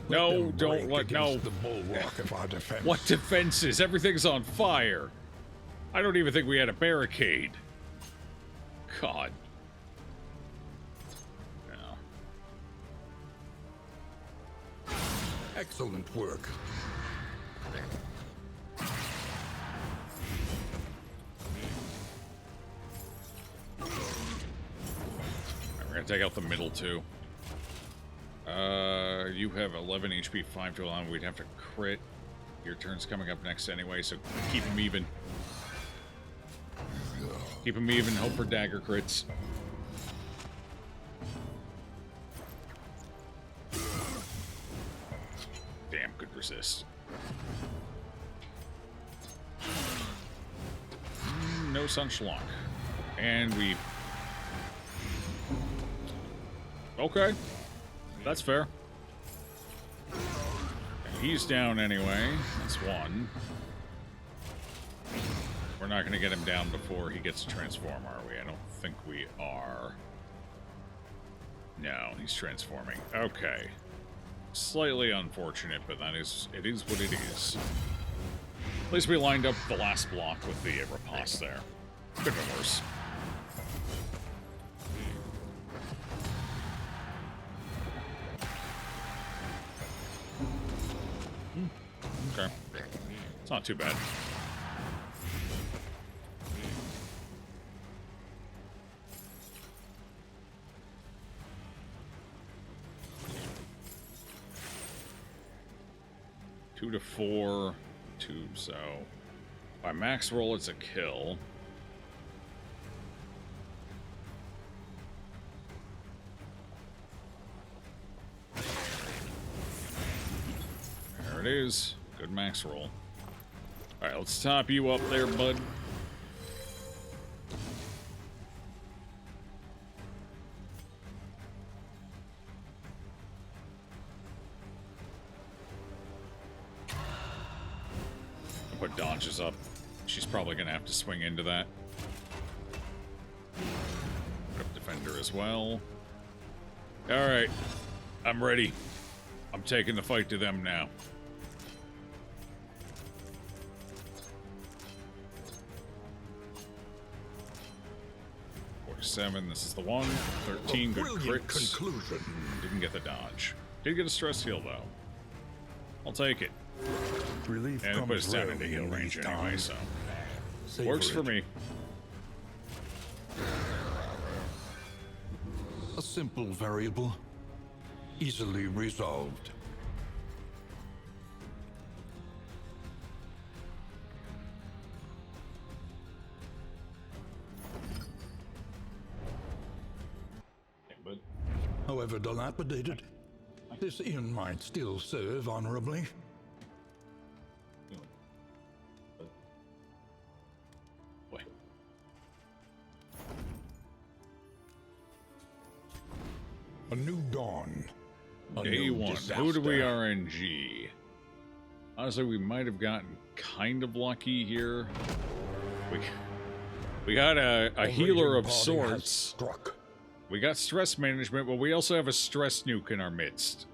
No, don't let no. The bulwark of our defense. What defenses? Everything's on fire. I don't even think we had a barricade. God. No. Excellent work. take out the middle two. You have 11 HP, 5 to allow. We'd have to crit. Your turn's coming up next anyway, so keep them even. Keep them even. Hope for dagger crits. Damn, good resist. No Sunschlock. And we... Okay. That's fair. And he's down anyway. That's one. We're not going to get him down before he gets to transform, are we? I don't think we are. No, he's transforming. Okay. Slightly unfortunate, but it is what it is. At least we lined up the last block with the riposte there. Could have been worse. Okay. It's not too bad. Two to 4, 2, so by max roll it's a kill. There it is. Good max roll. Alright, let's top you up there, bud. Put dodges up. She's probably gonna have to swing into that. Put up defender as well. Alright. I'm ready. I'm taking the fight to them now. 47, this is the one. 13, good crits. Conclusion. Didn't get the dodge. Did get a stress heal, though. I'll take it. Relief And it comes puts down rarely into heal in range these anyway, times. so... Savor Works for it. me. A simple variable, easily resolved. But However dilapidated, this inn might still serve honorably. boy. A new dawn. A Day new one. disaster. Who do we RNG? Honestly, we might have gotten kind of lucky here. We got a A healer raging of party has sorts. Struck. We got stress management, but we also have a stress nuke in our midst.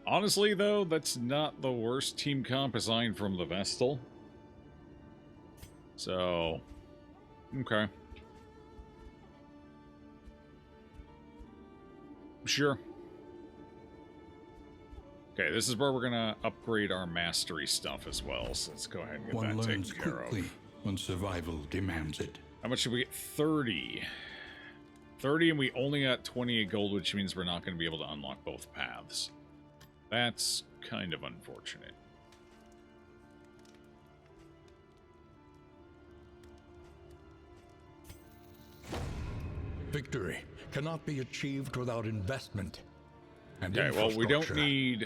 Honestly, though, that's not the worst team comp aside from the Vestal. So, okay. Sure. Okay, this is where we're gonna upgrade our mastery stuff as well, so let's go ahead and get One that learns taken care quickly of. when survival demands it. How much did we get? 30. 30, and we only got 28 gold, which means we're not going to be able to unlock both paths. That's kind of unfortunate. Victory cannot be achieved without investment and Okay, well, we don't infrastructure.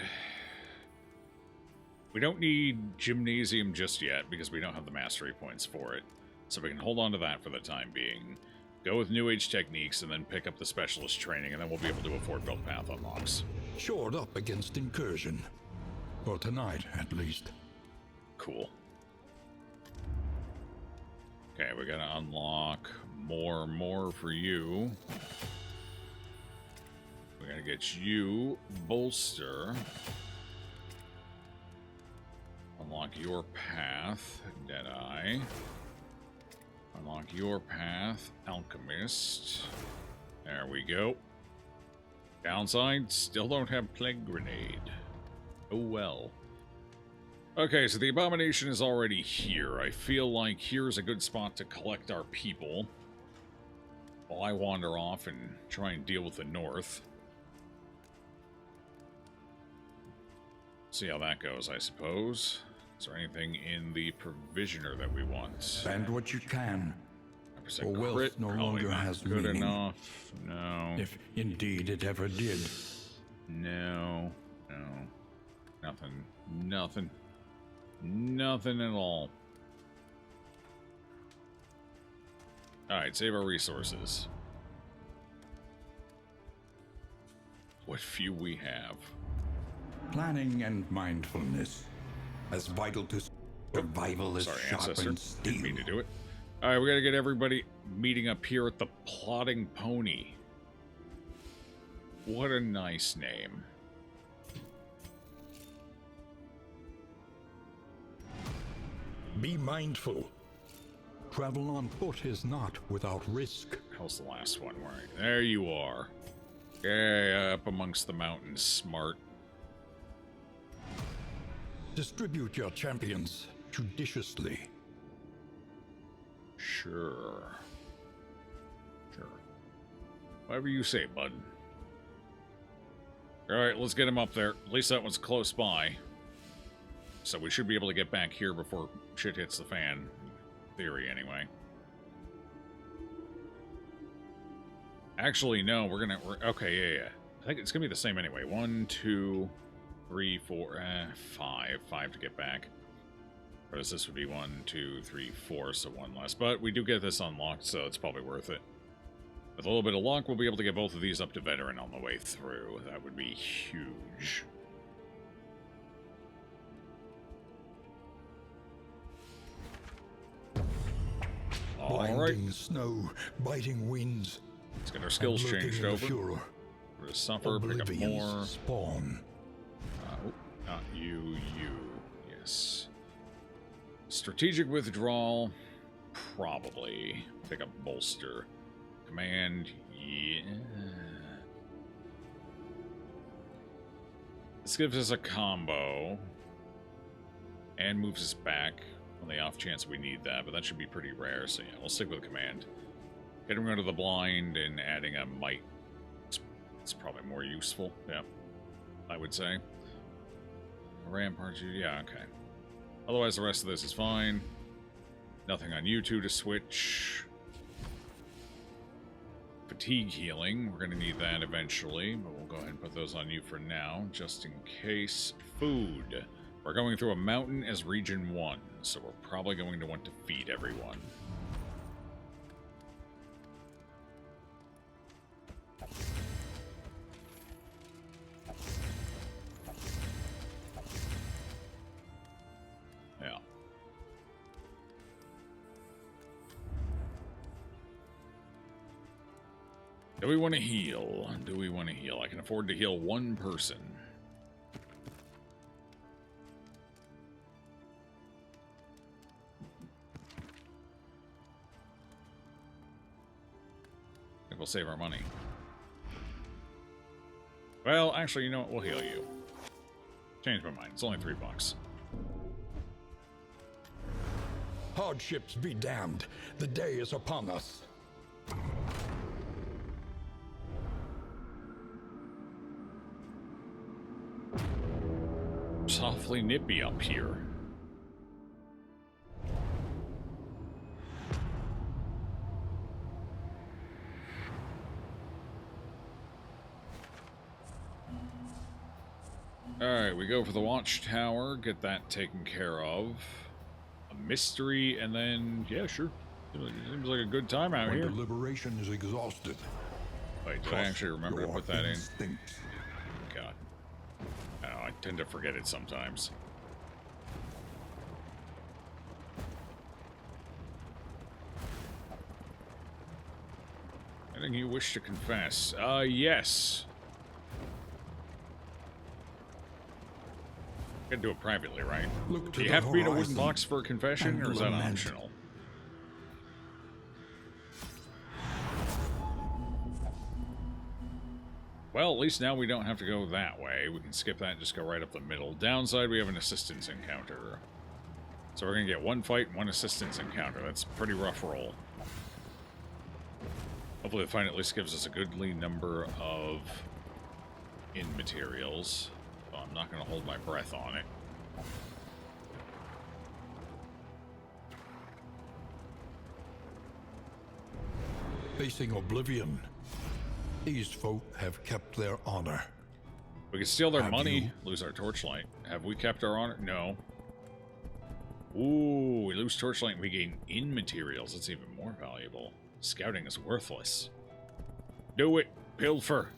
need Gymnasium just yet, because we don't have the mastery points for it. So we can hold on to that for the time being. Go with New Age techniques, and then pick up the specialist training, and then we'll be able to afford build path unlocks. Shored up against incursion. For tonight, at least. Cool. Okay, we gotta unlock more for you. We gotta get you bolster. Unlock your path, Deadeye. Unlock your path, Alchemist. There we go. Downside, still don't have Plague Grenade. Oh well. Okay, so the Abomination is already here. I feel like here's a good spot to collect our people. while I wander off and try and deal with the north. See how that goes, I suppose. Is there anything in the provisioner that we want? Spend what you can. 100% For wealth crit, no probably longer not has good meaning. enough. No. If indeed it ever did. No. No. Nothing. Nothing. Nothing at all. Alright, save our resources. What few we have. Planning and mindfulness, as vital to survival as Sorry, sharpened ancestor. Didn't steel. mean to do it. Alright, we gotta get everybody meeting up here at the Plodding Pony. What a nice name. Be mindful. Travel on foot is not without risk. How's the last one? Right there you are. Yeah, up amongst the mountains, smart. Distribute your champions judiciously. Sure. Sure. Whatever you say, bud. Alright, let's get him up there. At least that one's close by. So we should be able to get back here before shit hits the fan. In theory, anyway. Actually, no, we're okay, yeah. I think it's gonna be the same anyway. 1, 2, 3, 4, 5. 5 to get back. Whereas this would be 1, 2, 3, 4, so 1 less. But we do get this unlocked, so it's probably worth it. With a little bit of luck, we'll be able to get both of these up to veteran on the way through. That would be huge. Blinding snow, biting winds. Let's get our skills and lurking changed in the over. furor. We're gonna suffer, pick up Oblivion's more. spawn. Oh, not you, yes. Strategic withdrawal, probably. Pick up bolster. Command, yeah. This gives us a combo. And moves us back on the off chance we need that, but that should be pretty rare, so yeah, we'll stick with command. Getting rid of the blind and adding a might. It's probably more useful, yeah, I would say. Ramparts, yeah, okay. Otherwise, the rest of this is fine. Nothing on you two to switch. Fatigue healing, we're going to need that eventually, but we'll go ahead and put those on you for now, just in case. Food. We're going through a mountain as Region 1, so we're probably going to want to feed everyone. Yeah. Do we want to heal? Do we want to heal? I can afford to heal one person. I think we'll save our money. Well, actually, you know what? We'll heal you. Change my mind. It's only $3. Hardships be damned. The day is upon us. Softly nippy up here. Alright, we go for the watchtower, get that taken care of. A mystery, and then, yeah, sure. Seems like a good time out When here. deliberation is exhausted. Wait, did I actually remember to your put that in? instincts. God. I know, I tend to forget it sometimes. Anything you wish to confess? Yes. You can do it privately, right? Look Do to you the have to be in a wooden horizon box for a confession, and or is that lament. optional? Well, at least now we don't have to go that way. We can skip that and just go right up the middle. Downside, we have an assistance encounter. So we're going to get one fight and one assistance encounter. That's a pretty rough roll. Hopefully the fight at least gives us a goodly number of in materials. So I'm not going to hold my breath on it. Facing oblivion, these folk have kept their honor. We can steal their Have money, you? lose our torchlight. Have we kept our honor? No. Ooh, we lose torchlight and we gain in materials. That's even more valuable. Scouting is worthless. Do it. Pilfer.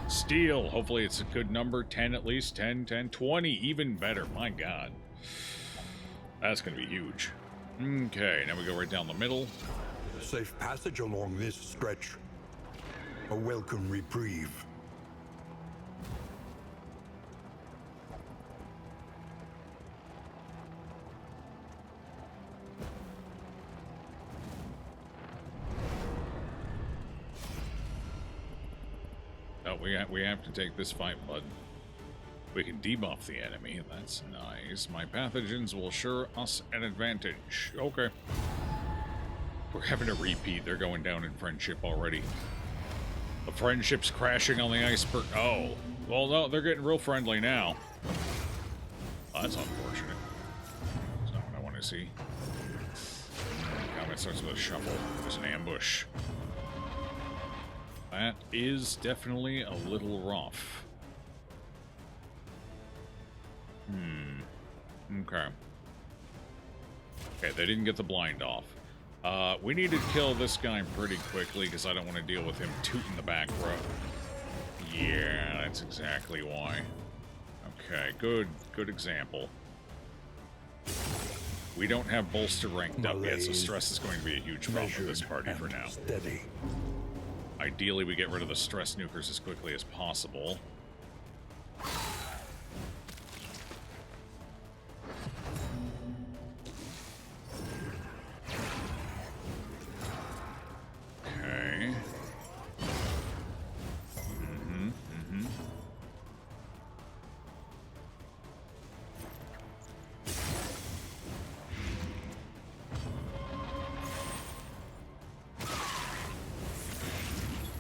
Steal. Hopefully it's a good number. 10 at least. 10, 10, 20. Even better. My God. That's going to be huge. Okay, now we go right down the middle. Safe passage along this stretch. A welcome reprieve. Oh, we have to take this fight, bud. We can debuff the enemy. That's nice. My pathogens will assure us an advantage. Okay. We're having a repeat. They're going down in friendship already. The friendship's crashing on the iceberg. Oh. Well, no, they're getting real friendly now. Oh, that's unfortunate. That's not what I want to see. Combat starts with a shuffle. There's an ambush. That is definitely a little rough. Okay. Okay, they didn't get the blind off. We need to kill this guy pretty quickly because I don't want to deal with him tooting the back row. Yeah, that's exactly why. Okay, good example. We don't have bolster ranked up yet, so stress is going to be a huge problem with this party for now. Steady. Ideally, we get rid of the stress nukers as quickly as possible. Okay.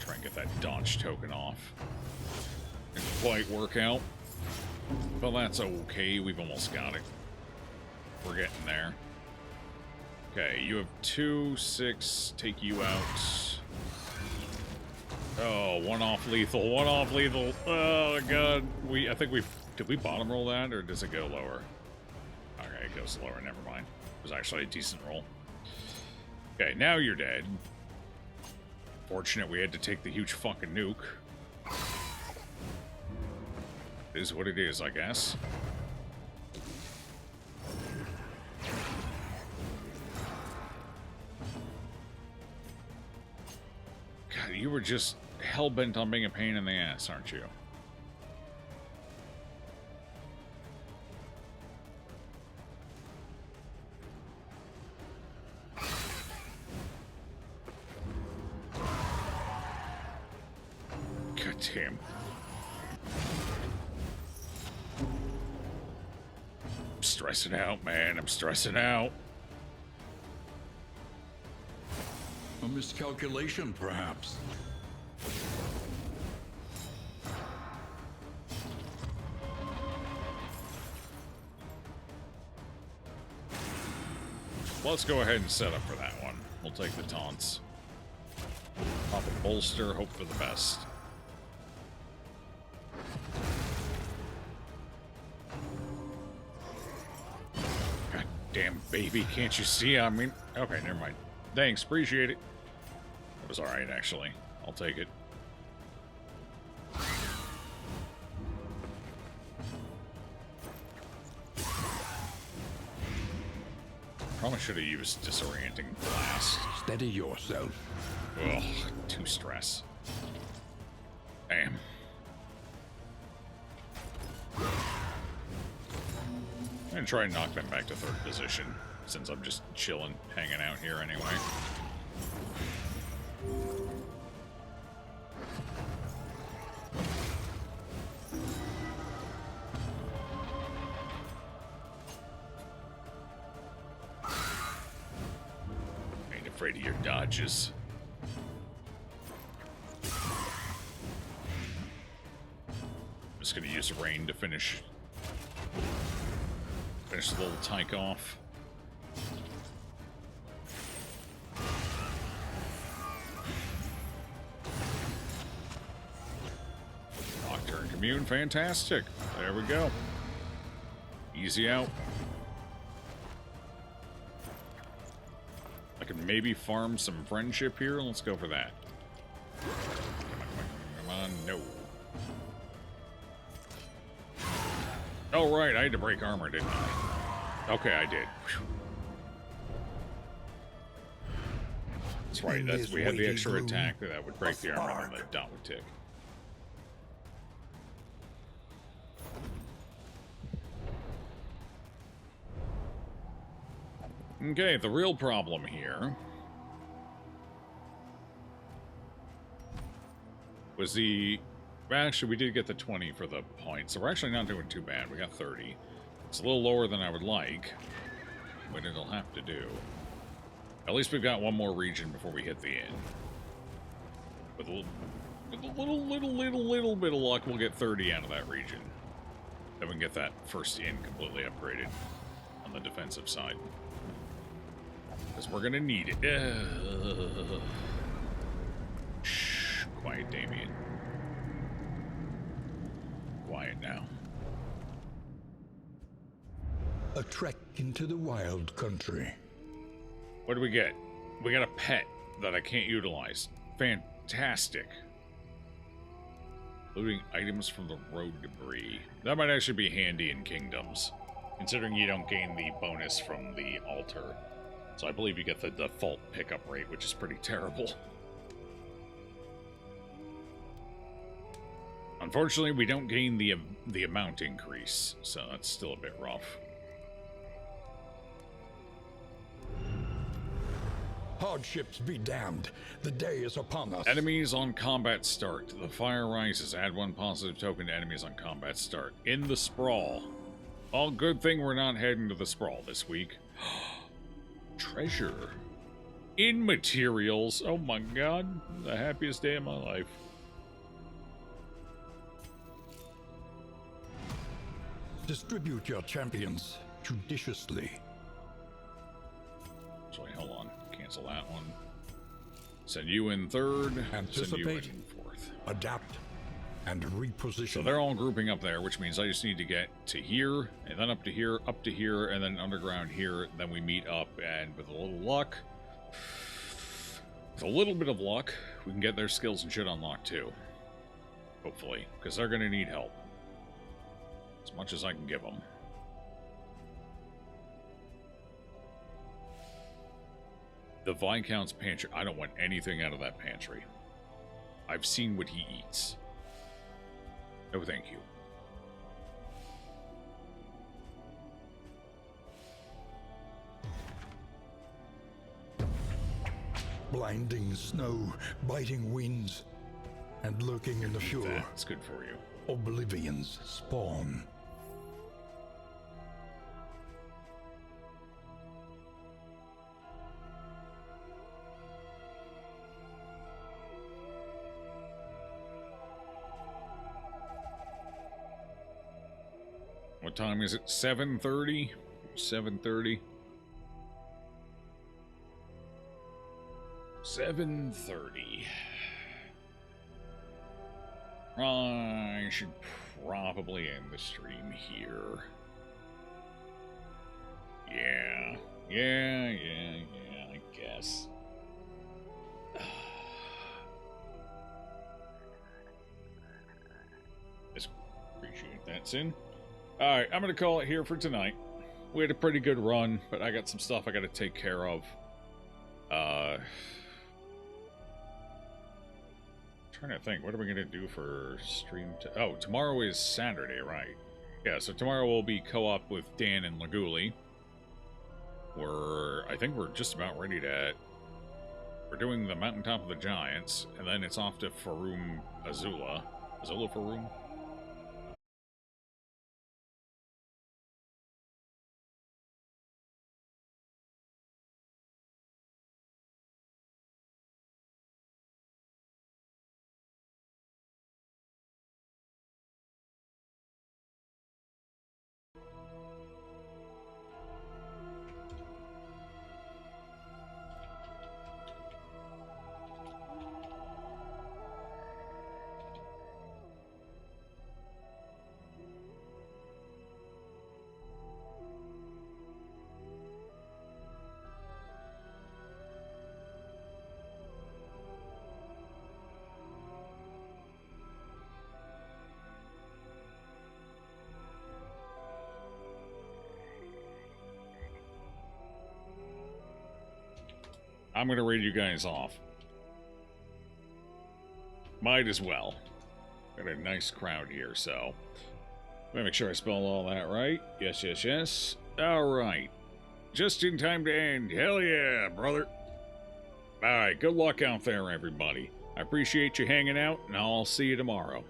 Try and get that dodge token off. Didn't quite work out. But that's okay, we've almost got it. We're getting there. Okay, you have 2, 6, take you out. Oh, one off lethal, one off lethal. Oh god, I think did we bottom roll that, or does it go lower? Okay, it goes lower, never mind. It was actually a decent roll. Okay, now you're dead. Fortunate we had to take the huge fucking nuke. It is what it is, I guess. God, you were just hell-bent on being a pain in the ass, aren't you? God damn. I'm stressing out, man. I'm stressing out. A miscalculation, perhaps. Let's go ahead and set up for that one. We'll take the taunts. Pop a bolster, hope for the best. God damn, baby, can't you see? I mean, okay, never mind. Thanks, appreciate it. It was alright, actually. I'll take it. Probably should have used disorienting blast. Steady yourself. Ugh, too stress. Damn. I'm gonna try and knock them back to third position, since I'm just chilling, hanging out here anyway. Ain't afraid of your dodges. just gonna use rain to finish the little tyke off. Nocturne Commune, fantastic. There we go. Easy out. I can maybe farm some friendship here. Let's go for that. Come on, no. Oh, right, I had to break armor, didn't I? Okay, I did. Whew. That's right, we had the extra attack that would break the armor and the dot would tick. Okay, the real problem here was actually, we did get the 20 for the points, so we're actually not doing too bad. We got 30. It's a little lower than I would like, but it'll have to do. At least we've got one more region before we hit the inn. With a little bit of luck, we'll get 30 out of that region. Then we can get that first inn completely upgraded on the defensive side. Because we're gonna need it. Shh, quiet, Damien. Quiet now. A trek into the wild country. What do we get? We got a pet that I can't utilize. Fantastic. Looting items from the road debris. That might actually be handy in Kingdoms, considering you don't gain the bonus from the altar. So I believe you get the default pickup rate, which is pretty terrible. Unfortunately, we don't gain the amount increase, so that's still a bit rough. Hardships be damned. The day is upon us. Enemies on combat start. The fire rises. Add 1 positive token to enemies on combat start. In the sprawl. Oh, good thing we're not heading to the sprawl this week. Treasure. In materials. Oh my god. The happiest day of my life. Distribute your champions judiciously. Sorry, hold on. Cancel that one. Send you in third. Send you in fourth. Adapt, and reposition. So they're all grouping up there, which means I just need to get to here, and then up to here, and then underground here. Then we meet up, and with a little luck, with a little bit of luck, we can get their skills and shit unlocked too. Hopefully, because they're going to need help. As much as I can give them. The Viscount's pantry. I don't want anything out of that pantry. I've seen what he eats. No, thank you. Blinding snow, biting winds, and lurking in the shore. That's good for you. Oblivion's spawn. What time is it? 7:30? 7:30? 7:30. I should probably end the stream here. Yeah, I guess. Just appreciate that, Sin. Alright, I'm going to call it here for tonight. We had a pretty good run, but I got some stuff I got to take care of. Trying to think, what are we going to do for stream? Oh, tomorrow is Saturday, right? Yeah, so tomorrow we'll be co-op with Dan and Laguli. I think we're just about ready to... We're doing the Mountaintop of the Giants, and then it's off to Farum Azula. Azula Farum? I'm going to read you guys off. Might as well. Got a nice crowd here, so... Let me make sure I spelled all that right. Yes, yes, yes. Alright. Just in time to end. Hell yeah, brother. Alright, good luck out there, everybody. I appreciate you hanging out, and I'll see you tomorrow.